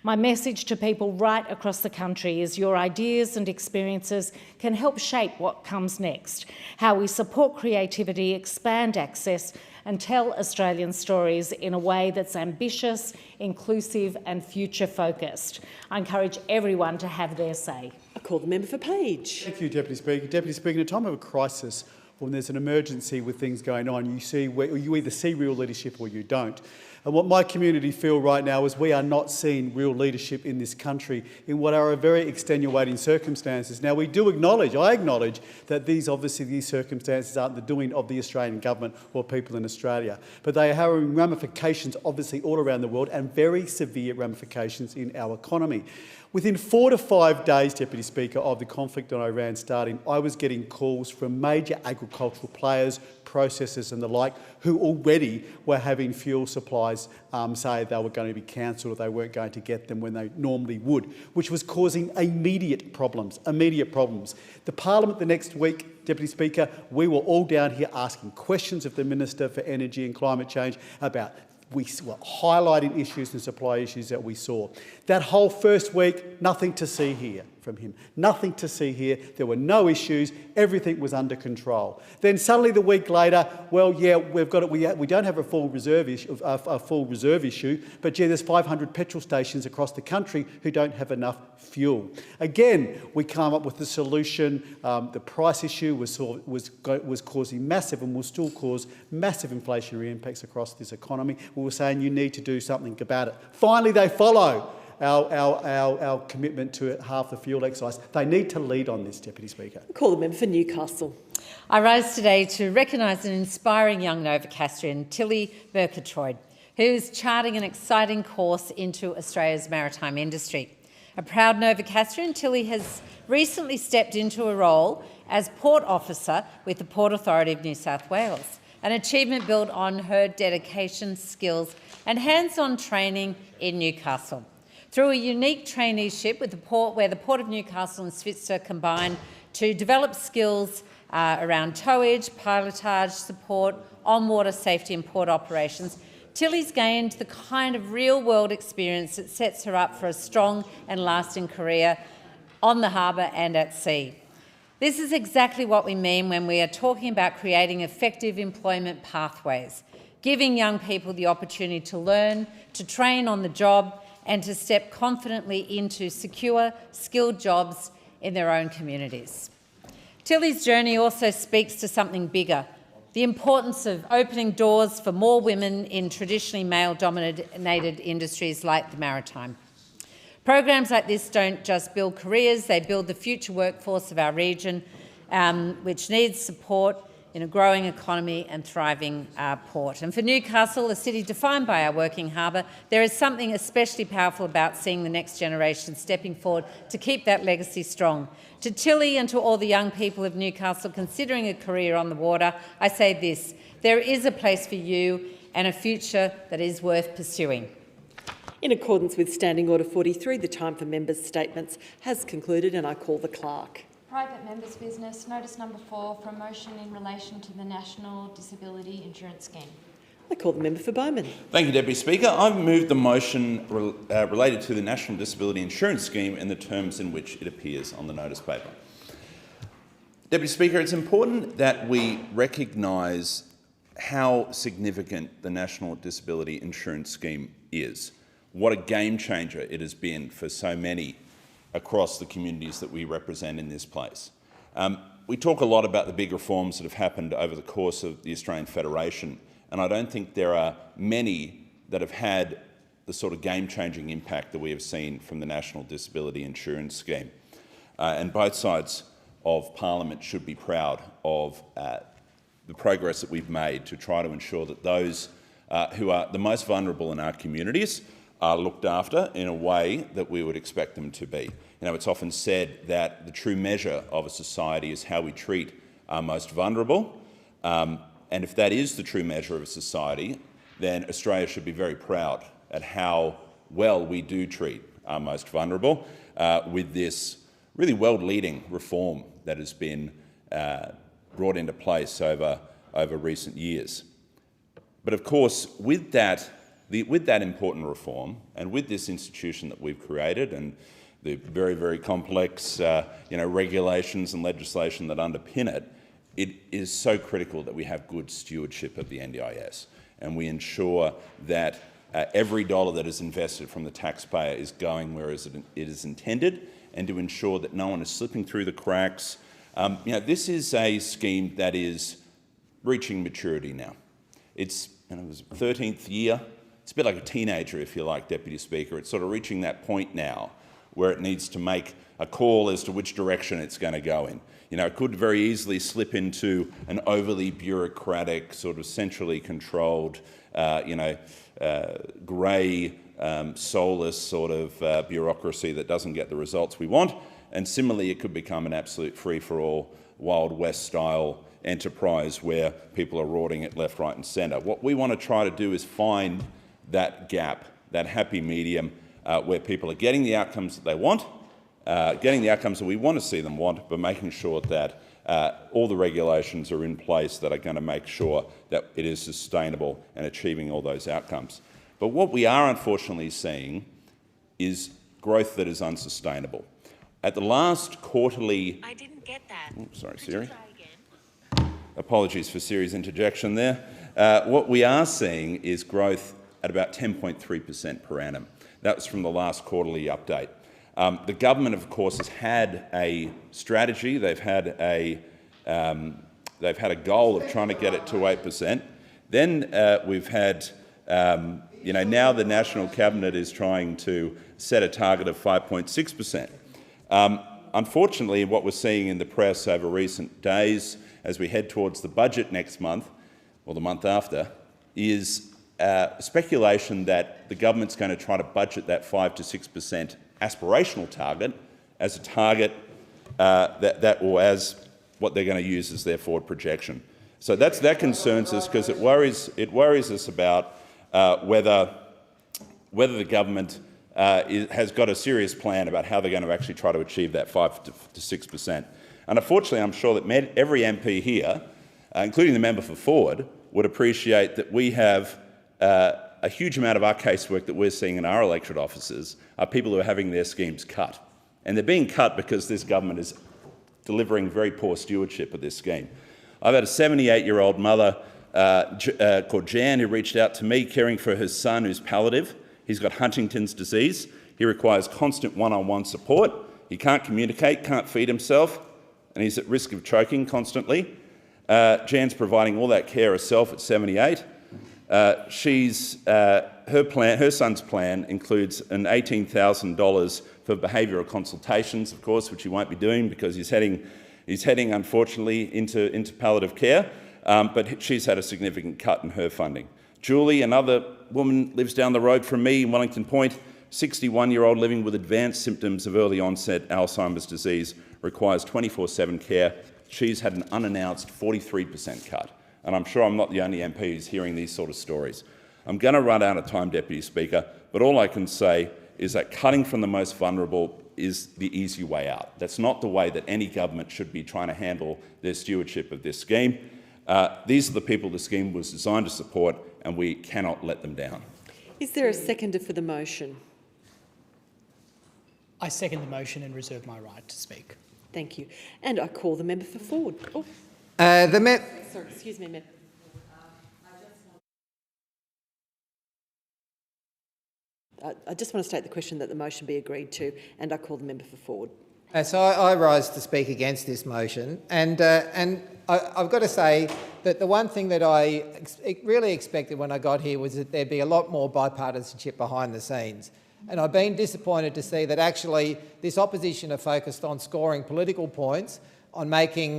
My message to people right across the country is your ideas and experiences can help shape what comes next, how we support creativity, expand access and tell Australian stories in a way that's ambitious, inclusive and future-focused. I encourage everyone to have their say. I call the member for Page. Thank you, Deputy Speaker. Deputy Speaker, in a time of a crisis, when there's an emergency with things going on, you either see real leadership or you don't. And what my community feel right now is we are not seeing real leadership in this country in what are very extenuating circumstances. Now, we do acknowledge, I acknowledge, that these circumstances aren't the doing of the Australian government or people in Australia, but they are having ramifications obviously all around the world and very severe ramifications in our economy. Within 4 to 5 days, Deputy Speaker, of the conflict in Iran starting, I was getting calls from major agricultural players, processors and the like, who already were having fuel supplies say they were going to be cancelled or they weren't going to get them when they normally would, which was causing immediate problems. The Parliament the next week, Deputy Speaker, we were all down here asking questions of the Minister for Energy and Climate Change about we were highlighting issues and supply issues that we saw. That whole first week, nothing to see here from him. Nothing to see here. There were no issues. Everything was under control. Then suddenly the week later, well, yeah, we don't have a full reserve issue, but yeah, there's 500 petrol stations across the country who don't have enough fuel. Again, we come up with the solution. The price issue was causing massive and will still cause massive inflationary impacts across this economy. We were saying you need to do something about it. Finally, they follow our commitment to half the fuel excise. They need to lead on this, Deputy Speaker. Call the member for Newcastle. I rise today to recognise an inspiring young Novocastrian, Tilly Murgatroyd, who is charting an exciting course into Australia's maritime industry. A proud Novocastrian, Tilly has recently stepped into a role as Port Officer with the Port Authority of New South Wales, an achievement built on her dedication, skills and hands-on training in Newcastle. Through a unique traineeship with the port, where the Port of Newcastle and Svitzer combined to develop skills around towage, pilotage, support, on-water safety and port operations, Tilly's gained the kind of real-world experience that sets her up for a strong and lasting career on the harbour and at sea. This is exactly what we mean when we are talking about creating effective employment pathways, giving young people the opportunity to learn, to train on the job, and to step confidently into secure, skilled jobs in their own communities. Tilly's journey also speaks to something bigger, the importance of opening doors for more women in traditionally male-dominated industries like the maritime. Programs like this don't just build careers, they build the future workforce of our region, which needs support in a growing economy and thriving port. And for Newcastle, a city defined by our working harbour, there is something especially powerful about seeing the next generation stepping forward to keep that legacy strong. To Tilly and to all the young people of Newcastle considering a career on the water, I say this: there is a place for you and a future that is worth pursuing. In accordance with Standing Order 43, the time for members' statements has concluded and I call the clerk. Private members' business, notice number 4 for a motion in relation to the National Disability Insurance Scheme. I call the member for Bowman. Thank you, Deputy Speaker. I've moved the motion related to the National Disability Insurance Scheme in the terms in which it appears on the notice paper. Deputy Speaker, it's important that we recognise how significant the National Disability Insurance Scheme is. What a game changer it has been for so many across the communities that we represent in this place. We talk a lot about the big reforms that have happened over the course of the Australian Federation, and I don't think there are many that have had the sort of game-changing impact that we have seen from the National Disability Insurance Scheme. And both sides of Parliament should be proud of the progress that we've made to try to ensure that those who are the most vulnerable in our communities are looked after in a way that we would expect them to be. You know, it's often said that the true measure of a society is how we treat our most vulnerable. And if that is the true measure of a society, then Australia should be very proud at how well we do treat our most vulnerable with this really world-leading reform that has been brought into place over recent years. But of course, with that important reform and with this institution that we've created and the very, very complex regulations and legislation that underpin it, it is so critical that we have good stewardship of the NDIS and we ensure that every dollar that is invested from the taxpayer is going where it is intended, and to ensure that no one is slipping through the cracks. This is a scheme that is reaching maturity now. It's it was 13th year. It's a bit like a teenager, if you like, Deputy Speaker. It's sort of reaching that point now where it needs to make a call as to which direction it's going to go in. It could very easily slip into an overly bureaucratic, sort of centrally controlled, grey, soulless sort of bureaucracy that doesn't get the results we want. And similarly, it could become an absolute free-for-all, Wild West-style enterprise where people are rorting it left, right and centre. What we want to try to do is find that gap, that happy medium where people are getting the outcomes that they want, getting the outcomes that we want to see them want, but making sure that all the regulations are in place that are going to make sure that it is sustainable and achieving all those outcomes. But what we are unfortunately seeing is growth that is unsustainable. At the last quarterly... I didn't get that. Oops, sorry, Siri. Apologies for Siri's interjection there. What we are seeing is growth at about 10.3% per annum. That was from the last quarterly update. The government, of course, has had a strategy. They've had a goal of trying to get it to 8%. Then we've had, now the National Cabinet is trying to set a target of 5.6%. Unfortunately, what we're seeing in the press over recent days as we head towards the budget next month, or the month after, is speculation that the government's going to try to budget that 5 to 6% aspirational target as a target or as what they're going to use as their forward projection. So that concerns us because it worries us about whether the government has got a serious plan about how they're going to actually try to achieve that 5 to 6%. And unfortunately, I'm sure that every MP here, including the member for Forward, would appreciate that we have a huge amount of our casework that we're seeing in our electorate offices are people who are having their schemes cut. And they're being cut because this government is delivering very poor stewardship of this scheme. I've had a 78-year-old mother called Jan who reached out to me caring for her son who's palliative. He's got Huntington's disease. He requires constant one-on-one support. He can't communicate, can't feed himself, and he's at risk of choking constantly. Jan's providing all that care herself at 78. Her son's plan includes an $18,000 for behavioural consultations, of course, which he won't be doing because he's heading, unfortunately, into palliative care. But she's had a significant cut in her funding. Julie, another woman, lives down the road from me in Wellington Point, 61-year-old living with advanced symptoms of early onset Alzheimer's disease, requires 24/7 care. She's had an unannounced 43% cut. And I'm sure I'm not the only MP who's hearing these sort of stories. I'm going to run out of time, Deputy Speaker, but all I can say is that cutting from the most vulnerable is the easy way out. That's not the way that any government should be trying to handle their stewardship of this scheme. These are the people the scheme was designed to support, and we cannot let them down. Is there a seconder for the motion? I second the motion and reserve my right to speak. Thank you. And I call the member for Ford. Oh. Sorry, excuse me, Member. I just want to state the question that the motion be agreed to, and I call the member for Ford. So I rise to speak against this motion, and I've got to say that the one thing that I really expected when I got here was that there'd be a lot more bipartisanship behind the scenes. And I've been disappointed to see that actually this opposition are focused on scoring political points, on making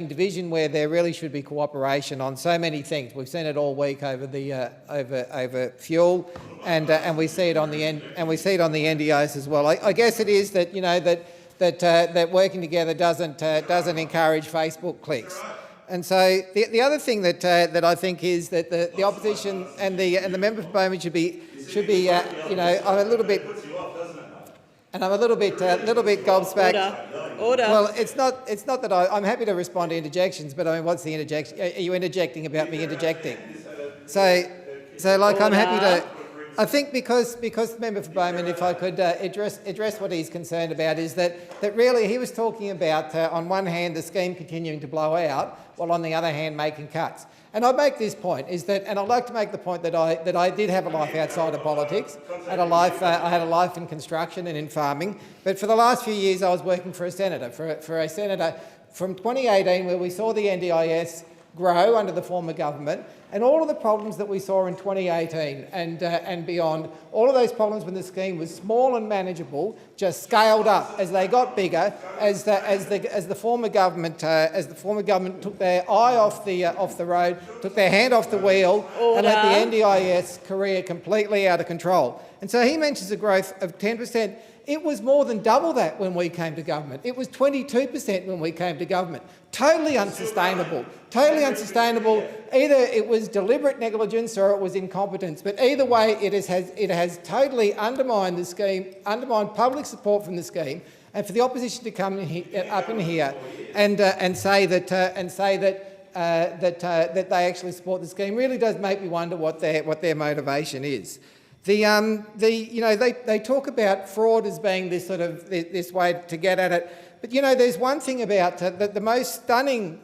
division where there really should be cooperation on so many things. We've seen it all week over the over fuel, and we see it on the NDIS as well. I guess it is that that working together doesn't encourage Facebook clicks. And so the other thing that I think is that the opposition and the member for Bowman should be I'm a little bit gobsmacked. Order. Well, it's not that I'm happy to respond to interjections, but I mean, what's the interjection? Are you interjecting about me interjecting? So like I'm happy to. I think because the member for Bowman, if I could address what he's concerned about, is that really he was talking about on one hand the scheme continuing to blow out, while on the other hand making cuts. And I make this point and I'd like to make the point that I did have a life outside of politics. I had a life in construction and in farming, but for the last few years I was working for a senator, from 2018, where we saw the NDIS grow under the former government, and all of the problems that we saw in 2018 and beyond, all of those problems when the scheme was small and manageable just scaled up as they got bigger, as the former government took their eye off the road, took their hand off the wheel, and let the NDIS career completely out of control. And so he mentions a growth of 10%. It was more than double that when we came to government. It was 22% when we came to government. Totally unsustainable. Totally unsustainable. Either it was deliberate negligence or it was incompetence. But either way, it has totally undermined the scheme, undermined public support from the scheme. And for the opposition to come up in here and say that they actually support the scheme really does make me wonder what their motivation is. They talk about fraud as being this this way to get at it, but there's one thing about the most stunning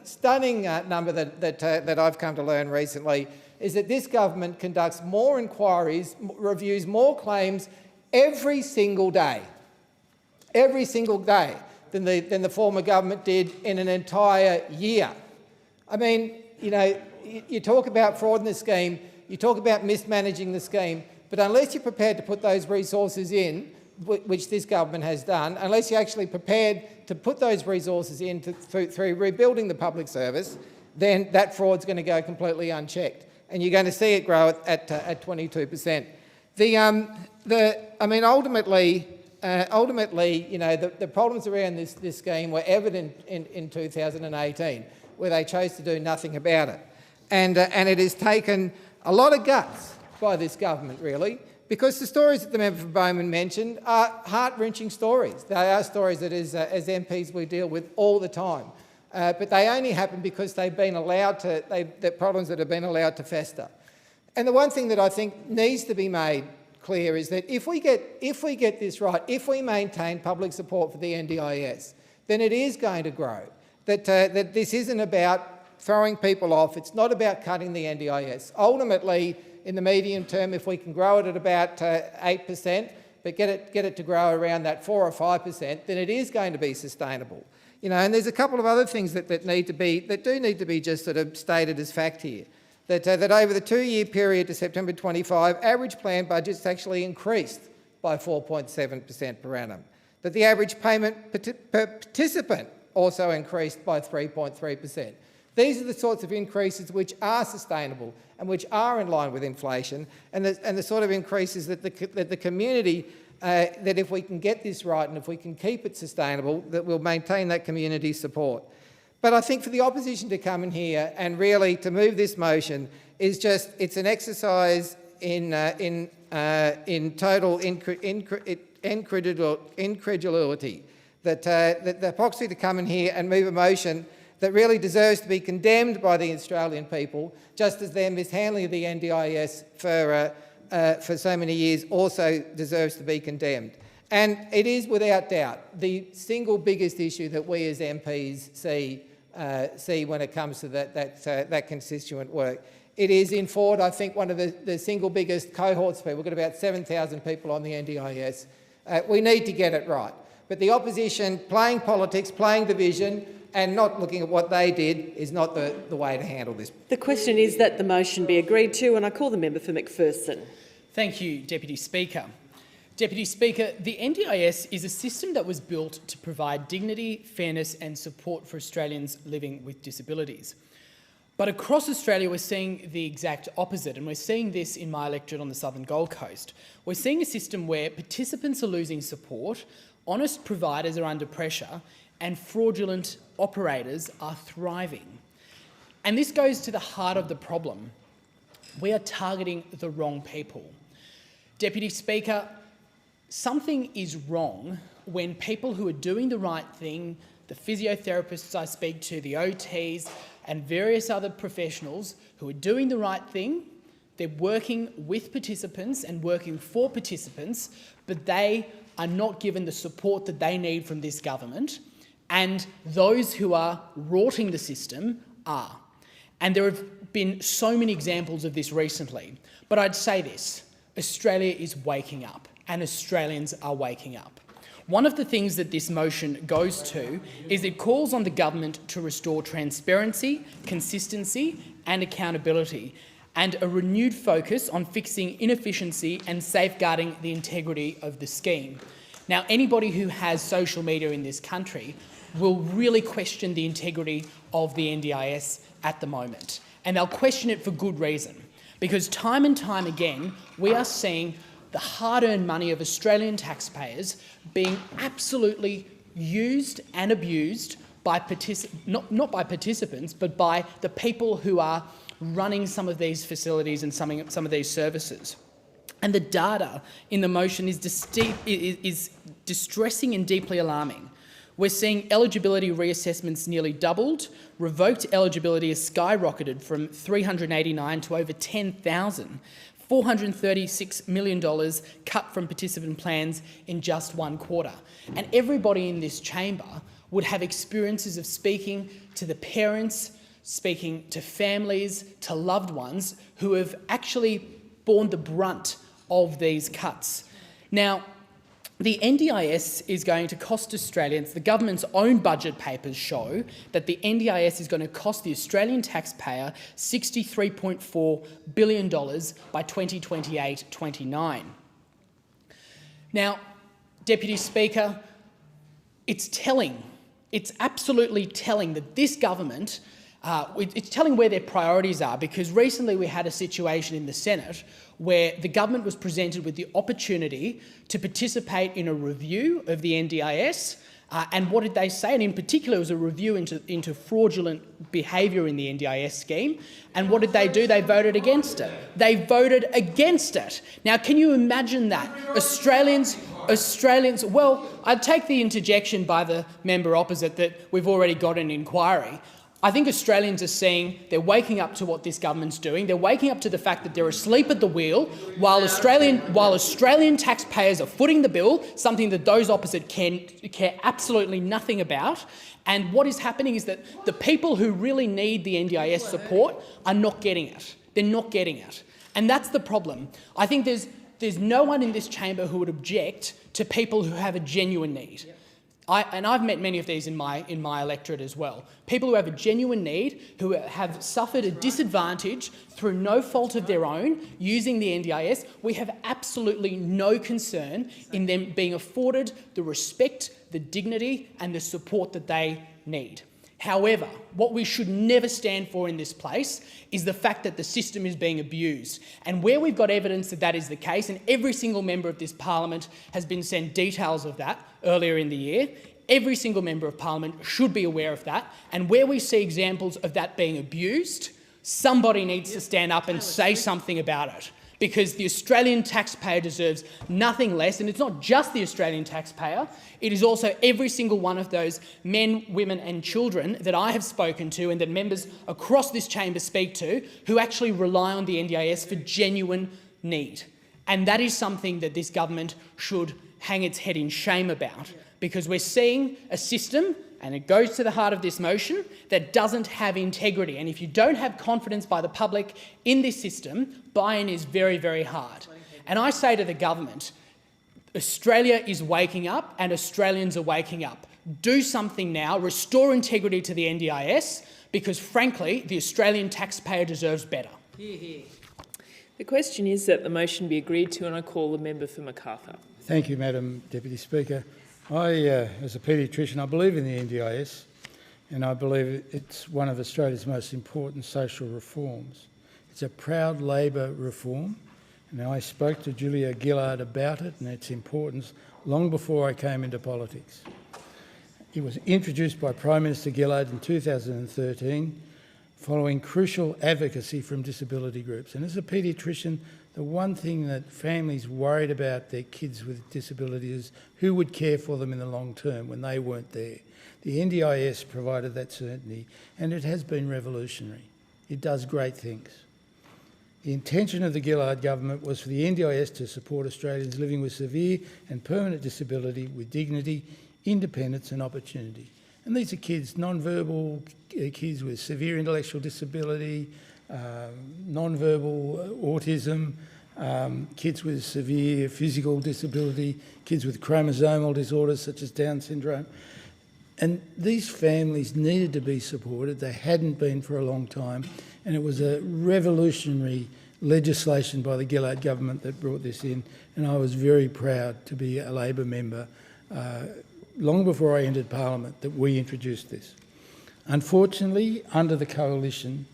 number that I've come to learn recently is that this government conducts more inquiries, reviews more claims every single day than the former government did in an entire year. I mean, you talk about fraud in the scheme, you talk about mismanaging the scheme. But unless you're prepared to put those resources in, which this government has done, unless you're actually prepared to put those resources in through rebuilding the public service, then that fraud's going to go completely unchecked, and you're going to see it grow at 22%. Ultimately, the problems around this scheme were evident in 2018, where they chose to do nothing about it, and it has taken a lot of guts by this government, really, because the stories that the member for Bowman mentioned are heart-wrenching stories. They are stories that as MPs we deal with all the time, but they only happen because the problems that have been allowed to fester. And the one thing that I think needs to be made clear is that if we get this right, if we maintain public support for the NDIS, then it is going to grow. That this isn't about throwing people off. It's not about cutting the NDIS. Ultimately, in the medium term, if we can grow it at about 8%, but get it to grow around that 4 or 5%, then it is going to be sustainable. And there's a couple of other things that do need to be just sort of stated as fact here. That over the 2-year period to September 25, average plan budgets actually increased by 4.7% per annum. That the average payment per participant also increased by 3.3%. These are the sorts of increases which are sustainable and which are in line with inflation, and the sort of increases that the community, that if we can get this right and if we can keep it sustainable, that we'll maintain that community support. But I think for the opposition to come in here and really to move this motion it's an exercise in total incredulity that the proxy to come in here and move a motion that really deserves to be condemned by the Australian people, just as their mishandling of the NDIS for so many years also deserves to be condemned. And it is without doubt the single biggest issue that we as MPs see when it comes to that constituent work. It is in Ford, I think, one of the single biggest cohorts of people. We've got about 7,000 people on the NDIS. We need to get it right. But the opposition playing politics, playing division, and not looking at what they did is not the way to handle this. The question is that the motion be agreed to, and I call the member for McPherson. Thank you, Deputy Speaker. Deputy Speaker, the NDIS is a system that was built to provide dignity, fairness and support for Australians living with disabilities. But across Australia, we're seeing the exact opposite, and we're seeing this in my electorate on the southern Gold Coast. We're seeing a system where participants are losing support, honest providers are under pressure, and fraudulent operators are thriving. And this goes to the heart of the problem. We are targeting the wrong people. Deputy Speaker, something is wrong when people who are doing the right thing, the physiotherapists I speak to, the OTs, and various other professionals who are doing the right thing, they're working with participants and working for participants, but they are not given the support that they need from this government, and those who are rorting the system are. And there have been so many examples of this recently. But I'd say this, Australia is waking up, and Australians are waking up. One of the things that this motion goes to is it calls on the government to restore transparency, consistency and accountability, and a renewed focus on fixing inefficiency and safeguarding the integrity of the scheme. Now, anybody who has social media in this country will really question the integrity of the NDIS at the moment, and they'll question it for good reason, because time and time again we are seeing the hard-earned money of Australian taxpayers being absolutely used and abused by not by participants, but by the people who are running some of these facilities and some of these services. And the data in the motion is distressing and deeply alarming. We're seeing eligibility reassessments nearly doubled, revoked eligibility has skyrocketed from 389 to over 10,000, $436 million cut from participant plans in just one quarter. And everybody in this chamber would have experiences of speaking to the parents, speaking to families, to loved ones who have actually borne the brunt of these cuts. Now, the NDIS is going to cost Australians, the government's own budget papers show that the NDIS is going to cost the Australian taxpayer $63.4 billion by 2028-29. Now, Deputy Speaker, it's telling, it's absolutely telling that this government, it's telling where their priorities are, because recently we had a situation in the Senate where the government was presented with the opportunity to participate in a review of the NDIS. And what did they say? And in particular, it was a review into fraudulent behaviour in the NDIS scheme. And what did they do? They voted against it. They voted against it. Now, can you imagine that? Australians, well, I'd take the interjection by the member opposite that we've already got an inquiry. I think Australians are seeing, they're waking up to what this government's doing. They're waking up to the fact that they're asleep at the wheel while Australian taxpayers are footing the bill, something that those opposite care absolutely nothing about. And what is happening is that the people who really need the NDIS support are not getting it. They're not getting it. And that's the problem. I think there's no one in this chamber who would object to people who have a genuine need. And I've met many of these in my electorate as well. People who have a genuine need, who have suffered a disadvantage through no fault of their own using the NDIS. We have absolutely no concern in them being afforded the respect, the dignity and the support that they need. However, what we should never stand for in this place is the fact that the system is being abused. And where we've got evidence that that is the case, and every single member of this parliament has been sent details of that earlier in the year, every single member of parliament should be aware of that. And where we see examples of that being abused, somebody needs to stand up and say something about it. because the Australian taxpayer deserves nothing less, and it's not just the Australian taxpayer, it is also every single one of those men, women and children that I have spoken to and that members across this chamber speak to who actually rely on the NDIS for genuine need. And that is something that this government should hang its head in shame about, because we're seeing a system, and it goes to the heart of this motion, that doesn't have integrity. And if you don't have confidence by the public in this system, buy-in is very, very hard. And I say to the government, Australia is waking up and Australians are waking up. Do something now, restore integrity to the NDIS, because frankly, the Australian taxpayer deserves better. The question is that the motion be agreed to, and I call the member for Macarthur. Thank you, Madam Deputy Speaker. As a paediatrician, I believe in the NDIS, and I believe it's one of Australia's most important social reforms. It's a proud Labor reform, and I spoke to Julia Gillard about it and its importance long before I came into politics. It was introduced by Prime Minister Gillard in 2013, following crucial advocacy from disability groups. And as a paediatrician, the one thing that families worried about their kids with disabilities is who would care for them in the long term when they weren't there. The NDIS provided that certainty, and it has been revolutionary. It does great things. The intention of the Gillard government was for the NDIS to support Australians living with severe and permanent disability with dignity, independence and opportunity. And these are kids, non-verbal kids with severe intellectual disability, non-verbal autism, kids with severe physical disability, kids with chromosomal disorders such as Down syndrome. And these families needed to be supported. They hadn't been for a long time. And it was a revolutionary legislation by the Gillard government that brought this in. And I was very proud to be a Labor member long before I entered Parliament that we introduced this. Unfortunately, under the coalition,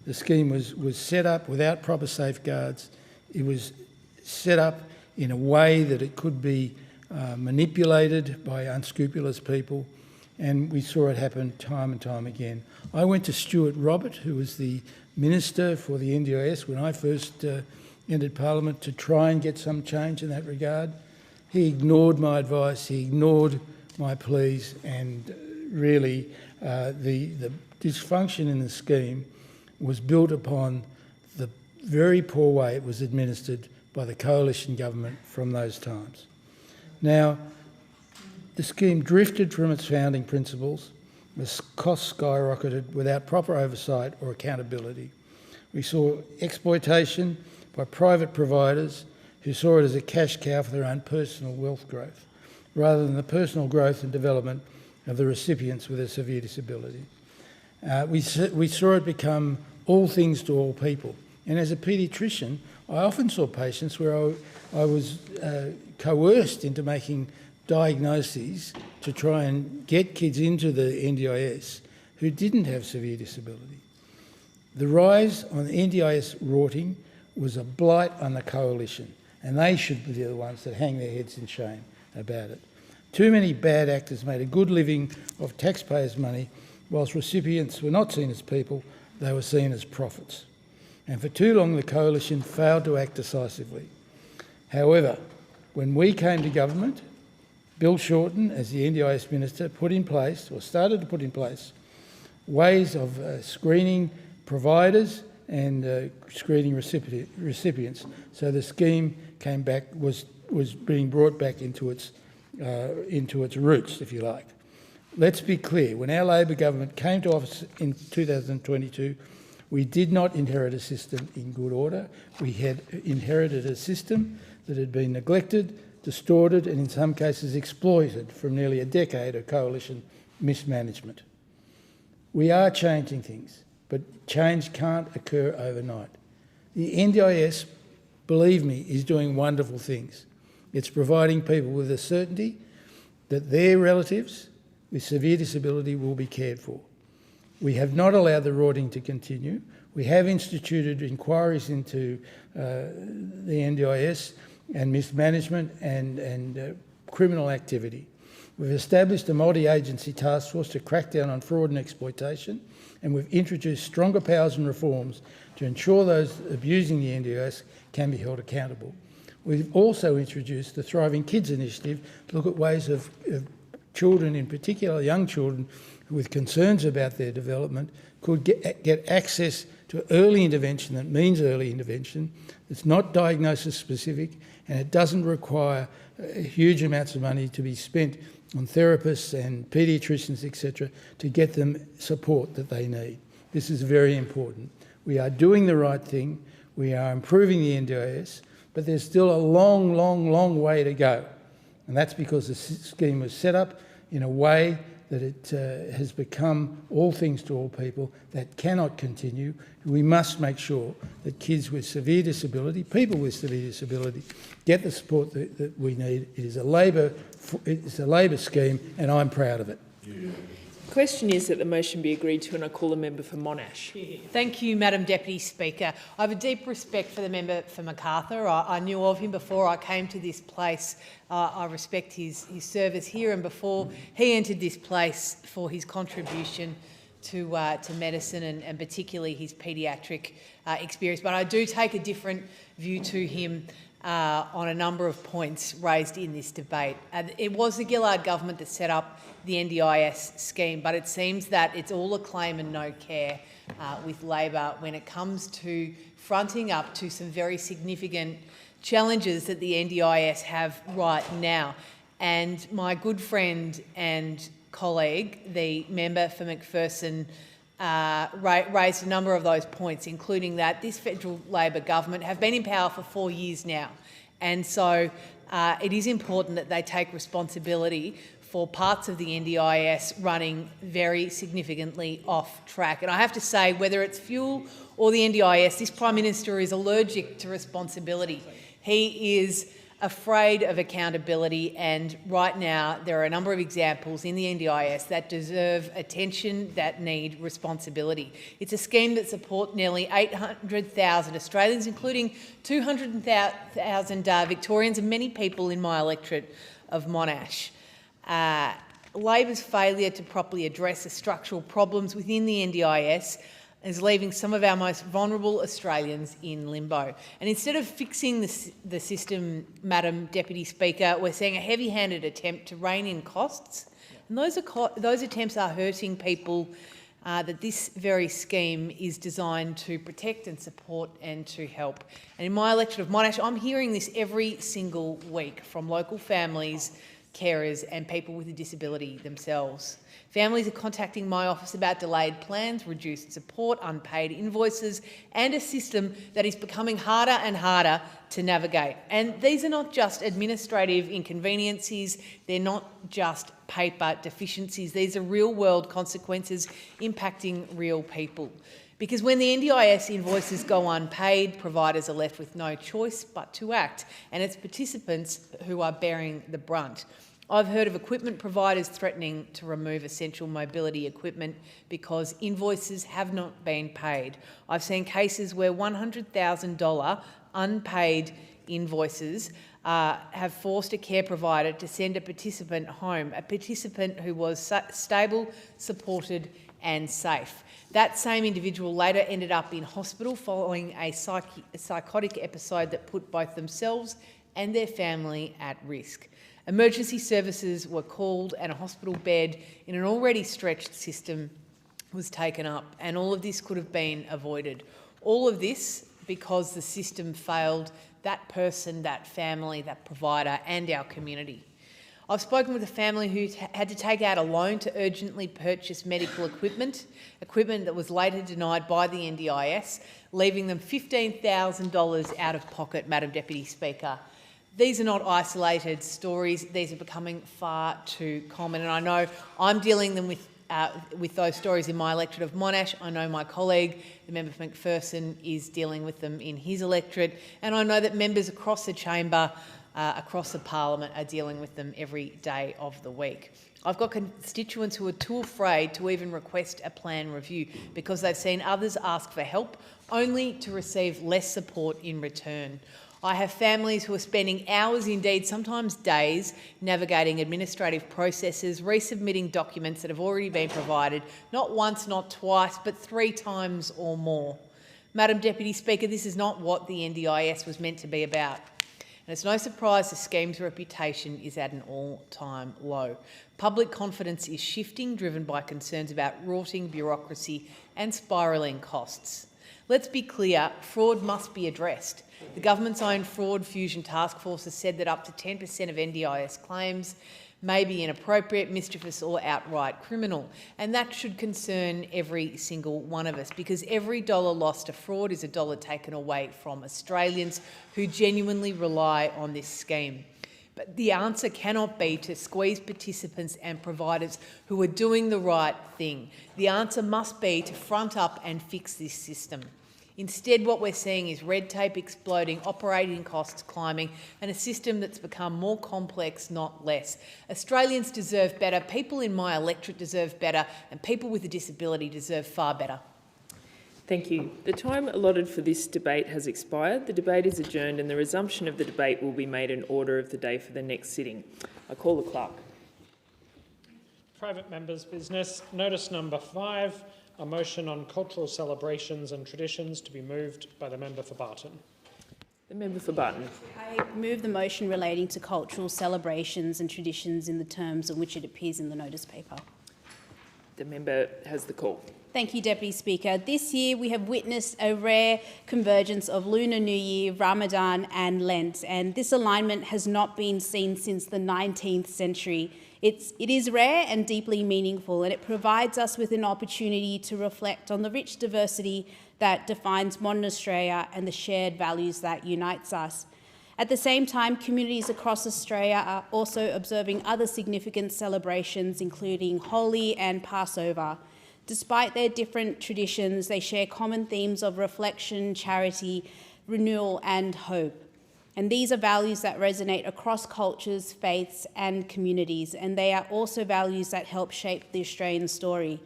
the scheme was set up without proper safeguards. It was set up in a way that it could be manipulated by unscrupulous people, and we saw it happen time and time again. I went to Stuart Robert, who was the Minister for the NDIS when I first entered Parliament, to try and get some change in that regard. He ignored my advice, he ignored my pleas, and really the dysfunction in the scheme was built upon the very poor way it was administered by the coalition government from those times. Now, the scheme drifted from its founding principles, the costs skyrocketed without proper oversight or accountability. We saw exploitation by private providers who saw it as a cash cow for their own personal wealth growth, rather than the personal growth and development of the recipients with a severe disability. We saw it become all things to all people. And as a paediatrician, I often saw patients where I was coerced into making diagnoses to try and get kids into the NDIS who didn't have severe disability. The rise on the NDIS rorting was a blight on the coalition, and they should be the ones that hang their heads in shame about it. Too many bad actors made a good living of taxpayers' money, whilst recipients were not seen as people, they were seen as profits. And for too long the coalition failed to act decisively. However, when we came to government, Bill Shorten, as the NDIS Minister, started to put in place ways of screening providers and screening recipients. So the scheme was being brought back into its roots, if you like. Let's be clear, when our Labor government came to office in 2022, we did not inherit a system in good order. We had inherited a system that had been neglected, distorted and in some cases exploited from nearly a decade of coalition mismanagement. We are changing things, but change can't occur overnight. The NDIS, believe me, is doing wonderful things. It's providing people with the certainty that their relatives with severe disability will be cared for. We have not allowed the rorting to continue. We have instituted inquiries into the NDIS and mismanagement and criminal activity. We've established a multi-agency task force to crack down on fraud and exploitation, and we've introduced stronger powers and reforms to ensure those abusing the NDIS can be held accountable. We've also introduced the Thriving Kids initiative to look at ways of children, in particular young children, with concerns about their development, could get access to early intervention. That means early intervention. It's not diagnosis specific, and it doesn't require huge amounts of money to be spent on therapists and paediatricians, etc., to get them support that they need. This is very important. We are doing the right thing. We are improving the NDIS, but there's still a long, long, long way to go. And that's because the scheme was set up in a way that it has become all things to all people. That cannot continue. We must make sure that kids with severe disability, people with severe disability, get the support that we need. It is a Labor scheme, and I'm proud of it. The question is that the motion be agreed to, and I call the member for Monash. Thank you, Madam Deputy Speaker. I have a deep respect for the member for Macarthur. I knew of him before I came to this place. I respect his service here and before he entered this place for his contribution to medicine and particularly his paediatric experience. But I do take a different view to him on a number of points raised in this debate. It was the Gillard government that set up the NDIS scheme, but it seems that it's all acclaim and no care with Labor when it comes to fronting up to some very significant challenges that the NDIS have right now. And my good friend and colleague, the member for McPherson, raised a number of those points, including that this federal Labor government have been in power for 4 years now. And so it is important that they take responsibility for parts of the NDIS running very significantly off track. And I have to say, whether it's fuel or the NDIS, this Prime Minister is allergic to responsibility. He is afraid of accountability, and right now there are a number of examples in the NDIS that deserve attention, that need responsibility. It's a scheme that supports nearly 800,000 Australians, including 200,000 Victorians and many people in my electorate of Monash. Labor's failure to properly address the structural problems within the NDIS is leaving some of our most vulnerable Australians in limbo. And instead of fixing the system, Madam Deputy Speaker, we're seeing a heavy-handed attempt to rein in costs. And those attempts are hurting people that this very scheme is designed to protect and support and to help. And in my electorate of Monash, I'm hearing this every single week from local families, carers and people with a disability themselves. Families are contacting my office about delayed plans, reduced support, unpaid invoices and a system that is becoming harder and harder to navigate. And these are not just administrative inconveniences, they're not just paper deficiencies, these are real-world consequences impacting real people. Because when the NDIS invoices go unpaid, providers are left with no choice but to act, and it's participants who are bearing the brunt. I've heard of equipment providers threatening to remove essential mobility equipment because invoices have not been paid. I've seen cases where $100,000 unpaid invoices have forced a care provider to send a participant home, a participant who was stable, supported and safe. That same individual later ended up in hospital following a psychotic episode that put both themselves and their family at risk. Emergency services were called and a hospital bed in an already stretched system was taken up, and all of this could have been avoided. All of this because the system failed that person, that family, that provider and our community. I've spoken with a family who had to take out a loan to urgently purchase medical equipment that was later denied by the NDIS, leaving them $15,000 out of pocket, Madam Deputy Speaker. These are not isolated stories. These are becoming far too common, and I know I'm dealing with those stories in my electorate of Monash. I know my colleague, the member for McPherson, is dealing with them in his electorate, and I know that members across the chamber, across the parliament, are dealing with them every day of the week. I've got constituents who are too afraid to even request a plan review because they've seen others ask for help only to receive less support in return. I have families who are spending hours, indeed sometimes days, navigating administrative processes, resubmitting documents that have already been provided, not once, not twice, but 3 times or more. Madam Deputy Speaker, this is not what the NDIS was meant to be about. And it's no surprise the scheme's reputation is at an all-time low. Public confidence is shifting, driven by concerns about rotting bureaucracy and spiralling costs. Let's be clear, fraud must be addressed. The government's own Fraud Fusion Task Force has said that up to 10% of NDIS claims may be inappropriate, mischievous or outright criminal. And that should concern every single one of us, because every dollar lost to fraud is a dollar taken away from Australians who genuinely rely on this scheme. But the answer cannot be to squeeze participants and providers who are doing the right thing. The answer must be to front up and fix this system. Instead, what we're seeing is red tape exploding, operating costs climbing, and a system that's become more complex, not less. Australians deserve better, people in my electorate deserve better, and people with a disability deserve far better. Thank you. The time allotted for this debate has expired. The debate is adjourned and the resumption of the debate will be made in order of the day for the next sitting. I call the clerk. Private members' business. Notice number 5, a motion on cultural celebrations and traditions to be moved by the member for Barton. The member for Barton. I move the motion relating to cultural celebrations and traditions in the terms in which it appears in the notice paper. The member has the call. Thank you, Deputy Speaker. This year we have witnessed a rare convergence of Lunar New Year, Ramadan and Lent, and this alignment has not been seen since the 19th century. It is rare and deeply meaningful, and it provides us with an opportunity to reflect on the rich diversity that defines modern Australia and the shared values that unites us. At the same time, communities across Australia are also observing other significant celebrations, including Holi and Passover. Despite their different traditions, they share common themes of reflection, charity, renewal and hope. And these are values that resonate across cultures, faiths and communities, and they are also values that help shape the Australian story.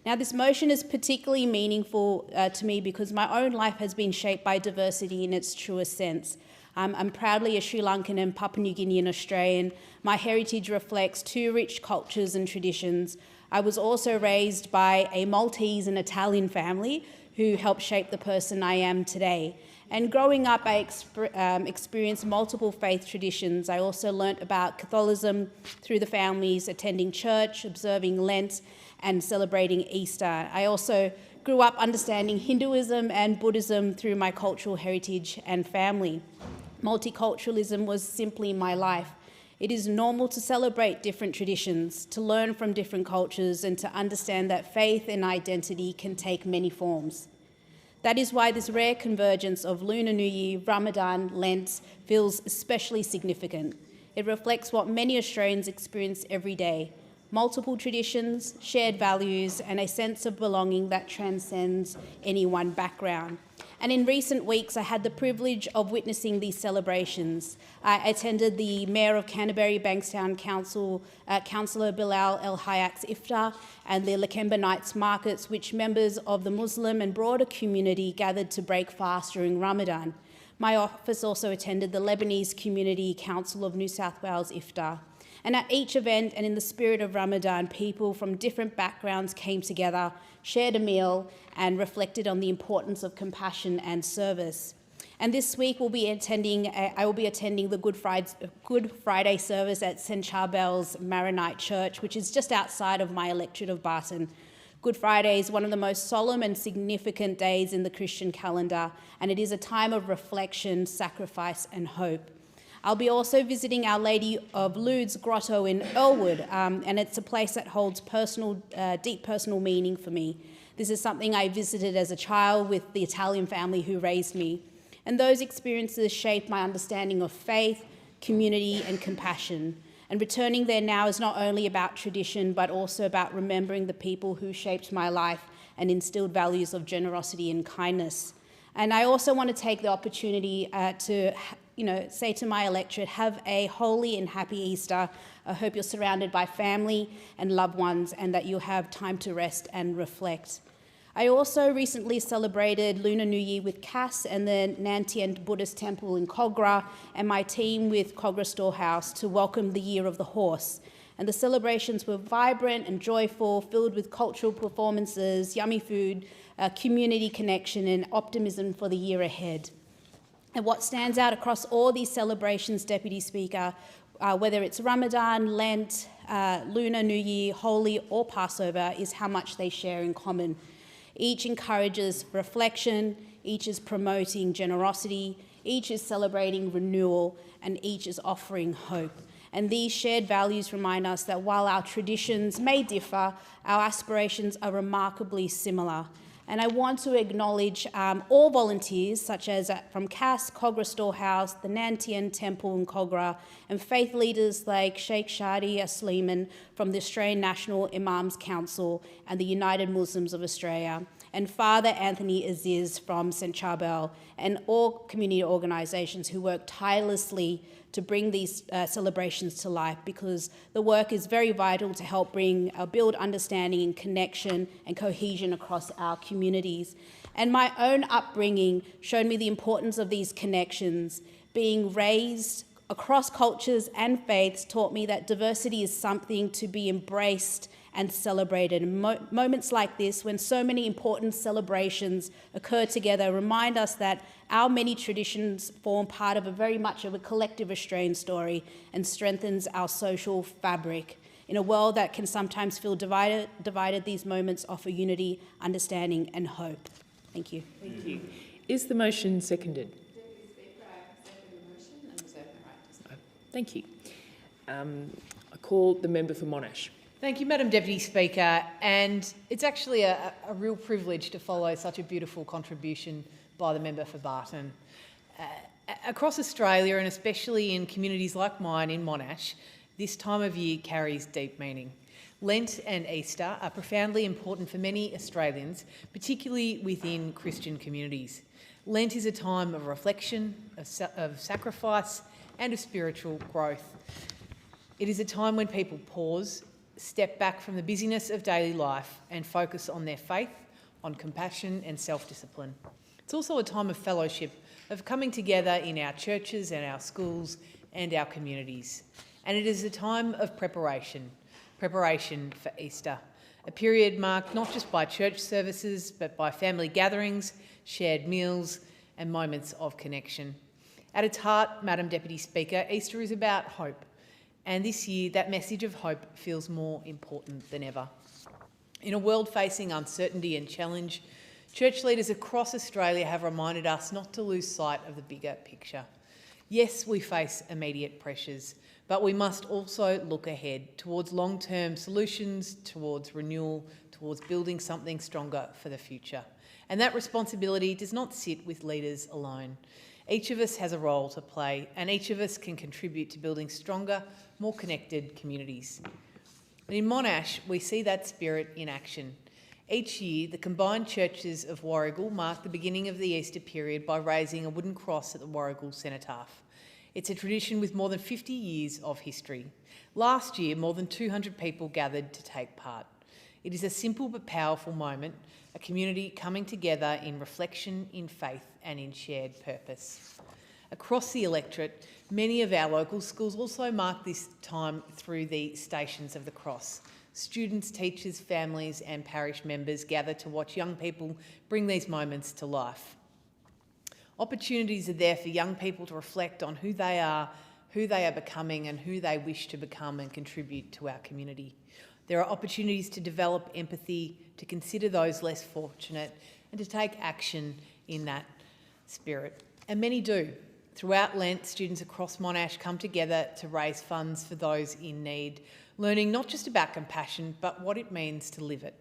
Now, this motion is particularly meaningful to me because my own life has been shaped by diversity in its truest sense. I'm proudly a Sri Lankan and Papua New Guinean Australian. My heritage reflects 2 rich cultures and traditions. I was also raised by a Maltese and Italian family who helped shape the person I am today. And growing up, I experienced multiple faith traditions. I also learnt about Catholicism through the families, attending church, observing Lent, and celebrating Easter. I also grew up understanding Hinduism and Buddhism through my cultural heritage and family. Multiculturalism was simply my life. It is normal to celebrate different traditions, to learn from different cultures, and to understand that faith and identity can take many forms. That is why this rare convergence of Lunar New Year, Ramadan, Lent feels especially significant. It reflects what many Australians experience every day: multiple traditions, shared values, and a sense of belonging that transcends any one background. And in recent weeks, I had the privilege of witnessing these celebrations. I attended the Mayor of Canterbury Bankstown Council, Councillor Bilal El Hayak's Iftar, and the Lakemba Nights markets, which members of the Muslim and broader community gathered to break fast during Ramadan. My office also attended the Lebanese Community Council of New South Wales Iftar. And at each event, and in the spirit of Ramadan, people from different backgrounds came together, shared a meal, and reflected on the importance of compassion and service. And this week I will be attending the Good Friday service at St Charbel's Maronite Church, which is just outside of my electorate of Barton. Good Friday is one of the most solemn and significant days in the Christian calendar, and it is a time of reflection, sacrifice, and hope. I'll be also visiting Our Lady of Lourdes Grotto in Earlwood, and it's a place that holds deep personal meaning for me. This is something I visited as a child with the Italian family who raised me. And those experiences shaped my understanding of faith, community, and compassion. And returning there now is not only about tradition, but also about remembering the people who shaped my life and instilled values of generosity and kindness. And I also want to take the opportunity to say to my electorate, have a holy and happy Easter. I hope you're surrounded by family and loved ones and that you'll have time to rest and reflect. I also recently celebrated Lunar New Year with Cass and the Nantien Buddhist Temple in Kogarah and my team with Kogarah Storehouse to welcome the Year of the Horse. And the celebrations were vibrant and joyful, filled with cultural performances, yummy food, community connection and optimism for the year ahead. And what stands out across all these celebrations, Deputy Speaker, whether it's Ramadan, Lent, Lunar New Year, Holy or Passover, is how much they share in common. Each encourages reflection, each is promoting generosity, each is celebrating renewal, and each is offering hope. And these shared values remind us that while our traditions may differ, our aspirations are remarkably similar. And I want to acknowledge all volunteers, such as from Cass, Kogarah Storehouse, the Nantien Temple in Kogarah, and faith leaders like Sheikh Shadi Asliman from the Australian National Imams Council and the United Muslims of Australia, and Father Anthony Aziz from St Charbel, and all community organisations who work tirelessly to bring these celebrations to life, because the work is very vital to help build understanding and connection and cohesion across our communities. And my own upbringing showed me the importance of these connections. Being raised across cultures and faiths taught me that diversity is something to be embraced and celebrated. And moments like this, when so many important celebrations occur together, remind us that our many traditions form part of very much of a collective Australian story and strengthens our social fabric. In a world that can sometimes feel divided, these moments offer unity, understanding and hope. Thank you. Thank you. Is the motion seconded? Thank you. I call the member for Monash. Thank you, Madam Deputy Speaker. And it's actually a real privilege to follow such a beautiful contribution by the member for Barton. Across Australia, and especially in communities like mine in Monash, this time of year carries deep meaning. Lent and Easter are profoundly important for many Australians, particularly within Christian communities. Lent is a time of reflection, of sacrifice and of spiritual growth. It is a time when people pause, step back from the busyness of daily life and focus on their faith, on compassion and self-discipline. It's also a time of fellowship, of coming together in our churches and our schools and our communities. And it is a time of preparation for Easter, a period marked not just by church services, but by family gatherings, shared meals and moments of connection. At its heart, Madam Deputy Speaker, Easter is about hope. And this year, that message of hope feels more important than ever. In a world facing uncertainty and challenge, church leaders across Australia have reminded us not to lose sight of the bigger picture. Yes, we face immediate pressures, but we must also look ahead towards long-term solutions, towards renewal, towards building something stronger for the future. And that responsibility does not sit with leaders alone. Each of us has a role to play, and each of us can contribute to building stronger, more connected communities. And in Monash, we see that spirit in action. Each year, the combined churches of Warrigal mark the beginning of the Easter period by raising a wooden cross at the Warrigal Cenotaph. It's a tradition with more than 50 years of history. Last year, more than 200 people gathered to take part. It is a simple but powerful moment, a community coming together in reflection, in faith and in shared purpose. Across the electorate, many of our local schools also mark this time through the Stations of the Cross. Students, teachers, families and parish members gather to watch young people bring these moments to life. Opportunities are there for young people to reflect on who they are becoming and who they wish to become and contribute to our community. There are opportunities to develop empathy, to consider those less fortunate and to take action in that spirit. And many do. Throughout Lent, students across Monash come together to raise funds for those in need, learning not just about compassion, but what it means to live it.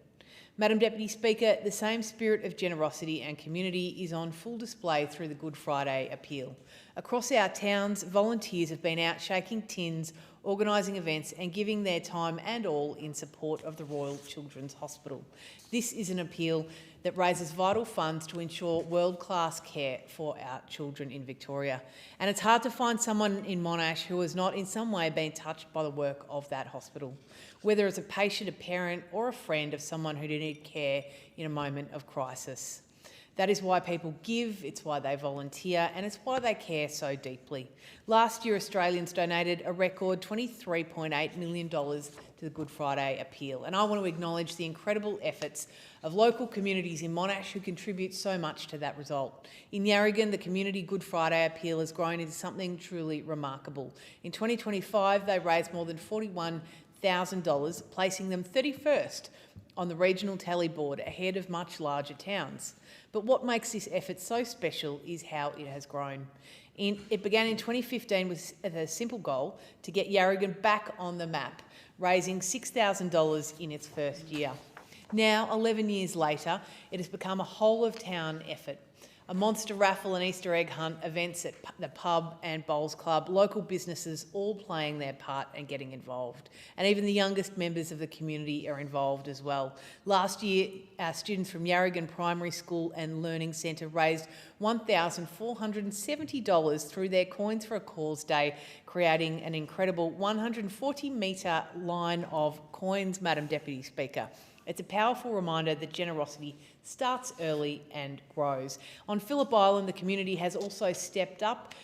Madam Deputy Speaker, the same spirit of generosity and community is on full display through the Good Friday appeal. Across our towns, volunteers have been out shaking tins organising events and giving their time and all in support of the Royal Children's Hospital. This is an appeal that raises vital funds to ensure world-class care for our children in Victoria. And it's hard to find someone in Monash who has not in some way been touched by the work of that hospital, whether as a patient, a parent or a friend of someone who needed care in a moment of crisis. That is why people give, it's why they volunteer, and it's why they care so deeply. Last year, Australians donated a record $23.8 million to the Good Friday appeal, and I want to acknowledge the incredible efforts of local communities in Monash who contribute so much to that result. In Yarragon, the Community Good Friday appeal has grown into something truly remarkable. In 2025, they raised more than $41,000, placing them 31st on the regional tally board, ahead of much larger towns. But what makes this effort so special is how it has grown. It began in 2015 with a simple goal to get Yarragon back on the map, raising $6,000 in its first year. Now, 11 years later, it has become a whole-of-town effort. A monster raffle and Easter egg hunt, events at the pub and bowls club, local businesses all playing their part and getting involved. And even the youngest members of the community are involved as well. Last year, our students from Yarragon Primary School and Learning Centre raised $1,470 through their Coins for a Cause Day, creating an incredible 140-metre line of coins, Madam Deputy Speaker. It's a powerful reminder that generosity starts early and grows. On Phillip Island, the community has also stepped up.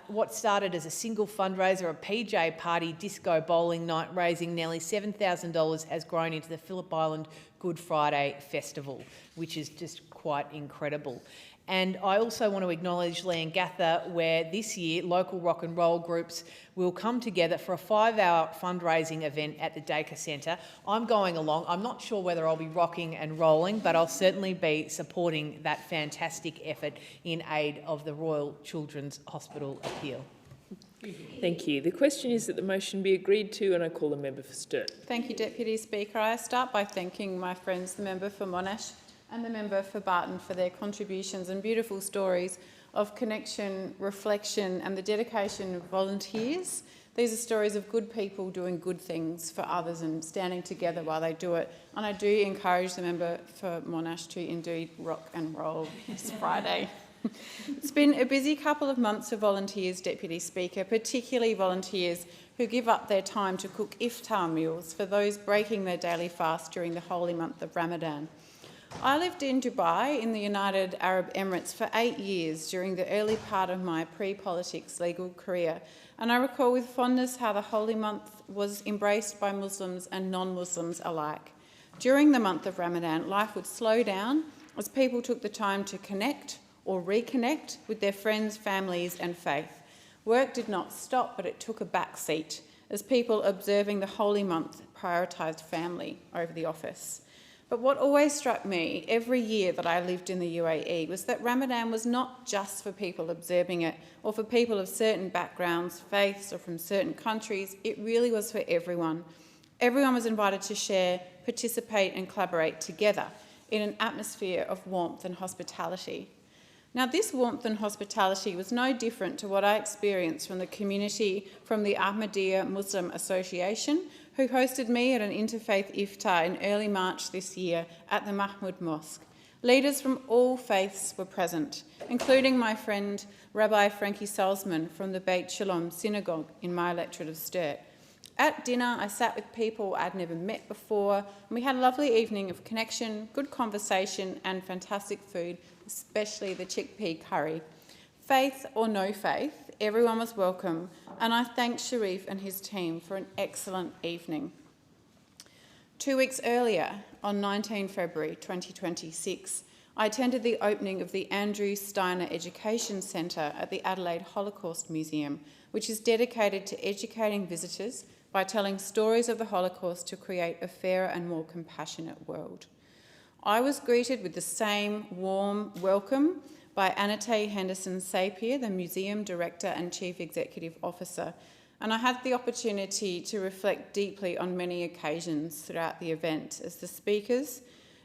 What started as a single fundraiser, a PJ party disco bowling night raising nearly $7,000 has grown into the Phillip Island Good Friday Festival, which is just quite incredible. And I also want to acknowledge Leongatha, where this year local rock and roll groups will come together for a 5-hour fundraising event at the Dacre Centre. I'm going along. I'm not sure whether I'll be rocking and rolling, but I'll certainly be supporting that fantastic effort in aid of the Royal Children's Hospital appeal. Thank you. The question is that the motion be agreed to, and I call the member for Sturt. Thank you, Deputy Speaker. I start by thanking my friends, the member for Monash and the member for Barton, for their contributions and beautiful stories of connection, reflection and the dedication of volunteers. These are stories of good people doing good things for others and standing together while they do it. And I do encourage the member for Monash to indeed rock and roll this Friday. It's been a busy couple of months for volunteers, Deputy Speaker, particularly volunteers who give up their time to cook iftar meals for those breaking their daily fast during the holy month of Ramadan. I lived in Dubai in the United Arab Emirates for 8 years during the early part of my pre-politics legal career, and I recall with fondness how the holy month was embraced by Muslims and non-Muslims alike. During the month of Ramadan, life would slow down as people took the time to connect or reconnect with their friends, families and faith. Work did not stop, but it took a back seat as people observing the holy month prioritised family over the office. But what always struck me every year that I lived in the UAE was that Ramadan was not just for people observing it or for people of certain backgrounds, faiths or from certain countries. It really was for everyone. Everyone was invited to share, participate and collaborate together in an atmosphere of warmth and hospitality. Now, this warmth and hospitality was no different to what I experienced from the community from the Ahmadiyya Muslim Association, who hosted me at an interfaith iftar in early March this year at the Mahmoud Mosque. Leaders from all faiths were present, including my friend Rabbi Frankie Salzman from the Beit Shalom Synagogue in my electorate of Sturt. At dinner, I sat with people I'd never met before, and we had a lovely evening of connection, good conversation and fantastic food, especially the chickpea curry. Faith or no faith, everyone was welcome, and I thank Sharif and his team for an excellent evening. 2 weeks earlier, on 19 February 2026, I attended the opening of the Andrew Steiner Education Centre at the Adelaide Holocaust Museum, which is dedicated to educating visitors by telling stories of the Holocaust to create a fairer and more compassionate world. I was greeted with the same warm welcome by Anate Henderson-Sapir, the Museum Director and Chief Executive Officer, and I had the opportunity to reflect deeply on many occasions throughout the event as the speakers,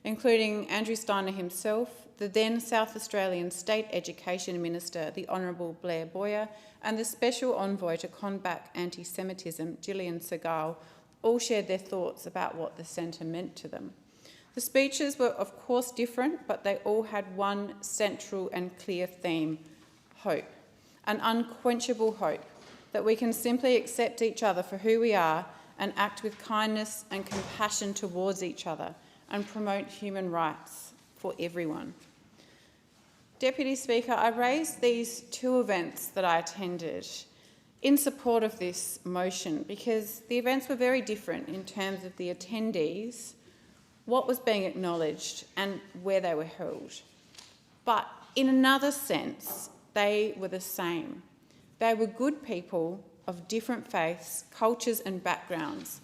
including Andrew Steiner himself, the then South Australian State Education Minister, the Honourable Blair Boyer, and the Special Envoy to Combat Anti-Semitism, Gillian Segal, all shared their thoughts about what the centre meant to them. The speeches were of course different, but they all had one central and clear theme: hope, an unquenchable hope that we can simply accept each other for who we are and act with kindness and compassion towards each other and promote human rights for everyone. Deputy Speaker, I raised these two events that I attended in support of this motion because the events were very different in terms of the attendees, what was being acknowledged and where they were held. But in another sense, they were the same. They were good people of different faiths, cultures and backgrounds,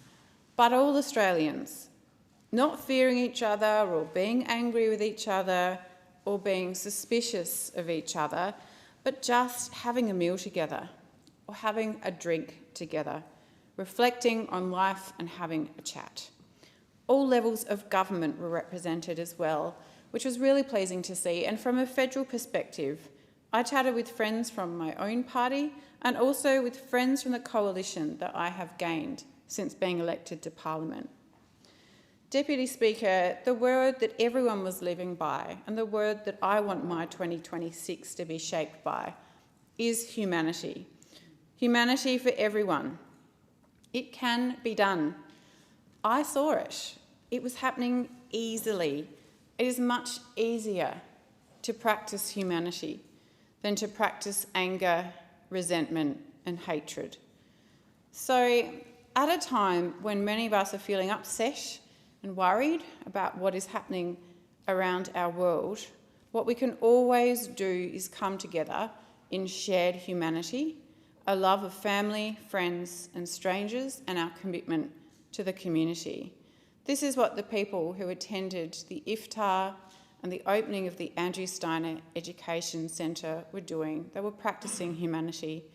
but all Australians, not fearing each other or being angry with each other or being suspicious of each other, but just having a meal together or having a drink together, reflecting on life and having a chat. All levels of government were represented as well, which was really pleasing to see. And from a federal perspective, I chatted with friends from my own party and also with friends from the coalition that I have gained since being elected to Parliament. Deputy Speaker, the word that everyone was living by and the word that I want my 2026 to be shaped by is humanity. Humanity for everyone. It can be done. I saw it. It was happening easily. It is much easier to practice humanity than to practice anger, resentment and hatred. So at a time when many of us are feeling upset and worried about what is happening around our world, what we can always do is come together in shared humanity, a love of family, friends and strangers, and our commitment to the community. This is what the people who attended the iftar and the opening of the Andrew Steiner Education Centre were doing. They were practising humanity,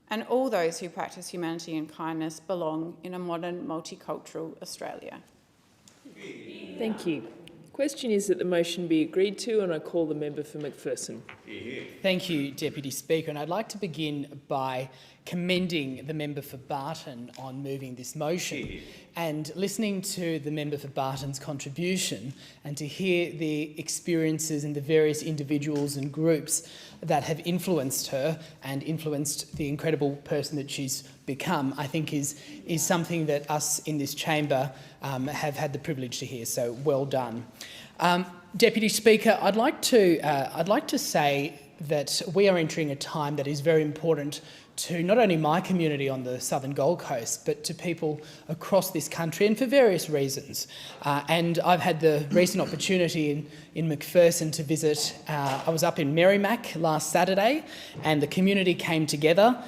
and all those who practice humanity and kindness belong in a modern, multicultural Australia. Thank you. Question is that the motion be agreed to, and I call the member for McPherson. Thank you, Deputy Speaker, and I'd like to begin by commending the member for Barton on moving this motion and listening to the member for Barton's contribution and to hear the experiences and the various individuals and groups that have influenced her and influenced the incredible person that she's become, I think is something that us in this chamber have had the privilege to hear. So well done. Deputy Speaker, I'd like to say that we are entering a time that is very important to not only my community on the southern Gold Coast, but to people across this country and for various reasons. And I've had the recent opportunity in McPherson to visit. I was up in Merrimack last Saturday and the community came together,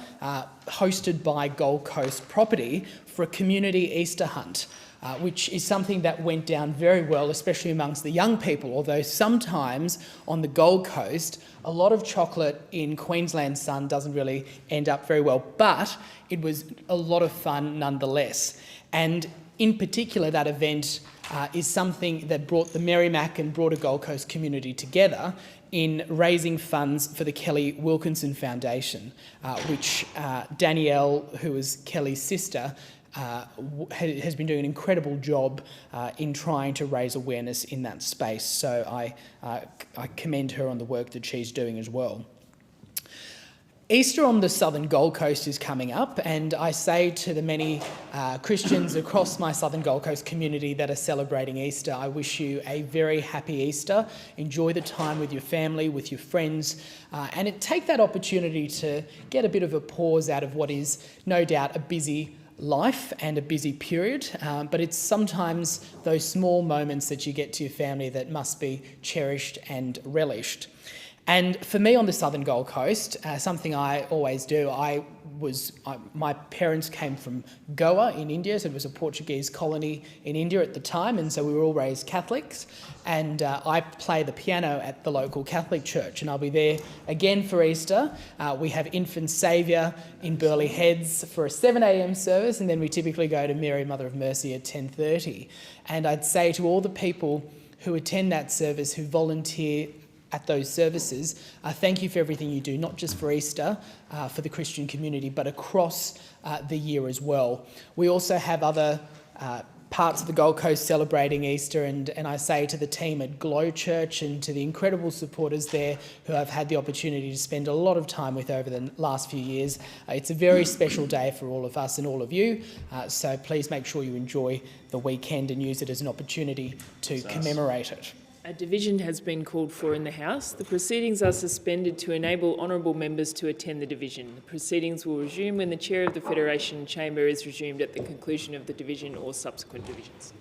hosted by Gold Coast Property, for a community Easter hunt. Which is something that went down very well, especially amongst the young people, although sometimes on the Gold Coast, a lot of chocolate in Queensland sun doesn't really end up very well, but it was a lot of fun nonetheless. And in particular, that event is something that brought the Merrimack and broader Gold Coast community together in raising funds for the Kelly Wilkinson Foundation, which Danielle, who is Kelly's sister, has been doing an incredible job in trying to raise awareness in that space. So I commend her on the work that she's doing as well. Easter on the southern Gold Coast is coming up, and I say to the many Christians across my southern Gold Coast community that are celebrating Easter, I wish you a very happy Easter. Enjoy the time with your family, with your friends, and take that opportunity to get a bit of a pause out of what is no doubt a busy life and a busy period, but it's sometimes those small moments that you get to your family that must be cherished and relished. And for me on the southern Gold Coast, something I always do, my parents came from Goa in India, so it was a Portuguese colony in India at the time, and so we were all raised Catholics. And I play the piano at the local Catholic church, and I'll be there again for Easter. We have Infant Saviour in Burleigh Heads for a 7 a.m. service, and then we typically go to Mary Mother of Mercy at 10:30. And I'd say to all the people who attend that service, who volunteer at those services. Thank you for everything you do, not just for Easter, for the Christian community, but across the year as well. We also have other parts of the Gold Coast celebrating Easter, and I say to the team at Glow Church and to the incredible supporters there who I've had the opportunity to spend a lot of time with over the last few years, it's a very special day for all of us and all of you, so please make sure you enjoy the weekend and use it as an opportunity to commemorate it. A division has been called for in the House. The proceedings are suspended to enable honourable members to attend the division. The proceedings will resume when the Chair of the Federation Chamber is resumed at the conclusion of the division or subsequent divisions.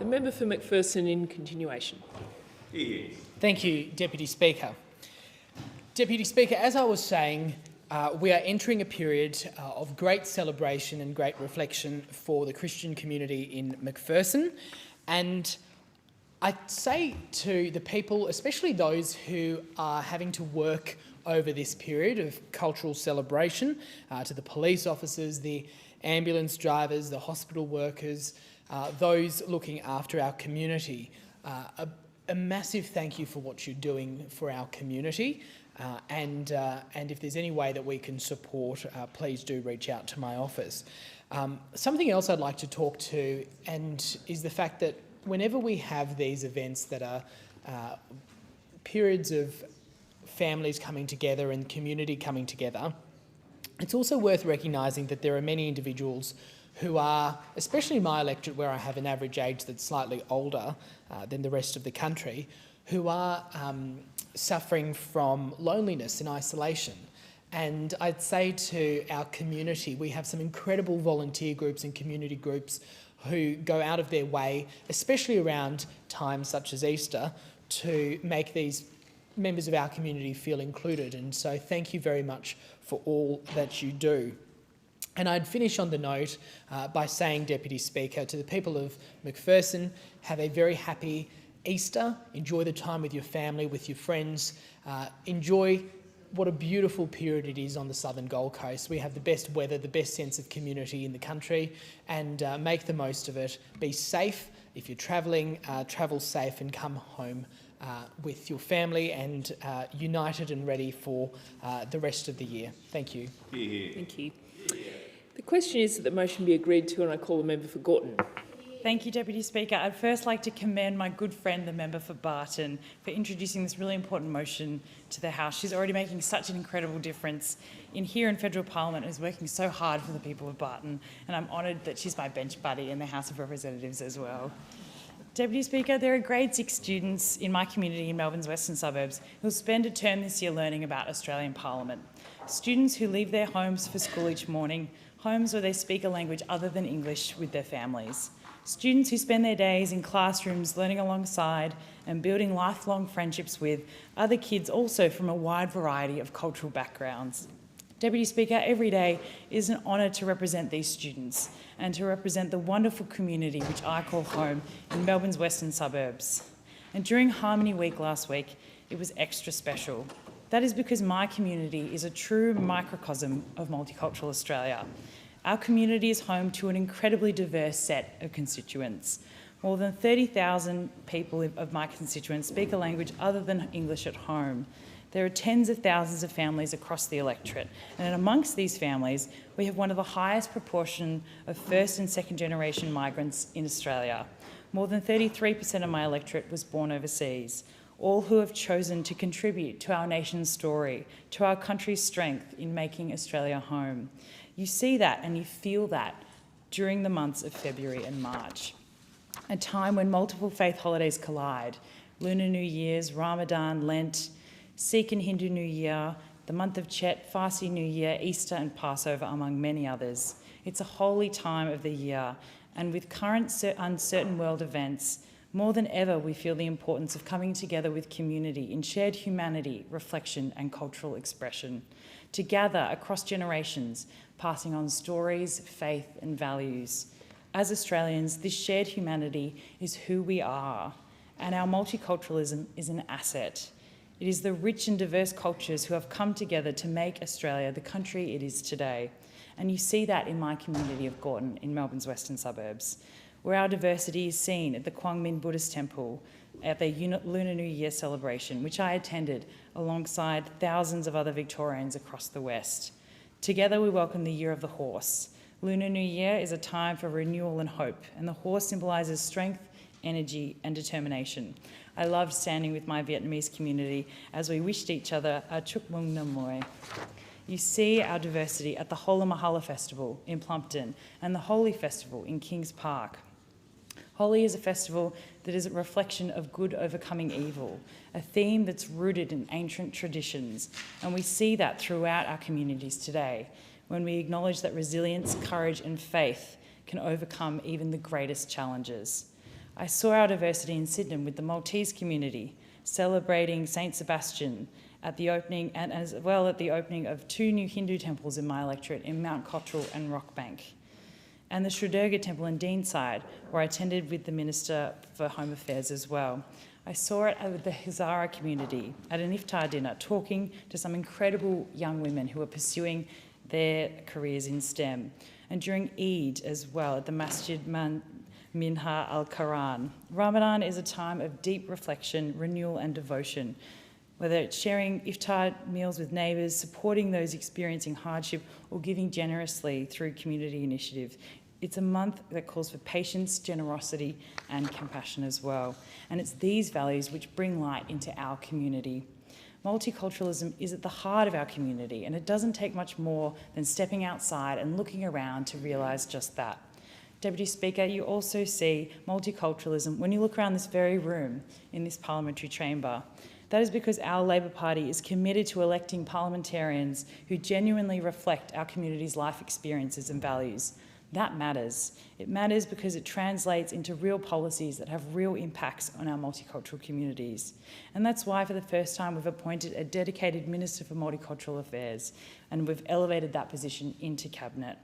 The member for McPherson in continuation. Thank you, Deputy Speaker. Deputy Speaker, as I was saying, we are entering a period of great celebration and great reflection for the Christian community in McPherson. And I'd say to the people, especially those who are having to work over this period of cultural celebration, to the police officers, the ambulance drivers, the hospital workers, those looking after our community, a massive thank you for what you're doing for our community. And if there's any way that we can support, please do reach out to my office. Something else I'd like to talk to is the fact that whenever we have these events that are periods of families coming together and community coming together, it's also worth recognising that there are many individuals who are, especially in my electorate where I have an average age that's slightly older than the rest of the country, who are suffering from loneliness and isolation. And I'd say to our community, we have some incredible volunteer groups and community groups who go out of their way, especially around times such as Easter, to make these members of our community feel included. And so thank you very much for all that you do. And I'd finish on the note by saying, Deputy Speaker, to the people of McPherson, have a very happy Easter. Enjoy the time with your family, with your friends. Enjoy what a beautiful period it is on the southern Gold Coast. We have the best weather, the best sense of community in the country, and make the most of it. Be safe. If you're travelling, travel safe and come home with your family and united and ready for the rest of the year. Thank you. Thank you. The question is that the motion be agreed to, and I call the member for Gorton. Thank you, Deputy Speaker. I'd first like to commend my good friend, the member for Barton, for introducing this really important motion to the House. She's already making such an incredible difference here in Federal Parliament and is working so hard for the people of Barton, and I'm honoured that she's my bench buddy in the House of Representatives as well. Deputy Speaker, there are grade 6 students in my community in Melbourne's western suburbs who will spend a term this year learning about Australian Parliament. Students who leave their homes for school each morning, homes where they speak a language other than English with their families. Students who spend their days in classrooms learning alongside and building lifelong friendships with other kids also from a wide variety of cultural backgrounds. Deputy Speaker, every day is an honour to represent these students and to represent the wonderful community which I call home in Melbourne's western suburbs. And during Harmony Week last week, it was extra special. That is because my community is a true microcosm of multicultural Australia. Our community is home to an incredibly diverse set of constituents. More than 30,000 people of my constituents speak a language other than English at home. There are tens of thousands of families across the electorate, and amongst these families, we have one of the highest proportion of first and second generation migrants in Australia. More than 33% of my electorate was born overseas, all who have chosen to contribute to our nation's story, to our country's strength in making Australia home. You see that and you feel that during the months of February and March, a time when multiple faith holidays collide: Lunar New Year's, Ramadan, Lent, Sikh and Hindu New Year, the month of Chet, Farsi New Year, Easter and Passover, among many others. It's a holy time of the year, and with current uncertain world events, more than ever we feel the importance of coming together with community in shared humanity, reflection and cultural expression, to gather across generations, passing on stories, faith and values. As Australians, this shared humanity is who we are, and our multiculturalism is an asset. It is the rich and diverse cultures who have come together to make Australia the country it is today. And you see that in my community of Gorton in Melbourne's western suburbs, where our diversity is seen at the Quang Minh Buddhist Temple at their Lunar New Year celebration, which I attended alongside thousands of other Victorians across the West. Together we welcome the Year of the Horse. Lunar New Year is a time for renewal and hope, and the horse symbolises strength, energy and determination. I loved standing with my Vietnamese community as we wished each other a Chúc Mừng Năm Mới. You see our diversity at the Hola Mahalla Festival in Plumpton and the Holi Festival in Kings Park. Holi is a festival that is a reflection of good overcoming evil, a theme that's rooted in ancient traditions, and we see that throughout our communities today, when we acknowledge that resilience, courage and faith can overcome even the greatest challenges. I saw our diversity in Sydenham with the Maltese community, celebrating St Sebastian at the opening, and as well at the opening of 2 new Hindu temples in my electorate in Multicultural and Rockbank, and the Sri Durga Temple in Deanside, where I attended with the Minister for Home Affairs as well. I saw it with the Hazara community at an iftar dinner, talking to some incredible young women who are pursuing their careers in STEM, and during Eid as well at the Masjid Minha al-Quran. Ramadan is a time of deep reflection, renewal and devotion, whether it's sharing iftar meals with neighbours, supporting those experiencing hardship, or giving generously through community initiative. It's a month that calls for patience, generosity and compassion as well. And it's these values which bring light into our community. Multiculturalism is at the heart of our community, and it doesn't take much more than stepping outside and looking around to realise just that. Deputy Speaker, you also see multiculturalism when you look around this very room in this parliamentary chamber. That is because our Labor Party is committed to electing parliamentarians who genuinely reflect our community's life experiences and values. That matters. It matters because it translates into real policies that have real impacts on our multicultural communities. And that's why for the first time we've appointed a dedicated Minister for Multicultural Affairs, and we've elevated that position into Cabinet.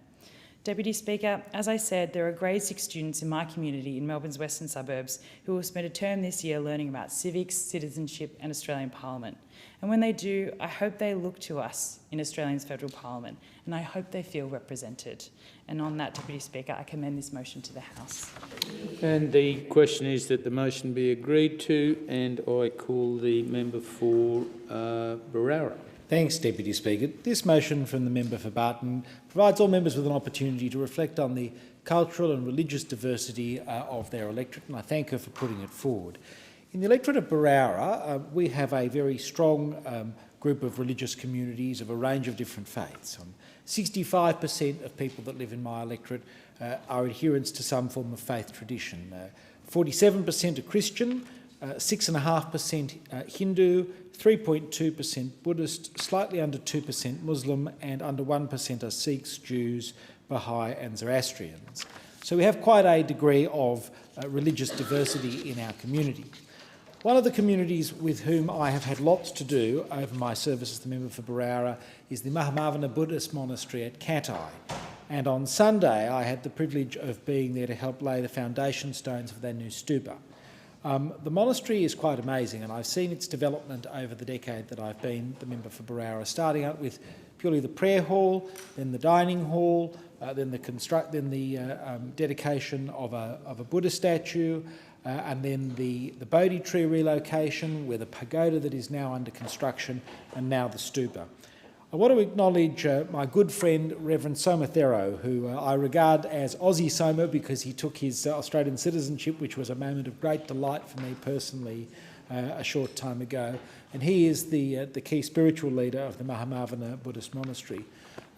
Deputy Speaker, as I said, there are grade 6 students in my community in Melbourne's western suburbs who will spend a term this year learning about civics, citizenship and Australian Parliament. And when they do, I hope they look to us in Australia's federal parliament, and I hope they feel represented. And on that, Deputy Speaker, I commend this motion to the House. And the question is that the motion be agreed to, and I call the member for Barara. Thanks, Deputy Speaker. This motion from the member for Barton provides all members with an opportunity to reflect on the cultural and religious diversity of their electorate, and I thank her for putting it forward. In the electorate of Barara, we have a very strong group of religious communities of a range of different faiths. 65% of people that live in my electorate are adherents to some form of faith tradition. 47% are Christian, 6.5% Hindu, 3.2% Buddhist, slightly under 2% Muslim, and under 1% are Sikhs, Jews, Baha'i and Zoroastrians. So we have quite a degree of religious diversity in our community. One of the communities with whom I have had lots to do over my service as the member for Barara is the Mahamavana Buddhist monastery at Katai. And on Sunday I had the privilege of being there to help lay the foundation stones for their new stupa. The monastery is quite amazing, and I've seen its development over the decade that I've been the member for Barara, starting out with purely the prayer hall, then the dining hall, then the dedication of a Buddha statue, and then the Bodhi tree relocation, with a pagoda that is now under construction, and now the stupa. I want to acknowledge my good friend Reverend Somathero, who I regard as Aussie Soma because he took his Australian citizenship, which was a moment of great delight for me personally a short time ago. And he is the key spiritual leader of the Mahamavana Buddhist monastery.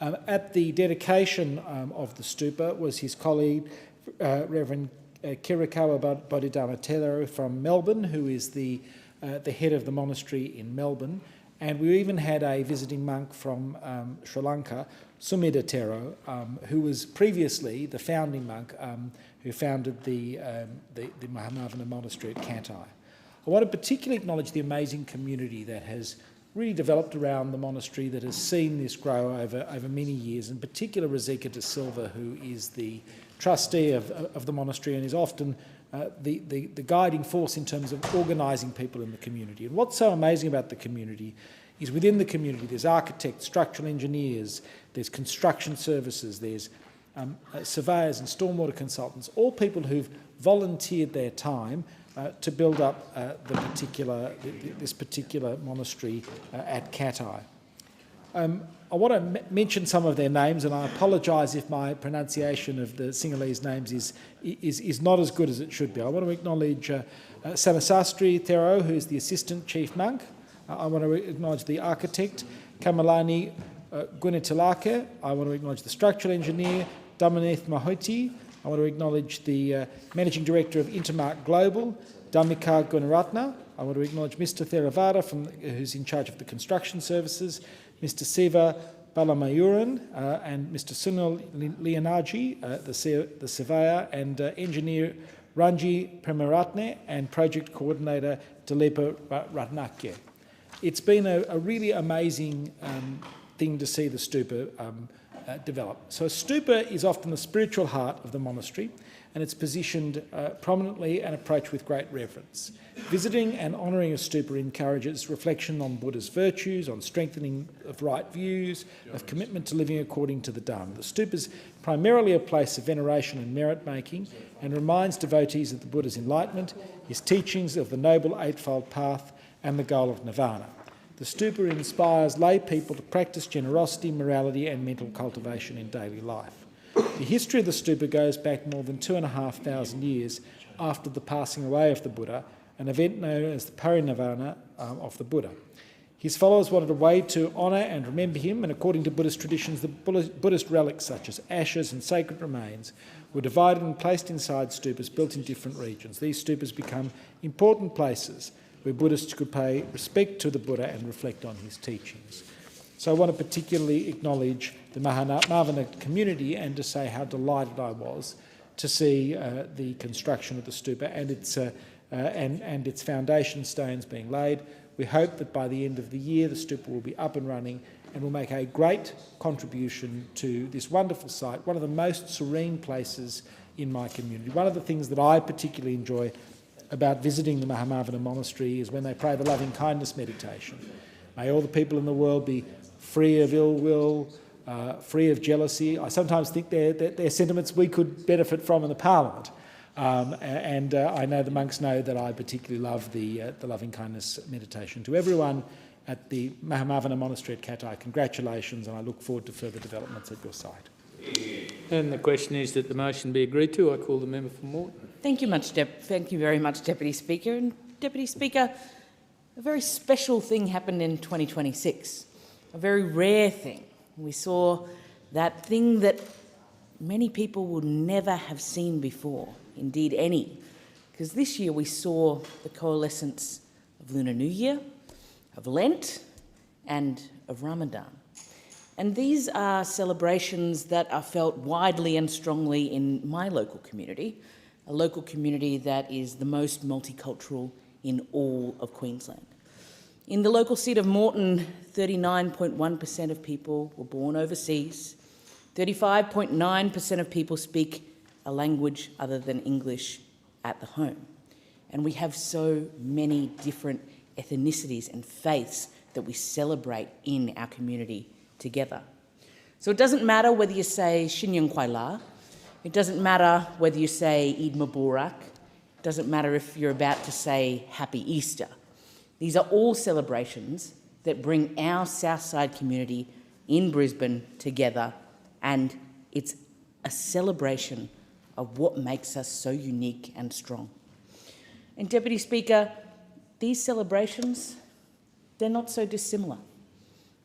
At the dedication of the stupa was his colleague, Reverend Kirikawa Bodhidharma Tero from Melbourne, who is the head of the monastery in Melbourne. And we even had a visiting monk from Sri Lanka, Sumida Tero, who was previously the founding monk who founded the Mahamavana monastery at Katai. I want to particularly acknowledge the amazing community that has really developed around the monastery, that has seen this grow over many years, in particular Rosika De Silva, who is the trustee of the monastery and is often the guiding force in terms of organising people in the community. And what's so amazing about the community is within the community there's architects, structural engineers, there's construction services, there's surveyors and stormwater consultants, all people who've volunteered their time to build up this particular monastery at Katai. I want to mention some of their names, and I apologise if my pronunciation of the Sinhalese names is not as good as it should be. I want to acknowledge Sanasastri Thero, who is the Assistant Chief Monk. I want to acknowledge the architect, Kamalani Gunitilake. I want to acknowledge the structural engineer, Damaneth Mahoti. I want to acknowledge the Managing Director of Intermark Global, Damika Gunaratna. I want to acknowledge Mr Theravada, who's in charge of the construction services, Mr Siva Balamayuran and Mr Sunil Leonaji, the surveyor, and engineer Ranji Premaratne and Project Coordinator Dilepa Ratnakya. It's been a really amazing thing to see the stupa develop. So a stupa is often the spiritual heart of the monastery, and it's positioned prominently and approached with great reverence. Visiting and honouring a stupa encourages reflection on Buddha's virtues, on strengthening of right views, of commitment to living according to the Dharma. The stupa is primarily a place of veneration and merit-making and reminds devotees of the Buddha's enlightenment, his teachings of the Noble Eightfold Path and the goal of nirvana. The stupa inspires lay people to practice generosity, morality and mental cultivation in daily life. The history of the stupa goes back more than 2,500 years after the passing away of the Buddha, an event known as the parinirvana of the Buddha. His followers wanted a way to honour and remember him, and according to Buddhist traditions, the Buddhist relics such as ashes and sacred remains were divided and placed inside stupas built in different regions. These stupas become important places where Buddhists could pay respect to the Buddha and reflect on his teachings. So I want to particularly acknowledge the Mahavana community and to say how delighted I was to see the construction of the stupa and its foundation stones being laid. We hope that by the end of the year the stupa will be up and running and will make a great contribution to this wonderful site, one of the most serene places in my community. One of the things that I particularly enjoy about visiting the Mahamavana monastery is when they pray the loving kindness meditation. May all the people in the world be free of ill will, free of jealousy. I sometimes think they're sentiments we could benefit from in the Parliament. I know the monks know that I particularly love the loving kindness meditation. To everyone at the Mahamavana monastery at Katai, congratulations, and I look forward to further developments at your site. And the question is that the motion be agreed to. I call the member for Moreton. Thank you very much, Deputy Speaker. And Deputy Speaker, a very special thing happened in 2026, a very rare thing. We saw that thing that many people would never have seen before, indeed any, because this year we saw the coalescence of Lunar New Year, of Lent and of Ramadan. And these are celebrations that are felt widely and strongly in my local community, a local community that is the most multicultural in all of Queensland. In the local seat of Moreton, 39.1% of people were born overseas, 35.9% of people speak a language other than English at the home. And we have so many different ethnicities and faiths that we celebrate in our community together. So it doesn't matter whether you say Shinyang Kwai La, it doesn't matter whether you say Eid Mubarak, it doesn't matter if you're about to say Happy Easter. These are all celebrations that bring our Southside community in Brisbane together, and it's a celebration of what makes us so unique and strong. And Deputy Speaker, these celebrations, they're not so dissimilar,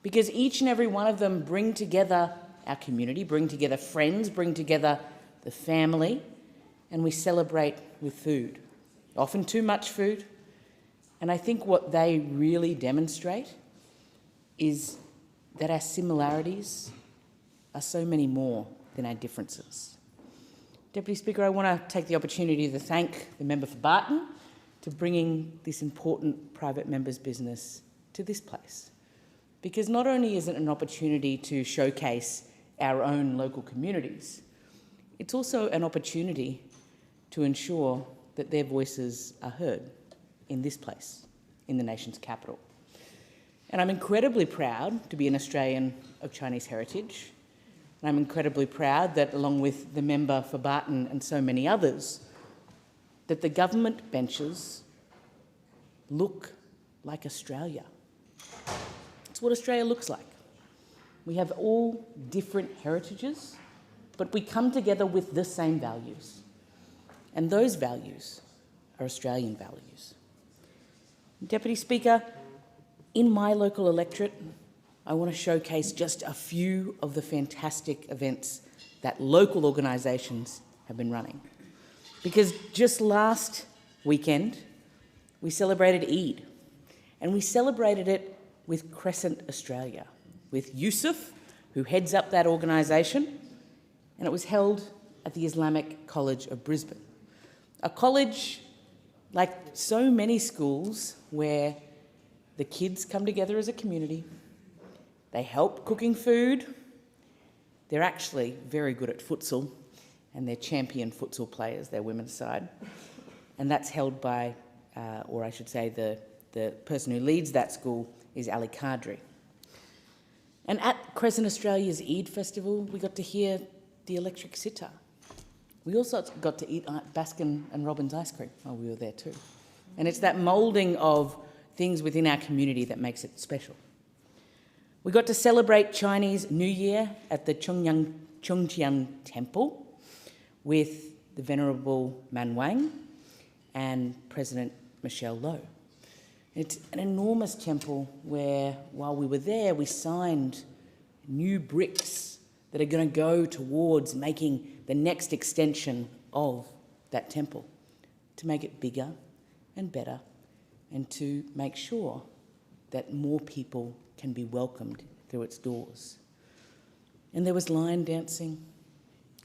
because each and every one of them bring together our community, bring together friends, bring together the family, and we celebrate with food, often too much food. And I think what they really demonstrate is that our similarities are so many more than our differences. Deputy Speaker, I want to take the opportunity to thank the member for Barton for bringing this important private member's business to this place. Because not only is it an opportunity to showcase our own local communities, it's also an opportunity to ensure that their voices are heard in this place, in the nation's capital. And I'm incredibly proud to be an Australian of Chinese heritage. And I'm incredibly proud that, along with the member for Barton and so many others, that the government benches look like Australia. It's what Australia looks like. We have all different heritages, but we come together with the same values. And those values are Australian values. Deputy Speaker, in my local electorate, I want to showcase just a few of the fantastic events that local organisations have been running. Because just last weekend, we celebrated Eid, and we celebrated it with Crescent Australia, with Yusuf, who heads up that organisation, and it was held at the Islamic College of Brisbane. A college, like so many schools, where the kids come together as a community, they help cooking food, they're actually very good at futsal, and they're champion futsal players, their women's side. And that's held by, or I should say the person who leads that school is Ali Kadri. And at Crescent Australia's Eid Festival, we got to hear the electric sitar. We also got to eat Baskin and Robbins ice cream while we were there too. And it's that moulding of things within our community that makes it special. We got to celebrate Chinese New Year at the Chongjiang Temple with the Venerable Man Wang and President Michelle Low. It's an enormous temple where, while we were there, we signed new bricks that are going to go towards making the next extension of that temple, to make it bigger and better, and to make sure that more people can be welcomed through its doors. And there was line dancing,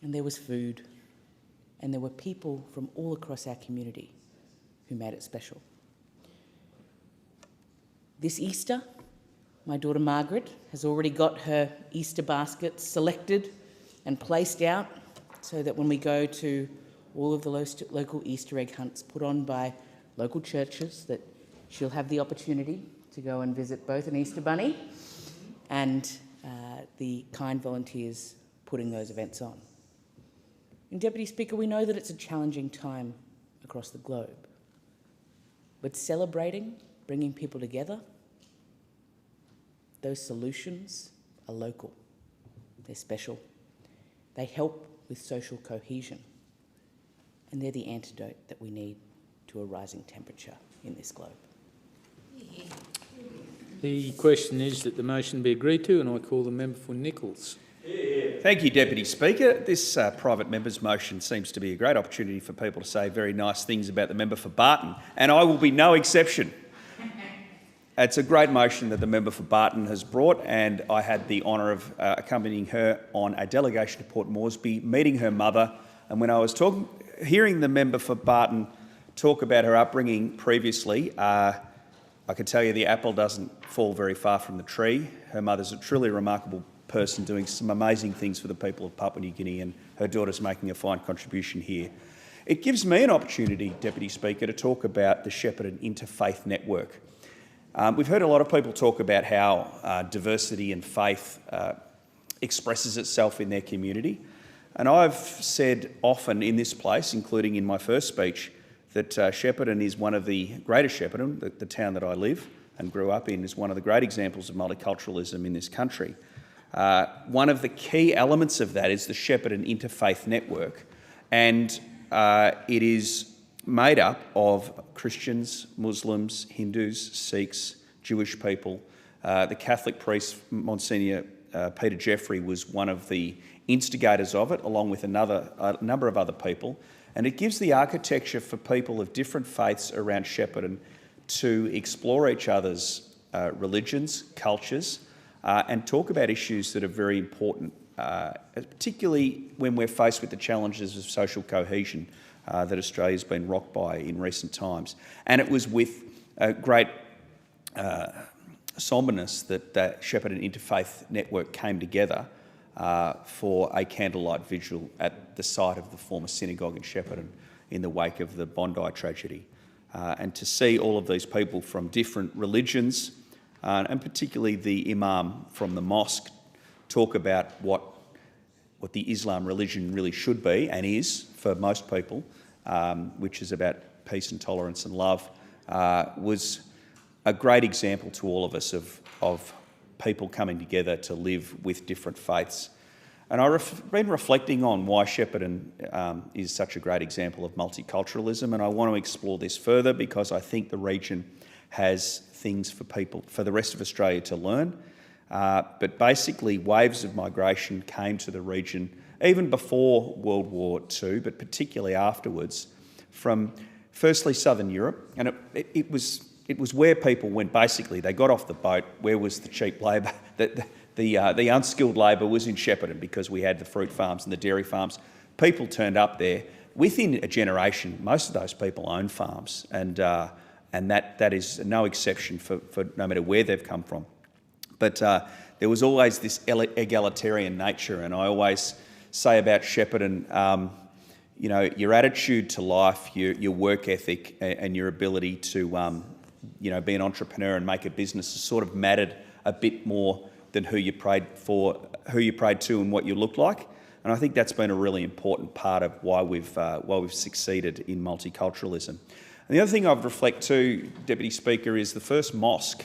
and there was food, and there were people from all across our community who made it special. This Easter, my daughter Margaret has already got her Easter baskets selected and placed out so that when we go to all of the local Easter egg hunts put on by local churches, that she'll have the opportunity to go and visit both an Easter bunny and the kind volunteers putting those events on. And Deputy Speaker, we know that it's a challenging time across the globe, but celebrating, bringing people together, those solutions are local, they're special, they help with social cohesion, and they're the antidote that we need to a rising temperature in this globe. The question is that the motion be agreed to, and I call the member for Nichols. Thank you, Deputy Speaker. This private member's motion seems to be a great opportunity for people to say very nice things about the member for Barton, and I will be no exception. It's a great motion that the member for Barton has brought, and I had the honour of accompanying her on a delegation to Port Moresby, meeting her mother, and when I was hearing the member for Barton talk about her upbringing previously, I can tell you the apple doesn't fall very far from the tree. Her mother's a truly remarkable person doing some amazing things for the people of Papua New Guinea, and her daughter's making a fine contribution here. It gives me an opportunity, Deputy Speaker, to talk about the Shepparton Interfaith Network. We've heard a lot of people talk about how diversity and faith expresses itself in their community. And I've said often in this place, including in my first speech, that Shepparton is one of the greatest Shepparton, the town that I live and grew up in, is one of the great examples of multiculturalism in this country. One of the key elements of that is the Shepparton Interfaith Network, and it is made up of Christians, Muslims, Hindus, Sikhs, Jewish people. The Catholic priest, Monsignor Peter Jeffrey, was one of the instigators of it, along with a number of other people. And it gives the architecture for people of different faiths around Shepparton to explore each other's religions, cultures, and talk about issues that are very important, particularly when we're faced with the challenges of social cohesion that Australia's been rocked by in recent times. And it was with great sombreness that the Shepparton Interfaith Network came together for a candlelight vigil at the site of the former synagogue in Shepparton in the wake of the Bondi tragedy. And to see all of these people from different religions, and particularly the imam from the mosque, talk about what the Islam religion really should be and is for most people, which is about peace and tolerance and love, was a great example to all of us of people coming together to live with different faiths. And I've been reflecting on why Shepparton is such a great example of multiculturalism, and I want to explore this further because I think the region has things for people, for the rest of Australia to learn. But basically, waves of migration came to the region even before World War II, but particularly afterwards, from firstly Southern Europe, and it was where people went. Basically, they got off the boat. Where was the cheap labour? The unskilled labour was in Shepparton because we had the fruit farms and the dairy farms. People turned up there. within a generation, most of those people own farms, and that is no exception for no matter where they've come from. But there was always this egalitarian nature, and I always say about Shepparton, you know, your attitude to life, your work ethic, and your ability to, you know, be an entrepreneur and make a business has sort of mattered a bit more than who you prayed to, and what you look like. And I think that's been a really important part of why we've succeeded in multiculturalism. And the other thing I'd reflect too, Deputy Speaker, is the first mosque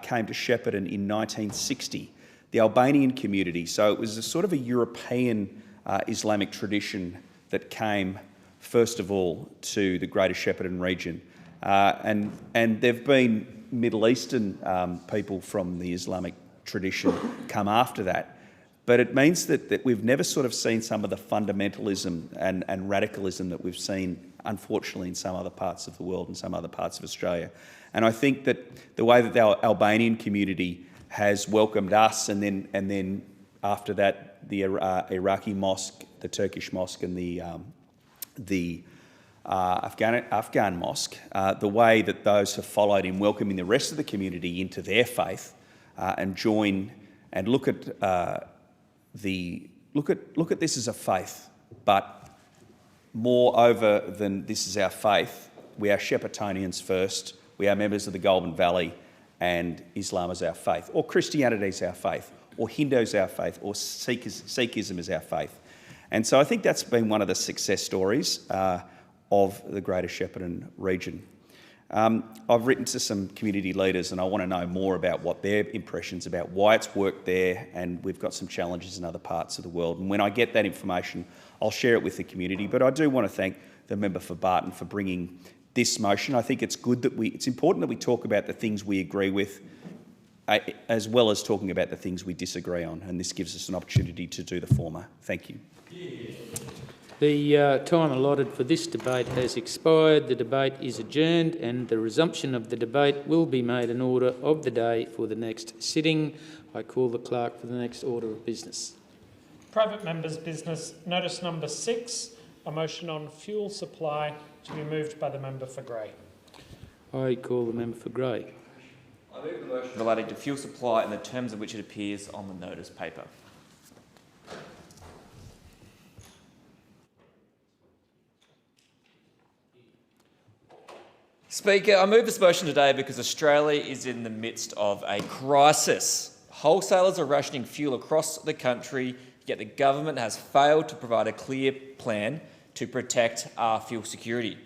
came to Shepparton in 1960, the Albanian community. So it was a sort of a European Islamic tradition that came first of all to the Greater Shepparton region. And there've been Middle Eastern people from the Islamic tradition come after that. But it means that we've never sort of seen some of the fundamentalism and radicalism that we've seen, unfortunately, in some other parts of the world and some other parts of Australia. And I think that the way that the Albanian community has welcomed us, and then after that the Iraqi mosque, the Turkish mosque, and the Afghan mosque, the way that those have followed in welcoming the rest of the community into their faith and join and look at this as a faith, but moreover than this is our faith, we are Sheppartonians first. We are members of the Goulburn Valley, and Islam is our faith, or Christianity is our faith, or Hindu is our faith, or Sikhism is our faith. And so I think that's been one of the success stories of the Greater Shepparton region. I've written to some community leaders, and I want to know more about what their impressions about why it's worked there, and we've got some challenges in other parts of the world. And when I get that information, I'll share it with the community. But I do want to thank the member for Barton for bringing this motion. I think it's good that it's important that we talk about the things we agree with, as well as talking about the things we disagree on, and this gives us an opportunity to do the former. Thank you. The time allotted for this debate has expired. The debate is adjourned, and the resumption of the debate will be made an order of the day for the next sitting. I call the clerk for the next order of business. Private members' business. Notice number 6, a motion on fuel supply to be moved by the member for Grey. I call the member for Grey. I move the motion relating to fuel supply in the terms of which it appears on the notice paper. Speaker, I move this motion today because Australia is in the midst of a crisis. Wholesalers are rationing fuel across the country, yet the government has failed to provide a clear plan to protect our fuel security.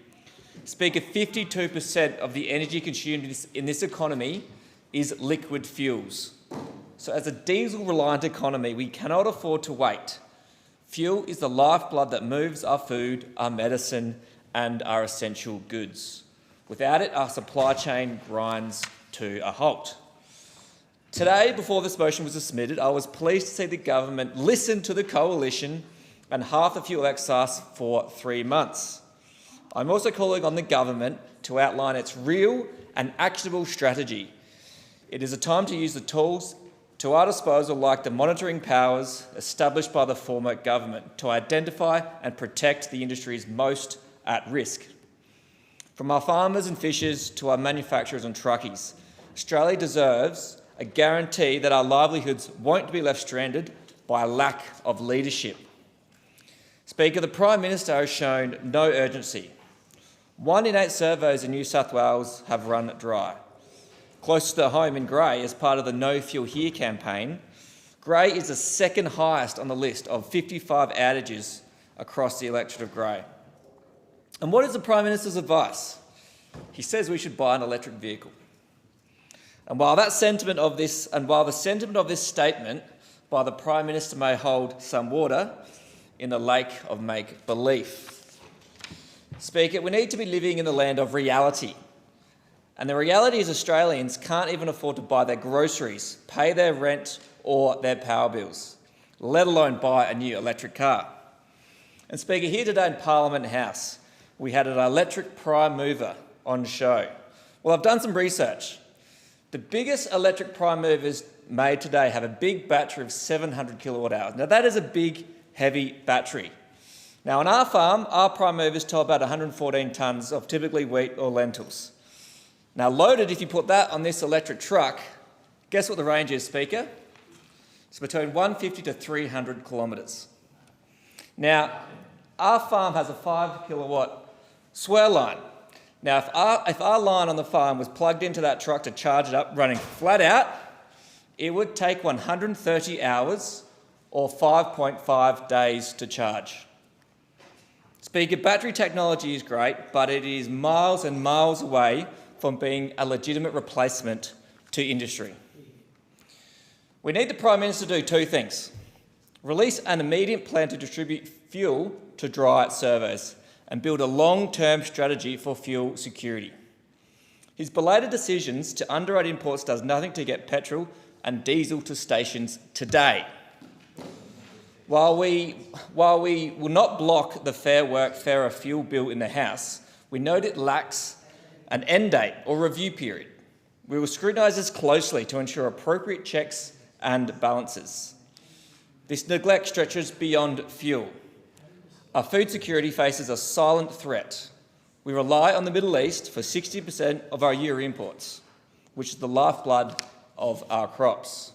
Speaker, 52% of the energy consumed in this economy is liquid fuels. So as a diesel-reliant economy, we cannot afford to wait. Fuel is the lifeblood that moves our food, our medicine, and our essential goods. Without it, our supply chain grinds to a halt. Today, before this motion was submitted, I was pleased to see the government listen to the coalition and halve the fuel excise for 3 months. I'm also calling on the government to outline its real and actionable strategy. It is a time to use the tools to our disposal, like the monitoring powers established by the former government, to identify and protect the industries most at risk. From our farmers and fishers to our manufacturers and truckies, Australia deserves a guarantee that our livelihoods won't be left stranded by a lack of leadership. Speaker, the Prime Minister has shown no urgency. 1 in 8 servos in New South Wales have run dry. Close to home in Grey, as part of the No Fuel Here campaign, Grey is the second highest on the list of 55 outages across the electorate of Grey. And what is the Prime Minister's advice? He says we should buy an electric vehicle. And while the sentiment of this statement by the Prime Minister may hold some water in the lake of make-believe, Speaker, we need to be living in the land of reality. And the reality is Australians can't even afford to buy their groceries, pay their rent or their power bills, let alone buy a new electric car. And Speaker, here today in Parliament House, we had an electric prime mover on show. Well, I've done some research. The biggest electric prime movers made today have a big battery of 700 kilowatt hours. Now, that is a big, heavy battery. Now, on our farm, our prime movers tow about 114 tonnes of typically wheat or lentils. Now, loaded, if you put that on this electric truck, guess what the range is, Speaker? It's between 150 to 300 kilometres. Now, our farm has a 5 kilowatt swirl line. Now, if our line on the farm was plugged into that truck to charge it up, running flat out, it would take 130 hours or 5.5 days to charge. Speaker, battery technology is great, but it is miles and miles away from being a legitimate replacement to industry. We need the Prime Minister to do two things: release an immediate plan to distribute fuel to dry servos and build a long-term strategy for fuel security. His belated decisions to underwrite imports does nothing to get petrol and diesel to stations today. While we will not block the Fair Work, Fairer Fuel bill in the House, we note it lacks an end date or review period. We will scrutinise this closely to ensure appropriate checks and balances. This neglect stretches beyond fuel. Our food security faces a silent threat. We rely on the Middle East for 60% of our year imports, which is the lifeblood of our crops.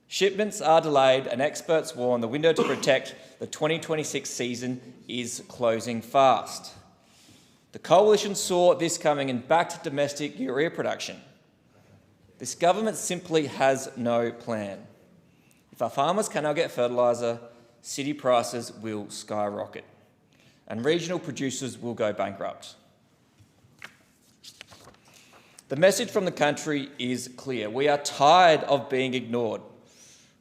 Shipments are delayed and experts warn the window to protect the 2026 season is closing fast. The Coalition saw this coming and backed domestic urea production. This government simply has no plan. If our farmers cannot get fertiliser, city prices will skyrocket and regional producers will go bankrupt. The message from the country is clear. We are tired of being ignored.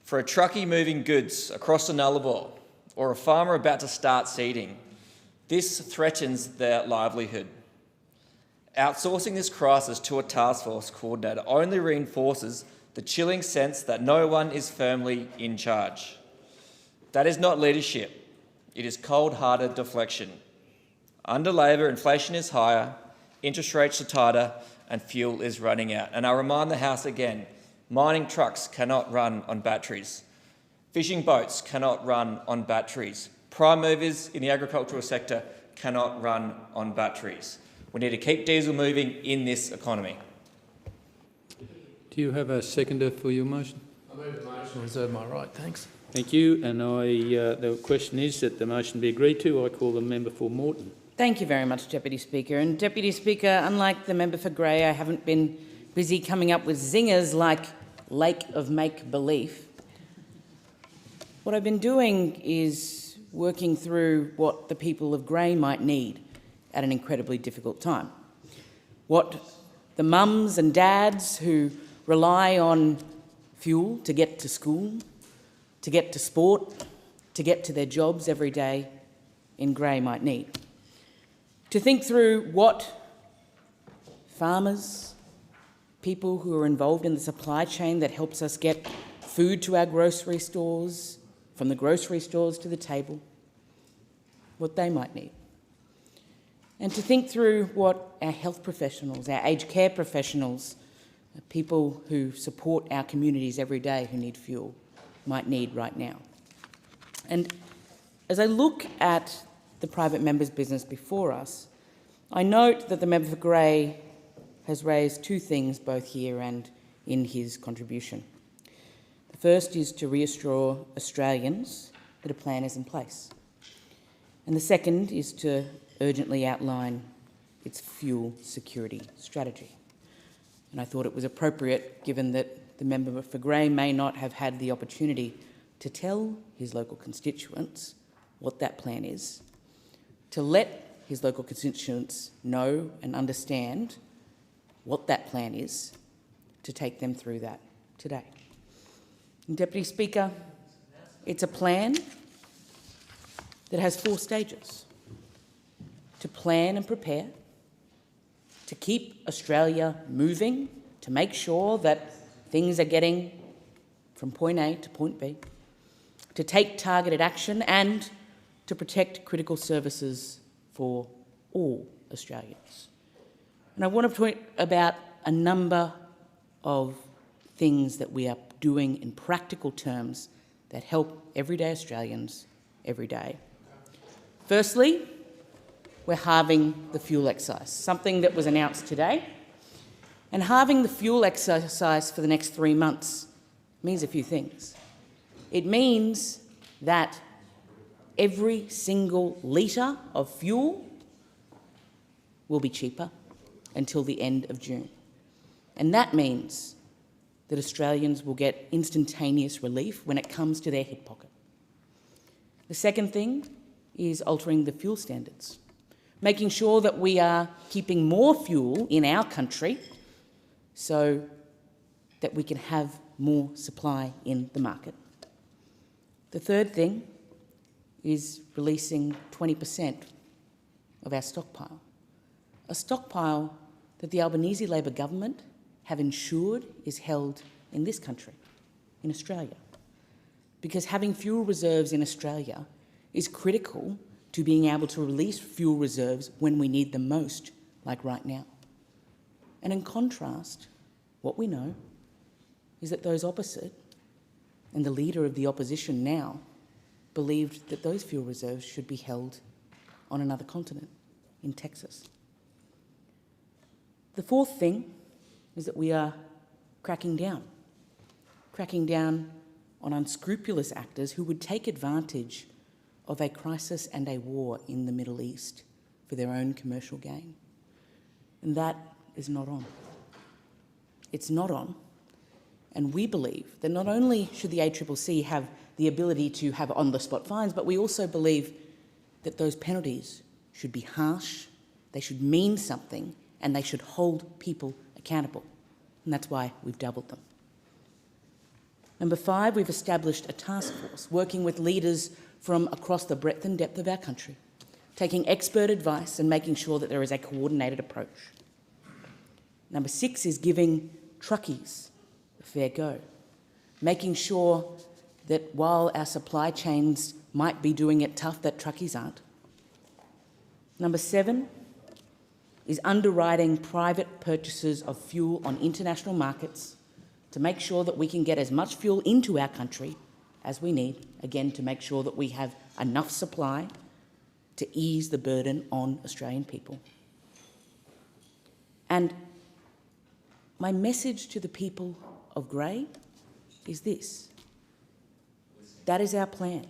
For a truckie moving goods across the Nullarbor or a farmer about to start seeding, this threatens their livelihood. Outsourcing this crisis to a task force coordinator only reinforces the chilling sense that no one is firmly in charge. That is not leadership. It is cold-hearted deflection. Under Labor, inflation is higher, interest rates are tighter, and fuel is running out. And I remind the House again, mining trucks cannot run on batteries. Fishing boats cannot run on batteries. Prime movers in the agricultural sector cannot run on batteries. We need to keep diesel moving in this economy. Do you have a seconder for your motion? I move the motion, reserve my right. Thanks. Thank you. And the question is that the motion be agreed to. I call the member for Moreton. Thank you very much, Deputy Speaker. And Deputy Speaker, unlike the member for Grey, I haven't been busy coming up with zingers like Lake of Make-Belief. What I've been doing is working through what the people of Grey might need at an incredibly difficult time. What the mums and dads who rely on fuel to get to school, to get to sport, to get to their jobs every day in Grey might need. To think through what farmers, people who are involved in the supply chain that helps us get food to our grocery stores, from the grocery stores to the table, what they might need. And to think through what our health professionals, our aged care professionals, people who support our communities every day who need fuel, might need right now. And as I look at the private member's business before us, I note that the member for Grey has raised two things both here and in his contribution. The first is to reassure Australians that a plan is in place. And the second is to urgently outline its fuel security strategy. And I thought it was appropriate, given that the member for Grey may not have had the opportunity to tell his local constituents what that plan is, to let his local constituents know and understand what that plan is, to take them through that today. And Deputy Speaker, it's a plan that has 4 stages: to plan and prepare, to keep Australia moving, to make sure that things are getting from point A to point B, to take targeted action, and to protect critical services for all Australians. And I want to point about a number of things that we are doing in practical terms that help everyday Australians every day. Firstly, we're halving the fuel excise, something that was announced today. And halving the fuel excise for the next 3 months means a few things. It means that every single litre of fuel will be cheaper until the end of June. And that means that Australians will get instantaneous relief when it comes to their hip pocket. The second thing is altering the fuel standards, making sure that we are keeping more fuel in our country so that we can have more supply in the market. The third thing is releasing 20% of our stockpile, a stockpile that the Albanese Labor government have ensured is held in this country, in Australia. Because having fuel reserves in Australia is critical to being able to release fuel reserves when we need them most, like right now. And in contrast, what we know is that those opposite, and the leader of the opposition now, believed that those fuel reserves should be held on another continent, in Texas. The fourth thing is that we are cracking down on unscrupulous actors who would take advantage of a crisis and a war in the Middle East for their own commercial gain. And that is not on. It's not on. And we believe that not only should the ACCC have the ability to have on-the-spot fines, but we also believe that those penalties should be harsh, they should mean something, and they should hold people accountable. And that's why we've doubled them. Number 5, we've established a task force working with leaders from across the breadth and depth of our country, taking expert advice and making sure that there is a coordinated approach. Number 6 is giving truckies a fair go, making sure that while our supply chains might be doing it tough, that truckies aren't. Number 7 is underwriting private purchases of fuel on international markets to make sure that we can get as much fuel into our country as we need, again, to make sure that we have enough supply to ease the burden on Australian people. And my message to the people of Grey is this. That is our plan.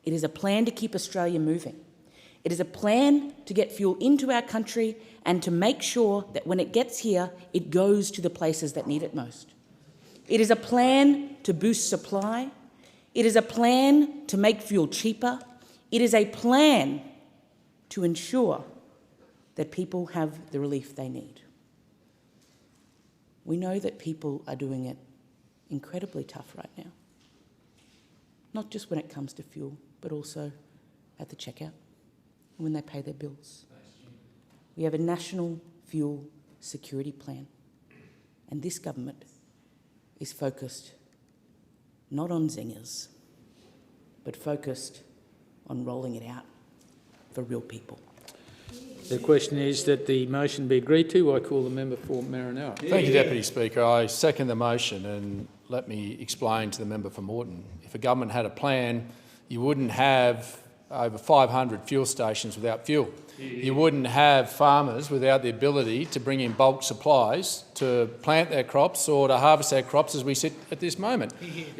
It is a plan to keep Australia moving. It is a plan to get fuel into our country and to make sure that when it gets here, it goes to the places that need it most. It is a plan to boost supply. It is a plan to make fuel cheaper. It is a plan to ensure that people have the relief they need. We know that people are doing it incredibly tough right now, not just when it comes to fuel, but also at the checkout, when they pay their bills. We have a national fuel security plan, and this government is focused not on zingers, but focused on rolling it out for real people. The question is that the motion be agreed to. I call the member for Marinara. Thank you, Deputy Speaker. I second the motion, and let me explain to the member for Moreton. If a government had a plan, you wouldn't have over 500 fuel stations without fuel. You wouldn't have farmers without the ability to bring in bulk supplies to plant their crops or to harvest their crops as we sit at this moment.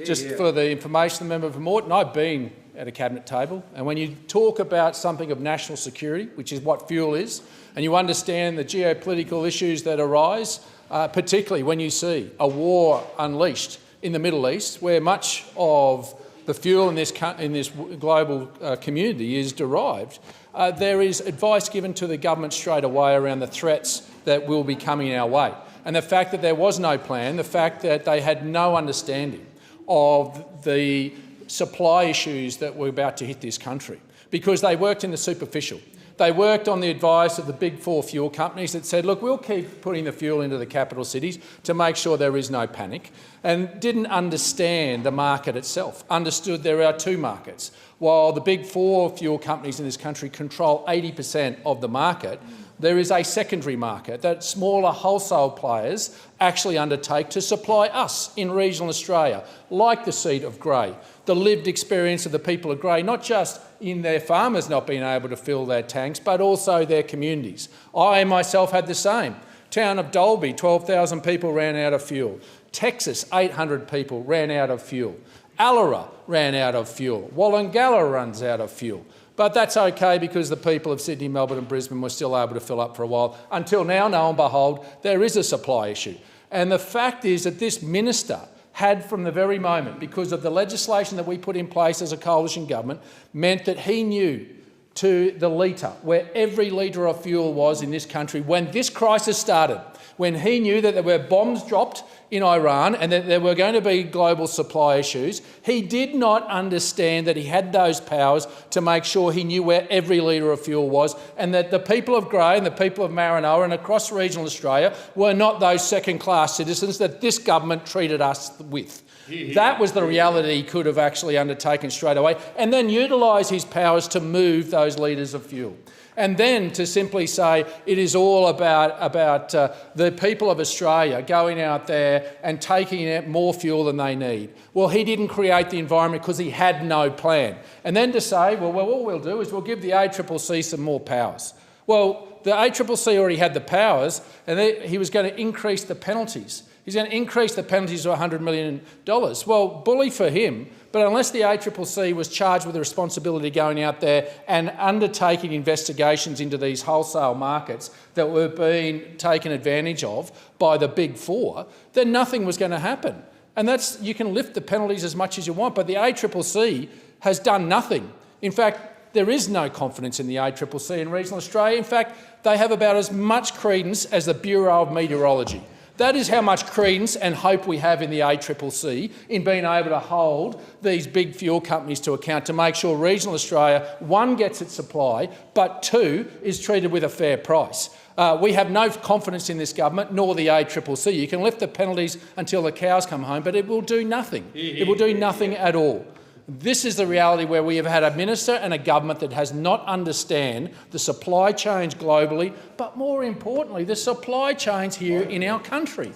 Just for the information of the member for Moreton, I've been at a cabinet table, and when you talk about something of national security, which is what fuel is, and you understand the geopolitical issues that arise, particularly when you see a war unleashed in the Middle East, where much of the fuel in this global community is derived, there is advice given to the government straight away around the threats that will be coming our way. And the fact that there was no plan, the fact that they had no understanding of the supply issues that were about to hit this country, because they worked in the superficial. They worked on the advice of the big 4 fuel companies that said, look, we'll keep putting the fuel into the capital cities to make sure there is no panic, and didn't understand the market itself, understood there are 2 markets. While the big 4 fuel companies in this country control 80% of the market, there is a secondary market that smaller wholesale players actually undertake to supply us in regional Australia, like the seed of Grey, the lived experience of the people of Grey, not just in their farmers not being able to fill their tanks, but also their communities. I myself had the same. Town of Dalby, 12,000 people ran out of fuel. Texas, 800 people ran out of fuel. Allara ran out of fuel. Wollongalla runs out of fuel. But that's okay because the people of Sydney, Melbourne and Brisbane were still able to fill up for a while. Until now, lo and behold, there is a supply issue. And the fact is that this minister had from the very moment, because of the legislation that we put in place as a coalition government, meant that he knew to the litre where every litre of fuel was in this country when this crisis started, when he knew that there were bombs dropped in Iran and that there were going to be global supply issues. He did not understand that he had those powers to make sure he knew where every litre of fuel was, and that the people of Grey and the people of Maranoa and across regional Australia were not those second-class citizens that this government treated us with. That was the reality he could have actually undertaken straight away, and then utilise his powers to move those litres of fuel. And then to simply say it is all about the people of Australia going out there and taking out more fuel than they need. Well, he didn't create the environment because he had no plan. And then to say, well, all we'll do is we'll give the ACCC some more powers. Well, the ACCC already had the powers, and he was going to increase the penalties. He's going to increase the penalties to $100 million. Well, bully for him, but unless the ACCC was charged with the responsibility of going out there and undertaking investigations into these wholesale markets that were being taken advantage of by the Big Four, then nothing was going to happen. And you can lift the penalties as much as you want, but the ACCC has done nothing. In fact, there is no confidence in the ACCC in regional Australia. In fact, they have about as much credence as the Bureau of Meteorology. That is how much credence and hope we have in the ACCC in being able to hold these big fuel companies to account to make sure regional Australia, one, gets its supply, but two, is treated with a fair price. We have no confidence in this government, nor the ACCC. You can lift the penalties until the cows come home, but it will do nothing. It will do nothing at all. This is the reality where we have had a minister and a government that has not understand the supply chains globally, but more importantly, the supply chains here in our country.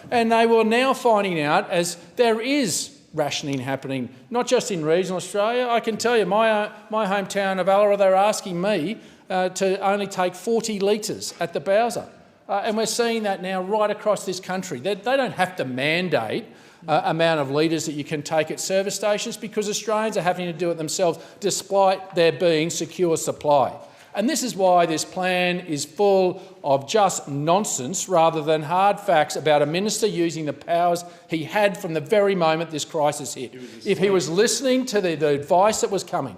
And they were now finding out, as there is rationing happening, not just in regional Australia. I can tell you, my hometown of Allara, they're asking me to only take 40 litres at the Bowser. And we're seeing that now right across this country. They don't have to mandate amount of litres that you can take at service stations because Australians are having to do it themselves despite there being secure supply. And this is why this plan is full of just nonsense rather than hard facts about a minister using the powers he had from the very moment this crisis hit. If he was listening to the advice that was coming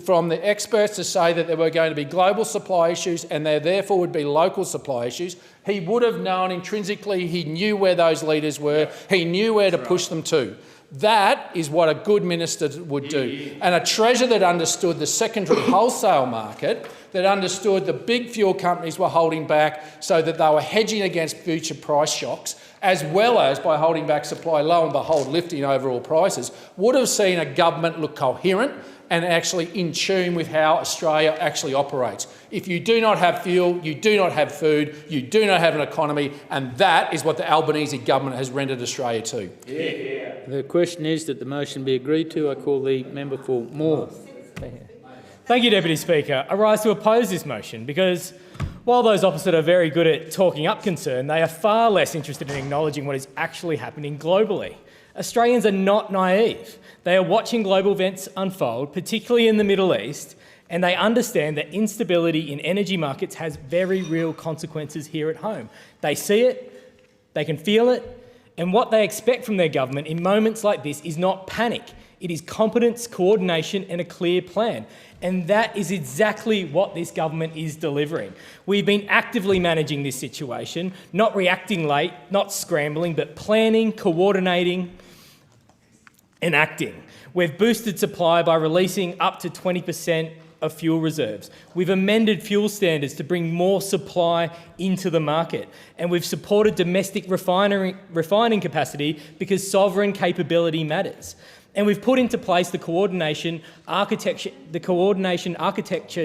from the experts to say that there were going to be global supply issues and there therefore would be local supply issues, he would have known intrinsically, he knew where those leaders were, he knew where to push them to. That is what a good minister would do. And a treasurer that understood the secondary wholesale market, that understood the big fuel companies were holding back so that they were hedging against future price shocks, as well as by holding back supply, lo and behold, lifting overall prices, would have seen a government look coherent and actually in tune with how Australia actually operates. If you do not have fuel, you do not have food, you do not have an economy, and that is what the Albanese government has rendered Australia to. The question is that the motion be agreed to. I call the member for Moore. Thank you, Deputy Speaker. I rise to oppose this motion because while those opposite are very good at talking up concern, they are far less interested in acknowledging what is actually happening globally. Australians are not naive. They are watching global events unfold, particularly in the Middle East, and they understand that instability in energy markets has very real consequences here at home. They see it, they can feel it, and what they expect from their government in moments like this is not panic. It is competence, coordination and a clear plan. And that is exactly what this government is delivering. We've been actively managing this situation, not reacting late, not scrambling, but planning, coordinating and acting. We've boosted supply by releasing up to 20% of fuel reserves. We've amended fuel standards to bring more supply into the market. And we've supported domestic refining capacity because sovereign capability matters. And we've put into place the coordination architecture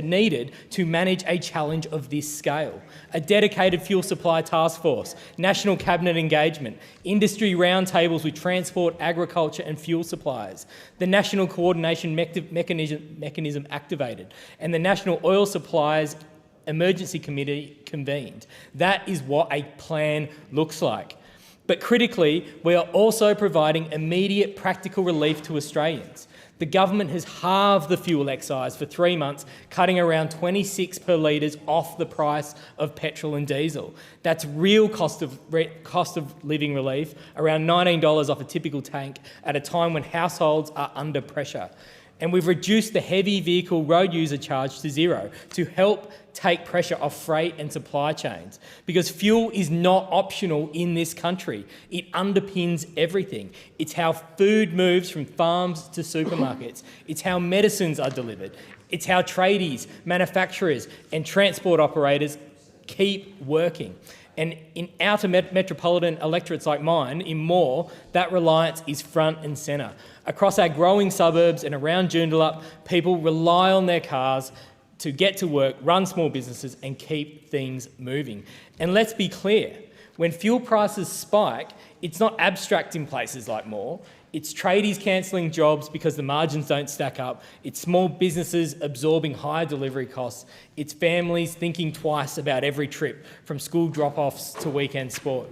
needed to manage a challenge of this scale. A dedicated fuel supply task force, national cabinet engagement, industry roundtables with transport, agriculture and fuel suppliers, the national coordination mechanism activated, and the National Oil Suppliers Emergency Committee convened. That is what a plan looks like. But critically, we are also providing immediate practical relief to Australians. The government has halved the fuel excise for 3 months, cutting around 26 per litre off the price of petrol and diesel. That's real cost of living relief, around $19 off a typical tank at a time when households are under pressure. And we've reduced the heavy vehicle road user charge to zero to help take pressure off freight and supply chains, because fuel is not optional in this country. It underpins everything. It's how food moves from farms to supermarkets. It's how medicines are delivered. It's how tradies, manufacturers and transport operators keep working. And in outer metropolitan electorates like mine, in Moore, that reliance is front and centre. Across our growing suburbs and around Joondalup, people rely on their cars to get to work, run small businesses and keep things moving. And let's be clear, when fuel prices spike, it's not abstract in places like Moore. It's tradies cancelling jobs because the margins don't stack up. It's small businesses absorbing higher delivery costs. It's families thinking twice about every trip, from school drop-offs to weekend sport.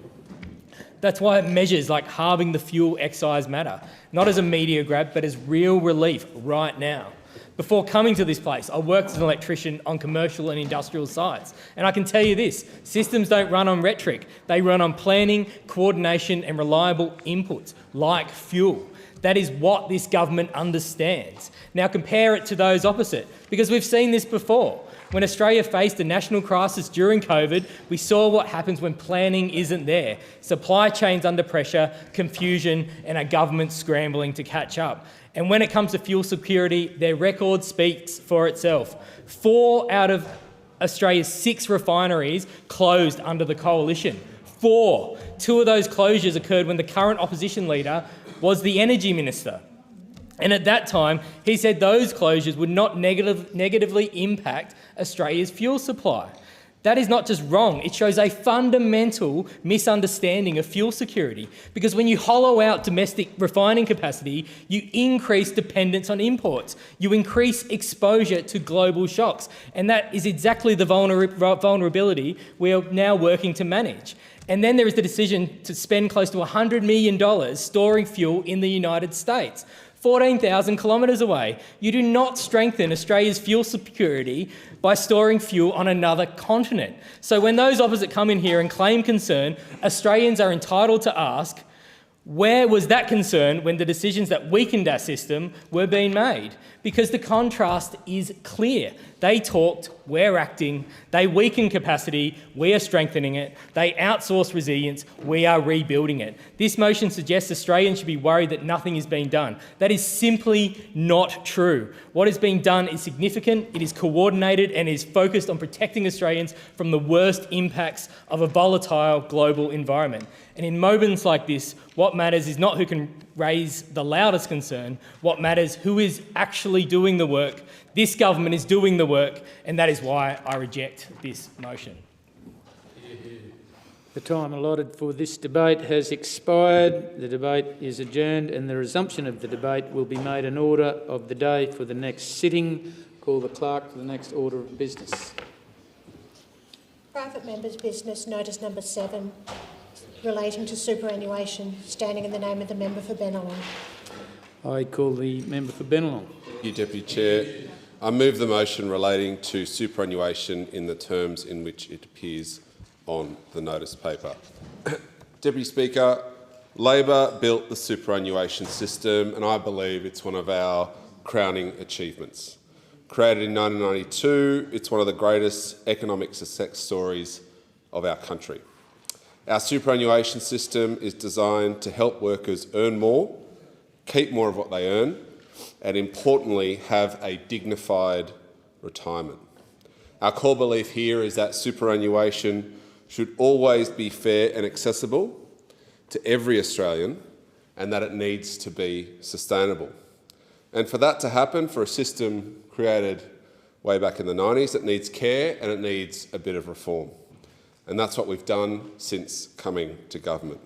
That's why measures like halving the fuel excise matter, not as a media grab, but as real relief right now. Before coming to this place, I worked as an electrician on commercial and industrial sites. And I can tell you this, systems don't run on rhetoric. They run on planning, coordination and reliable inputs, like fuel. That is what this government understands. Now compare it to those opposite, because we've seen this before. When Australia faced a national crisis during COVID, we saw what happens when planning isn't there. Supply chains under pressure, confusion, and a government scrambling to catch up. And when it comes to fuel security, their record speaks for itself. 4 out of Australia's 6 refineries closed under the coalition. 4. 2 of those closures occurred when the current opposition leader was the energy minister. And at that time, he said those closures would not negatively impact Australia's fuel supply. That is not just wrong, it shows a fundamental misunderstanding of fuel security, because when you hollow out domestic refining capacity, you increase dependence on imports. You increase exposure to global shocks, and that is exactly the vulnerability we are now working to manage. And then there is the decision to spend close to $100 million storing fuel in the United States, 14,000 kilometres away. You do not strengthen Australia's fuel security by storing fuel on another continent. So when those opposite come in here and claim concern, Australians are entitled to ask, where was that concern when the decisions that weakened our system were being made? Because the contrast is clear. They talked, we're acting. They weaken capacity, we are strengthening it. They outsource resilience, we are rebuilding it. This motion suggests Australians should be worried that nothing is being done. That is simply not true. What is being done is significant, it is coordinated and is focused on protecting Australians from the worst impacts of a volatile global environment. And in moments like this, what matters is not who can raise the loudest concern. What matters who is actually doing the work. This government is doing the work, and that is why I reject this motion. The time allotted for this debate has expired. The debate is adjourned, and the resumption of the debate will be made an order of the day for the next sitting. Call the clerk for the next order of business. Private members' business, notice number 7, relating to superannuation, standing in the name of the member for Bennelong. I call the member for Bennelong. Thank you, Deputy Chair. I move the motion relating to superannuation in the terms in which it appears on the notice paper. Deputy Speaker, Labor built the superannuation system, and I believe it's one of our crowning achievements. Created in 1992, it's one of the greatest economic success stories of our country. Our superannuation system is designed to help workers earn more, keep more of what they earn, and importantly, have a dignified retirement. Our core belief here is that superannuation should always be fair and accessible to every Australian, and that it needs to be sustainable. And for that to happen, for a system created way back in the 90s, it needs care and it needs a bit of reform. And that's what we've done since coming to government.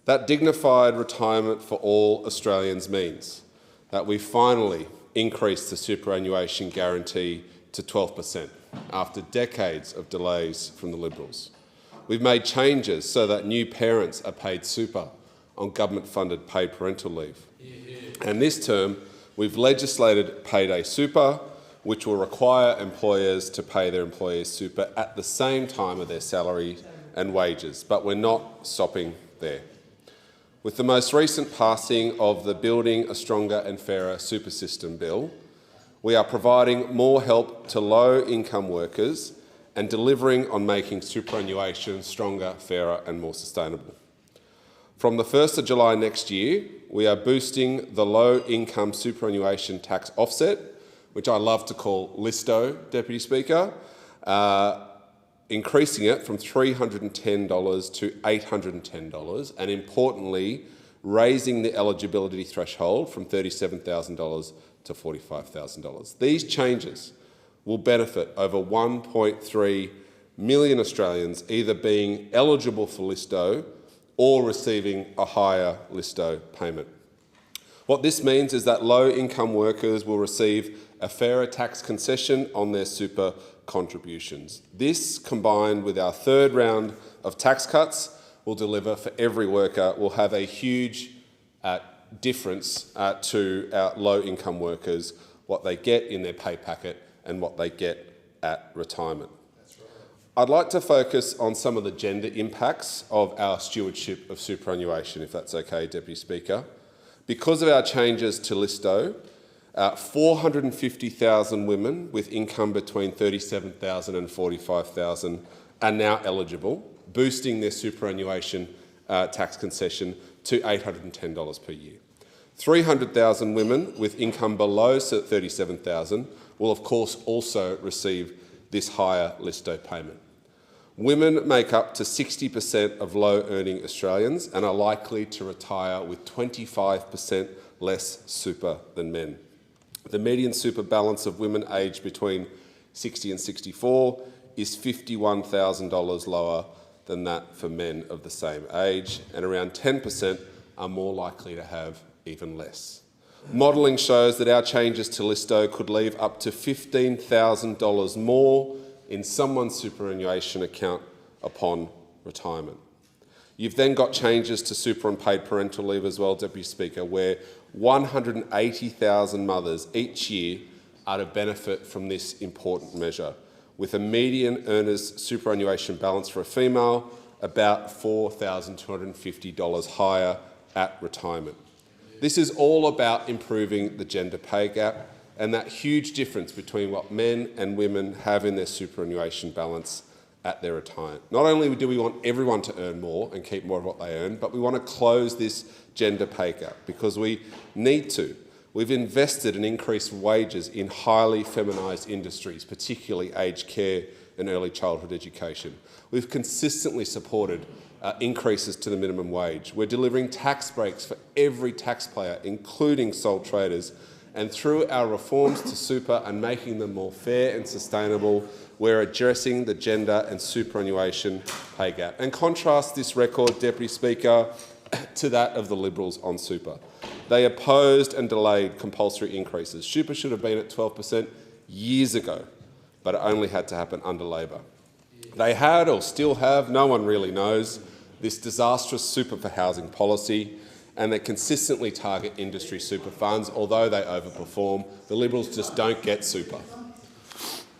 That dignified retirement for all Australians means that we finally increased the superannuation guarantee to 12% after decades of delays from the Liberals. We've made changes so that new parents are paid super on government-funded paid parental leave. And this term, we've legislated payday super, which will require employers to pay their employees super at the same time of their salary and wages, but we're not stopping there. With the most recent passing of the Building a Stronger and Fairer Super System bill, we are providing more help to low-income workers and delivering on making superannuation stronger, fairer and more sustainable. From the 1st of July next year, we are boosting the low-income superannuation tax offset, which I love to call LISTO, Deputy Speaker, increasing it from $310 to $810, and importantly, raising the eligibility threshold from $37,000 to $45,000. These changes will benefit over 1.3 million Australians either being eligible for LISTO or receiving a higher LISTO payment. What this means is that low-income workers will receive a fairer tax concession on their super contributions. This, combined with our third round of tax cuts, will deliver for every worker, will have a huge difference to our low-income workers, what they get in their pay packet and what they get at retirement. I'd like to focus on some of the gender impacts of our stewardship of superannuation, if that's okay, Deputy Speaker. Because of our changes to LISTO, 450,000 women with income between $37,000 and $45,000 are now eligible, boosting their superannuation tax concession to $810 per year. 300,000 women with income below $37,000 will of course also receive this higher LISTO payment. Women make up to 60% of low-earning Australians and are likely to retire with 25% less super than men. The median super balance of women aged between 60 and 64 is $51,000 lower than that for men of the same age, and around 10% are more likely to have even less. Modelling shows that our changes to LISTO could leave up to $15,000 more in someone's superannuation account upon retirement. You've then got changes to super and paid parental leave as well, Deputy Speaker, where 180,000 mothers each year are to benefit from this important measure, with a median earner's superannuation balance for a female about $4,250 higher at retirement. This is all about improving the gender pay gap and that huge difference between what men and women have in their superannuation balance at their retirement. Not only do we want everyone to earn more and keep more of what they earn, but we want to close this gender pay gap because we need to. We've invested in increased wages in highly feminised industries, particularly aged care and early childhood education. We've consistently supported increases to the minimum wage. We're delivering tax breaks for every taxpayer, including sole traders, and through our reforms to super and making them more fair and sustainable, we're addressing the gender and superannuation pay gap. And contrast this record, Deputy Speaker, to that of the Liberals on super. They opposed and delayed compulsory increases. Super should have been at 12% years ago, but it only had to happen under Labor. They had, or still have, no one really knows, this disastrous super for housing policy, and they consistently target industry super funds, although they overperform. The Liberals just don't get super.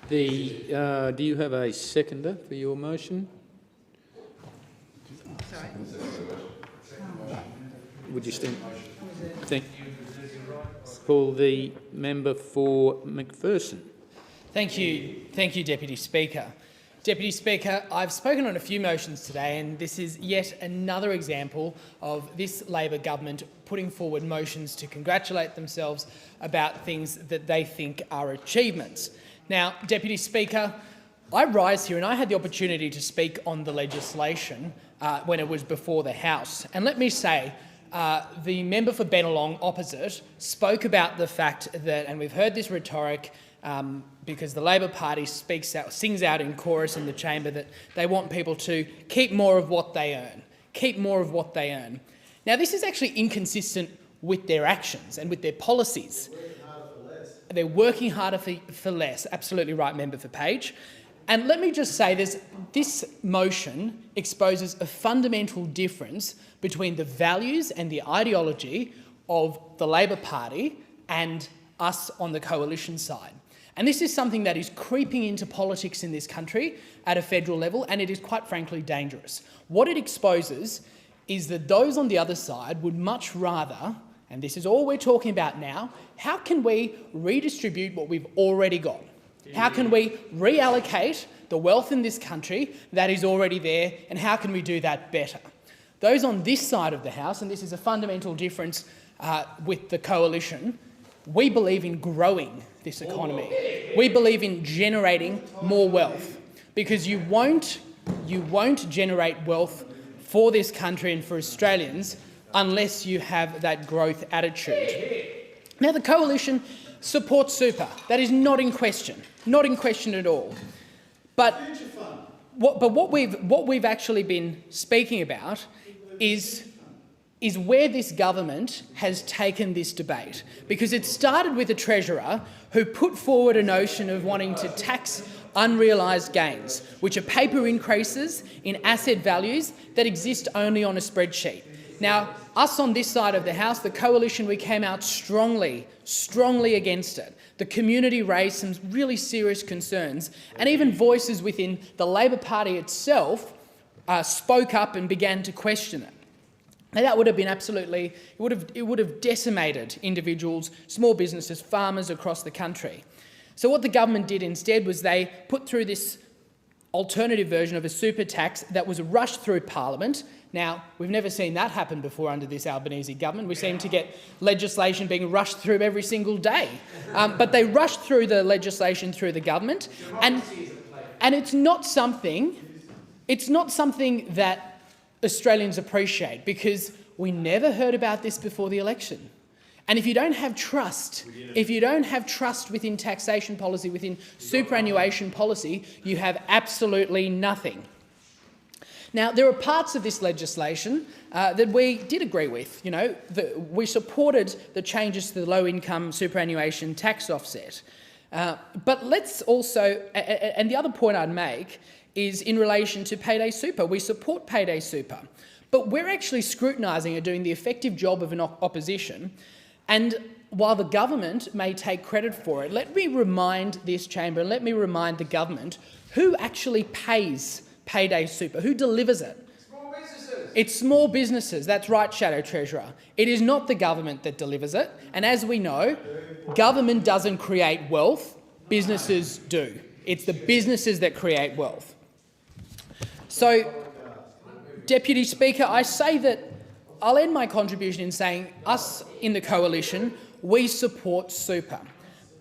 Do you have a seconder for your motion? Sorry. Would you stand? Thank you. Call the member for McPherson. Thank you, Deputy Speaker. Deputy Speaker, I've spoken on a few motions today, and this is yet another example of this Labor government putting forward motions to congratulate themselves about things that they think are achievements. Now, Deputy Speaker, I rise here and I had the opportunity to speak on the legislation when it was before the House. And let me say, the member for Bennelong opposite spoke about the fact that, and we've heard this rhetoric because the Labor Party sings out in chorus in the chamber that they want people to keep more of what they earn, keep more of what they earn. Now, this is actually inconsistent with their actions and with their policies. They're working harder for less. Absolutely right, member for Page. And let me just say this motion exposes a fundamental difference between the values and the ideology of the Labor Party and us on the coalition side. And this is something that is creeping into politics in this country at a federal level, and it is quite frankly dangerous. What it exposes is that those on the other side would much rather, and this is all we're talking about now, how can we redistribute what we've already got? How can we reallocate the wealth in this country that is already there, and how can we do that better? Those on this side of the House, and this is a fundamental difference with the coalition, we believe in growing this economy. We believe in generating more wealth, because you won't generate wealth for this country and for Australians unless you have that growth attitude. Now, the coalition supports super. That is not in question at all. But what we've actually been speaking about is where this government has taken this debate, because it started with a treasurer who put forward a notion of wanting to tax unrealised gains, which are paper increases in asset values that exist only on a spreadsheet. Now, us on this side of the House, the coalition, we came out strongly against it. The community raised some really serious concerns, and even voices within the Labor Party itself spoke up and began to question it. Now, that would have been it would have decimated individuals, small businesses, farmers across the country. So what the government did instead was they put through this alternative version of a super tax that was rushed through Parliament. Now, we've never seen that happen before under this Albanese government. We seem to get legislation being rushed through every single day. But they rushed through the legislation through the government, and it's not something that Australians appreciate, because we never heard about this before the election. And if you don't have trust, within taxation policy, within superannuation policy, you have absolutely nothing. Now, there are parts of this legislation that we did agree with. We supported the changes to the low-income superannuation tax offset. But let's also, and the other point I'd make is in relation to payday super. We support payday super, but we're actually scrutinising and doing the effective job of an opposition. And while the government may take credit for it, let me remind this chamber and let me remind the government who actually pays payday super, who delivers it. Small businesses. It's small businesses. That's right, Shadow Treasurer. It is not the government that delivers it. And as we know, government doesn't create wealth, businesses do. It's the businesses that create wealth. So, Deputy Speaker, I say that I'll end my contribution in saying us in the coalition, we support super.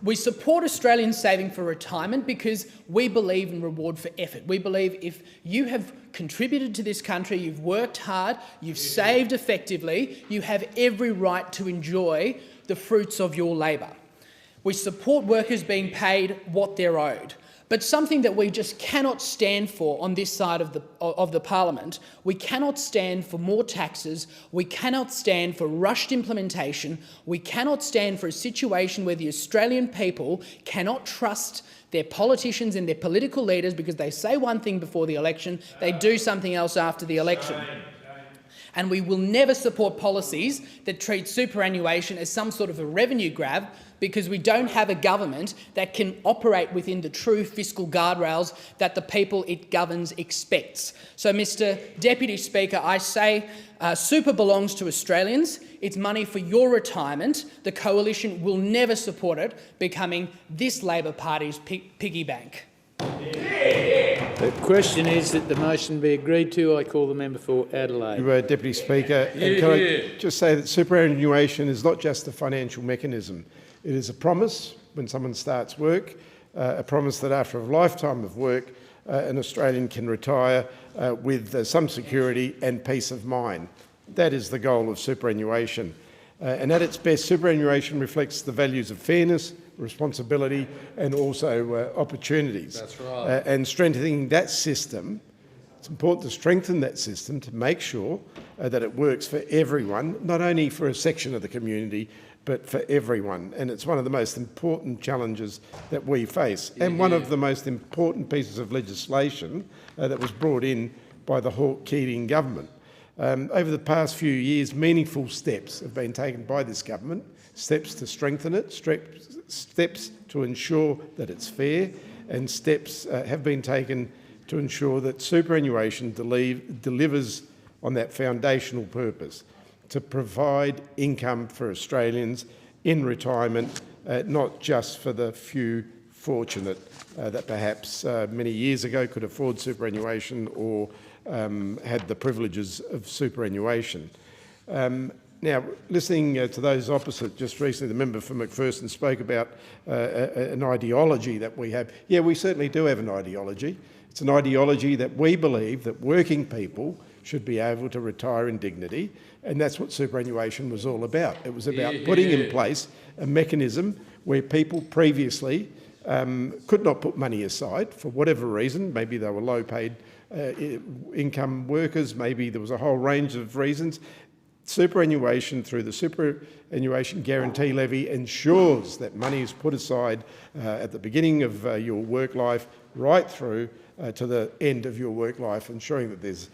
We support Australians saving for retirement because we believe in reward for effort. We believe if you have contributed to this country, you've worked hard, you've saved effectively, you have every right to enjoy the fruits of your labour. We support workers being paid what they're owed. But something that we just cannot stand for on this side of the Parliament, we cannot stand for more taxes, we cannot stand for rushed implementation, we cannot stand for a situation where the Australian people cannot trust their politicians and their political leaders because they say one thing before the election, they do something else after the election. And we will never support policies that treat superannuation as some sort of a revenue grab, because we don't have a government that can operate within the true fiscal guardrails that the people it governs expects. So, Mr Deputy Speaker, I say super belongs to Australians. It's money for your retirement. The coalition will never support it becoming this Labor Party's piggy bank. The question is that the motion be agreed to. I call the member for Adelaide. Deputy Speaker, can I just say that superannuation is not just a financial mechanism. It is a promise when someone starts work, a promise that after a lifetime of work, an Australian can retire with some security and peace of mind. That is the goal of superannuation. And at its best, superannuation reflects the values of fairness, responsibility and also opportunities. That's right. And strengthening that system, it's important to strengthen that system to make sure that it works for everyone, not only for a section of the community, but for everyone. And it's one of the most important challenges that we face, and one of the most important pieces of legislation that was brought in by the Hawke-Keating government. Over the past few years, meaningful steps have been taken by this government, steps to strengthen it, steps to ensure that it's fair, and steps have been taken to ensure that superannuation delivers on that foundational purpose, to provide income for Australians in retirement, not just for the few fortunate that perhaps many years ago could afford superannuation or had the privileges of superannuation. Now, listening to those opposite, just recently the member for Macpherson spoke about an ideology that we have. Yeah, we certainly do have an ideology. It's an ideology that we believe that working people should be able to retire in dignity, and that's what superannuation was all about. It was about putting in place a mechanism where people previously could not put money aside for whatever reason. Maybe they were low-paid income workers, maybe there was a whole range of reasons. Superannuation, through the Superannuation Guarantee Levy, ensures that money is put aside at the beginning of your work life right through to the end of your work life, ensuring that there's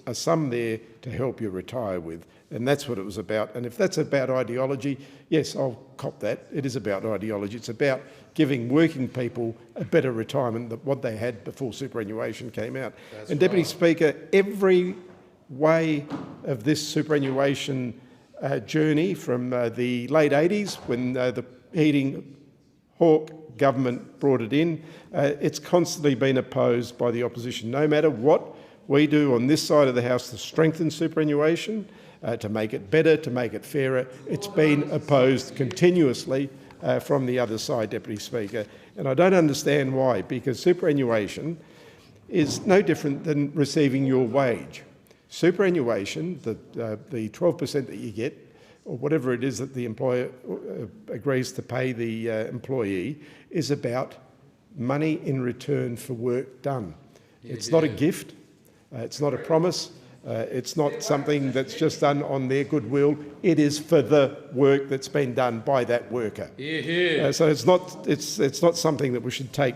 a sum there to help you retire with. And that's what it was about. And if that's about ideology, yes, I'll cop that. It is about ideology. It's about giving working people a better retirement than what they had before superannuation came out. That's and Deputy right. Speaker, every way of this superannuation journey from the late 80s, when the Hawke government brought it in, it's constantly been opposed by the opposition. No matter what we do on this side of the House to strengthen superannuation, to make it better, to make it fairer, it's been opposed continuously from the other side, Deputy Speaker. And I don't understand why, because superannuation is no different than receiving your wage. Superannuation, the 12% that you get, or whatever it is that the employer agrees to pay the employee, is about money in return for work done. It's not a gift, it's not a promise, it's not something that's just done on their goodwill. It is for the work that's been done by that worker. So it's not something that we should take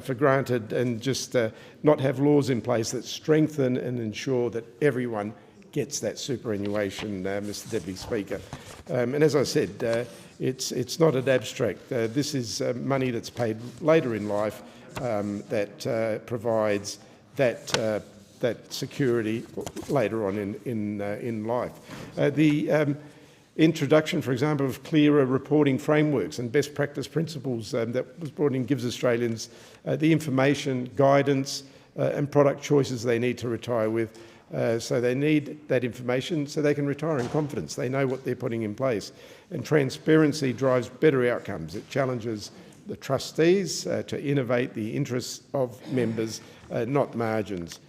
for granted and just not have laws in place that strengthen and ensure that everyone gets that superannuation, Mr Deputy Speaker. And as I said, it's not an abstract. This is money that's paid later in life that provides that security later on in life. The introduction, for example, of clearer reporting frameworks and best practice principles that was brought in gives Australians the information, guidance and product choices they need to retire with. So they need that information so they can retire in confidence. They know what they're putting in place. And transparency drives better outcomes. It challenges the trustees to innovate the interests of members, not margins.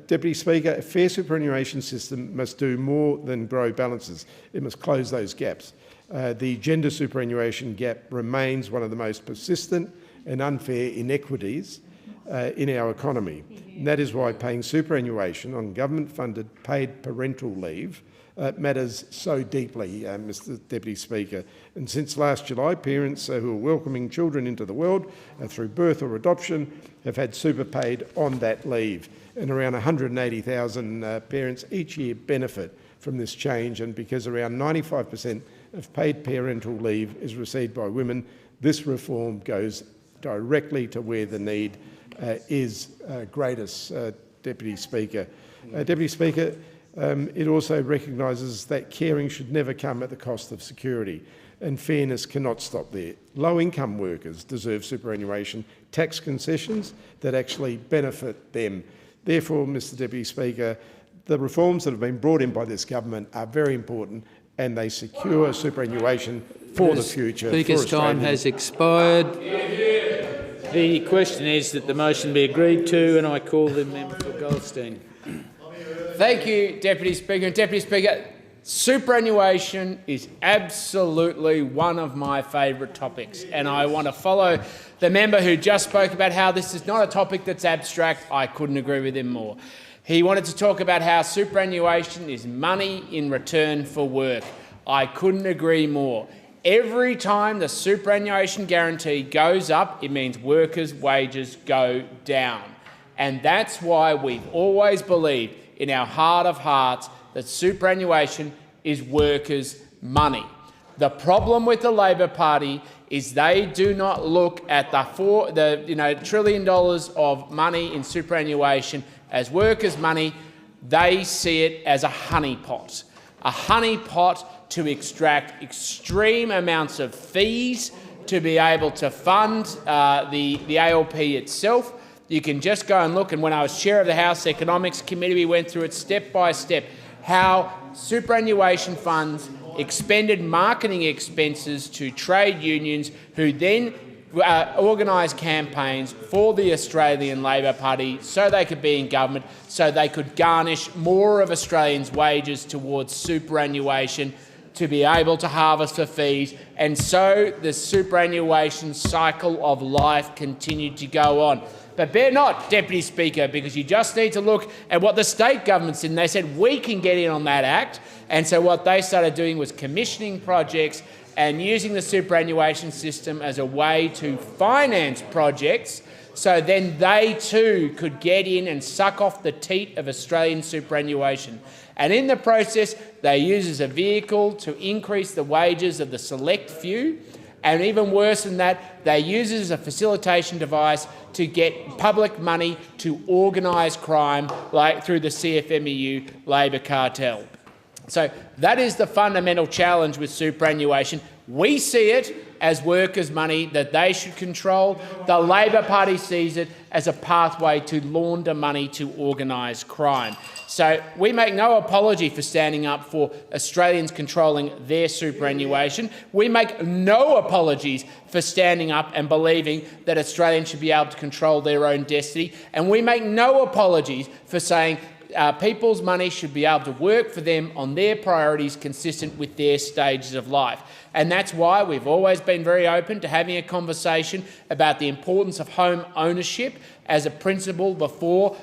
Deputy Speaker, a fair superannuation system must do more than grow balances. It must close those gaps. The gender superannuation gap remains one of the most persistent and unfair inequities in our economy. And that is why paying superannuation on government-funded paid parental leave matters so deeply, Mr Deputy Speaker. And since last July, parents who are welcoming children into the world through birth or adoption have had super paid on that leave. And around 180,000 parents each year benefit from this change. And because around 95% of paid parental leave is received by women, this reform goes directly to where the need is greatest, Deputy Speaker. Deputy Speaker, it also recognises that caring should never come at the cost of security, and fairness cannot stop there. Low-income workers deserve superannuation tax concessions that actually benefit them. Therefore, Mr Deputy Speaker, the reforms that have been brought in by this government are very important, and they secure superannuation for the future. Speaker's time has expired. The question is that the motion be agreed to, and I call the member for Goldstein. Thank you, Deputy Speaker. And Deputy Speaker, superannuation is absolutely one of my favourite topics, and I want to follow the member who just spoke about how this is not a topic that's abstract. I couldn't agree with him more. He wanted to talk about how superannuation is money in return for work. I couldn't agree more. Every time the superannuation guarantee goes up, it means workers' wages go down. And that's why we've always believed in our heart of hearts that superannuation is workers' money. The problem with the Labor Party is they do not look at the $1 trillion of money in superannuation as workers' money. They see it as a honeypot to extract extreme amounts of fees to be able to fund the ALP itself. You can just go and look, and when I was chair of the House Economics Committee, we went through it step by step, how superannuation funds expended marketing expenses to trade unions who then organised campaigns for the Australian Labor Party so they could be in government, so they could garnish more of Australians' wages towards superannuation to be able to harvest for fees, and so the superannuation cycle of life continued to go on. But bear not, Deputy Speaker, because you just need to look at what the state governments did. And they said, we can get in on that act. And so what they started doing was commissioning projects and using the superannuation system as a way to finance projects, so then they too could get in and suck off the teat of Australian superannuation. And in the process, they use as a vehicle to increase the wages of the select few. And even worse than that, they use it as a facilitation device to get public money to organise crime, like through the CFMEU Labor cartel. So that is the fundamental challenge with superannuation. We see it as workers' money that they should control. The Labor Party sees it as a pathway to launder money to organised crime. So we make no apology for standing up for Australians controlling their superannuation. We make no apologies for standing up and believing that Australians should be able to control their own destiny. And we make no apologies for saying people's money should be able to work for them on their priorities consistent with their stages of life. And that's why we've always been very open to having a conversation about the importance of home ownership as a principle before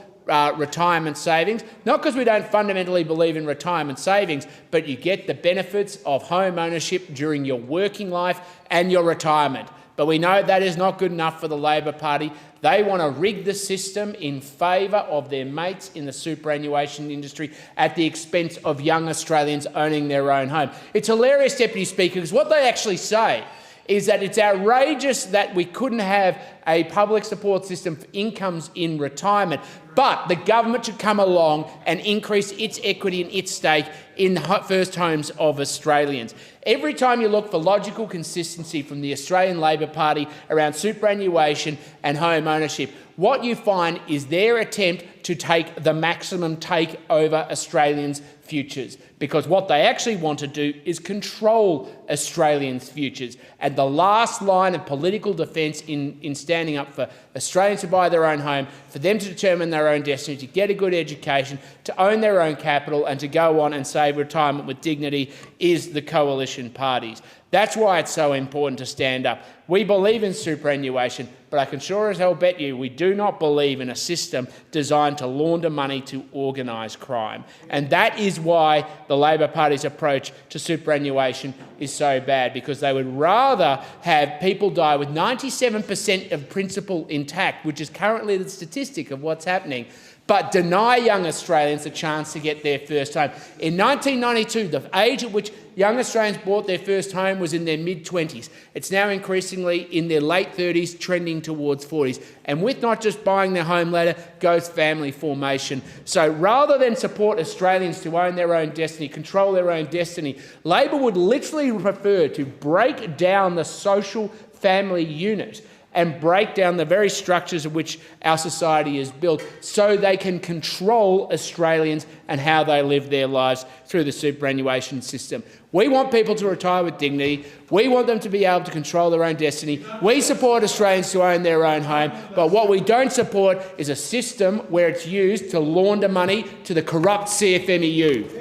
retirement savings. Not because we don't fundamentally believe in retirement savings, but you get the benefits of home ownership during your working life and your retirement. But we know that is not good enough for the Labor Party. They want to rig the system in favour of their mates in the superannuation industry at the expense of young Australians owning their own home. It's hilarious, Deputy Speaker, because what they actually say is that it's outrageous that we couldn't have a public support system for incomes in retirement, but the government should come along and increase its equity and its stake in first homes of Australians. Every time you look for logical consistency from the Australian Labor Party around superannuation and home ownership, what you find is their attempt to take the maximum take over Australians' futures, because what they actually want to do is control Australians' futures. And the last line of political defence in standing up for Australians to buy their own home, for them to determine their own destiny, to get a good education, to own their own capital and to go on and save retirement with dignity is the coalition parties. That's why it's so important to stand up. We believe in superannuation, but I can sure as hell bet you we do not believe in a system designed to launder money to organised crime. And that is why the Labor Party's approach to superannuation is so bad, because they would rather have people die with 97% of principal intact, which is currently the statistic of what's happening, but deny young Australians the chance to get their first home. In 1992, the age at which young Australians bought their first home was in their mid-20s. It's now increasingly in their late 30s, trending towards 40s. And with not just buying their home later goes family formation. So rather than support Australians to own their own destiny, control their own destiny, Labor would literally prefer to break down the social family unit and break down the very structures of which our society is built so they can control Australians and how they live their lives through the superannuation system. We want people to retire with dignity. We want them to be able to control their own destiny. We support Australians to own their own home, but what we don't support is a system where it's used to launder money to the corrupt CFMEU.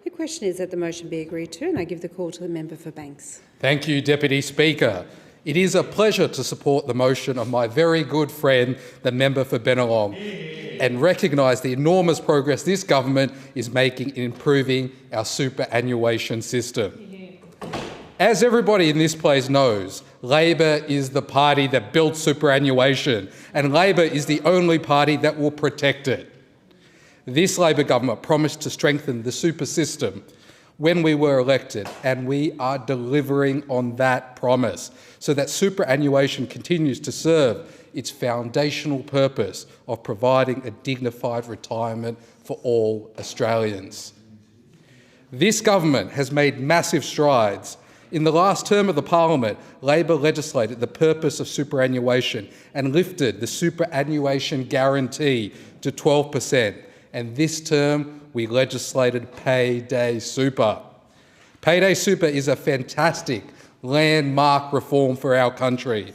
The question is that the motion be agreed to, and I give the call to the member for Banks. Thank you, Deputy Speaker. It is a pleasure to support the motion of my very good friend, the member for Bennelong, and recognise the enormous progress this government is making in improving our superannuation system. As everybody in this place knows, Labor is the party that built superannuation, and Labor is the only party that will protect it. This Labor government promised to strengthen the super system when we were elected, and we are delivering on that promise so that superannuation continues to serve its foundational purpose of providing a dignified retirement for all Australians. This government has made massive strides. In the last term of the Parliament, Labor legislated the purpose of superannuation and lifted the superannuation guarantee to 12%. And this term, we legislated Payday Super. Payday Super is a fantastic landmark reform for our country.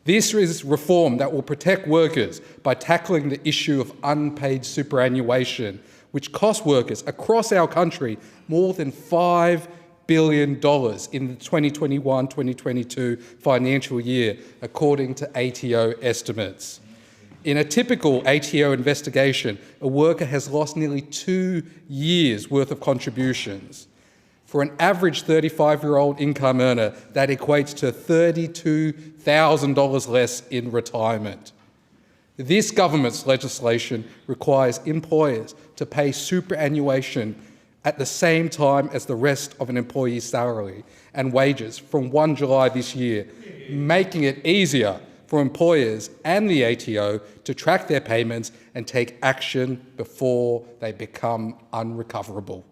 This is reform that will protect workers by tackling the issue of unpaid superannuation, which costs workers across our country more than $5 billion in the 2021-2022 financial year, according to ATO estimates. In a typical ATO investigation, a worker has lost nearly 2 years' worth of contributions. For an average 35-year-old income earner, that equates to $32,000 less in retirement. This government's legislation requires employers to pay superannuation at the same time as the rest of an employee's salary and wages from 1 July this year, making it easier for employers and the ATO to track their payments and take action before they become unrecoverable.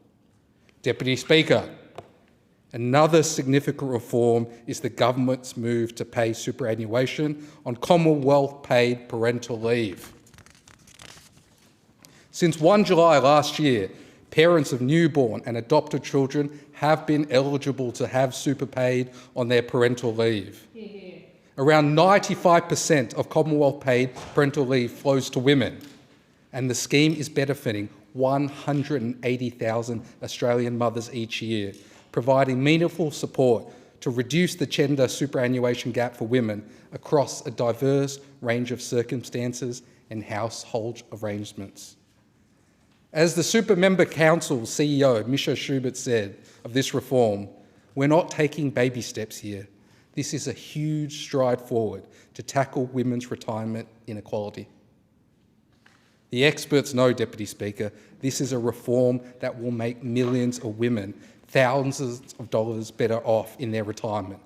Deputy Speaker, another significant reform is the government's move to pay superannuation on Commonwealth-paid parental leave. Since 1 July last year, parents of newborn and adopted children have been eligible to have super paid on their parental leave. Around 95% of Commonwealth-paid parental leave flows to women, and the scheme is benefiting 180,000 Australian mothers each year, providing meaningful support to reduce the gender superannuation gap for women across a diverse range of circumstances and household arrangements. As the Super Member Council CEO, Misha Schubert, said of this reform, we're not taking baby steps here. This is a huge stride forward to tackle women's retirement inequality. The experts know, Deputy Speaker, this is a reform that will make millions of women thousands of dollars better off in their retirement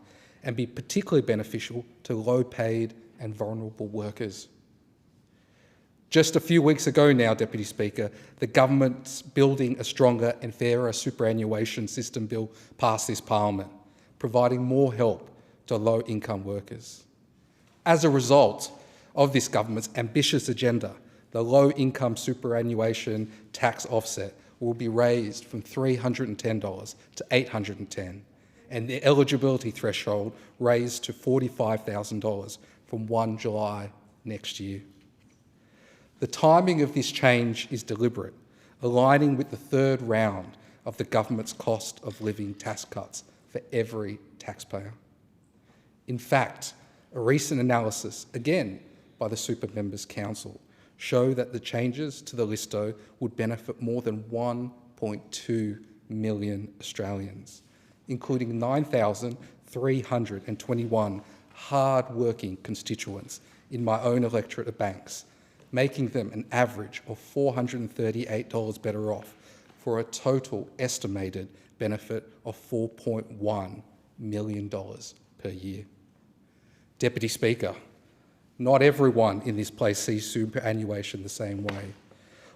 and be particularly beneficial to low-paid and vulnerable workers. Just a few weeks ago now, Deputy Speaker, the government's Building a Stronger and Fairer Superannuation System bill passed this Parliament, providing more help to low-income workers. As a result of this government's ambitious agenda, the low-income superannuation tax offset will be raised from $310 to $810, and the eligibility threshold raised to $45,000 from 1 July next year. The timing of this change is deliberate, aligning with the third round of the government's cost of living tax cuts for every taxpayer. In fact, a recent analysis, again by the Super Members Council, show that the changes to the listo would benefit more than 1.2 million Australians, including 9,321 hard-working constituents in my own electorate of Banks, making them an average of $438 better off for a total estimated benefit of $4.1 million per year. Deputy Speaker, not everyone in this place sees superannuation the same way.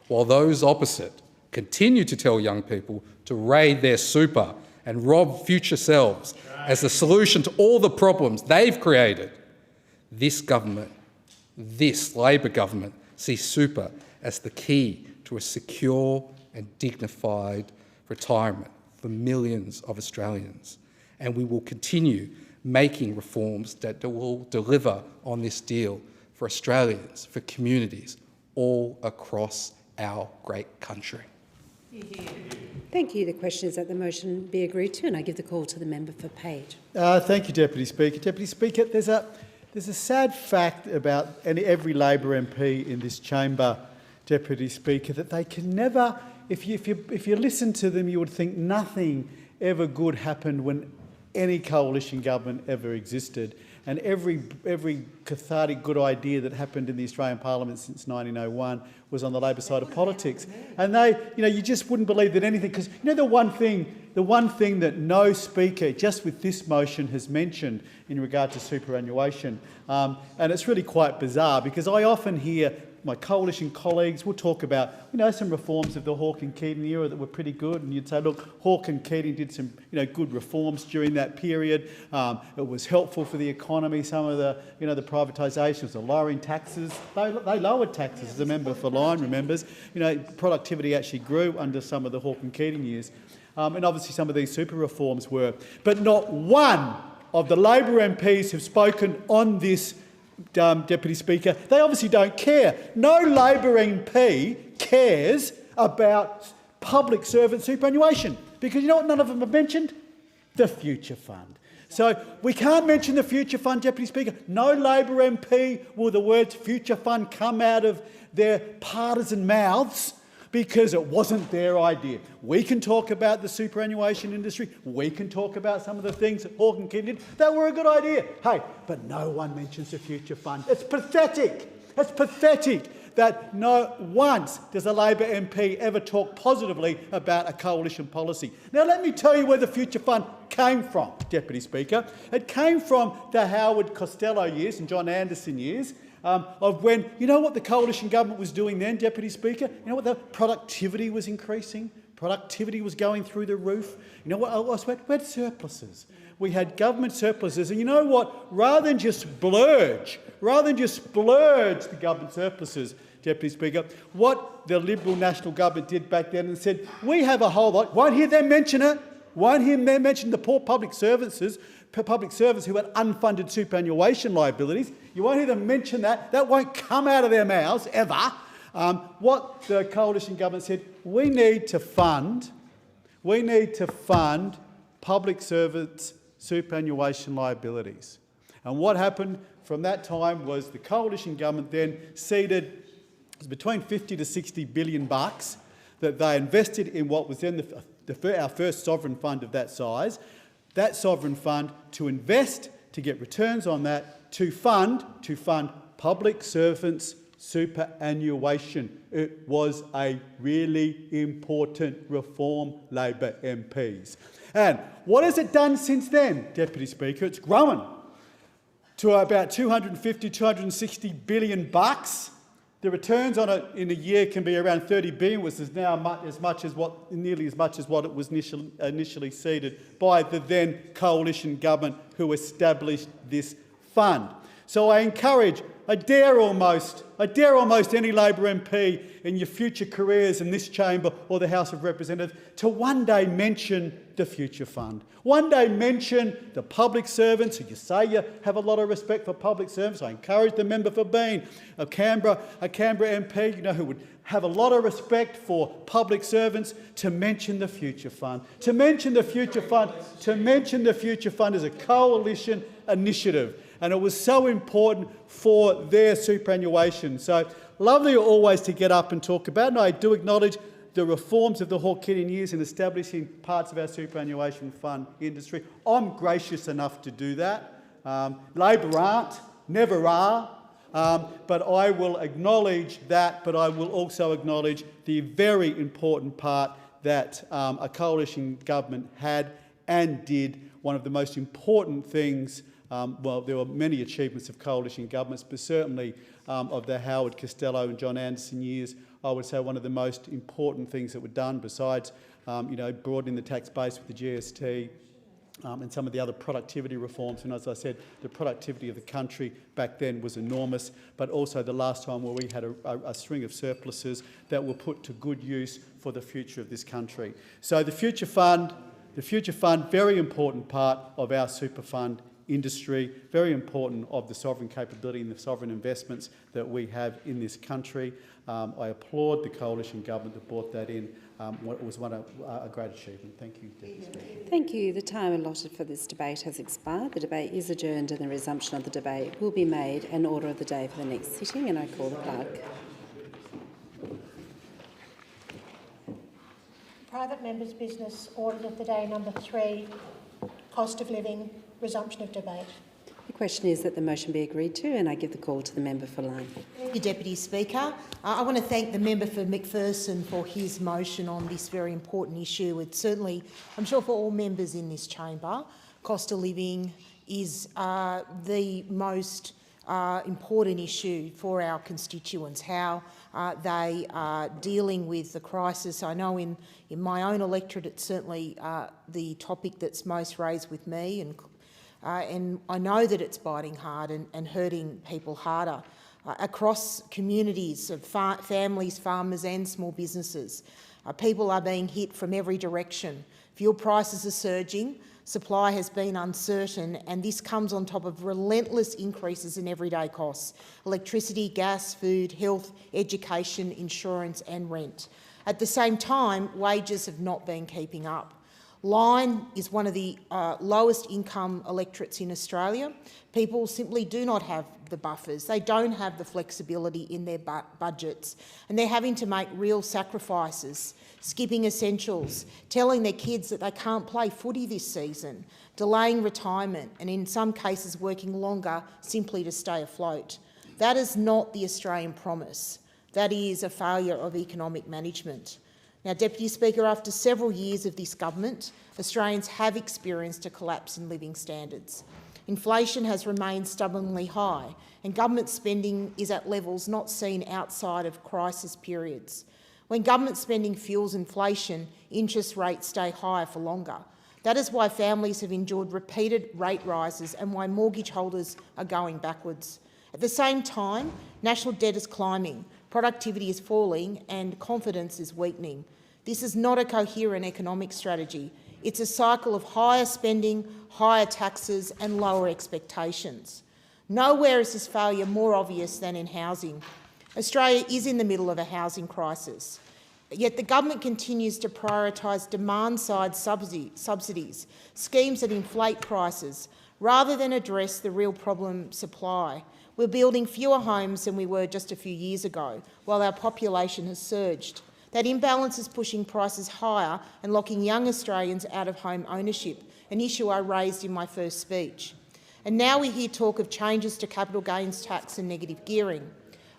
While those opposite continue to tell young people to raid their super and rob future selves as the solution to all the problems they've created, This government, this Labor government, sees super as the key to a secure and dignified retirement for millions of Australians. And we will continue making reforms that will deliver on this deal for Australians, for communities all across our great country. Thank you. The question is that the motion be agreed to, and I give the call to the member for Page. Thank you, Deputy Speaker. Deputy Speaker, there's a sad fact about every Labor MP in this chamber, Deputy Speaker, that they can never, if you listen to them, you would think nothing ever good happened when any coalition government ever existed. And every cathartic good idea that happened in the Australian Parliament since 1901 was on the Labor side of politics. And you just wouldn't believe that anything, because the one thing that no speaker, just with this motion, has mentioned in regard to superannuation, and it's really quite bizarre, because I often hear my coalition colleagues will talk about, some reforms of the Hawke and Keating era that were pretty good, and you'd say, look, Hawke and Keating did some, good reforms during that period. It was helpful for the economy. Some of the, the privatisations, the lowering taxes, they lowered taxes. As a member for Lyne remembers, productivity actually grew under some of the Hawke and Keating years, and obviously some of these super reforms were. But not one of the Labor MPs who've spoken on this, Deputy Speaker, they obviously don't care. No Labor MP cares about public servant superannuation, because you know what none of them have mentioned? The Future Fund. So we can't mention the Future Fund, Deputy Speaker. No Labor MP will the words Future Fund come out of their partisan mouths, because it wasn't their idea. We can talk about the superannuation industry. We can talk about some of the things that Hawke and Keating did that were a good idea. Hey, but no one mentions the Future Fund. It's pathetic. It's pathetic that not once does a Labor MP ever talk positively about a coalition policy. Now, let me tell you where the Future Fund came from, Deputy Speaker. It came from the Howard Costello years and John Anderson years, of when, what the coalition government was doing then, Deputy Speaker? You know what? The productivity was increasing. Productivity was going through the roof. You know what else? We had surpluses. We had government surpluses. And you know what? Rather than just splurge the government surpluses, Deputy Speaker, what the Liberal National Government did back then and said, we have a whole lot, won't hear them mention it, won't hear them mention the poor public servants who had unfunded superannuation liabilities. You won't hear them mention that. That won't come out of their mouths, ever. What the coalition government said, we need to fund public servants' superannuation liabilities. And what happened from that time was the coalition government then seeded between 50 to 60 billion bucks that they invested in what was then our first sovereign fund of that size. That sovereign fund to invest, to get returns on that, to fund public servants' superannuation. It was a really important reform, Labor MPs. And what has it done since then, Deputy Speaker? It's grown to about 250, 260 billion bucks. The returns on it in a year can be around 30 billion, which is now nearly as much as what it was initially seeded by the then coalition government who established this fund. So I dare almost any Labor MP in your future careers in this chamber or the House of Representatives to one day mention the Future Fund. One day mention the public servants who you say you have a lot of respect for public servants. I encourage the member for Bean, a Canberra MP, who would have a lot of respect for public servants, to mention the Future Fund. To mention the Future Fund as a coalition initiative. And it was so important for their superannuation. So lovely always to get up and talk about, and I do acknowledge the reforms of the Hawke-Keating years in establishing parts of our superannuation fund industry. I'm gracious enough to do that. Labor aren't, never are, but I will acknowledge that, but I will also acknowledge the very important part that a coalition government had and did. One of the most important things, there were many achievements of coalition governments, but certainly of the Howard Costello and John Anderson years, I would say one of the most important things that were done, besides broadening the tax base with the GST, and some of the other productivity reforms. And as I said, the productivity of the country back then was enormous, but also the last time where we had a string of surpluses that were put to good use for the future of this country. So the Future Fund, very important part of our super fund industry, very important of the sovereign capability and the sovereign investments that we have in this country. I applaud the coalition government that brought that in. It was a great achievement. Thank you, Deputy Speaker. Thank you. The time allotted for this debate has expired. The debate is adjourned and the resumption of the debate will be made an order of the day for the next sitting, and I call the clerk. Private members' business, order of the day number 3, cost of living, resumption of debate. The question is that the motion be agreed to, and I give the call to the member for Lyme. Thank you, Deputy Speaker. I want to thank the member for McPherson for his motion on this very important issue. It's certainly, I'm sure for all members in this chamber, cost of living is the most important issue for our constituents, how they are dealing with the crisis. I know in my own electorate it's certainly the topic that's most raised with me, and I know that it's biting hard and hurting people harder across communities of families, farmers and small businesses. People are being hit from every direction. Fuel prices are surging, supply has been uncertain, and this comes on top of relentless increases in everyday costs: electricity, gas, food, health, education, insurance and rent. At the same time, wages have not been keeping up. Lyme is one of the lowest income electorates in Australia. People simply do not have the buffers. They don't have the flexibility in their budgets, and they're having to make real sacrifices, skipping essentials, telling their kids that they can't play footy this season, delaying retirement, and in some cases working longer simply to stay afloat. That is not the Australian promise. That is a failure of economic management. Now, Deputy Speaker, after several years of this government, Australians have experienced a collapse in living standards. Inflation has remained stubbornly high, and government spending is at levels not seen outside of crisis periods. When government spending fuels inflation, interest rates stay higher for longer. That is why families have endured repeated rate rises and why mortgage holders are going backwards. At the same time, national debt is climbing, productivity is falling and confidence is weakening. This is not a coherent economic strategy. It's a cycle of higher spending, higher taxes and lower expectations. Nowhere is this failure more obvious than in housing. Australia is in the middle of a housing crisis, yet the government continues to prioritise demand-side subsidies, schemes that inflate prices, rather than address the real problem: supply. We're building fewer homes than we were just a few years ago, while our population has surged. That imbalance is pushing prices higher and locking young Australians out of home ownership, an issue I raised in my first speech. And now we hear talk of changes to capital gains tax and negative gearing.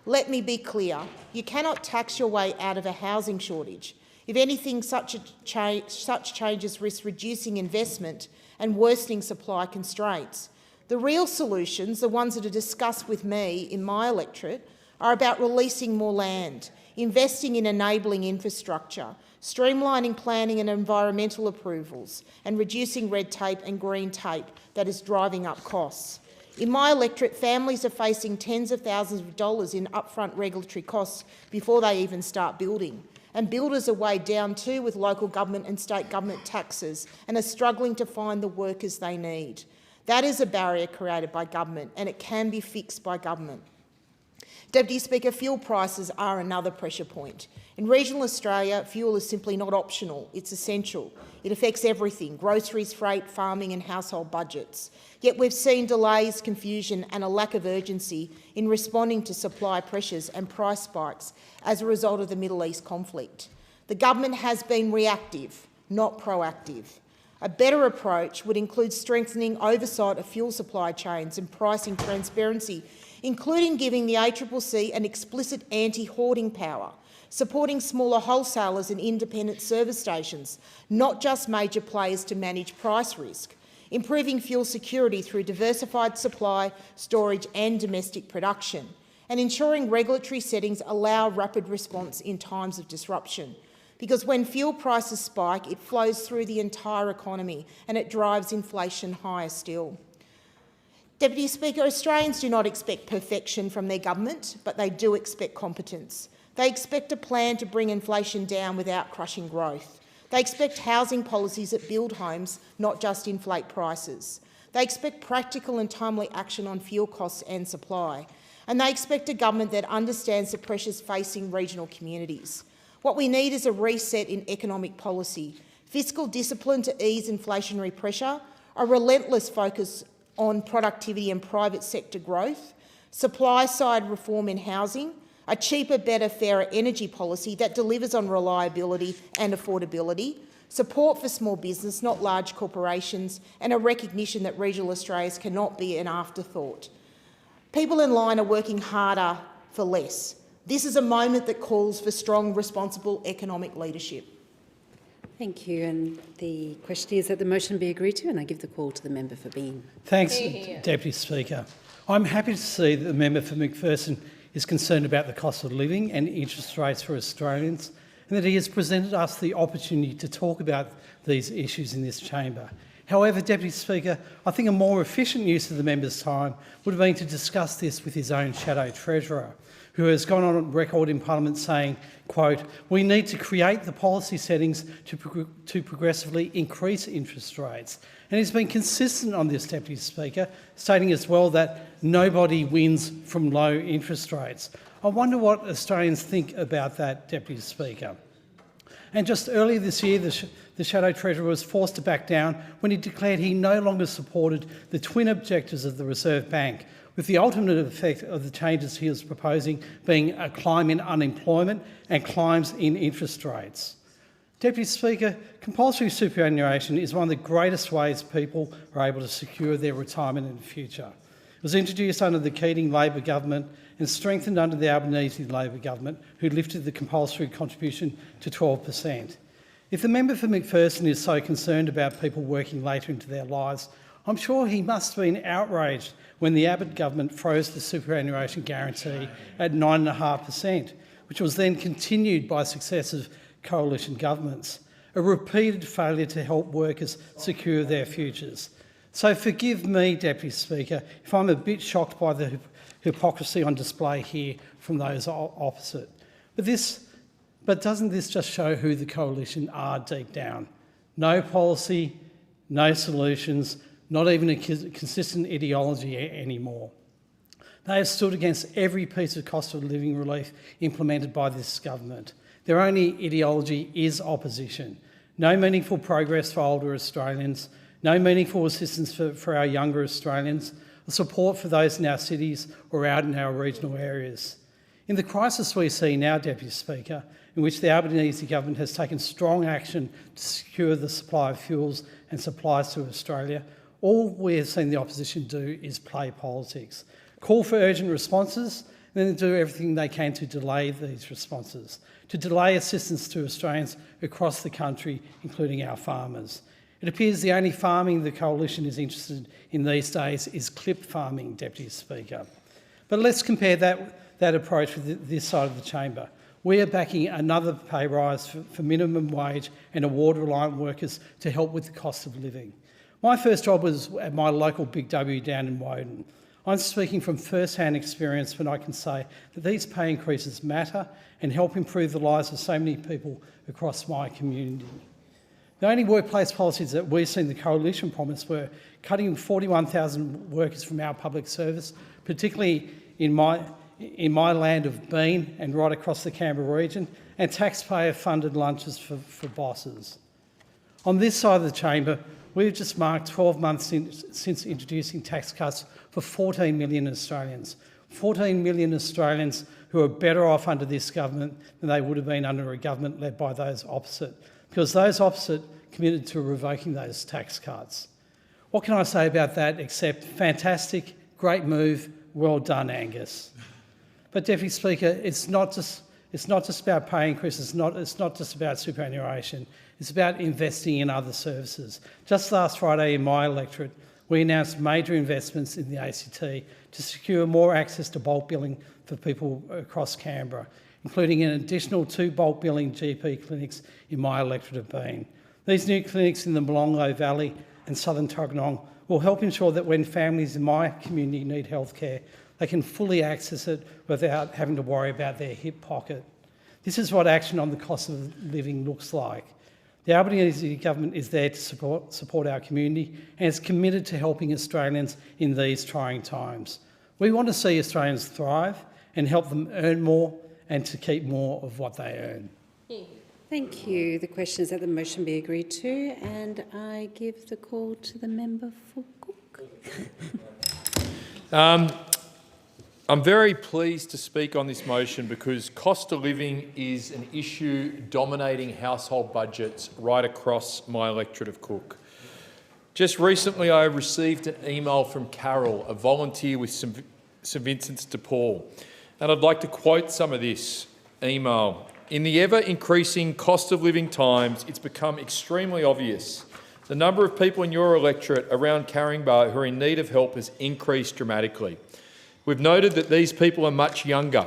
Let me be clear, you cannot tax your way out of a housing shortage. If anything, such changes risk reducing investment and worsening supply constraints. The real solutions, the ones that are discussed with me in my electorate, are about releasing more land, investing in enabling infrastructure, streamlining planning and environmental approvals, and reducing red tape and green tape that is driving up costs. In my electorate, families are facing tens of thousands of dollars in upfront regulatory costs before they even start building. And builders are weighed down too with local government and state government taxes and are struggling to find the workers they need. That is a barrier created by government, and it can be fixed by government. Deputy Speaker, fuel prices are another pressure point. In regional Australia, fuel is simply not optional, it's essential. It affects everything: groceries, freight, farming and household budgets. Yet we've seen delays, confusion and a lack of urgency in responding to supply pressures and price spikes as a result of the Middle East conflict. The government has been reactive, not proactive. A better approach would include strengthening oversight of fuel supply chains and pricing transparency, including giving the ACCC an explicit anti-hoarding power, supporting smaller wholesalers and independent service stations, not just major players, to manage price risk, improving fuel security through diversified supply, storage and domestic production, and ensuring regulatory settings allow rapid response in times of disruption. because when fuel prices spike, it flows through the entire economy and it drives inflation higher still. Deputy Speaker, Australians do not expect perfection from their government, but they do expect competence. They expect a plan to bring inflation down without crushing growth. They expect housing policies that build homes, not just inflate prices. They expect practical and timely action on fuel costs and supply. And they expect a government that understands the pressures facing regional communities. What we need is a reset in economic policy, fiscal discipline to ease inflationary pressure, a relentless focus on productivity and private sector growth, supply-side reform in housing, a cheaper, better, fairer energy policy that delivers on reliability and affordability, support for small business, not large corporations, and a recognition that regional Australians cannot be an afterthought. People in line are working harder for less. This is a moment that calls for strong, responsible economic leadership. Thank you. And the question is that the motion be agreed to, and I give the call to the member for Bean. Thanks, Deputy Speaker. I'm happy to see that the member for McPherson is concerned about the cost of living and interest rates for Australians, and that he has presented us the opportunity to talk about these issues in this chamber. However, Deputy Speaker, I think a more efficient use of the member's time would have been to discuss this with his own shadow treasurer, who has gone on record in Parliament saying, quote, "We need to create the policy settings to progressively increase interest rates." And he's been consistent on this, Deputy Speaker, stating as well that nobody wins from low interest rates. I wonder what Australians think about that, Deputy Speaker. And just earlier this year, the Shadow Treasurer was forced to back down when he declared he no longer supported the twin objectives of the Reserve Bank, with the ultimate effect of the changes he was proposing being a climb in unemployment and climbs in interest rates. Deputy Speaker, compulsory superannuation is one of the greatest ways people are able to secure their retirement in the future. It was introduced under the Keating Labor government and strengthened under the Albanese Labor government, who lifted the compulsory contribution to 12%. If the member for McPherson is so concerned about people working later into their lives, I'm sure he must have been outraged when the Abbott government froze the superannuation guarantee at 9.5%, which was then continued by successive coalition governments, a repeated failure to help workers secure their futures. So forgive me, Deputy Speaker, if I'm a bit shocked by the hypocrisy on display here from those opposite. But doesn't this just show who the coalition are deep down? No policy, no solutions, not even a consistent ideology anymore. They have stood against every piece of cost of living relief implemented by this government. Their only ideology is opposition. No meaningful progress for older Australians, no meaningful assistance for our younger Australians, or support for those in our cities or out in our regional areas. In the crisis we see now, Deputy Speaker, in which the Albanese government has taken strong action to secure the supply of fuels and supplies to Australia, all we have seen the opposition do is play politics, call for urgent responses, and then do everything they can to delay these responses, to delay assistance to Australians across the country, including our farmers. It appears the only farming the coalition is interested in these days is clip farming, Deputy Speaker. But let's compare that approach with this side of the chamber. We are backing another pay rise for minimum wage and award-reliant workers to help with the cost of living. My first job was at my local Big W down in Woden. I'm speaking from first-hand experience when I can say that these pay increases matter and help improve the lives of so many people across my community. The only workplace policies that we've seen the coalition promise were cutting 41,000 workers from our public service, particularly in my land of Bean and right across the Canberra region, and taxpayer-funded lunches for bosses. On this side of the chamber, we've just marked 12 months since introducing tax cuts for 14 million Australians. 14 million Australians who are better off under this government than they would have been under a government led by those opposite, because those opposite committed to revoking those tax cuts. What can I say about that except fantastic, great move, well done, Angus. But Deputy Speaker, it's not just about pay increases, it's not just about superannuation, it's about investing in other services. Just last Friday in my electorate, we announced major investments in the ACT to secure more access to bulk billing for people across Canberra. including an additional 2 bulk billing GP clinics in my electorate of Bean. These new clinics in the Molongo Valley and southern Tuggeranong will help ensure that when families in my community need healthcare, they can fully access it without having to worry about their hip pocket. This is what action on the cost of living looks like. The Albanese government is there to support our community and is committed to helping Australians in these trying times. We want to see Australians thrive and help them earn more and to keep more of what they earn. Thank you. The question is that the motion be agreed to, and I give the call to the member for Cook. I'm very pleased to speak on this motion because cost of living is an issue dominating household budgets right across my electorate of Cook. Just recently I received an email from Carol, a volunteer with St Vincent's de Paul, and I'd like to quote some of this email. In the ever-increasing cost of living times, it's become extremely obvious the number of people in your electorate around Caringbah who are in need of help has increased dramatically. We've noted that these people are much younger.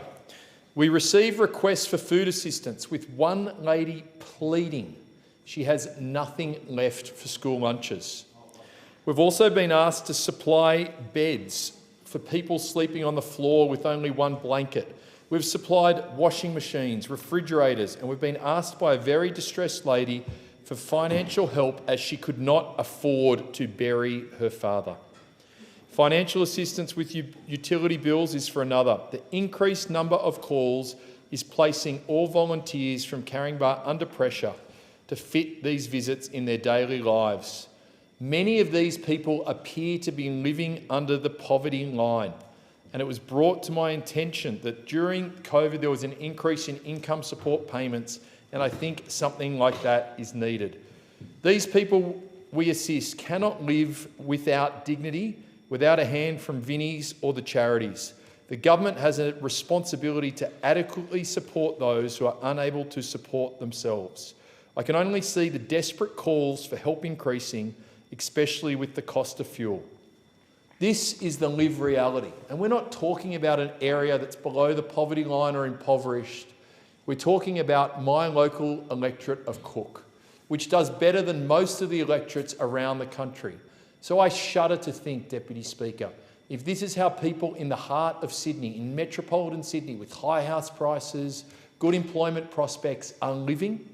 We receive requests for food assistance with one lady pleading she has nothing left for school lunches. We've also been asked to supply beds for people sleeping on the floor with only one blanket. We've supplied washing machines, refrigerators, and we've been asked by a very distressed lady for financial help as she could not afford to bury her father. Financial assistance with utility bills is for another. The increased number of calls is placing all volunteers from Caringbah under pressure to fit these visits in their daily lives. Many of these people appear to be living under the poverty line, and it was brought to my attention that during COVID there was an increase in income support payments, and I think something like that is needed. These people we assist cannot live without dignity, without a hand from Vinnie's or the charities. The government has a responsibility to adequately support those who are unable to support themselves. I can only see the desperate calls for help increasing, especially with the cost of fuel. This is the lived reality. And we're not talking about an area that's below the poverty line or impoverished. We're talking about my local electorate of Cook, which does better than most of the electorates around the country. So I shudder to think, Deputy Speaker, if this is how people in the heart of Sydney, in metropolitan Sydney, with high house prices, good employment prospects are living,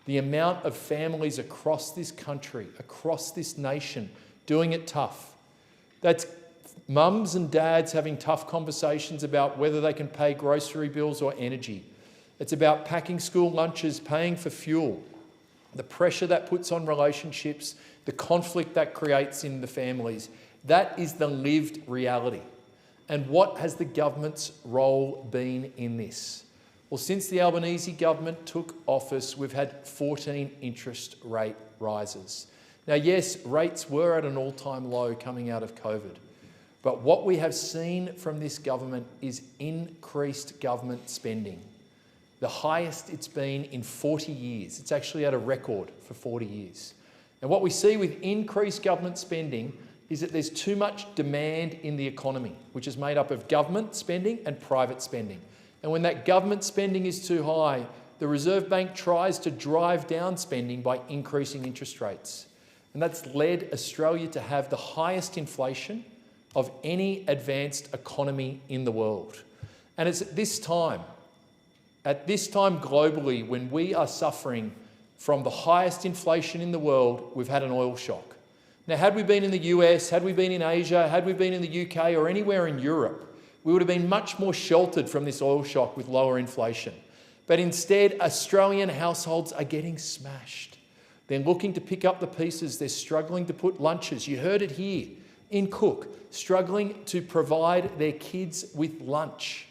the amount of families across this country, across this nation, doing it tough. That's mums and dads having tough conversations about whether they can pay grocery bills or energy. It's about packing school lunches, paying for fuel, the pressure that puts on relationships, the conflict that creates in the families. That is the lived reality. And what has the government's role been in this? Well, since the Albanese government took office, we've had 14 interest rate rises. Now, yes, rates were at an all-time low coming out of COVID, but what we have seen from this government is increased government spending, the highest it's been in 40 years. It's actually at a record for 40 years. And what we see with increased government spending is that there's too much demand in the economy, which is made up of government spending and private spending. And when that government spending is too high, the Reserve Bank tries to drive down spending by increasing interest rates. And that's led Australia to have the highest inflation of any advanced economy in the world. And it's at this time globally, when we are suffering from the highest inflation in the world, we've had an oil shock. Now, had we been in the US, had we been in Asia, had we been in the UK or anywhere in Europe, we would have been much more sheltered from this oil shock with lower inflation. But instead, Australian households are getting smashed. They're looking to pick up the pieces. They're struggling to put lunches. You heard it here in Cook, struggling to provide their kids with lunch,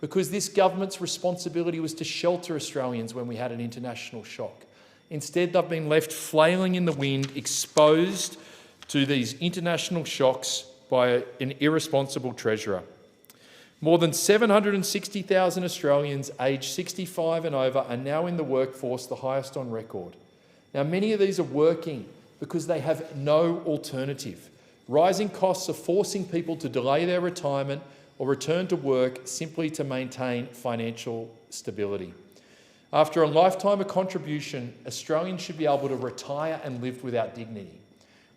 because this government's responsibility was to shelter Australians when we had an international shock. Instead, they've been left flailing in the wind, exposed to these international shocks by an irresponsible treasurer. More than 760,000 Australians aged 65 and over are now in the workforce, the highest on record. Now, many of these are working because they have no alternative. Rising costs are forcing people to delay their retirement or return to work simply to maintain financial stability. After a lifetime of contribution, Australians should be able to retire and live without dignity.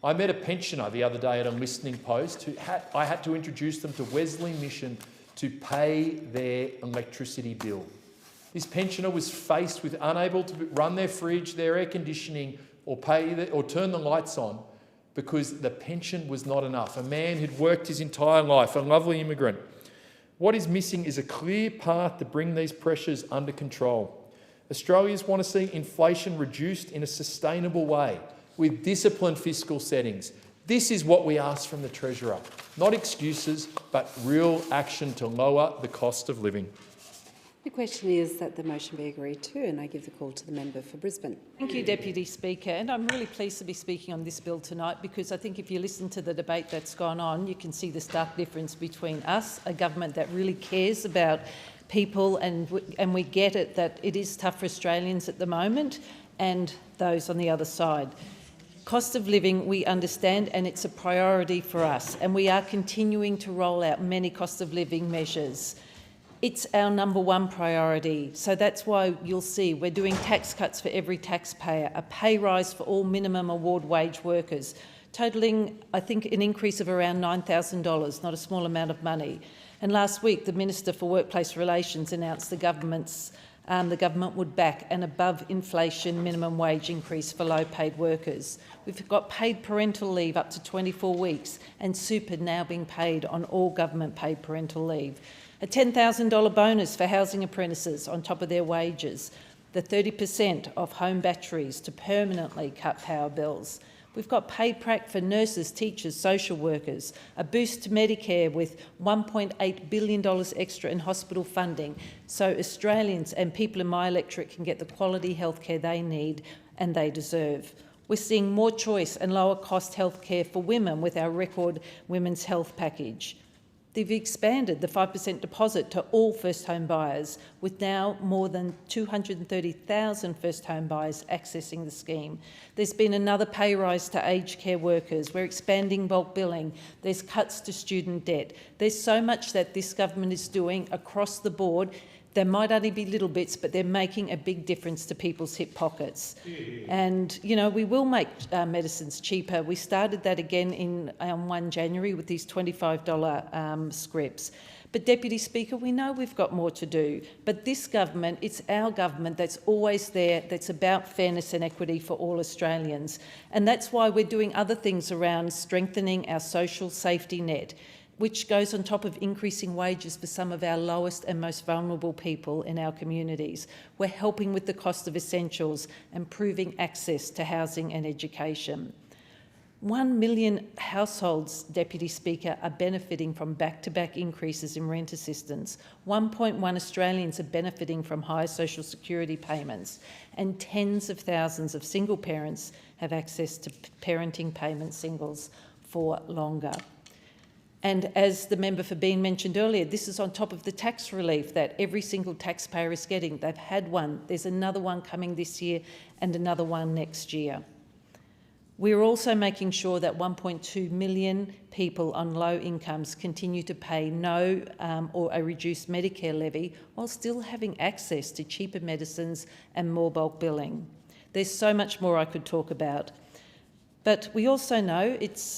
I met a pensioner the other day at a listening post who I had to introduce them to Wesley Mission to pay their electricity bill. This pensioner was faced with unable to run their fridge, their air conditioning, or turn the lights on because the pension was not enough. A man who'd worked his entire life, a lovely immigrant. What is missing is a clear path to bring these pressures under control. Australians want to see inflation reduced in a sustainable way with disciplined fiscal settings. This is what we ask from the Treasurer. Not excuses, but real action to lower the cost of living. The question is that the motion be agreed to, and I give the call to the member for Brisbane. Thank you, Deputy Speaker. And I'm really pleased to be speaking on this bill tonight because I think if you listen to the debate that's gone on, you can see the stark difference between us, a government that really cares about people, and we get it that it is tough for Australians at the moment, and those on the other side. Cost of living, we understand, and it's a priority for us, and we are continuing to roll out many cost of living measures. It's our number one priority, so that's why you'll see we're doing tax cuts for every taxpayer, a pay rise for all minimum award wage workers, totalling, I think, an increase of around $9,000, not a small amount of money. And last week, the Minister for Workplace Relations announced the government would back an above-inflation minimum wage increase for low-paid workers. We've got paid parental leave up to 24 weeks and super now being paid on all government-paid parental leave. A $10,000 bonus for housing apprentices on top of their wages. The 30% off home batteries to permanently cut power bills. We've got pay prac for nurses, teachers, social workers, a boost to Medicare with $1.8 billion extra in hospital funding so Australians and people in my electorate can get the quality healthcare they need and they deserve. We're seeing more choice and lower cost healthcare for women with our record women's health package. They've expanded the 5% deposit to all first home buyers, with now more than 230,000 first home buyers accessing the scheme. There's been another pay rise to aged care workers. We're expanding bulk billing. There's cuts to student debt. There's so much that this government is doing across the board. There might only be little bits, but they're making a big difference to people's hip pockets. And, you know, we will make medicines cheaper. We started that again on 1 January with these $25 scripts. But, Deputy Speaker, we know we've got more to do. But this government, it's our government that's always there, that's about fairness and equity for all Australians. And that's why we're doing other things around strengthening our social safety net, which goes on top of increasing wages for some of our lowest and most vulnerable people in our communities. We're helping with the cost of essentials, improving access to housing and education. 1 million households, Deputy Speaker, are benefiting from back-to-back increases in rent assistance. 1.1 Australians are benefiting from higher social security payments, and tens of thousands of single parents have access to parenting payment singles for longer. And as the member for Bean mentioned earlier, this is on top of the tax relief that every single taxpayer is getting. They've had one. There's another one coming this year and another one next year. We're also making sure that 1.2 million people on low incomes continue to pay no or a reduced Medicare levy while still having access to cheaper medicines and more bulk billing. There's so much more I could talk about. But we also know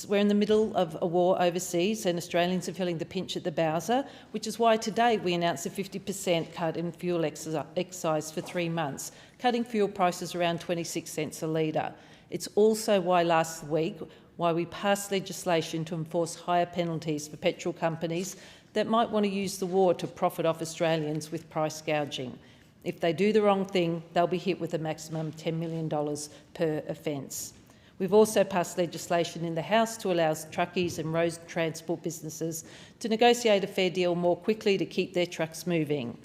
we're in the middle of a war overseas and Australians are feeling the pinch at the Bowser, which is why today we announced a 50% cut in fuel excise for 3 months, cutting fuel prices around 26 cents a litre. It's also why last week we passed legislation to enforce higher penalties for petrol companies that might want to use the war to profit off Australians with price gouging. If they do the wrong thing, they'll be hit with a maximum $10 million per offence. We've also passed legislation in the House to allow truckies and road transport businesses to negotiate a fair deal more quickly to keep their trucks moving.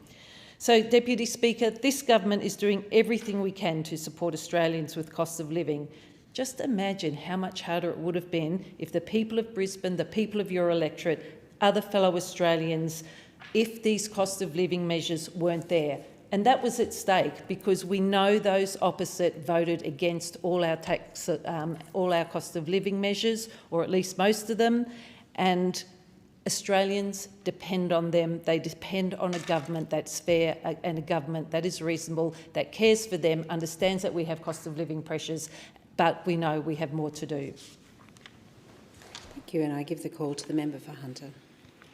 So, Deputy Speaker, this government is doing everything we can to support Australians with cost of living. Just imagine how much harder it would have been if the people of Brisbane, the people of your electorate, other fellow Australians, if these cost of living measures weren't there. And that was at stake because we know those opposite voted against all our cost of living measures, or at least most of them. And Australians depend on them. They depend on a government that's fair and a government that is reasonable, that cares for them, understands that we have cost of living pressures, but we know we have more to do. Thank you, and I give the call to the member for Hunter.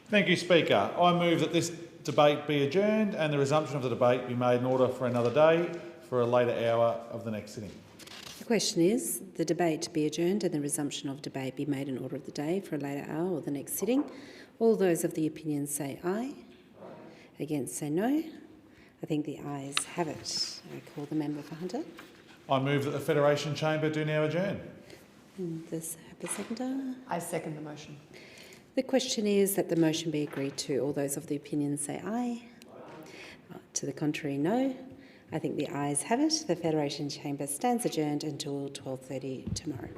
Thank you, Speaker. I move that this debate be adjourned and the resumption of the debate be made in order for another day for a later hour of the next sitting. The question is, the debate to be adjourned and the resumption of debate be made in order of the day for a later hour or the next sitting. All those of the opinion say aye. Against say no. I think the ayes have it. I call the member for Hunter. I move that the Federation Chamber do now adjourn. And the seconder? I second the motion. The question is that the motion be agreed to. All those of the opinion say aye. To the contrary, no. I think the ayes have it. The Federation Chamber stands adjourned until 12:30 tomorrow.